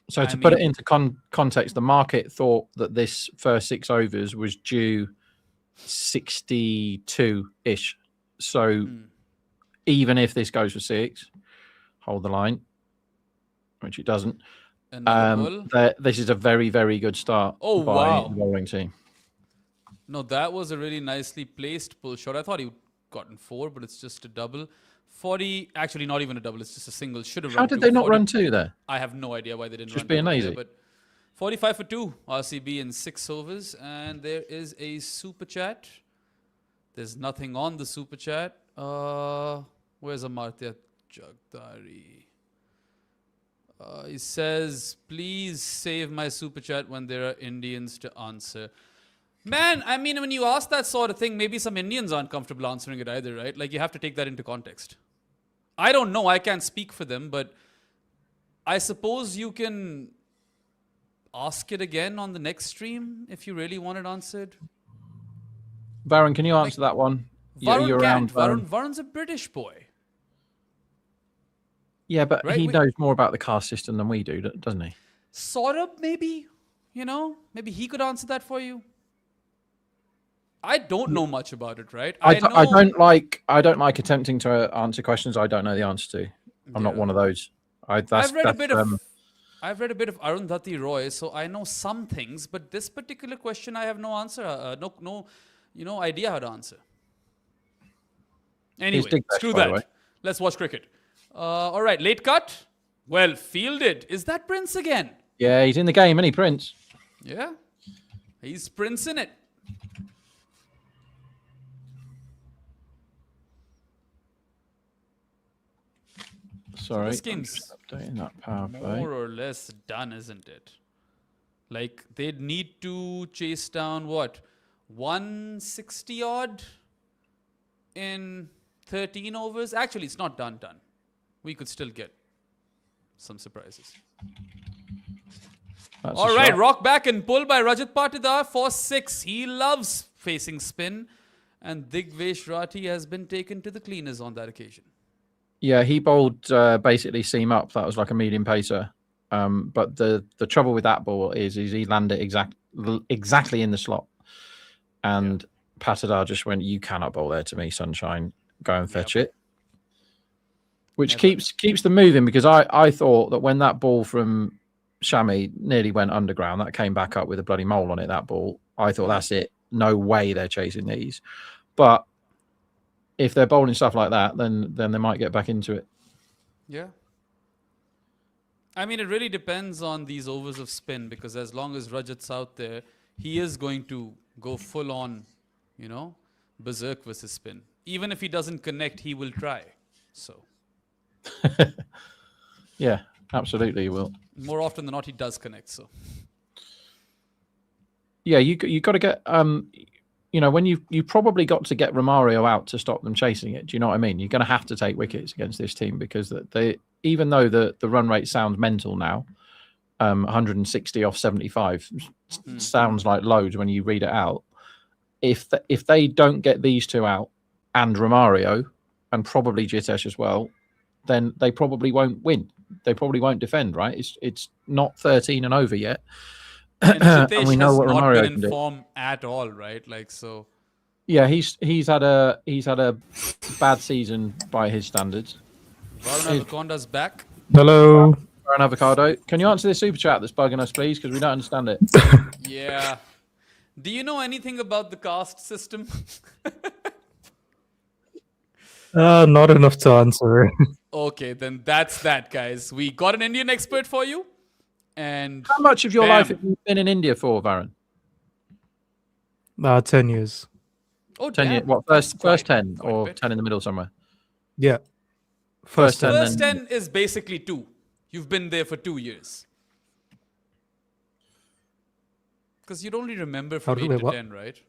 So to put it into context, the market thought that this first 6 overs was due 62-ish. So even if this goes for 6, hold the line, which it doesn't. This is a very, very good start by the bowling team. No, that was a really nicely placed pull shot. I thought he would gotten 4, but it's just a double. 40, actually not even a double, it's just a single. Should have run. How did they not run 2 there? I have no idea why they didn't Just run being 2 lazy. there, but 45 for 2, RCB in 6 overs. And there is a super chat. There's nothing on the super chat. Where's Amartya Jagdari? He says, please save my super chat when there are Indians to answer. Man, I mean, when you ask that sort of thing, maybe some Indians aren't comfortable answering it either, right? Like, you have to take that into context. I don't know. I can't speak for them, but I suppose you can ask it again on the next stream if you really want it answered. Varun, can you answer that one? Varun You're can't. around, Varun's a British boy. Yeah, but Right, he knows more about the caste system than we do, doesn't he? Saurabh, maybe? You know? Maybe he could answer that for you. I don't know much about it, right? I don't like attempting to answer questions I don't know the answer to. I'm not one of those. I've read a bit of Arundhati Roy, so I know some things, but this particular question I have no answer, no idea how to answer. Anyway, screw that. Let's watch cricket. All right, late cut. Well fielded. Is that Prince again? Yeah, he's in the game, isn't he, Prince? Yeah, he's Prince in it. Sorry, this game's updating that power play. more or less done, isn't it? Like, they'd need to chase down, what, 160 odd in 13 overs? Actually, it's not done. We could still get some surprises. All right, rock back and pull by Rajat Patidar for 6. He loves facing spin, and Digvesh Rathi has been taken to the cleaners on that occasion. Yeah, he bowled basically seam up. That was like a medium pacer. But the trouble with that ball is he landed exactly in the slot. And Patidar just went, you cannot bowl there to me, sunshine. Go and fetch it. Which keeps them moving, because I thought that when that ball from Shami nearly went underground, that came back up with a bloody mole on it, that ball. I thought, that's it. No way they're chasing these. But if they're bowling stuff like that, then they might get back into it. Yeah. I mean, it really depends on these overs of spin, because as long as Rajat's out there, he is going to go full on, berserk versus spin. Even if he doesn't connect, he will try. So. Yeah, absolutely, he will. More often than not, he does connect. So. Yeah, you got to get when you probably got to get Romario out to stop them chasing it. Do you know what I mean? You're going to have to take wickets against this team, because they, even though the run rate sounds mental now, 160 off 75 sounds like loads when you read it out. If they don't get these two out and Romario and probably Jitesh as well, then they probably won't win. They probably won't defend, right? It's not 13 and over yet. And and we know what not Romario been can in do. form at all, right? Like, so. Yeah, he's had a bad season by his standards. Varun Alkonda's back. Hello. An avocado. Can you answer this super chat that's bugging us, please? Because we don't understand it. Yeah. Do you know anything about the caste system? Not enough to answer. Okay, then that's that, guys. We got an Indian expert for you. And How much of your bam. life have you been in India for, Varun? 10 years. Oh, 10 years. damn. What, That's first quite- 10 quite a or bit. 10 in the middle somewhere? Yeah. First 10, First then 10 is basically 2. You've been there for 2 years. Because you'd only remember from 8 wait, to what? 10, right?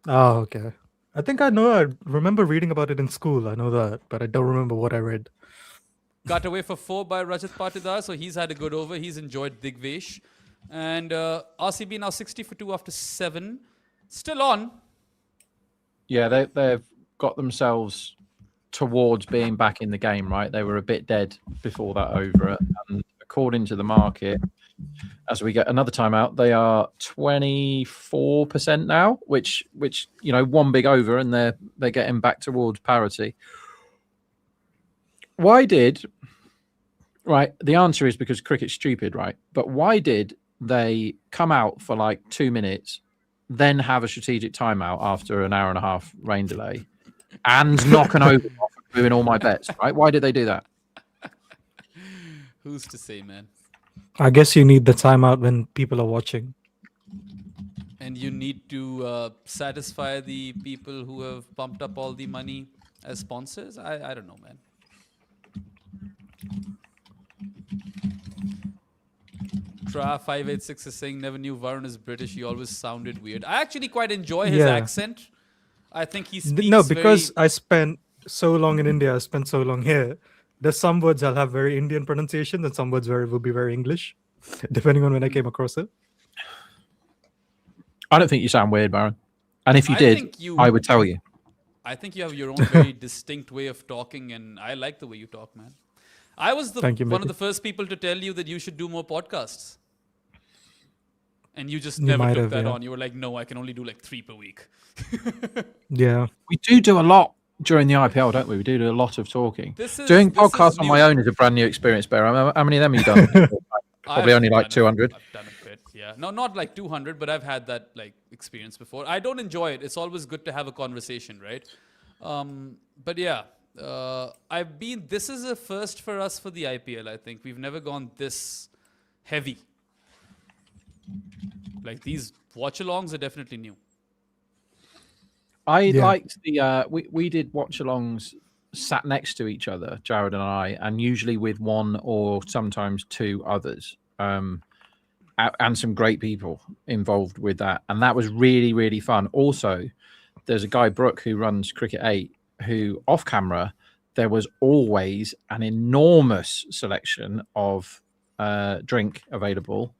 Oh, okay. I think I know. I remember reading about it in school. I know that, but I don't remember what I read. Got away for 4 by Rajat Patidar, so he's had a good over. He's enjoyed Digvesh. And RCB now 60 for 2 after 7. Still on. yeah, they've got themselves towards being back in the game, right? They were a bit dead before that over. And according to the market, as we get another timeout, they are 24% now, which one big over, and they're getting back towards parity. The answer is because cricket's stupid, right? But why did they come out for like 2 minutes, then have a strategic timeout after an hour and a half rain delay, and knock an over off and ruin all my bets, right? Why did they do that? Who's to say, man? I guess you need the timeout when people are watching. And you need to satisfy the people who have pumped up all the money as sponsors? I don't know, man. Tra586 is saying, never knew Varun is British. He always sounded weird. I actually quite enjoy his Yeah. accent. I think he speaks No, because very... I spent so long in India, I spent so long here. There's some words I'll have very Indian pronunciation, and some words will be very English, depending on when I came across it. I don't think you sound weird, Baron. And if you I did, think you- I would tell you. I think you have your own very distinct way of talking, and I like the way you talk, man. I was Thank you, one of matey. the first people to tell you that you should do more podcasts. And you just You never might took have, that yeah. on. You were like, no, I can only do like 3 per week. Yeah. We do a lot during the IPL, don't we? We do a lot of talking. This is- Doing this is podcasts on my new. own is a brand new experience, Bear. How many of them have you done? Probably I've only like done 200. I've done a bit, yeah. No, not like 200, but I've had that like experience before. I don't enjoy it. It's always good to have a conversation, right? But yeah, this is a first for us for the IPL, I think. We've never gone this heavy. Like these watch-alongs are definitely new. I Yeah. liked the we did watch-alongs sat next to each other, Jared and I, and usually with one or sometimes two others, and some great people involved with that, and that was really, really fun. Also, there's a guy, Brooke, who runs Cricket 8, who off camera there was always an enormous selection of drink available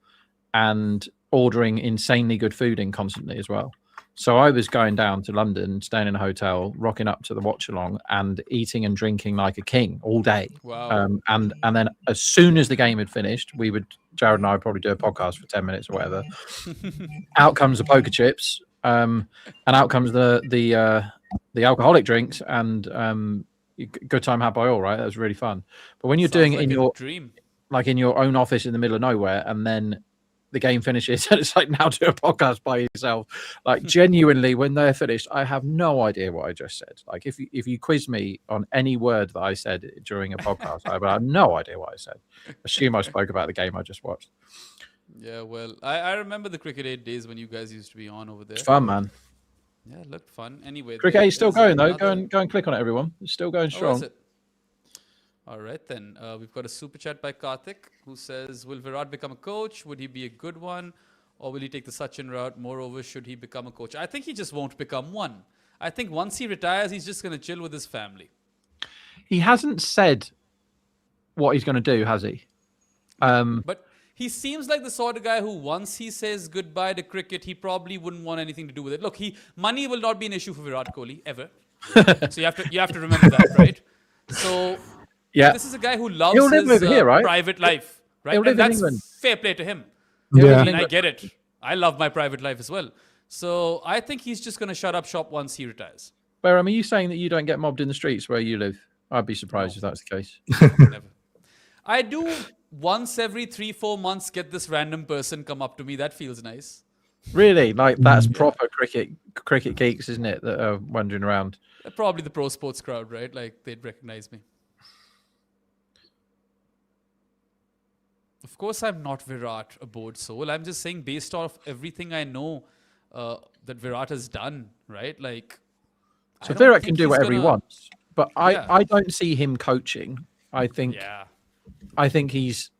and ordering insanely good food in constantly as well. So I was going down to London, staying in a hotel, rocking up to the watch along and eating and drinking like a king all day. Wow. And then as soon as the game had finished, Jared and I would probably do a podcast for 10 minutes or whatever. Out comes the poker chips, and out comes the alcoholic drinks, and good time had by all, right? That was really fun. But when you're Sounds doing it like in a your dream. own office in the middle of nowhere, and then the game finishes and it's like, now do a podcast by yourself. Like genuinely, when they're finished, I have no idea what I just said. Like if you quiz me on any word that I said during a podcast, I have no idea what I said. Assume I spoke about the game I just watched. Yeah, well, I remember the Cricket 8 days when you guys used to be on over there. It's fun, man. Yeah, it looked fun. Anyway, Cricket 8's still there's going though. another- Go and click on it, everyone. It's still going Oh, strong. is it? All right, then. We've got a super chat by Karthik who says, will Virat become a coach? Would he be a good one? Or will he take the Sachin route? Moreover, should he become a coach? I think he just won't become one. I think once he retires, he's just going to chill with his family. He hasn't said what he's going to do, has he? But he seems like the sort of guy who once he says goodbye to cricket, he probably wouldn't want anything to do with it. Look, money will not be an issue for Virat Kohli, ever. So you have to remember that, right? So Yeah. this is a guy who loves He'll live his over here, right? private life, right? He'll live And in that's England. fair play to him. Yeah. And I get it. I love my private life as well. So I think he's just going to shut up shop once he retires. Beram, are you saying that you don't get mobbed in the streets where you live? I'd be surprised if that's the case. Never. I do once every 3-4 months get this random person come up to me. That feels nice. Really, like that's proper cricket geeks, isn't it? That are wandering around. Probably the pro sports crowd, right? Like they'd recognize me. Of course, I'm not Virat, a bored soul. I'm just saying, based off everything I know that Virat has done, right? Like, So Virat can do whatever he wants, but I don't see him coaching. I think he's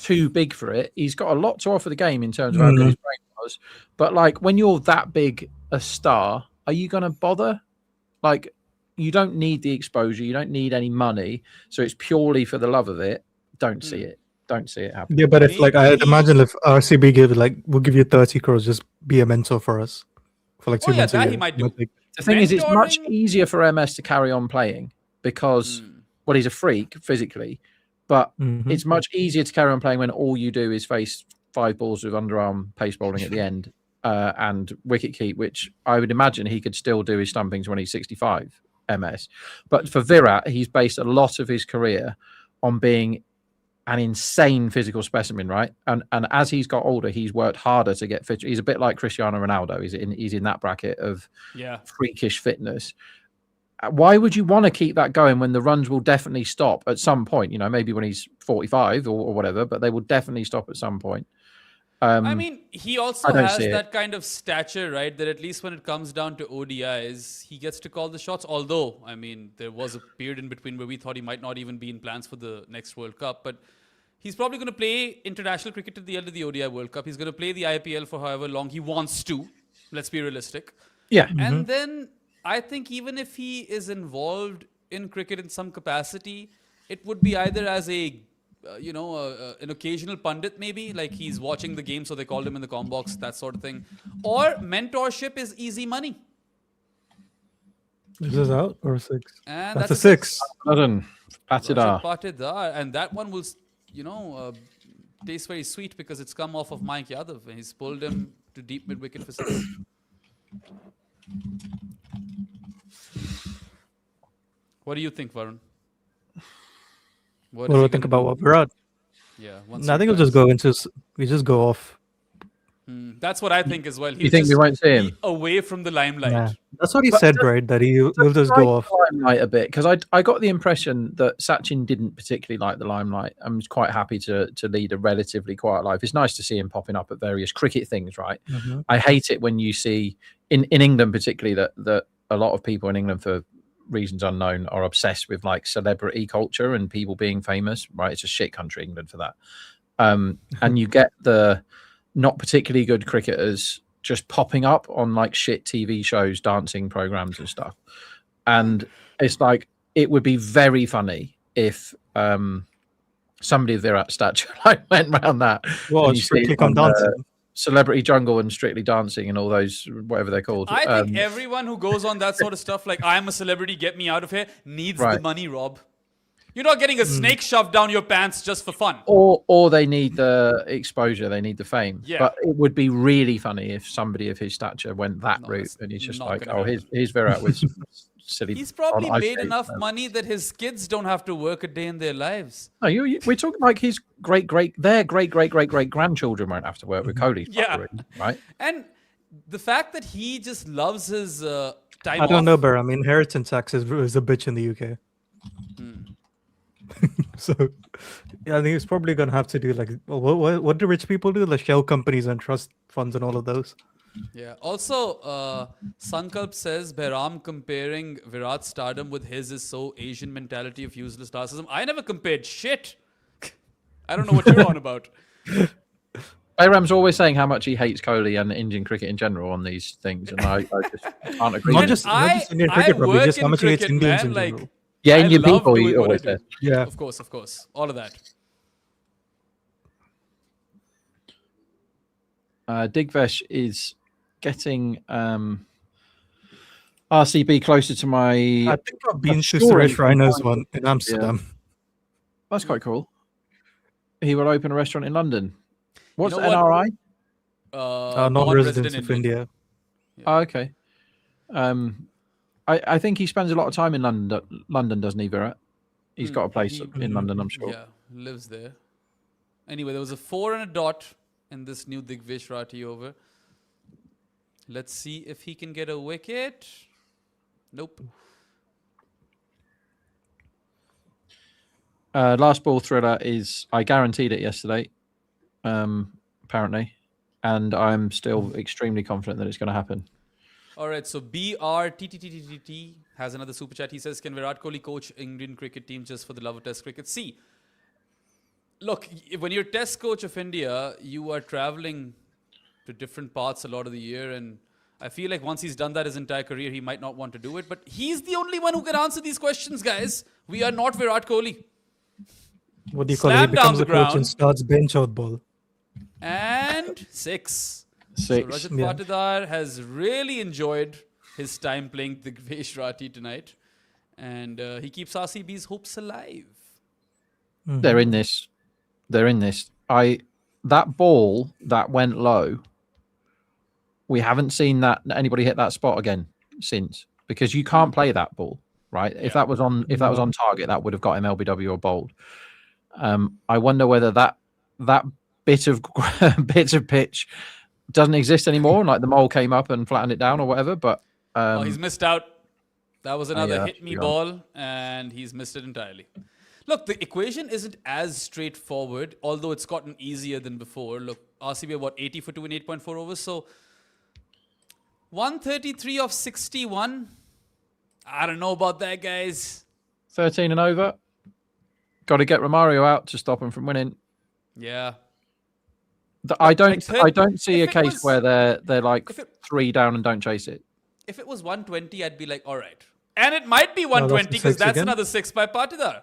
too big for it. He's got a lot to offer the game in terms of how good his brain was. But like, when you're that big a star, are you going to bother? Like, you don't need the exposure. You don't need any money. So it's purely for the love of it. Don't see it. Don't see it happen. Yeah, but if like I'd imagine if RCB give like we'll give you 30 crores, just be a mentor for us for like 2 months a that year. he might do. The thing is, it's much easier for MS to carry on playing because, well, he's a freak physically, but it's much easier to carry on playing when all you do is face 5 balls with underarm pace bowling at the end and wicket keep, which I would imagine he could still do his stumpings when he's 65 MS. But for Virat, he's based a lot of his career on being an insane physical specimen, right? And as he's got older, he's worked harder to get fit. He's a bit like Cristiano Ronaldo. He's in that bracket of freakish fitness. Why would you want to keep that going when the runs will definitely stop at some point? You know, maybe when he's 45 or whatever, but they will definitely stop at some point. I mean, he also has that kind of stature, right? That at least when it comes down to ODIs, he gets to call the shots. Although, I mean, there was a period in between where we thought he might not even be in plans for the next World Cup. But he's probably going to play international cricket at the end of the ODI World Cup. He's going to play the IPL for however long he wants to. Let's be realistic. Yeah. And then I think even if he is involved in cricket in some capacity, it would be either as a an occasional pundit, maybe like he's watching the game, so they called him in the comm box, that sort of thing. Or mentorship is easy money. Is this out or 6? And that's a 6. Patidar. And that one will, taste very sweet because it's come off of Mike Yadav and he's pulled him to deep mid wicket for 6. What do you think, Varun? What do you think about what Virat? Yeah, I think we just go off. That's what I think as well. You think we won't see him away from the limelight? Yeah. That's what he said, right? That he'll just go off limelight a bit, because I got the impression that Sachin didn't particularly like the limelight. I'm quite happy to lead a relatively quiet life. It's nice to see him popping up at various cricket things, right? I hate it when you see in England particularly that a lot of people in England, for reasons unknown, are obsessed with like celebrity culture and people being famous, right? It's a shit country, England, for that. And you get the not particularly good cricketers just popping up on like shit TV shows, dancing programs and stuff. And it's like, it would be very funny if somebody of Virat stature like went around that. Well, Strictly Come Dancing. Celebrity Jungle and Strictly Dancing and all those, whatever they're called. I think everyone who goes on that sort of stuff, like I'm a celebrity, get me out of here, needs the money, Rob. You're not getting a snake shoved down your pants just for fun. Or they need the exposure, they need the fame. Yeah. But it would be really funny if somebody of his stature went that route and he's just like, oh, here's Virat with some silly... He's probably made enough money that his kids don't have to work a day in their lives. No, we're talking like his great grandchildren won't have to work with Kohli. Right? And the fact that he just loves his time I don't know, Bar. I mean, inheritance tax is a bitch in the UK. So, yeah, I think it's probably going to have to do like, what do rich people do? Like shell companies and trust funds and all of those. Yeah. Also, Sankalp says Behram comparing Virat's stardom with his is so Asian mentality of useless narcissism. I never compared shit. I don't know what you're on about. Behram's always saying how much he hates Kohli and Indian cricket in general on these things, and I just can't agree. Not just Indian cricket, probably just how much he hates Indians in like, general. Yeah, Indian people, he always says. Yeah. Of course. All of that. Digvesh is getting RCB closer to my... I think I've been to Suresh Rhino's one in Amsterdam. Yeah. That's quite cool. He will open a restaurant in London. What's You know NRI? Non-residents of India. Yeah. Oh, okay. I think he spends a lot of time in London, doesn't he, Virat? He's got a place in London, I'm sure. Yeah, lives there. Anyway, there was a 4 and a dot in this new Digvish Rathi over. Let's see if he can get a wicket. Nope. Last ball thriller is, I guaranteed it yesterday, apparently, and I'm still extremely confident that it's going to happen. All right, so BRTTTTT has another super chat. He says, can Virat Kohli coach Indian cricket team just for the love of test cricket? See, look, when you're test coach of India, you are traveling to different parts a lot of the year, and I feel like once he's done that his entire career, he might not want to do it, but he's the only one who can answer these questions, guys. We are not Virat Kohli. What do you call it? Slam He down becomes the a coach ground. and starts bench out ball. And 6. So Six. Rajat Yeah. Patidar has really enjoyed his time playing Digvish Rathi tonight. And he keeps RCB's hopes alive. They're in this. They're in this. That ball that went low, we haven't seen that anybody hit that spot again since, because you can't play that ball, right? If that was on target, that would have got him LBW or bowled. I wonder whether that bit of pitch doesn't exist anymore, like the mole came up and flattened it down or whatever. But He's missed out. That was another yeah, hit me yeah. ball, and he's missed it entirely. Look, the equation isn't as straightforward, although it's gotten easier than before. Look, RCB are, what, 80 for 2 in 8.4 overs? So 133 of 61. I don't know about that, guys. 13 and over. Got to get Romario out to stop him from winning. Yeah. I don't see a if it case was- where they're like if it- 3 down and don't chase it. If it was 120, I'd be like, all right. And it might be that's 120 the because six that's again. another 6 by Patidar.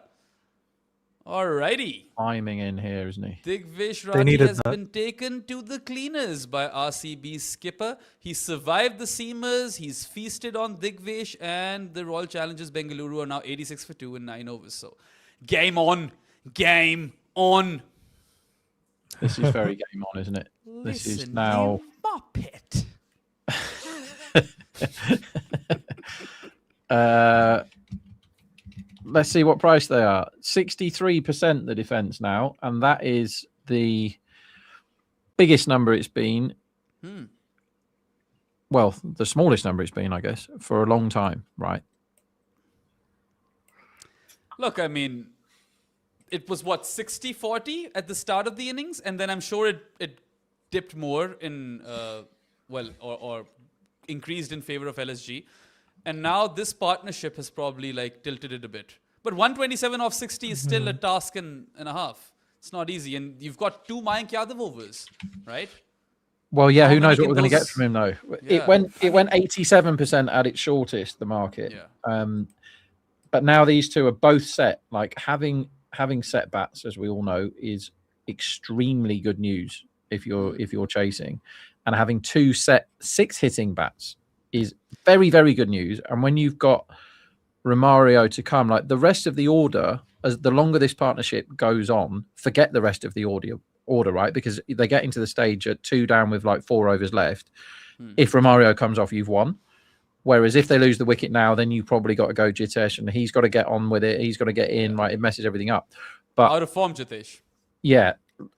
Alrighty. Timing in here, isn't he? Digvish They Rathi needed has that. been taken to the cleaners by RCB's skipper. He survived the seamers. He's feasted on Digvish, and the Royal Challengers Bengaluru are now 86 for 2 in 9 overs. So, game on. Game on. This is very game on, isn't it? This is Listen, now. you muppet. Let's see what price they are. 63% the defense now, and that is the biggest number it's been. Well, the smallest number it's been, I guess, for a long time, right? Look, I mean, it was what, 60-40 at the start of the innings, and then I'm sure it dipped more in, or increased in favor of LSG. And now this partnership has probably like tilted it a bit. But 127 off 60 is still a task and a half. It's not easy. And you've got 2 Mayank Yadav overs, right? Well, yeah, How who knows many what we're can going to get those- from him, though. Yeah. It went 87% at its shortest, the market. Yeah. But now these two are both set. Like having set bats, as we all know, is extremely good news if you're chasing, and having 2 set 6 hitting bats is very, very good news. And when you've got Romario to come, like the rest of the order, as the longer this partnership goes on, forget the rest of the order, right? Because they're getting to the stage at 2 down with like 4 overs left. If Romario comes off, you've won. Whereas if they lose the wicket now, then you probably got to go Jitesh, and he's got to get on with it. He's got to get in, right? It messes everything up. But Out of form, Jitesh. yeah,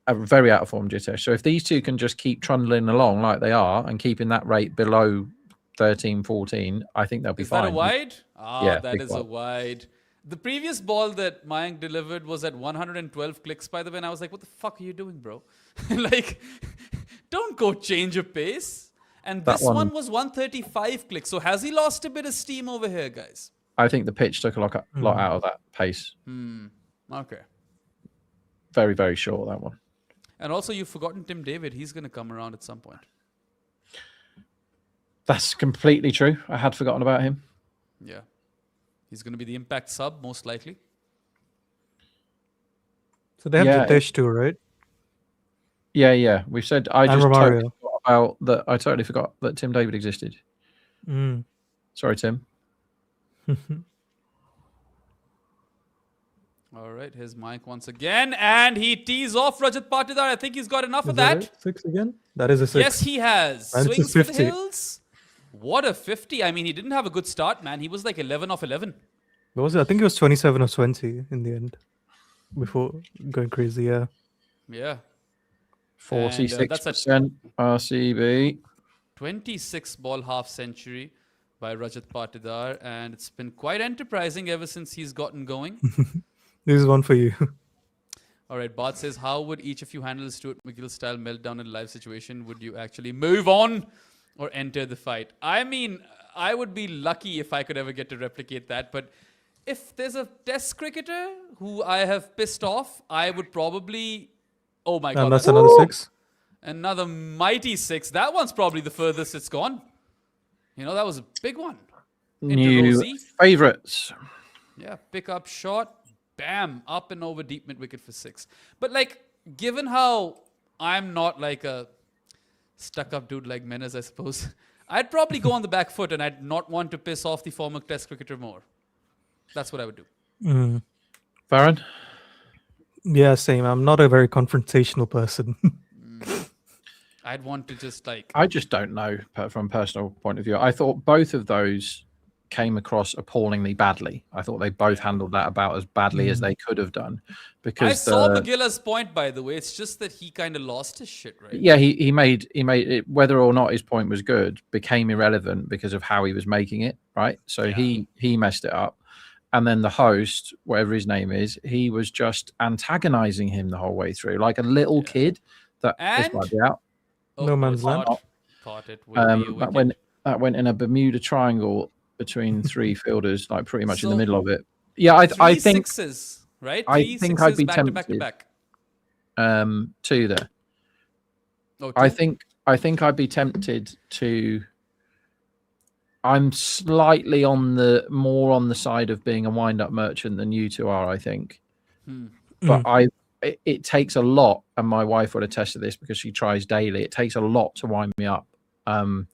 a very out of form Jitesh. So if these two can just keep trundling along like they are and keeping that rate below 13, 14, I think they'll be Is fine. that a wide? Yeah, that big is a wide. The previous ball that Mayank delivered was at 112 clicks, by the way, and I was like, what the fuck are you doing, bro? Like, don't go change your pace. And That this one one- was 135 clicks. So has he lost a bit of steam over here, guys? I think the pitch took a lot out of that pace. Okay. Very, very short, that one. And also, you've forgotten Tim David. He's going to come around at some point. That's completely true. I had forgotten about him. Yeah. He's going to be the impact sub, most likely. So they have Yeah. Jitesh too, right? Yeah. We've said I And just totally Romario. forgot about that. I totally forgot that Tim David existed. Mm. Sorry, Tim. All right. Here's Mike once again. And he tees off Rajat Patidar. I think he's got enough of Is that. it? 6 again? That is a 6. Yes, he has. And it's a Swings for the 50. hills. What a 50. I mean, he didn't have a good start, man. He was like 11 off 11. What was it? I think it was 27 or 20 in the end. Before going crazy, yeah. Yeah. 46% RCB. 26 ball half century by Rajat Patidar, and it's been quite enterprising ever since he's gotten going. This is one for you. All right, Bart says, how would each of you handle Stuart McGill style meltdown in a live situation? Would you actually move on or enter the fight? I mean, I would be lucky if I could ever get to replicate that, but if there's a test cricketer who I have pissed off, I would probably... Oh my God. And that's another 6. Another mighty 6. That one's probably the furthest it's gone. You know, that was a big one. Into New Rosie. favourites. Yeah, pick up shot. Bam. Up and over deep mid wicket for 6. But like, given how I'm not like a stuck-up dude like Menas, I suppose, I'd probably go on the back foot and I'd not want to piss off the former test cricketer more. That's what I would do. Farron? Yeah, same. I'm not a very confrontational person. I'd want to just like... I just don't know from a personal point of view. I thought both of those came across appallingly badly. I thought they both handled that about as badly as they could have done. Because I saw McGiller's point, by the way. It's just that he kind of lost his shit, right? Yeah, he made it, whether or not his point was good, became irrelevant because of how he was making it, right? So he miessed it up. And then the host, whatever his name is, he was just antagonizing him the whole way through, like a little kid. This might be out. No man's land. Thought it would be a wicket. That went in a Bermuda Triangle between 3 fielders, like pretty much in the middle of it. Yeah, I think 6s, right? I think I'd be tempted. Back to back. 2 there. Oh, 2? I think I'd be tempted to. I'm slightly more on the side of being a wind-up merchant than you two are, I think. But it takes a lot, and my wife would attest to this because she tries daily. It takes a lot to wind me up, and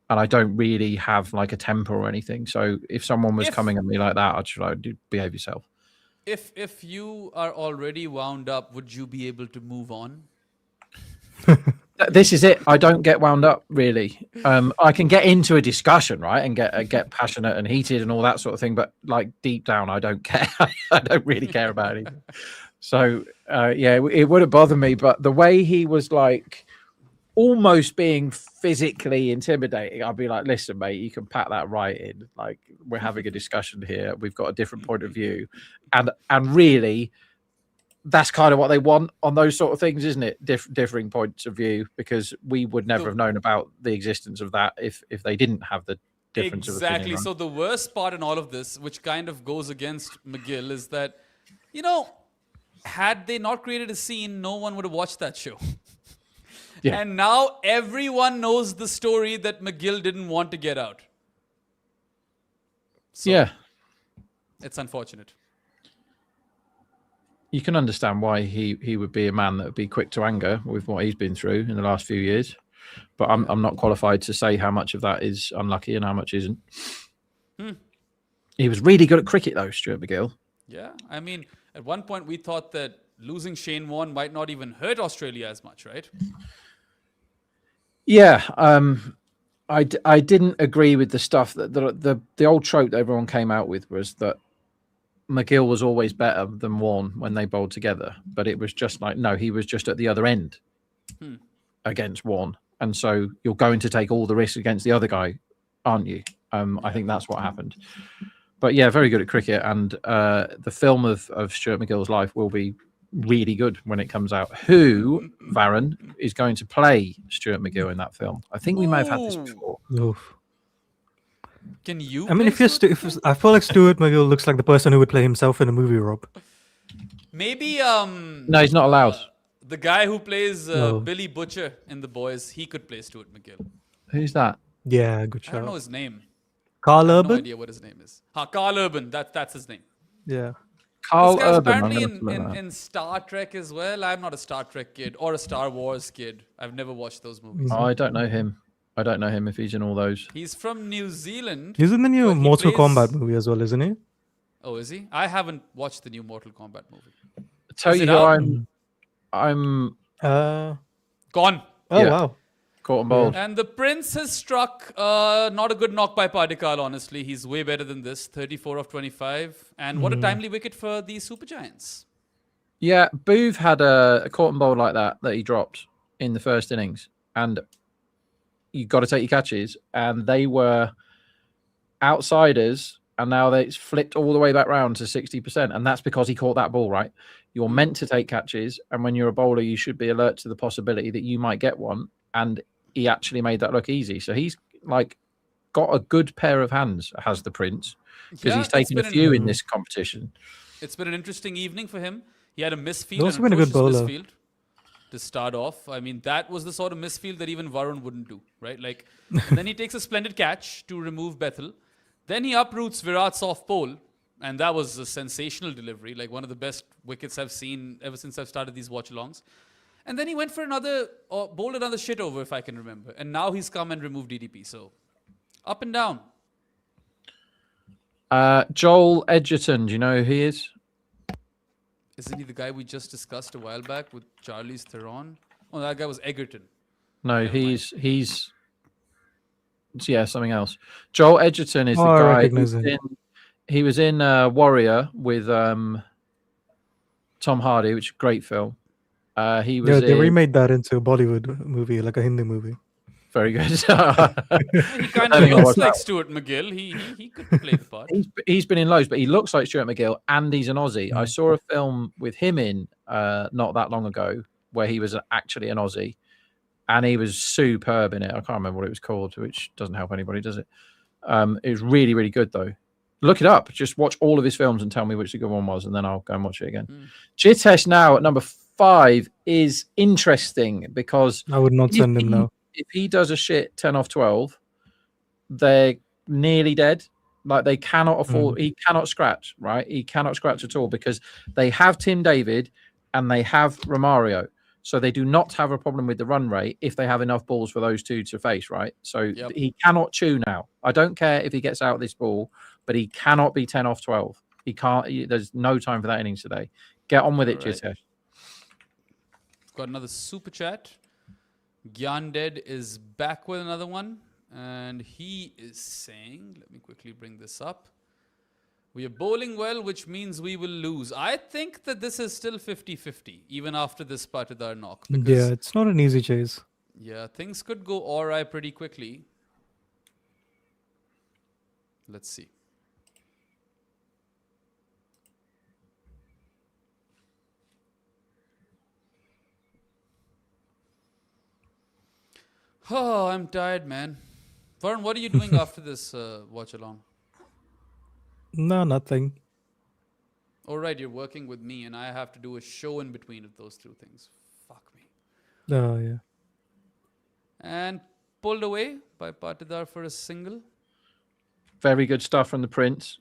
I don't really have like a temper or anything. So if someone was coming at me like that, I'd try to behave yourself. If you are already wound up, would you be able to move on? This is it. I don't get wound up really. I can get into a discussion, right, and get passionate and heated and all that sort of thing. But like deep down, I don't care. I don't really care about anything. So it would have bothered me. But the way he was like almost being physically intimidating, I'd be like, listen, mate, you can pat that right in. Like we're having a discussion here. We've got a different point of view, and really. That's kind of what they want on those sort of things, isn't it? Differing points of view, because we would never have known about the existence of that if they didn't have the difference of opinion. Exactly. So the worst part in all of this, which kind of goes against McGill, is that, you know, had they not created a scene, no one would have watched that show. Yeah. And now everyone knows the story that McGill didn't want to get out. So Yeah. It's unfortunate. You can understand why he would be a man that would be quick to anger with what he's been through in the last few years. But I'm not qualified to say how much of that is unlucky and how much isn't. He was really good at cricket, though, Stuart McGill. Yeah. I mean, at one point we thought that losing Shane Warne might not even hurt Australia as much, right? Yeah. I didn't agree with the stuff that the old trope that everyone came out with was that McGill was always better than Warne when they bowled together, but it was just like, no, he was just at the other end against Warne. And so you're going to take all the risks against the other guy, aren't you? I think that's what happened. But yeah, very good at cricket. And the film of Stuart McGill's life will be really good when it comes out. Who, Varun, is going to play Stuart McGill in that film? I think we may have had this before. Oof. Can you? I mean, if I feel like Stuart McGill looks like the person who would play himself in a movie, Rob. Maybe no, he's not allowed. The guy who plays Billy Butcher in The Boys, he could play Stuart McGill. Who's that? Yeah, good I shout. don't know his name. Carl I have Urban? no idea what his name is. Carl Urban. That's his name. Yeah. Carl This guy's Urban. apparently in Star Trek as well. I'm not a Star Trek kid or a Star Wars kid. I've never watched those movies. I don't know him. I don't know him if he's in all those. He's from New Zealand. He's in the new but he Mortal plays- Kombat movie as well, isn't he? Oh, is he? I haven't watched the new Mortal Kombat movie. Tell Is you it who out? I'm Gone. Oh, Yeah. wow. caught and bowled. And the Prince has struck not a good knock by Padikkal, honestly. He's way better than this. 34 of 25. And what a timely wicket for the Super Giants. Yeah, Booth had a caught and bowl like that he dropped in the first innings, and you got to take your catches, and they were outsiders, and now it's flipped all the way back round to 60%, and that's because he caught that ball right. You're meant to take catches, and when you're a bowler, you should be alert to the possibility that you might get one, and he actually made that look easy. So he's like got a good pair of hands, has the Prince, because he's taken a few in this competition. It's been an interesting evening for him. He had a misfield, Also been a good bowler misfield to start off. I mean, that was the sort of misfield that even Varun wouldn't do, right? Like, and then he takes a splendid catch to remove Bethel. Then he uproots Virat's off pole, and that was a sensational delivery, like one of the best wickets I've seen ever since I've started these watch-alongs. And then he went for bowled another shit over, if I can remember. And now he's come and removed DDP. So, up and down. Joel Edgerton, do you know who he is? Isn't he the guy we just discussed a while back with Charlie's Theron? Oh, that guy was Egerton. No, he's something else. Joel Edgerton is the guy. He was in Warrior with Tom Hardy, which is a great film. He was. They remade that into a Bollywood movie, like a Hindi movie. Very good. He kind of looks like Stuart McGill. He could play the part. He's been in loads, but he looks like Stuart McGill, and he's an Aussie. I saw a film with him in not that long ago where he was actually an Aussie, and he was superb in it. I can't remember what it was called, which doesn't help anybody, does it? It was really, really good, though. Look it up. Just watch all of his films and tell me which the good one was, and then I'll go and watch it again. Jitesh now at number 5 is interesting because I would not send him now. If he does a shit 10 off 12, they're nearly dead. Like they cannot afford, he cannot scratch, right? He cannot scratch at all because they have Tim David and they have Romario. So they do not have a problem with the run rate if they have enough balls for those two to face, right? So he cannot chew now. I don't care if he gets out this ball, but he cannot be 10 off 12. He can't, there's no time for that innings today. Get on with it, Jitesh. Got another super chat. Gyanded is back with another one. And he is saying, let me quickly bring this up. We are bowling well, which means we will lose. I think that this is still 50-50, even after this Patidar knock. Yeah, it's not an easy chase. Yeah, things could go awry pretty quickly. Let's see. Oh, I'm tired, man. Varun, what are you doing after this watch along? No, nothing. All right, you're working with me, and I have to do a show in between of those two things. Fuck me. Oh, yeah. And pulled away by Patidar for a single. Very good stuff from the Prince.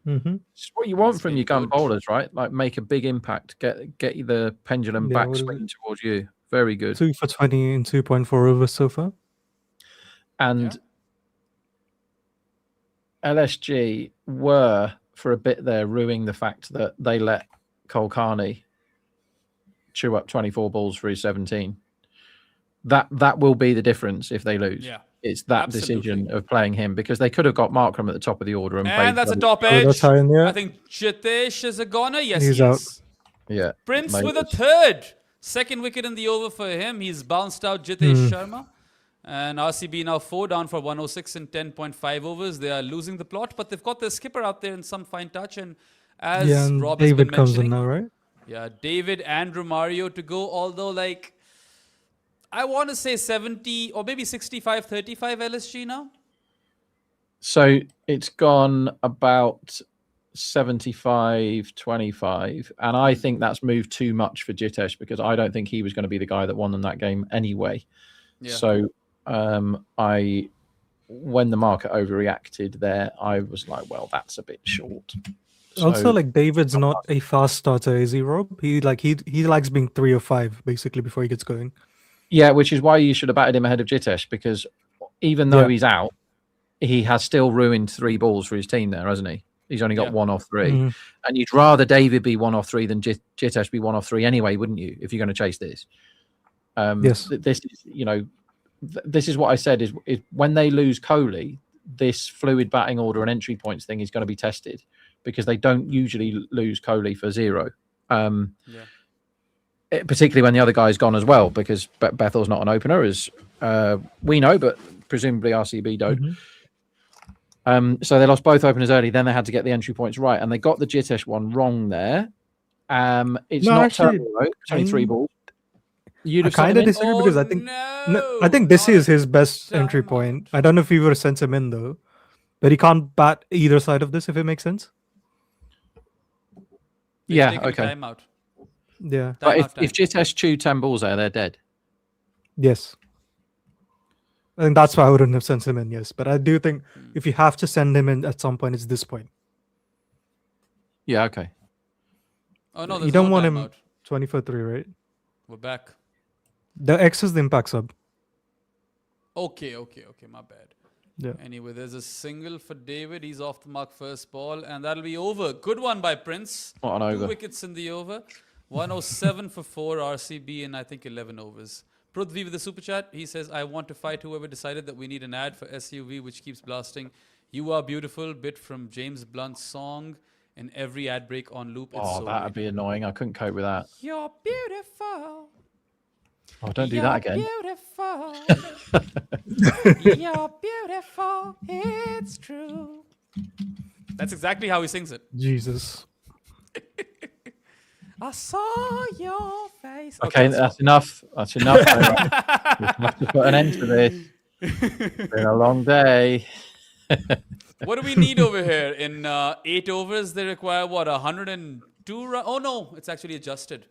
It's what you want from your gun bowlers, right? Like make a big impact, get you the pendulum back swinging towards you. Very good. 2 for 20 in 2.4 overs so far. And LSG were, for a bit there, ruining the fact that they let Kulkarni chew up 24 balls for his 17. That will be the difference if they lose. Yeah. It's that decision of playing him because they could have got Markram at the top of the order. And that's a top edge. I think Jitesh is a goner. Yes, he's out. Yeah. Prince with a third. Second wicket in the over for him. He's bounced out Jitesh Sharma. And RCB now 4 down for 106 in 10.5 overs. They are losing the plot, but they've got their skipper out there in some fine touch. And as Rob has been mentioning, comes in now, right? Yeah, David and Romario to go. Although, like, I want to say 70 or maybe 65-35 LSG now. So it's gone about 75-25. And I think that's moved too much for Jitesh because I don't think he was going to be the guy that won in that game anyway. Yeah. So when the market overreacted there, I was like, well, that's a bit short. Also, like David's not a fast starter, is he, Rob? He likes being 3 or 5 basically before he gets going. Yeah, which is why you should have batted him ahead of Jitesh because even though he's out, he has still ruined 3 balls for his team there, hasn't he? He's only got 1 off 3. And you'd rather David be 1 off 3 than Jitesh be 1 off 3 anyway, wouldn't you, if you're going to chase this? Yes. This is, this is what I said is when they lose Kohli, this fluid batting order and entry points thing is going to be tested because they don't usually lose Kohli for 0. Particularly when the other guy's gone as well, because Bethel's not an opener, as we know, but presumably RCB don't. So they lost both openers early. Then they had to get the entry points right, and they got the Jitesh one wrong there. It's not terrible, though. It's only 3 balls. I kind of disagree because I think this is his best entry point. I don't know if we were sent him in though, but he can't bat either side of this, if it makes sense. Yeah, okay. Yeah, but if Jitesh chew 10 balls there, they're dead. Yes. I think that's why I wouldn't have sent him in, yes. But I do think if you have to send him in at some point, it's this point. Yeah, okay. Oh, no, you don't want him 24-3, right? We're back. The X is the impact sub. Okay, my bad. Yeah. Anyway, there's a single for David. He's off the mark first ball, and that'll be over. Good one by Prince. What an 2 over. wickets in the over. 107 for 4 RCB in I think 11 overs. Prithvi with the super chat. He says, I want to fight whoever decided that we need an ad for SUV which keeps blasting. You Are Beautiful bit from James Blunt's song in every ad break on loop. It's That'd be annoying. I couldn't cope with that. You're beautiful. Oh, don't do that again. Beautiful. You're beautiful. It's true. That's exactly how he sings it. Jesus. I saw your face. Okay, that's enough. That's enough. We have to put an end to this. It's been a long day. What do we need over here? In 8 overs, they require what? 102 runs? Oh no, it's actually adjusted.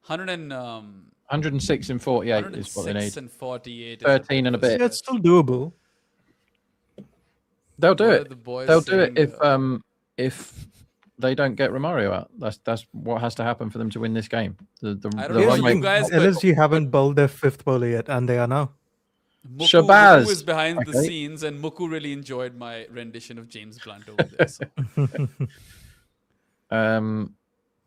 106 and 48 is what they need. 106 and 48. 13 and a bit. Yeah, it's still doable. They'll do it. They'll do it saying, if they don't get Romario out. That's what has to happen for them to win this game. I don't the know run you rate- guys, but LSG haven't bowled their 5th bowler yet, and they are now. Shabazz. Muku is behind the Okay. scenes, and Muku really enjoyed my rendition of James Blunt over there. So.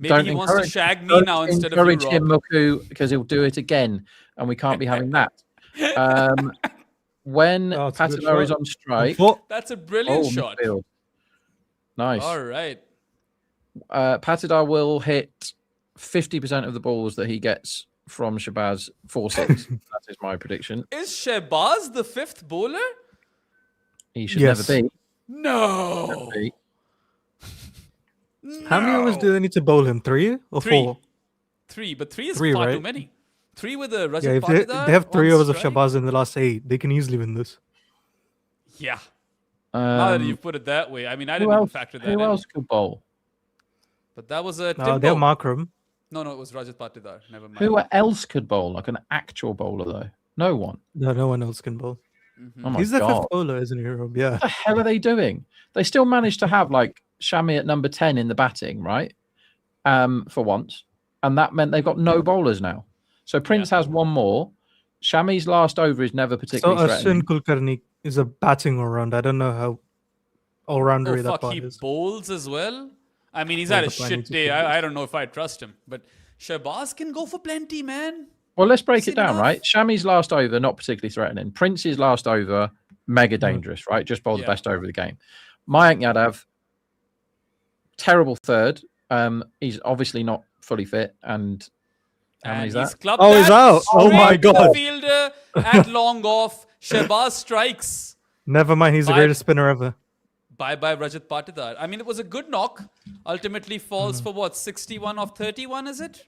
Maybe he wants to shag me now instead of you, encourage him, Rob. Muku, because he'll do it again, and we can't be having that. When Oh, it's a good Patidar is shot. on strike, That's a brilliant shot. midfield. Nice. All right. Patidar will hit 50% of the balls that he gets from Shabazz 4-6. That is my prediction. Is Shehbaz the 5th bowler? He should Yes. never be. No. Never be. How many overs do they need to bowl him? 3 or 3. 4? 3, but 3 is 3, far too right? many. 3 with the Rajat Yeah, if Patidar they have 3 on overs of strike? Shabazz in the last 8, they can easily win this. Yeah. Now that Um, you put it that way, I mean, I who didn't even else, factor that who in. else could bowl? But that was a No, they're Markram. No, it was Rajat Patidar. Never mind. Who else could bowl? Like an actual bowler, though? No one. No one else can bowl. Oh my He's the God. 5th bowler, isn't he, Rob? Yeah. What the hell are they doing? They still managed to have like Shami at number 10 in the batting, right? For once. And that meant they've got no bowlers now. So Prince has one more. Shami's last over is never So particularly threatening. Ashwin Kulkarni is a batting all-round. I don't know how all-rounder Oh, that fuck, part he is. bowls as well? I mean, he's Well, had a the plan shit is to day. keep I don't know if I trust him. But Shehbaz can go for plenty, man. Well, let's break Is it it down, enough? right? Shami's last over, not particularly threatening. Prince's last over, mega dangerous, right? Just bowled the Yeah. best over of the game. Mayank Yadav, terrible third. He's obviously not fully fit. And how many And is he's that? clubbed Oh, he's that out. Oh my straight to the God. fielder at long off. Shehbaz strikes. Never mind, he's the Five. greatest spinner ever. Bye-bye Rajat Patidar. I mean, it was a good knock. Ultimately falls for what? 61 off 31, is it?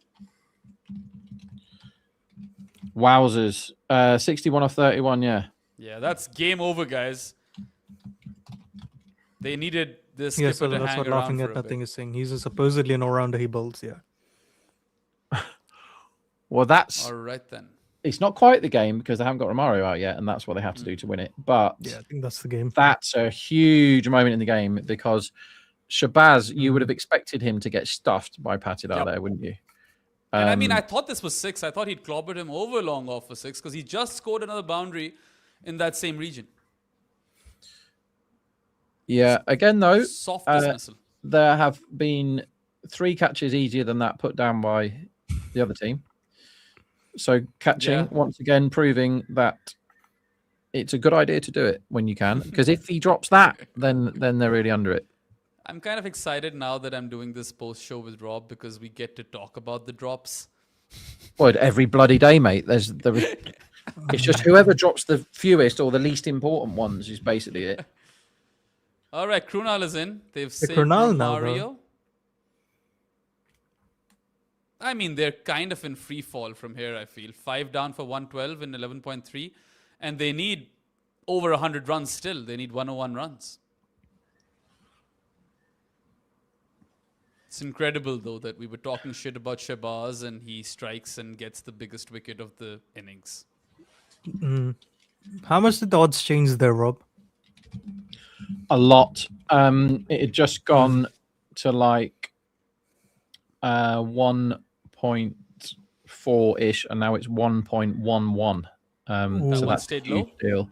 Wowzers. 61 off 31, yeah. Yeah, that's game over, guys. They needed this Yeah, skipper so to that's hang what around laughing for at a nothing bit. is saying. He's supposedly an all-rounder, he bowls, yeah. Well, that's All right, then. it's not quite the game because they haven't got Romario out yet, and that's what they have to do to win it. But Yeah, I think that's the game. that's a huge moment in the game because Shabazz, you would have expected him to get stuffed by Patidar Yep. there, wouldn't you? And I mean, I thought this was 6. I thought he'd clobbered him over long off for 6 because he just scored another boundary in that same region. Yeah. Again, though, Soft dismissal. there have been 3 catches easier than that put down by the other team. So catching Yeah. once again, proving that it's a good idea to do it when you can. Because if he drops that, then they're really under it. I'm kind of excited now that I'm doing this post show with Rob because we get to talk about the drops. Boy, every bloody day, mate. It's just whoever drops the fewest or the least important ones is basically it. All right, Krunal is in. They've saved Krunal now, bro. Romario. I mean, they're kind of in free fall from here, I feel. 5 down for 112 in 11.3. And they need over 100 runs still. They need 101 runs. It's incredible, though, that we were talking shit about Shahbaz and he strikes and gets the biggest wicket of the innings. How much did the odds change there, Rob? A lot. It had just gone to like 1.4 ish, and now it's 1.11. That So one that's a stayed huge low? deal.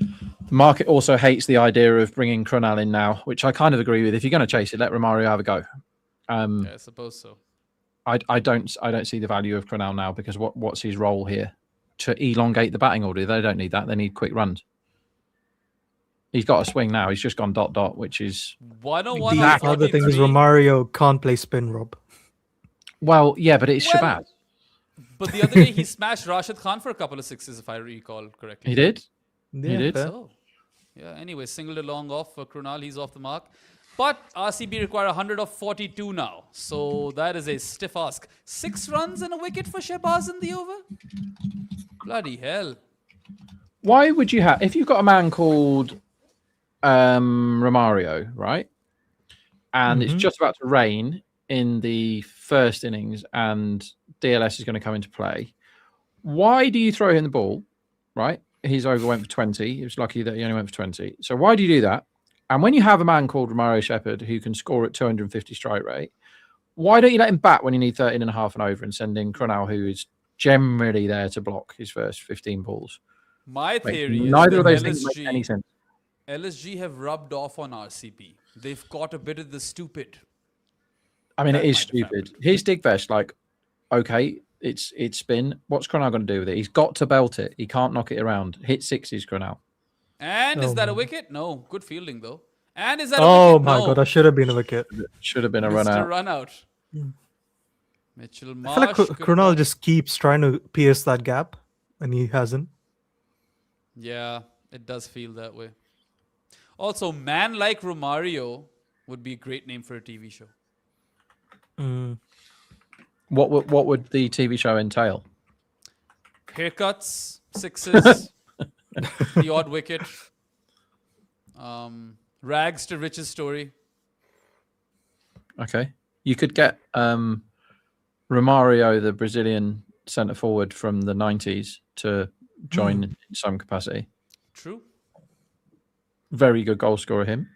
The market also hates the idea of bringing Krunal in now, which I kind of agree with. If you're going to chase it, let Romario have a go. Yeah, I suppose so. I don't see the value of Krunal now because what's his role here? To elongate the batting order. They don't need that. They need quick runs. He's got a swing now. He's just gone ... which is 101 The on other thing is 43. Romario can't play spin, Rob. well, yeah, but it's Well, Shahbaz. But the other day he smashed Rashid Khan for a couple of sixes, if I recall correctly. He did. Yeah, did? fair. So, yeah, anyway, singled along off for Krunal. He's off the mark. But RCB require 100 of 42 now. So that is a stiff ask. 6 runs and a wicket for Shahbaz in the over? Bloody hell. Why would you have, if you've got a man called Romario, right? And it's just about to rain in the first innings and DLS is going to come into play. Why do you throw him the ball, right? His over went for 20. He was lucky that he only went for 20. So why do you do that? And when you have a man called Romario Shepherd who can score at 250 strike rate, why don't you let him bat when you need 13 and a half and over and send in Krunal, who is generally there to block his first 15 balls? My theory is Neither that of those things make any sense. LSG have rubbed off on RCB. They've caught a bit of the stupid. I mean, That it is might have stupid. happened. Here's Digvesh, like, okay, it's spin. What's Krunal going to do with it? He's got to belt it. He can't knock it around. Hit sixes, Krunal. And is Oh that a my- wicket? No. Good fielding, though. And is that a Oh wicket? my No. god, I should have been a wicket. Should have been a Missed run a out. run out. Mitchell I Marsh. feel like couldn't Krunal have- just keeps trying to pierce that gap, and he hasn't. Yeah, it does feel that way. Also, man like Romario would be a great name for a TV show. What would the TV show entail? Haircuts, sixes, the odd wicket, rags to riches story. Okay. You could get Romario, the Brazilian centre forward from the 90s, to join in some capacity. True. Very good goal scorer, him.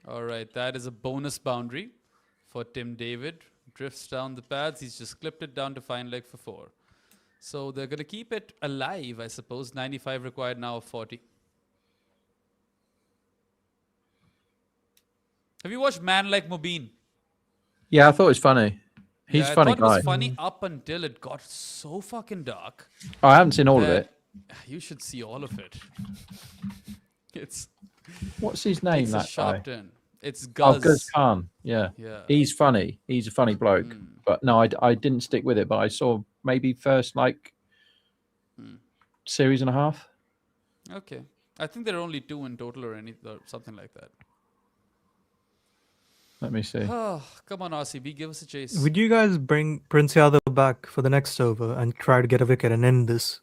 All right, that is a bonus boundary for Tim David. Drifts down the pads. He's just clipped it down to fine leg for 4. So they're going to keep it alive, I suppose. 95 required now of 40. Have you watched Man Like Mubin? Yeah, I thought it was funny. He's Yeah, a funny I thought it guy. was funny up until it got so fucking dark. I haven't seen all of it. that You should see all of it. It's What's his name, a that sharp guy? turn. It's Oh, Guz. Guz Khan. Yeah. Yeah. He's funny. He's a funny bloke. But no, I didn't stick with it, but I saw maybe first like series and a half. Okay. I think there are only 2 in total or something like that. Let me see. Oh, come on, RCB, give us a chase. Would you guys bring Prince Yadav back for the next over and try to get a wicket and end this?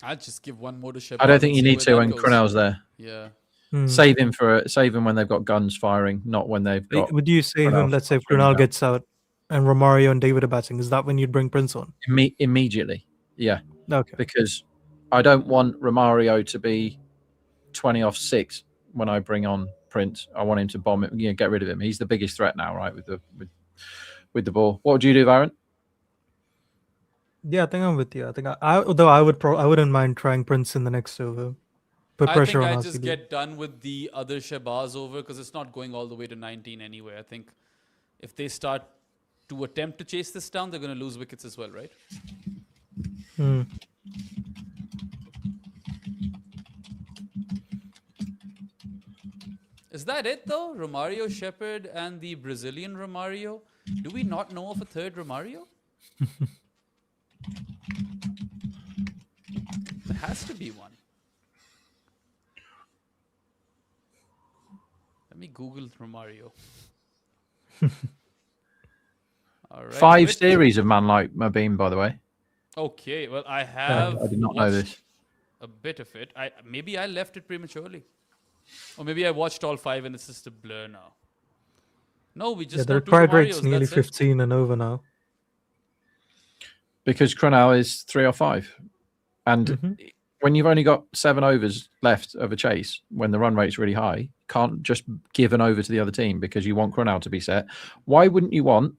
I'll just give one more to Shahbaz. I don't think and you see need where to that when goes. Krunal's there. Yeah. Save him when they've got guns firing, not when they've got Would you save Krunal him? Let's say if swinging Krunal down. gets out and Romario and David are batting. Is that when you'd bring Prince on? Immediately. Yeah, Okay. because I don't want Romario to be 20 off 6 when I bring on Prince. I want him to bomb it. Get rid of him. He's the biggest threat now, right? With the ball. What would you do, Varun? Yeah, I think I'm with you. I think although I wouldn't mind trying Prince in the next over. Put I pressure think on I just RCB. get done with the other Shahbaz over because it's not going all the way to 19 anyway. I think if they start to attempt to chase this down, they're going to lose wickets as well, right? that it though? Romario, Shepherd, and the Brazilian Romario. Do we not know of a third Romario? There has to be one. Let me Google Romario. All right. 5 series of Man Like Mabim, by the way. Okay, well, I have. I did not know this. watched a bit of it. Maybe I left it prematurely, or maybe I watched all 5 and it's just a blur now. No, we Yeah, just the know 2 required rate's Romarios, nearly that's it. 15 and over now. Because Cronal is 3 or 5. And when you've only got 7 overs left of a chase, when the run rate's really high, you can't just give an over to the other team because you want Cronal to be set. Why wouldn't you want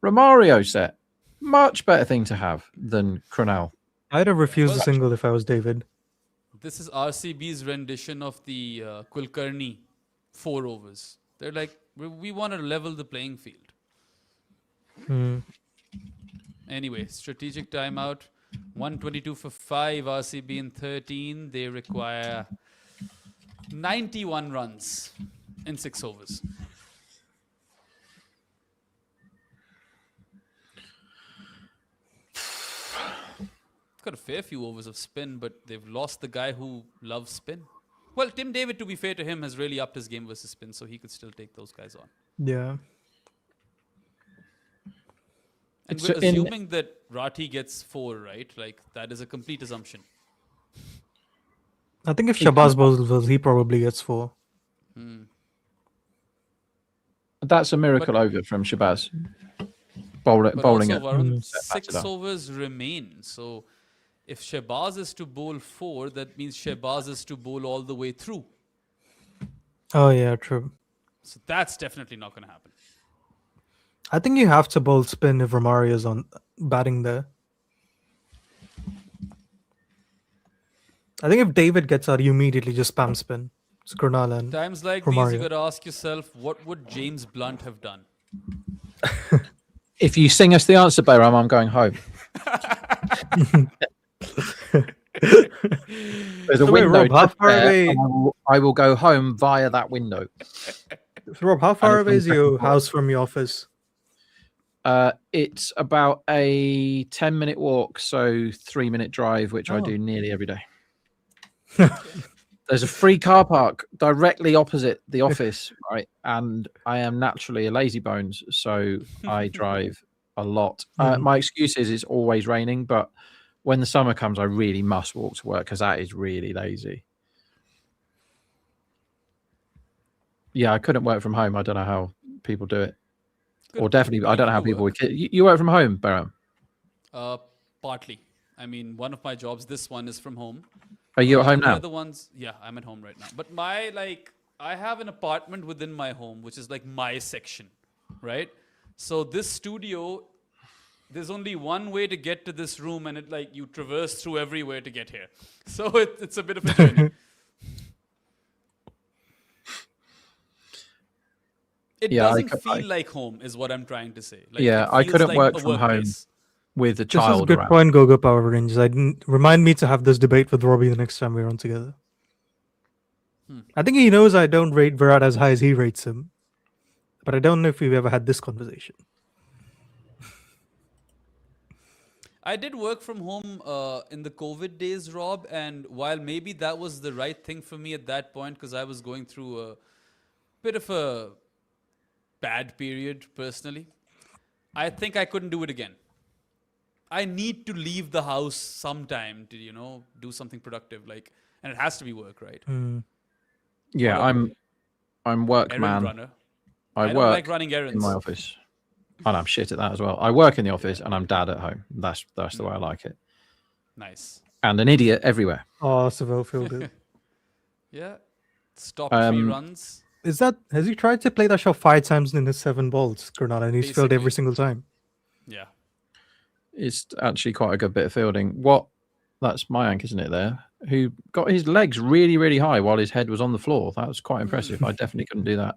Romario set? Much better thing to have than Cronal. I'd have refused Well, a single if I was David. This is RCB's rendition of the Kulkarni 4 overs. They're like, we want to level the playing field. Hmm. Anyway, strategic timeout. 122 for 5, RCB in 13. They require 91 runs in 6 overs. Got a fair few overs of spin, but they've lost the guy who loves spin. Well, Tim David, to be fair to him, has really upped his game versus spin, so he could still take those guys on. Yeah. And So we're in- assuming that Rathi gets 4, right? Like, that is a complete assumption. I think if Shabazz bowls, he probably gets 4. That's a miracle over from Shabazz. But Bowling also, it. Varun, Set 6 back overs remain. So, if Shehbaz is to bowl 4, that means Shehbaz is to bowl all the way through. Oh, yeah, true. So, that's definitely not going to happen. I think you have to bowl spin if Romario's on batting there. I think if David gets out, you immediately just spam spin. It's Gurnal and Times like these, Romario. you got to ask yourself, what would James Blunt have done? If you sing us the answer, Bayram, I'm going home. There's a So wait, window Rob, how just far there, away- and I will go home via that window. So Rob, how far it's away is on the your second floor. house from your office? It's about a 10-minute walk, so 3-minute drive, which I Oh. do nearly every day. There's a free car park directly opposite the office, right? And I am naturally a lazy bones, so I drive a lot. My excuse is it's always raining, but when the summer comes, I really must walk to work because that is really lazy. Yeah, I couldn't work from home. I don't know how people do it. Good. Or definitely, I don't know how People people work. would. You work from home, Baram? Partly. I mean, one of my jobs, this one is from home. Are you at home The now? other ones, yeah, I'm at home right now. But I have an apartment within my home, which is like my section, right? So this studio, there's only one way to get to this room, and you traverse through everywhere to get here. So it's a bit of a journey. It Yeah, doesn't feel like home, is what I'm trying to say. Like, Yeah, it I feels couldn't like work a from home. workplace. With a This is a child good around. point, Gogo Power Rangers. I didn't remind me to have this debate with Robbie the next time we're on together. I think he knows I don't rate Virat as high as he rates him, but I don't know if we've ever had this conversation. I did work from home in the COVID days, Rob, and while maybe that was the right thing for me at that point because I was going through a bit of a bad period personally, I think I couldn't do it again. I need to leave the house sometime to, do something productive, and it has to be work, right? Yeah, I'm work Errand man. runner. I don't work like running in errands. my office. And I'm shit at that as well. I work in the office and I'm dad at home. That's the way I like it. Nice. And an idiot everywhere. Oh, Savell, feel good. Yeah. Stop 3 runs. Has he tried to play that shot 5 times in his 7 balls, Gurnal, and he's failed every Basically. single time? Yeah. It's actually quite a good bit of fielding. That's Mayank, isn't it, there? Who got his legs really, really high while his head was on the floor. That was quite impressive. I definitely couldn't do that.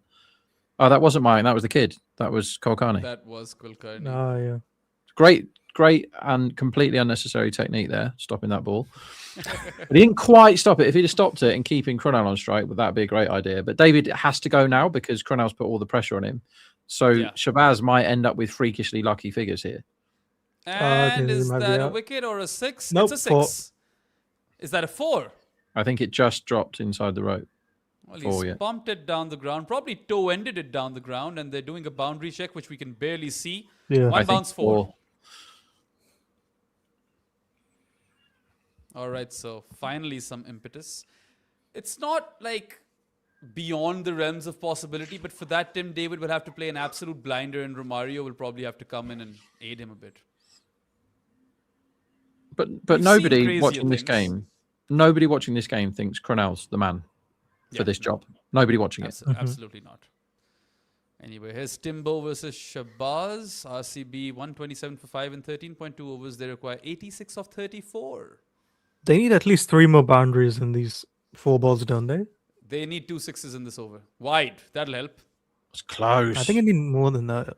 Oh, that wasn't Mayank. That was the kid. That was Kolkani. That was Kulkarni. Oh, yeah. Great great and completely unnecessary technique there, stopping that ball. But he didn't quite stop it. If he'd have stopped it and keeping Krunal on strike, would that be a great idea? But David has to go now because Krunal's put all the pressure on him. So Shabazz might end up with freakishly lucky figures here. And Okay, is might be that a out. wicket or a 6? Nope, It's a 6. 4. Is that a 4? I think it just dropped inside the rope. Well, he's bumped it down the ground, probably toe-ended it down the ground, and they're doing a boundary check, which we can barely see. Yeah. One I think bounce 4. 4. All right, so finally some impetus. It's not like beyond the realms of possibility, but for that, Tim David will have to play an absolute blinder, and Romario will probably have to come in and aid him a bit. But We've nobody seen crazier watching this things. game, nobody watching this game thinks Krunal's the man for this job. Nobody watching it. Absolutely not. Anyway, here's Timbo versus Shabazz. RCB 127 for 5 and 13.2 overs. They require 86 of 34. They need at least 3 more boundaries in these 4 balls, don't they? They need 2 sixes in this over. Wide. That'll help. It's close. I think I need more than that.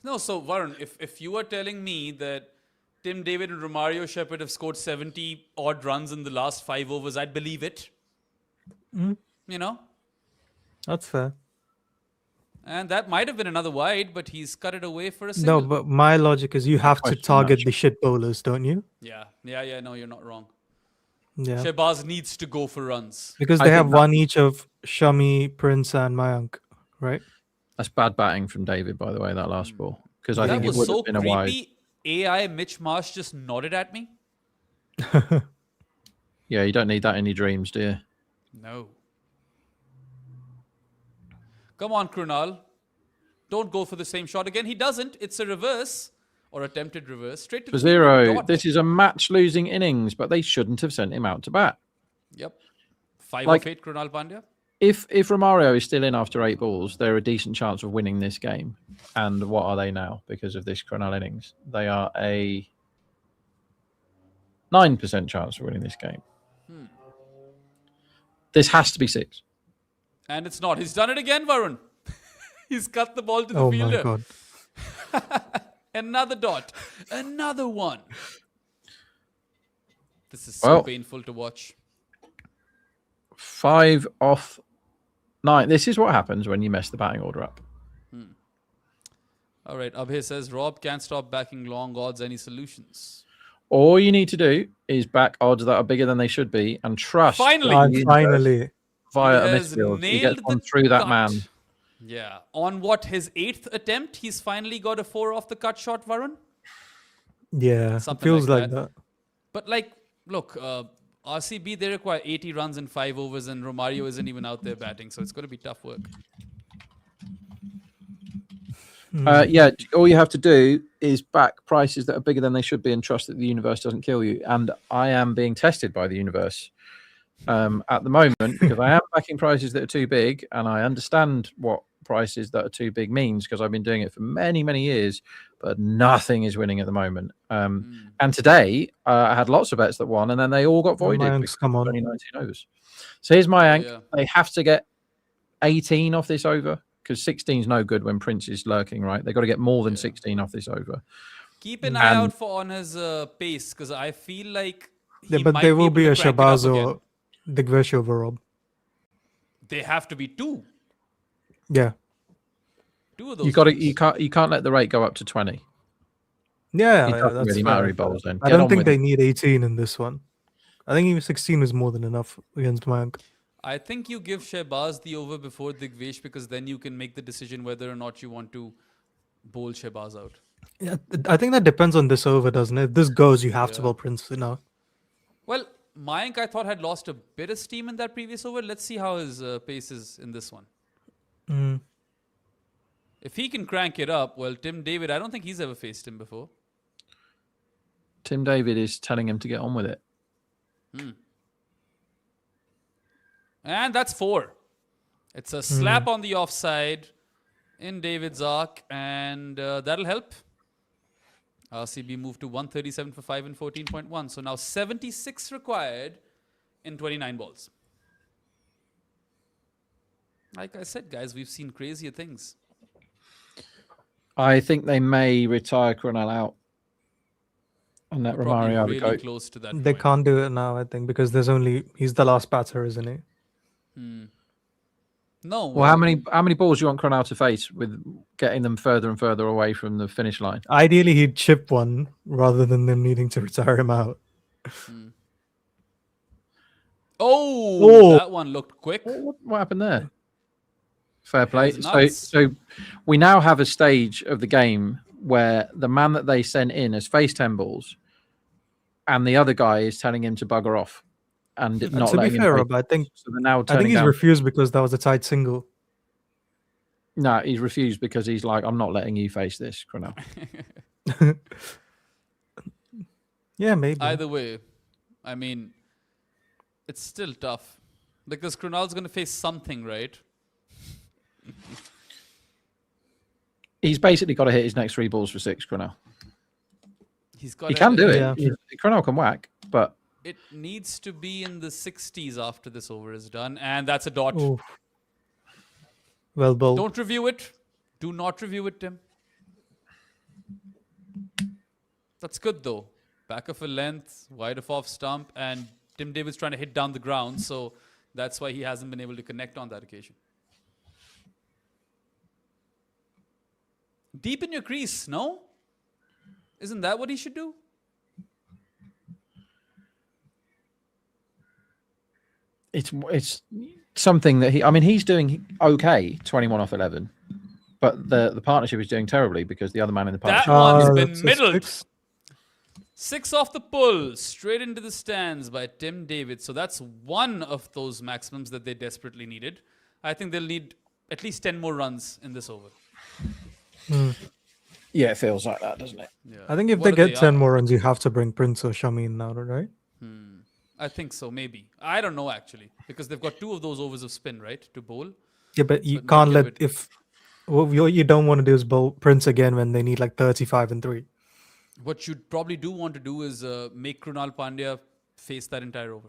No, so Varun, if you are telling me that Tim David and Romario Shepherd have scored 70 odd runs in the last 5 overs, I'd believe it. You know? That's fair. And that might have been another wide, but he's cut it away for a No, single. but my logic is you have to question target match. the shit bowlers, don't you? Yeah, no, you're not wrong. Yeah. Shehbaz needs to go for runs. Because I they think have that- one each of Shami, Prince, and Mayank, right? That's bad batting from David, by the way, that last ball. Because I That think it was would so have been a wide. creepy. AI Mitch Marsh just nodded at me. Yeah, you don't need that in your dreams, do you? No. Come on, Krunal. Don't go for the same shot again. He doesn't. It's a reverse or attempted reverse. Straight to For the fielder. 0, Dot. this is a match-losing innings, but they shouldn't have sent him out to bat. Yep. 5 Like- of 8, Krunal Pandya. If Romario is still in after 8 balls, they're a decent chance of winning this game. And what are they now because of this Krunal innings? They are a 9% chance of winning this game. This has to be 6. And it's not. He's done it again, Varun. He's cut the ball to the Oh fielder. my god. Another dot. Another one. This is so Well- painful to watch. 5 off 9. This is what happens when you mess the batting order up. All right. Abhay says, Rob can't stop backing long odds. Any solutions? All you need to do is back odds that are bigger than they should be and trust Finally! the And universe finally, via a He has midfield. He nailed gets one the through that cut. man. Yeah. On what? His 8th attempt? He's finally got a 4 off the cut shot, Varun? yeah, Something feels like like that. that. But like, look, RCB, they require 80 runs in 5 overs, and Romario isn't even out there batting, so it's going to be tough work. Yeah, all you have to do is back prices that are bigger than they should be and trust that the universe doesn't kill you. And I am being tested by the universe at the moment because I am backing prices that are too big, and I understand what prices that are too big means because I've been doing it for many, many years, but nothing is winning at the moment. And today I had lots of bets that won, and then they all got voided. Mayank's because come it was on. only 19 overs. So here's Mayank. Yeah. They have to get 18 off this over because 16 is no good when Prince is lurking, right? They've got to get more than 16 off this over. Keep an eye And- out for on his pace, because I feel like Yeah, he but might there will able be to a crank it up Shabazz again. or Digvesh over Rob. They have to be 2. Yeah. 2 of those. You got to, guys. you can't let the rate go up to 20. Yeah, It yeah, doesn't that's really matter fair. who bowls then. I Get on don't think with they it. need 18 in this one. I think even 16 is more than enough against Mayank. I think you give Shehbaz the over before Digvesh, because then you can make the decision whether or not you want to bowl Shehbaz out. Yeah, I think that depends on this over, doesn't it? If this goes, you have to Yeah. bowl Prince now. Well, Mayank, I thought, had lost a bit of steam in that previous over. Let's see how his pace is in this one. Mm. If he can crank it up, well, Tim David, I don't think he's ever faced him before. Tim David is telling him to get on with it. And that's 4. It's a slap on the offside in David's arc, and that'll help. RCB moved to 137 for 5 and 14.1. So now 76 required in 29 balls. Like I said, guys, we've seen crazier things. I think they may retire Cornell out and let We're probably Romario really go. close to that They point. can't do it now, I think, because he's the last batter, isn't he? No. Well, how many balls do you want Cornell to face with getting them further and further away from the finish line? Ideally, he'd chip one rather than them needing to retire him out. Oh, that one looked quick. What happened there? Fair play. Hands nuts. So we now have a stage of the game where the man that they sent in has faced 10 balls, and the other guy is telling him to bugger off and not To be letting fair, him. Rob, I think So they're now I think turning he's down. refused because that was a tight single. No, he's refused because he's like, I'm not letting you face this, Cornell. Yeah, maybe. Either way, I mean, it's still tough because Krunal's going to face something, right? He's basically got to hit his next 3 balls for 6, Cornell. He's got. He can do it. Yeah. Cornell can whack, but It needs to be in the 60s after this over is done, and that's a dot. Oof. Well bowled. Don't review it. Do not review it, Tim. That's good though. Back of a length, wide of off stump, and Tim David's trying to hit down the ground, so that's why he hasn't been able to connect on that occasion. Deep in your crease, no? Isn't that what he should do? it's something that he's doing okay, 21 off 11, but the partnership is doing terribly because the other man in the That partnership. one's been that's a middled. six. 6 off the pull, straight into the stands by Tim David. So that's one of those maximums that they desperately needed. I think they'll need at least 10 more runs in this over. Yeah, it feels like that, doesn't it? Yeah. I think if What they are get 10 up? more runs, you have to bring Prince or Shami in now, right? I think so, maybe. I don't know actually, because they've got 2 of those overs of spin, right, to bowl. Yeah, but you But can't maybe a let bit- what you don't want to do is bowl Prince again when they need like 35 and 3. What you'd probably do want to do is make Krunal Pandya face that entire over.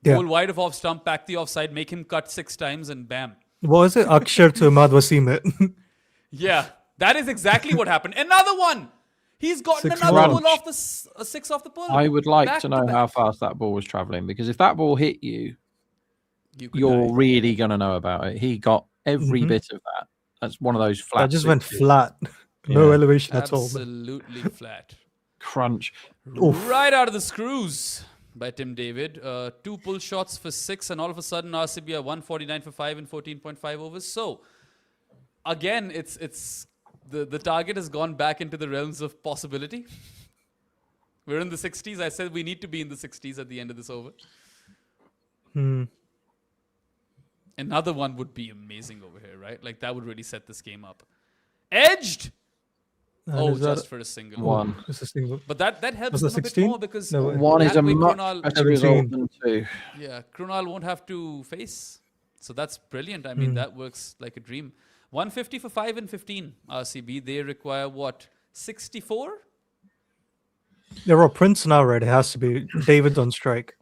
Yeah. Bowl wide of off stump, pack the offside, make him cut 6 times, and bam. What was it? Akshar to Ahmad Wasim it. Yeah, that is exactly what happened. Another one. He's gotten 6 another runs. pull off the 6 off the pull. I would like Back to know back. how fast that ball was traveling, because if that ball hit you, You could you're die. really going to know about it. He got every bit of that. That's one of those flat. That just went sixes. flat. No Yeah. elevation at all. Absolutely flat. Crunch. Right out of the screws by Tim David. 2 pull shots for 6, and all of a sudden RCB are 149 for 5 and 14.5 overs. So again, it's the target has gone back into the realms of possibility. We're in the 60s. I said we need to be in the 60s at the end of this over. Another one would be amazing over here, right? Like that would really set this game up. Edged. And Oh, is that- just for a single. One. It's a single. But that helps Was them that a bit 16? more because No, wait. One is that a way much Krunal- better result 17. than 2. Yeah, Krunal won't have to face. So that's brilliant. I mean, that works like a dream. 150 for 5 and 15 RCB. They require what? 64? They're all Prince now, right? It has to be. David's on strike.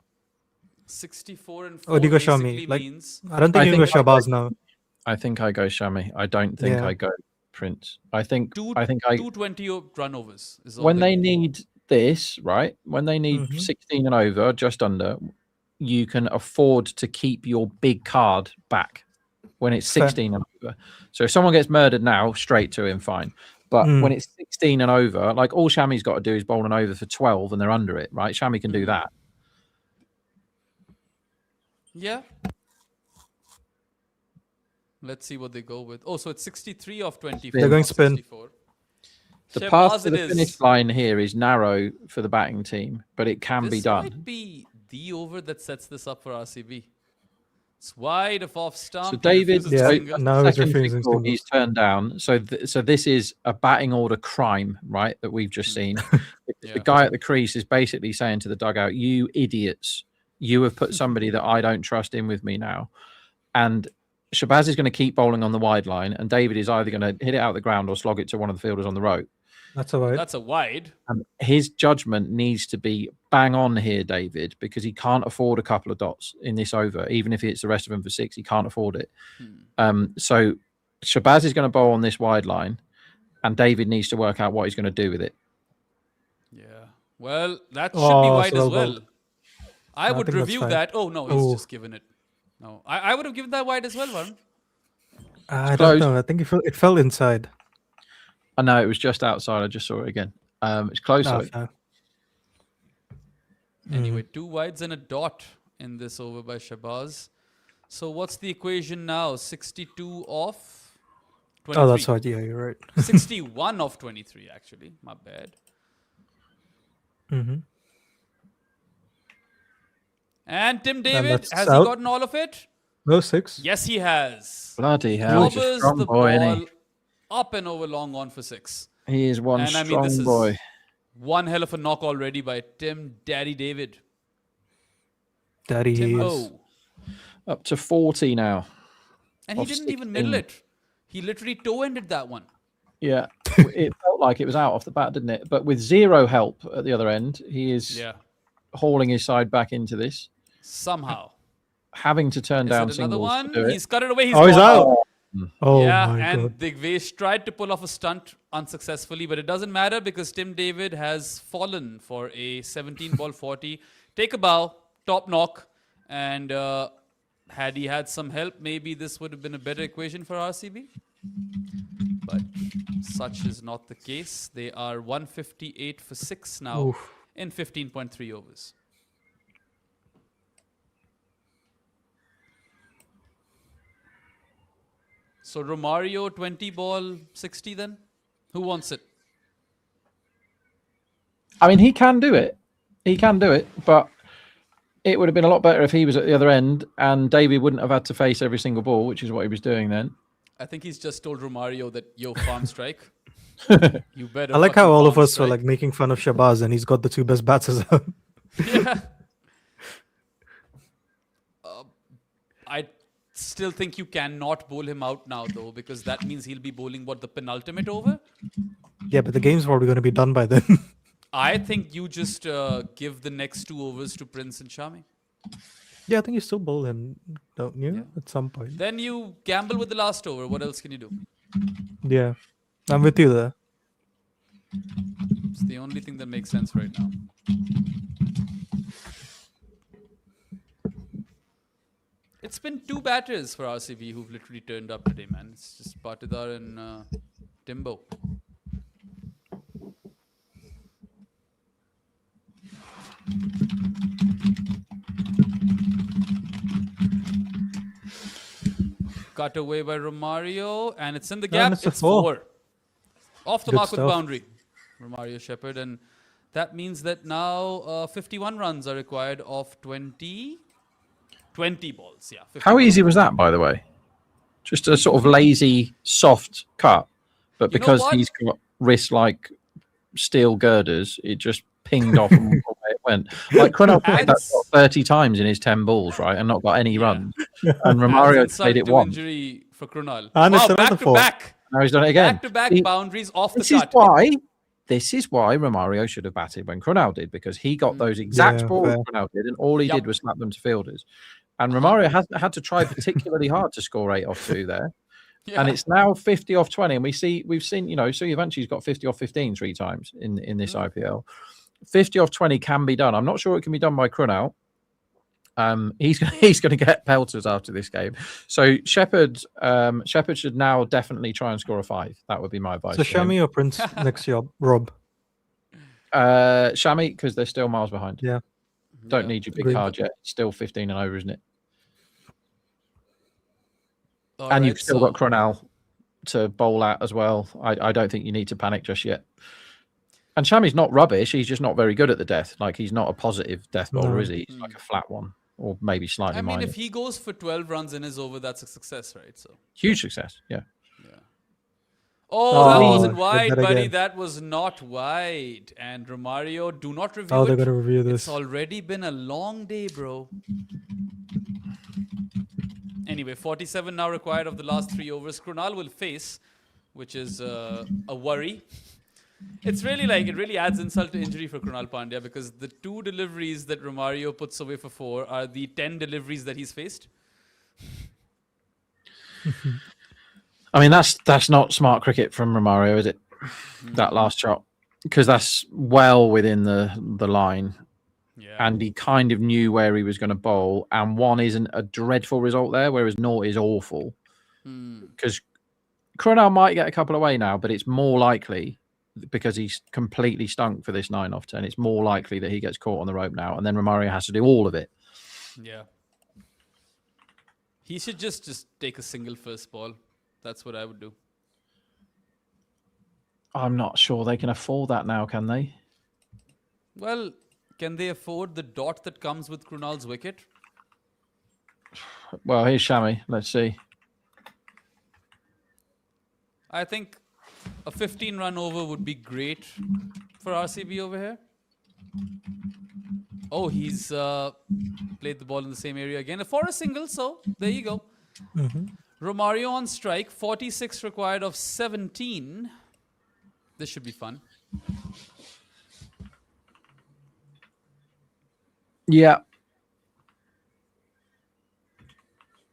64 and 4 Oh, do you go Shami? basically Like- means I don't think I you can go think Shabazz now. I think I go Shami. I don't think Yeah. I go Prince. I think two, I 220 run overs. Is all when they need this, right? When they need Mhm. 16 and over, just under, you can afford to keep your big card back when it's Fair. 16 and over. So if someone gets murdered now, straight to him, fine. But when it's 16 and over, like all Shami's got to do is bowl an over for 12 and they're under it, right? Shami can do that. Yeah. Let's see what they go with. Oh, so it's 63 off 24. They're going not spin. 64. The Shahbaz path to it the is. finish line here is narrow for the batting team, but it can be This done. might be the over that sets this up for RCB. It's wide of off stump. So He David, refuses Yeah, to single. now he's second refusing single, singles. he's turned down. So, so this is a batting order crime, right? That we've just seen. Yeah. The guy at the crease is basically saying to the dugout, "You idiots! You have put somebody that I don't trust in with me now." And Shabazz is going to keep bowling on the wide line, and David is either going to hit it out the ground or slog it to one of the fielders on the rope. That's all right. That's a wide. And his judgment needs to be bang on here, David, because he can't afford a couple of dots in this over. Even if he hits the rest of them for 6, he can't afford it. So Shabazz is going to bowl on this wide line, and David needs to work out what he's going to do with it. Yeah. Well, that should be Oh, wide so as well well. I would think that's review fine. that. Oh, no, he's Oh. just given it. No, I would have given that wide as well, Varun. I close. don't know. I think it fell inside. I know it was just outside. I just saw it again. It's close. Ah, though. fair. Anyway, 2 wides and a dot in this over by Shabazz. So what's the equation now? 62 off 23. Oh, that's right. Yeah, you're right. 61 off 23, actually. My bad. Mm-hmm. And Tim David, that's has he out. gotten all of it? No 6. Yes, he has. Bloody hell! He's a Robbers strong the boy, isn't ball up and over long on for 6. he? He is one And I mean, strong this is boy. one hell of a knock already by Tim Daddy David. Daddy he is. Timbo. Up to 40 now. And he Of didn't even 16. middle it. He literally toe-ended that one. Yeah, it felt like it was out off the bat, didn't it? But with zero help at the other end, he is Yeah. hauling his side back into this, Somehow. having to turn Is down it another singles one? to do it. He's cut it away. He's Oh, he's gone. out. Oh Yeah, my and god. Digvesh tried to pull off a stunt unsuccessfully, but it doesn't matter because Tim David has fallen for a 17 ball 40. Take a bow, top knock, and had he had some help, maybe this would have been a better equation for RCB. But such is not the case. They are 158 for 6 now Oof. in 15.3 overs. So Romario 20 ball 60 then? Who wants it? I mean, he can do it. He can do it, but it would have been a lot better if he was at the other end and David wouldn't have had to face every single ball, which is what he was doing then. I think he's just told Romario that, yo, farm strike. You better. I like how fucking all of farm us were strike. like making fun of Shabazz and he's got the 2 best batters out. Yeah. I still think you cannot bowl him out now, though, because that means he'll be bowling the penultimate over? Yeah, but the game's probably going to be done by then. I think you just give the next 2 overs to Prince and Shami. Yeah, I think you still bowl him, don't you? Yeah. At some point. Then you gamble with the last over. What else can you do? Yeah. I'm with you there. It's the only thing that makes sense right now. It's been 2 batters for RCB who've literally turned up today, man. It's just Patidar and Timbo. Cut away by Romario, and it's in the gap. it's a It's 4. 4. Off the Good mark with stuff. boundary. Romario Shepherd, and that means that now 51 runs are required of 20 balls. Yeah. 50 How balls. easy was that, by the way? Just a sort of lazy, soft cut, but You know because what? he's got wrists like steel girders, it just pinged off and went where it went. Like Cronell played that Adds- shot 30 times in his 10 balls, right, and not got any runs. And Adds Romario insult played it to once. injury for Krunal. And it's Wow, another back to 4. back. Now he's done it again. Back to back See, boundaries off the This is cut. why. This is why Romario should have batted when Cronell did, because he got those exact Yeah, balls fair. Cronell did, and all he Yup. did was slap them to fielders. And Romario has had to try particularly hard to score 8 off 2 there. Yeah. And it's now 50 off 20. And we've seen, Suryavanchi's got 50 off 15 3 times in this IPL. 50 off 20 can be done. I'm not sure it can be done by Cronell. He's going to get pelters after this game. So Shepherd should now definitely try and score a 5. That would be my advice. So to him. Shami or Prince next year, Rob? Shami, because they're still miles behind. Yeah. Don't need your big Agreed. card yet. Still 15 and over, isn't it? All And right, you've still got Cronell to bowl at as well. I don't think you need to panic just yet. And Shami's not rubbish. He's just not very good at the death. Like, he's not a positive death bowler, No. is he? He's like a flat one, or maybe slightly I mean, minus. if he goes for 12 runs in his over, that's a success, right? So. Huge success. Yeah. Oh, that Oh, wasn't did wide, that buddy. again. That was not wide. And Romario, do not review Oh, it. they're going to review It's this. already been a long day, bro. Anyway, 47 now required of the last 3 overs. Krunal will face, which is a worry. It's really it really adds insult to injury for Krunal Pandya because the 2 deliveries that Romario puts away for 4 are the 10 deliveries that he's faced. I mean, that's not smart cricket from Romario, is it? That last shot, because that's well within the line, and he kind of knew where he was going to bowl. And 1 isn't a dreadful result there, whereas 0 is awful. Because Krunal might get a couple away now, but it's more likely because he's completely stunk for this 9 off 10. It's more likely that he gets caught on the rope now, and then Romario has to do all of it. Yeah. He should just take a single first ball. That's what I would do. I'm not sure they can afford that now, can they? Well, can they afford the dot that comes with Krunal's wicket? Well, here's Shami. Let's see. I think a 15-run over would be great for RCB over here. Oh, he's played the ball in the same area again for a single, so there you go. Romario on strike, 46 required of 17. This should be fun. Yeah.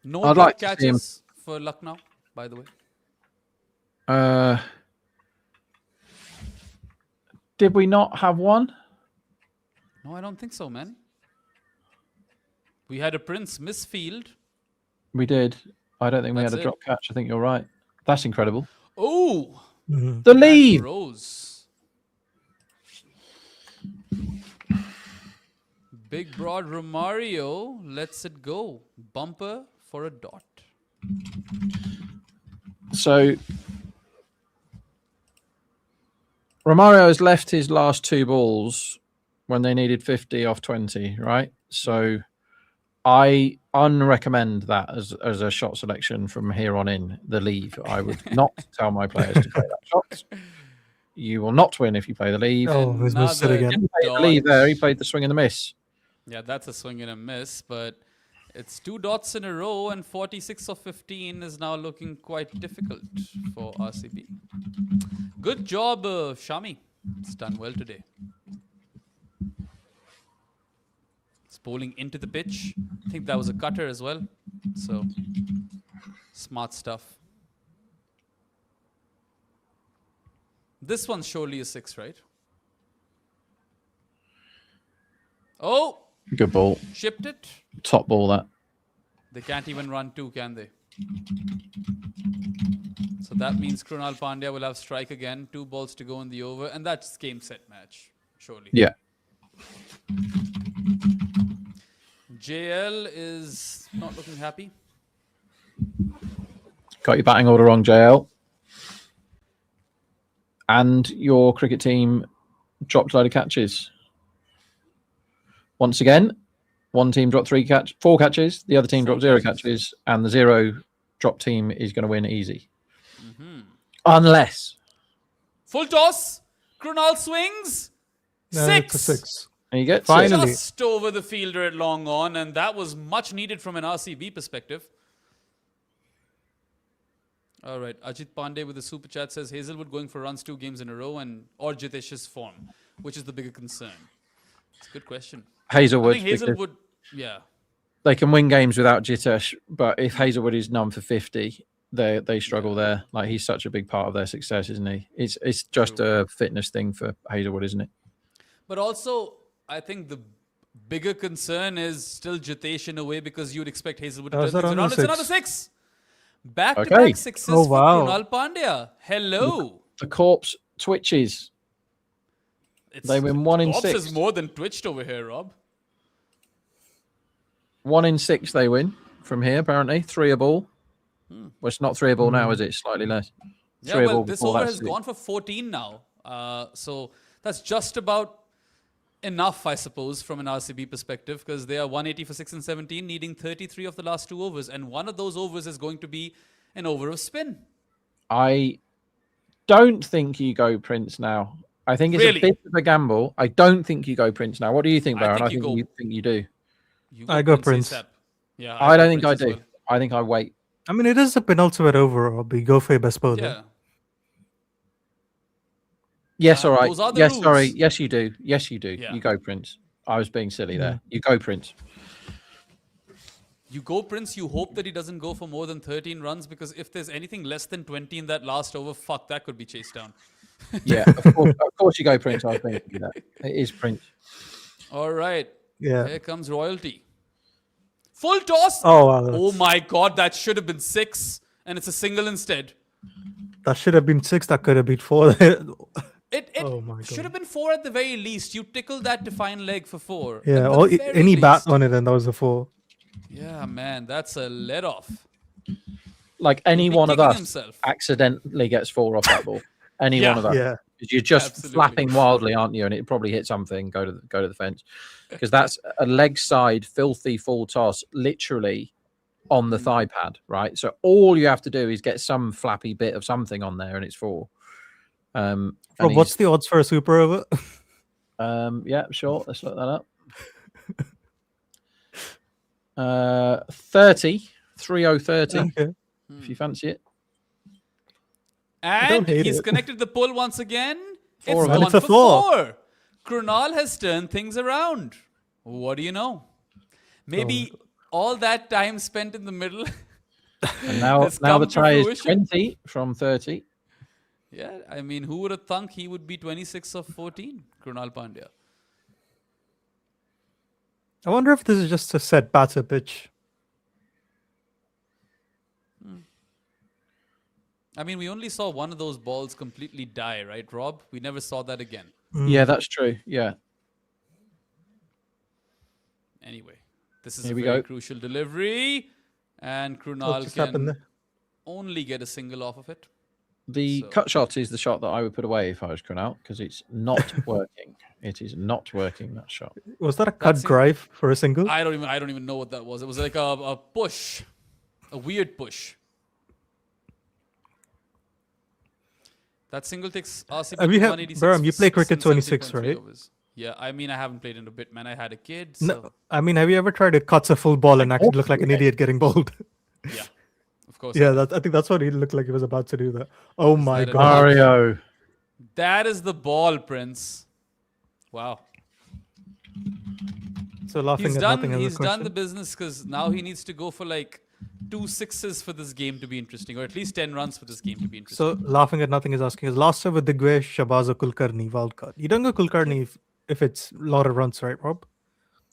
No I'd drop like to see him. catches for Lucknow, by the way. Did we not have one? No, I don't think so, man. We had a Prince misfield. We did. I don't think we That's had a it. drop catch. I think you're right. That's incredible. Oh! The lead. Rose. Big broad Romario lets it go. Bumper for a dot. So Romario has left his last 2 balls when they needed 50 off 20, right? So I unrecommend that as a shot selection from here on in, the leave. I would not tell my players to play that shot. You will not win if you play the leave. Oh, he's missed it Another again. He played the leave there. He played the swing and the miss. Yeah, that's a swing and a miss, but it's 2 dots in a row, and 46 of 15 is now looking quite difficult for RCB. Good job, Shami. It's done well today. It's bowling into the pitch. I think that was a cutter as well. So, smart stuff. This one's surely a 6, right? Oh! Good ball. Shipped it. Top ball, that. They can't even run 2, can they? So that means Krunal Pandya will have strike again. 2 balls to go in the over. And that's game, set, match. Surely. Yeah. JL is not looking happy. Got your batting order wrong, JL. And your cricket team dropped a load of catches. Once again, one team dropped 4 catches, the other team dropped 0 catches, and the 0 drop team is going to win easy. Unless. Full toss. Krunal swings. No, 6. it's a 6. And you get Finally. Just over the fielder at long on, and that was much needed from an RCB perspective. All right, Ajit Pandey with the super chat says Hazelwood going for runs 2 games in a row, or Jitesh's form, which is the bigger concern? It's a good question. Hazelwood. I think Hazelwood, yeah. They can win games without Jitesh, but if Hazelwood is known for 50, they struggle there. Like, he's such a big part of their success, isn't he? It's just a fitness thing for Hazelwood, isn't it? But also, I think the bigger concern is still Jitesh in a way, because you'd expect Hazelwood to turn things around. It's another 6. Back-to-back 6s Oh, wow. for Krunal Pandya. Hello. The corpse twitches. They win 1 in 6. Corpse is more than twitched over here, Rob. 1 in 6 they win from here, apparently. 3 a ball. Well, it's not 3 a ball now, is it? Slightly less. Yeah, 3 a well, ball this before over that has 6. gone for 14 now. So that's just about enough, I suppose, from an RCB perspective, because they are 180 for 6 and 17, needing 33 of the last 2 overs. And one of those overs is going to be an over of spin. I don't think you go Prince now. I think it's Really? a bit of a gamble. I don't think you go Prince now. What do you think, I Baron? think I you think go- you do. You I go Prince. ASAP. Yeah, I go don't think I Prince as do. I think I wait. I mean, it is a penultimate over, Robbie. Go for your best bowler. Yeah. Yes, all right. those are the Yes, rules. sorry. Yes, you do. Yes, you do. Yeah. You go Prince. I was being silly there. You go Prince. You go, Prince. You hope that he doesn't go for more than 13 runs, because if there's anything less than 20 in that last over, fuck, that could be chased down. Yeah, of course you go, Prince. I was thinking that. It is Prince. All right. Yeah. Here comes royalty. Full toss. Oh, wow, Oh my God, that should have been 6, and it's a single instead. that should have been 6. That could have been 4. It Oh my should God. have been 4 at the very least. You tickled that defined leg for 4. Yeah, At the or very any bat least. on it, and that was a 4. Yeah, man, that's a let off. Like any He'll be one of kicking us himself. accidentally gets 4 off that ball. Any Yeah. one of us. Yeah. 'Cause you're just Absolutely. flapping wildly, aren't you? And it probably hit something. Go to the fence, because that's a leg side filthy full toss, literally on the thigh pad, right? So all you have to do is get some flappy bit of something on there, and it's 4. And Bro, what's the odds for a super over? yeah, sure. Let's look that up. 30, 30, Okay. if you fancy it. don't And hate he's it. connected the pull once again. Four It's of gone them. It's a for 4. 4. Krunal has turned things around. What do you know? Maybe all that time spent in the middle. And now has the come to try is fruition. 20 from 30. Yeah, I mean, who would have thunk he would be 26 of 14, Krunal Pandya? I wonder if this is just a set batter pitch. I mean, we only saw one of those balls completely die, right, Rob? We never saw that again. Yeah, that's true. Yeah. Anyway, this is Here a we very go. crucial delivery, and What Krunal just happened can there? only get a single off of it. The So- cut shot is the shot that I would put away if I was Krunal, because it's not working. It is not working, that shot. Was that a cut That's it. drive for a single? I don't even know what that was. It was like a push, a weird push. That single takes RCB Have you to had- 186 Baram, you for play 6 cricket and 26, 70.3 right? overs. Yeah, I mean, I haven't played in a bit, man. I had a kid, so No, I mean, have you ever tried to cut a full ball and actually look like an idiot getting bowled? yeah, of course. Yeah, I think that's what he looked like he was about to do that. Oh my that a god. Mario. That is the ball, Prince. Wow. So laughing He's at done. nothing as a He's done the question. business, because now he needs to go for like 2 6s for this game to be interesting, or at least 10 runs for this game to be interesting. So laughing at nothing is asking, is last time with Digwesh, Shabaz or Kulkarni, wild card? You don't go Kulkarni if it's a lot of runs, right, Rob?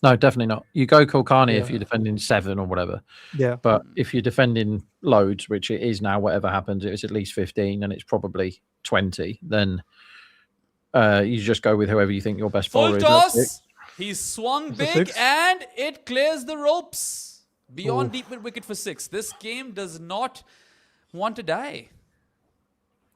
No, definitely not. You go Kulkarni if Yeah. you're defending 7 or whatever. Yeah. But if you're defending loads, which it is now, whatever happens, it's at least 15 and it's probably 20, then you just go with whoever you think your best Full bowler is. That's it. toss. He's swung It's a big 6. and it clears the ropes. Beyond Oof. deep mid wicket for 6. This game does not want to die.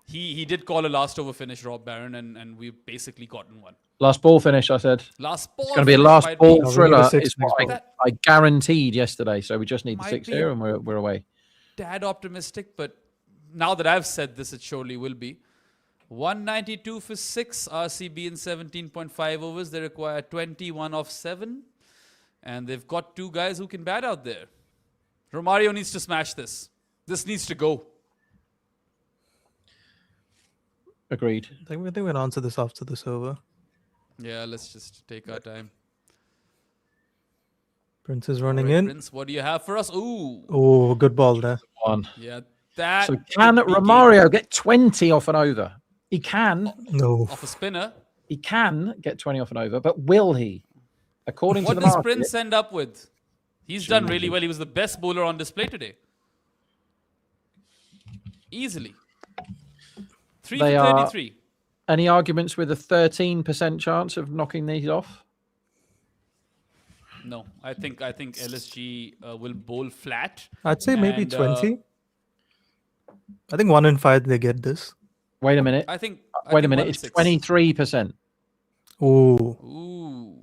He did call a last over finish, Rob Barron, and we've basically gotten one. Last ball finish, I said. Last ball. It's going to be a finish last might ball be- No, we need a thriller. 6 Is next what ball. I guaranteed yesterday. So we just need the Might 6 be here a- and we're away. Tad optimistic, but now that I've said this, it surely will be. 192 for 6, RCB in 17.5 overs. They require 21 off 7. And they've got 2 guys who can bat out there. Romario needs to smash this. This needs to go. Agreed. I think we can answer this after this over. Yeah, let's just take our time. Prince is running All right, in. Prince, what do you have for us? Ooh. Oh, good ball there. One. Yeah, that. So can could be game. Romario get 20 off an over? He can. No. Off a spinner. He can get 20 off an over, but will he? According What to the does market, Prince end up with? He's done really well. He was the best bowler on display today. Easily. 3 They for are- 33. any arguments with a 13% chance of knocking these off? No, I think LSG will bowl flat. I'd say maybe And, 20. I think 1 in 5 they get this. Wait a minute. I think. Wait a minute. It's 23%. Oh, Ooh.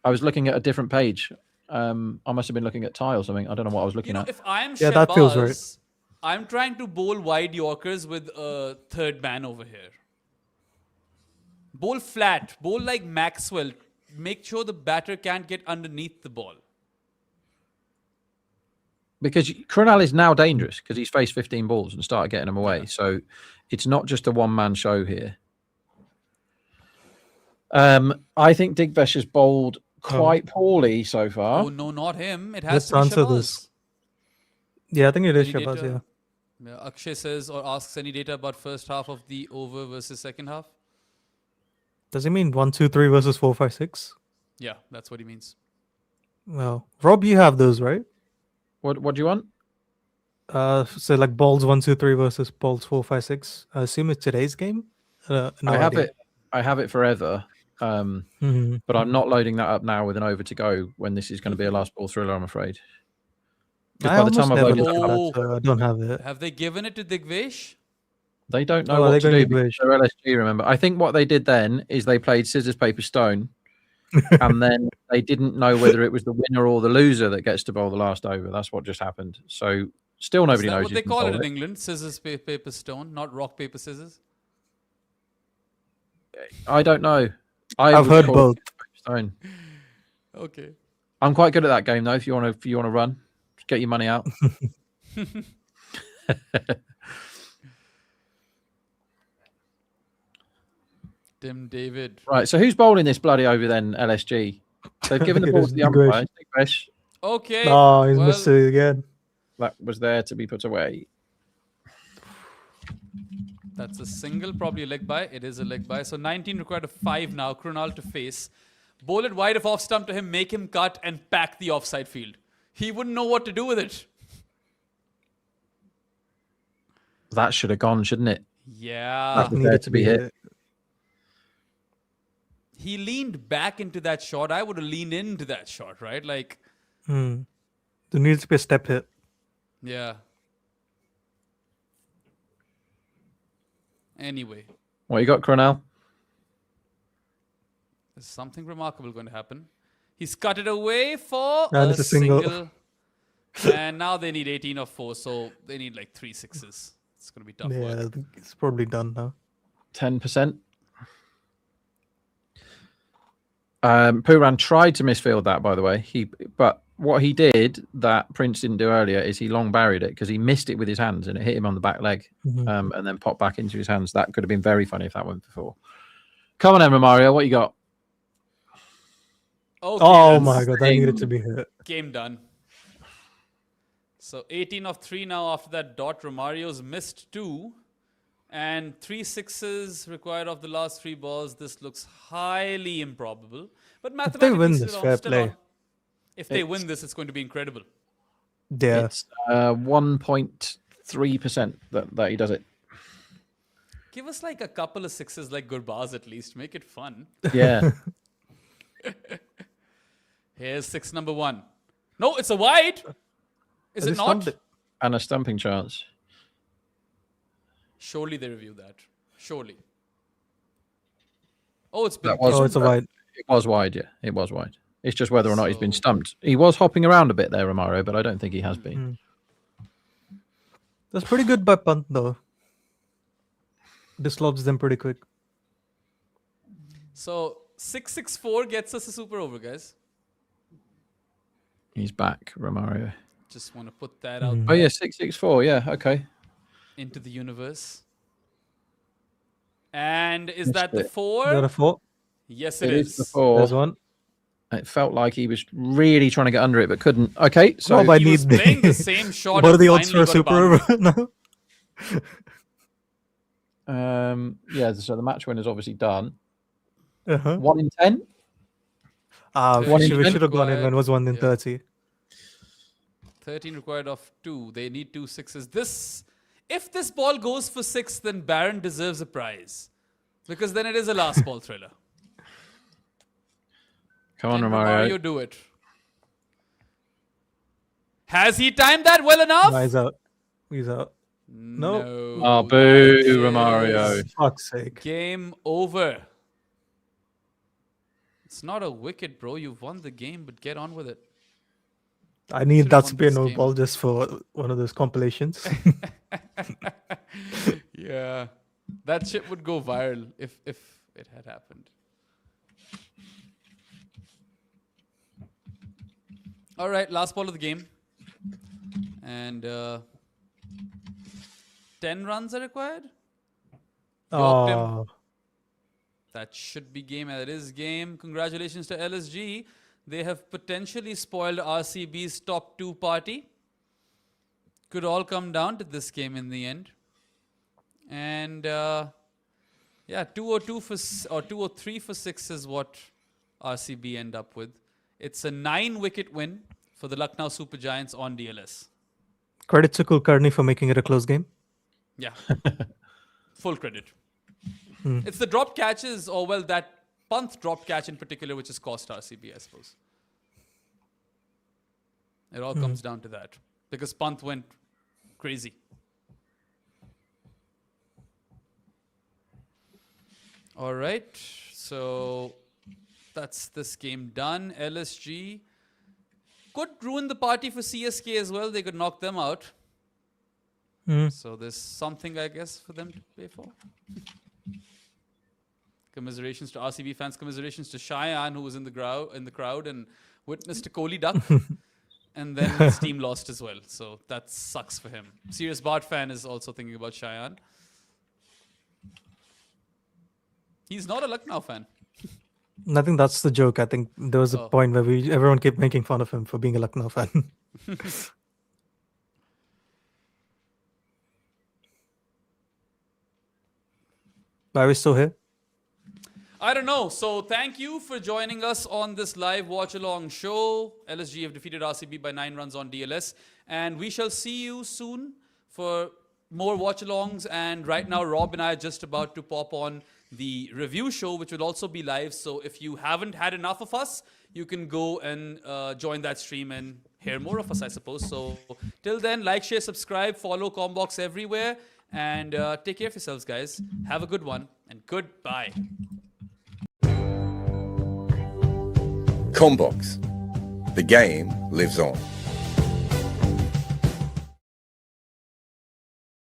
I was looking at a different page. I must have been looking at tie or something. I don't know what I was You looking know, at. if I'm Yeah, that feels right. Shahbaz, I'm trying to bowl wide Yorkers with a third man over here. Bowl flat. Bowl like Maxwell. Make sure the batter can't get underneath the ball. Because Krunal is now dangerous because he's faced 15 balls and started getting them away. So it's not just a one-man show here. I think Digvesh has bowled quite poorly so far. Oh no, not him. It has let's to be answer Shahbaz. this. Yeah, I think it is Any Shabazz, data? yeah. Yeah, Akshay says or asks any data about first half of the over versus second half. Does he mean 1, 2, 3 versus 4, 5, 6? Yeah, that's what he means. Well, Rob, you have those, right? What do you want? So like balls 1, 2, 3 versus balls 4, 5, 6. I assume it's today's game. No I have idea. it. I have it forever. Mhm. But I'm not loading that up now with an over to go when this is going to be a last ball thriller, I'm afraid. Because I by the almost time I've never loaded look that at up, that, so I don't have it. Have they given it to Digvesh? they don't know Oh, are what they to going do to because Digvesh? they're LSG, remember. I think what they did then is they played scissors, paper, stone, and then they didn't know whether it was the winner or the loser that gets to bowl the last over. That's what just happened. So still Is nobody that knows what who's they gonna call it bowl in England? Scissors, paper, stone, not rock, paper, scissors. I don't know. I've would heard call both. it stone. Okay. I'm quite good at that game though. If you want to run, just get your money out. Tim David. Right. So who's bowling this bloody over then? LSG. They've given the It ball is to the Digvesh. umpire. Digvesh. Okay. Oh, he's well, missed it again. That was there to be put away. that's a single, probably a leg by. It is a leg by. So 19 required of 5 now. Krunal to face. Bowl it wide of off stump to him, make him cut and pack the offside field. He wouldn't know what to do with it. That should have gone, shouldn't it? Yeah. That was there Needed to be hit. He leaned back into that shot. I would have leaned into that shot, right? Like, There needs to be a step hit. yeah. Anyway, What you got, Cornell? there's something remarkable going to happen. He's cut it away for And a it's a single. single. And now they need 18 of 4, so they need like 3 sixes. It's going to be tough Yeah, work. I think it's probably done now. 10%. Pooran tried to misfield that, by the way. But what he did that Prince didn't do earlier is he long buried it because he missed it with his hands and it hit him on the back leg and then popped back into his hands. That could have been very funny if that went before. Come on, Emma Mario, what you got? Okay, Oh that's my god, that needed to be hit. game done. So 18 of 3 now after that dot. Romario's missed 2. And 3 sixes required of the last 3 balls. This looks highly improbable. But mathematically, win still this, on, fair still play. on. If they win this, it's going to be incredible. Yeah. It's 1.3% that he does it. Give us like a couple of sixes like Gurbaz at least. Make it fun. Yeah. Here's 6 number 1. No, it's a wide. Is They it not? stumped it. And a stumping chance. Surely they review that. Surely. Oh, it's been. That was- Oh, it's a wide. It was wide, yeah. It was wide. It's just whether or not he's been So- stumped. He was hopping around a bit there, Romario, but I don't think he has been. That's pretty good by punt though. Dislodges them pretty quick. So 664 gets us a super over, guys. He's back, Romario. Just want to put that out Oh, yeah, 664. Yeah, okay. into the universe. And is Missed that the it. 4? Is that a 4? Yes, It is the is. 4. There's one. It felt like he was really trying to get under it, but couldn't. Okay, so Rob, I He was need playing the same shot. What are and the odds for finally a got a super boundary. over now? yeah, so the match winner's obviously done. 1 1 in 10. we in should 10 have gone in when required. it was 1 in Yeah. 30. 13 required of 2. They need 2 sixes. If this ball goes for 6, then Baron deserves a prize. Because then it is a last ball thriller. Come on, Can Romario. Romario do it? Has he timed that well enough? No, he's out. He's out. No. Oh, boo, That Romario. is Fuck's sake. Game over. It's not a wicket, bro. You've won the game, but get on with it. I need Should've that won to be a this no game. ball just for one of those compilations. Yeah. That shit would go viral if it had happened. All right, last ball of the game. And 10 runs are required. Yorked him. Oh, That should be game, and it is game. Congratulations to LSG. They have potentially spoiled RCB's top 2 party. Could all come down to this game in the end. And 202 or 203 for 6 is what RCB end up with. It's a 9-wicket win for the Lucknow Super Giants on DLS. Credit to Kulkarni for making it a close game. Yeah. Full credit. It's the drop catches, or well, that Pant drop catch in particular, which has cost RCB, I suppose. It all comes down to that. Because Pant went crazy. All right. So that's this game done. LSG could ruin the party for CSK as well. They could knock them out. So there's something, I guess, for them to pay for. Commiserations to RCB fans. Commiserations to Cheyenne, who was in the crowd and witnessed a Kohli duck. And then his team lost as well. So that sucks for him. Serious Bart fan is also thinking about Cheyenne. He's not a Lucknow fan. I think that's the joke. I think there was a point where everyone kept making fun of him for being a Lucknow fan. Are we still here? I don't know. So thank you for joining us on this live watch-along show. LSG have defeated RCB by 9 runs on DLS. And we shall see you soon for more watch-alongs. And right now, Rob and I are just about to pop on the review show, which will also be live. So if you haven't had enough of us, you can go and join that stream and hear more of us, I suppose. So till then, like, share, subscribe, follow Combox everywhere. And take care of yourselves, guys. Have a good one. And goodbye. Combox. The game lives on.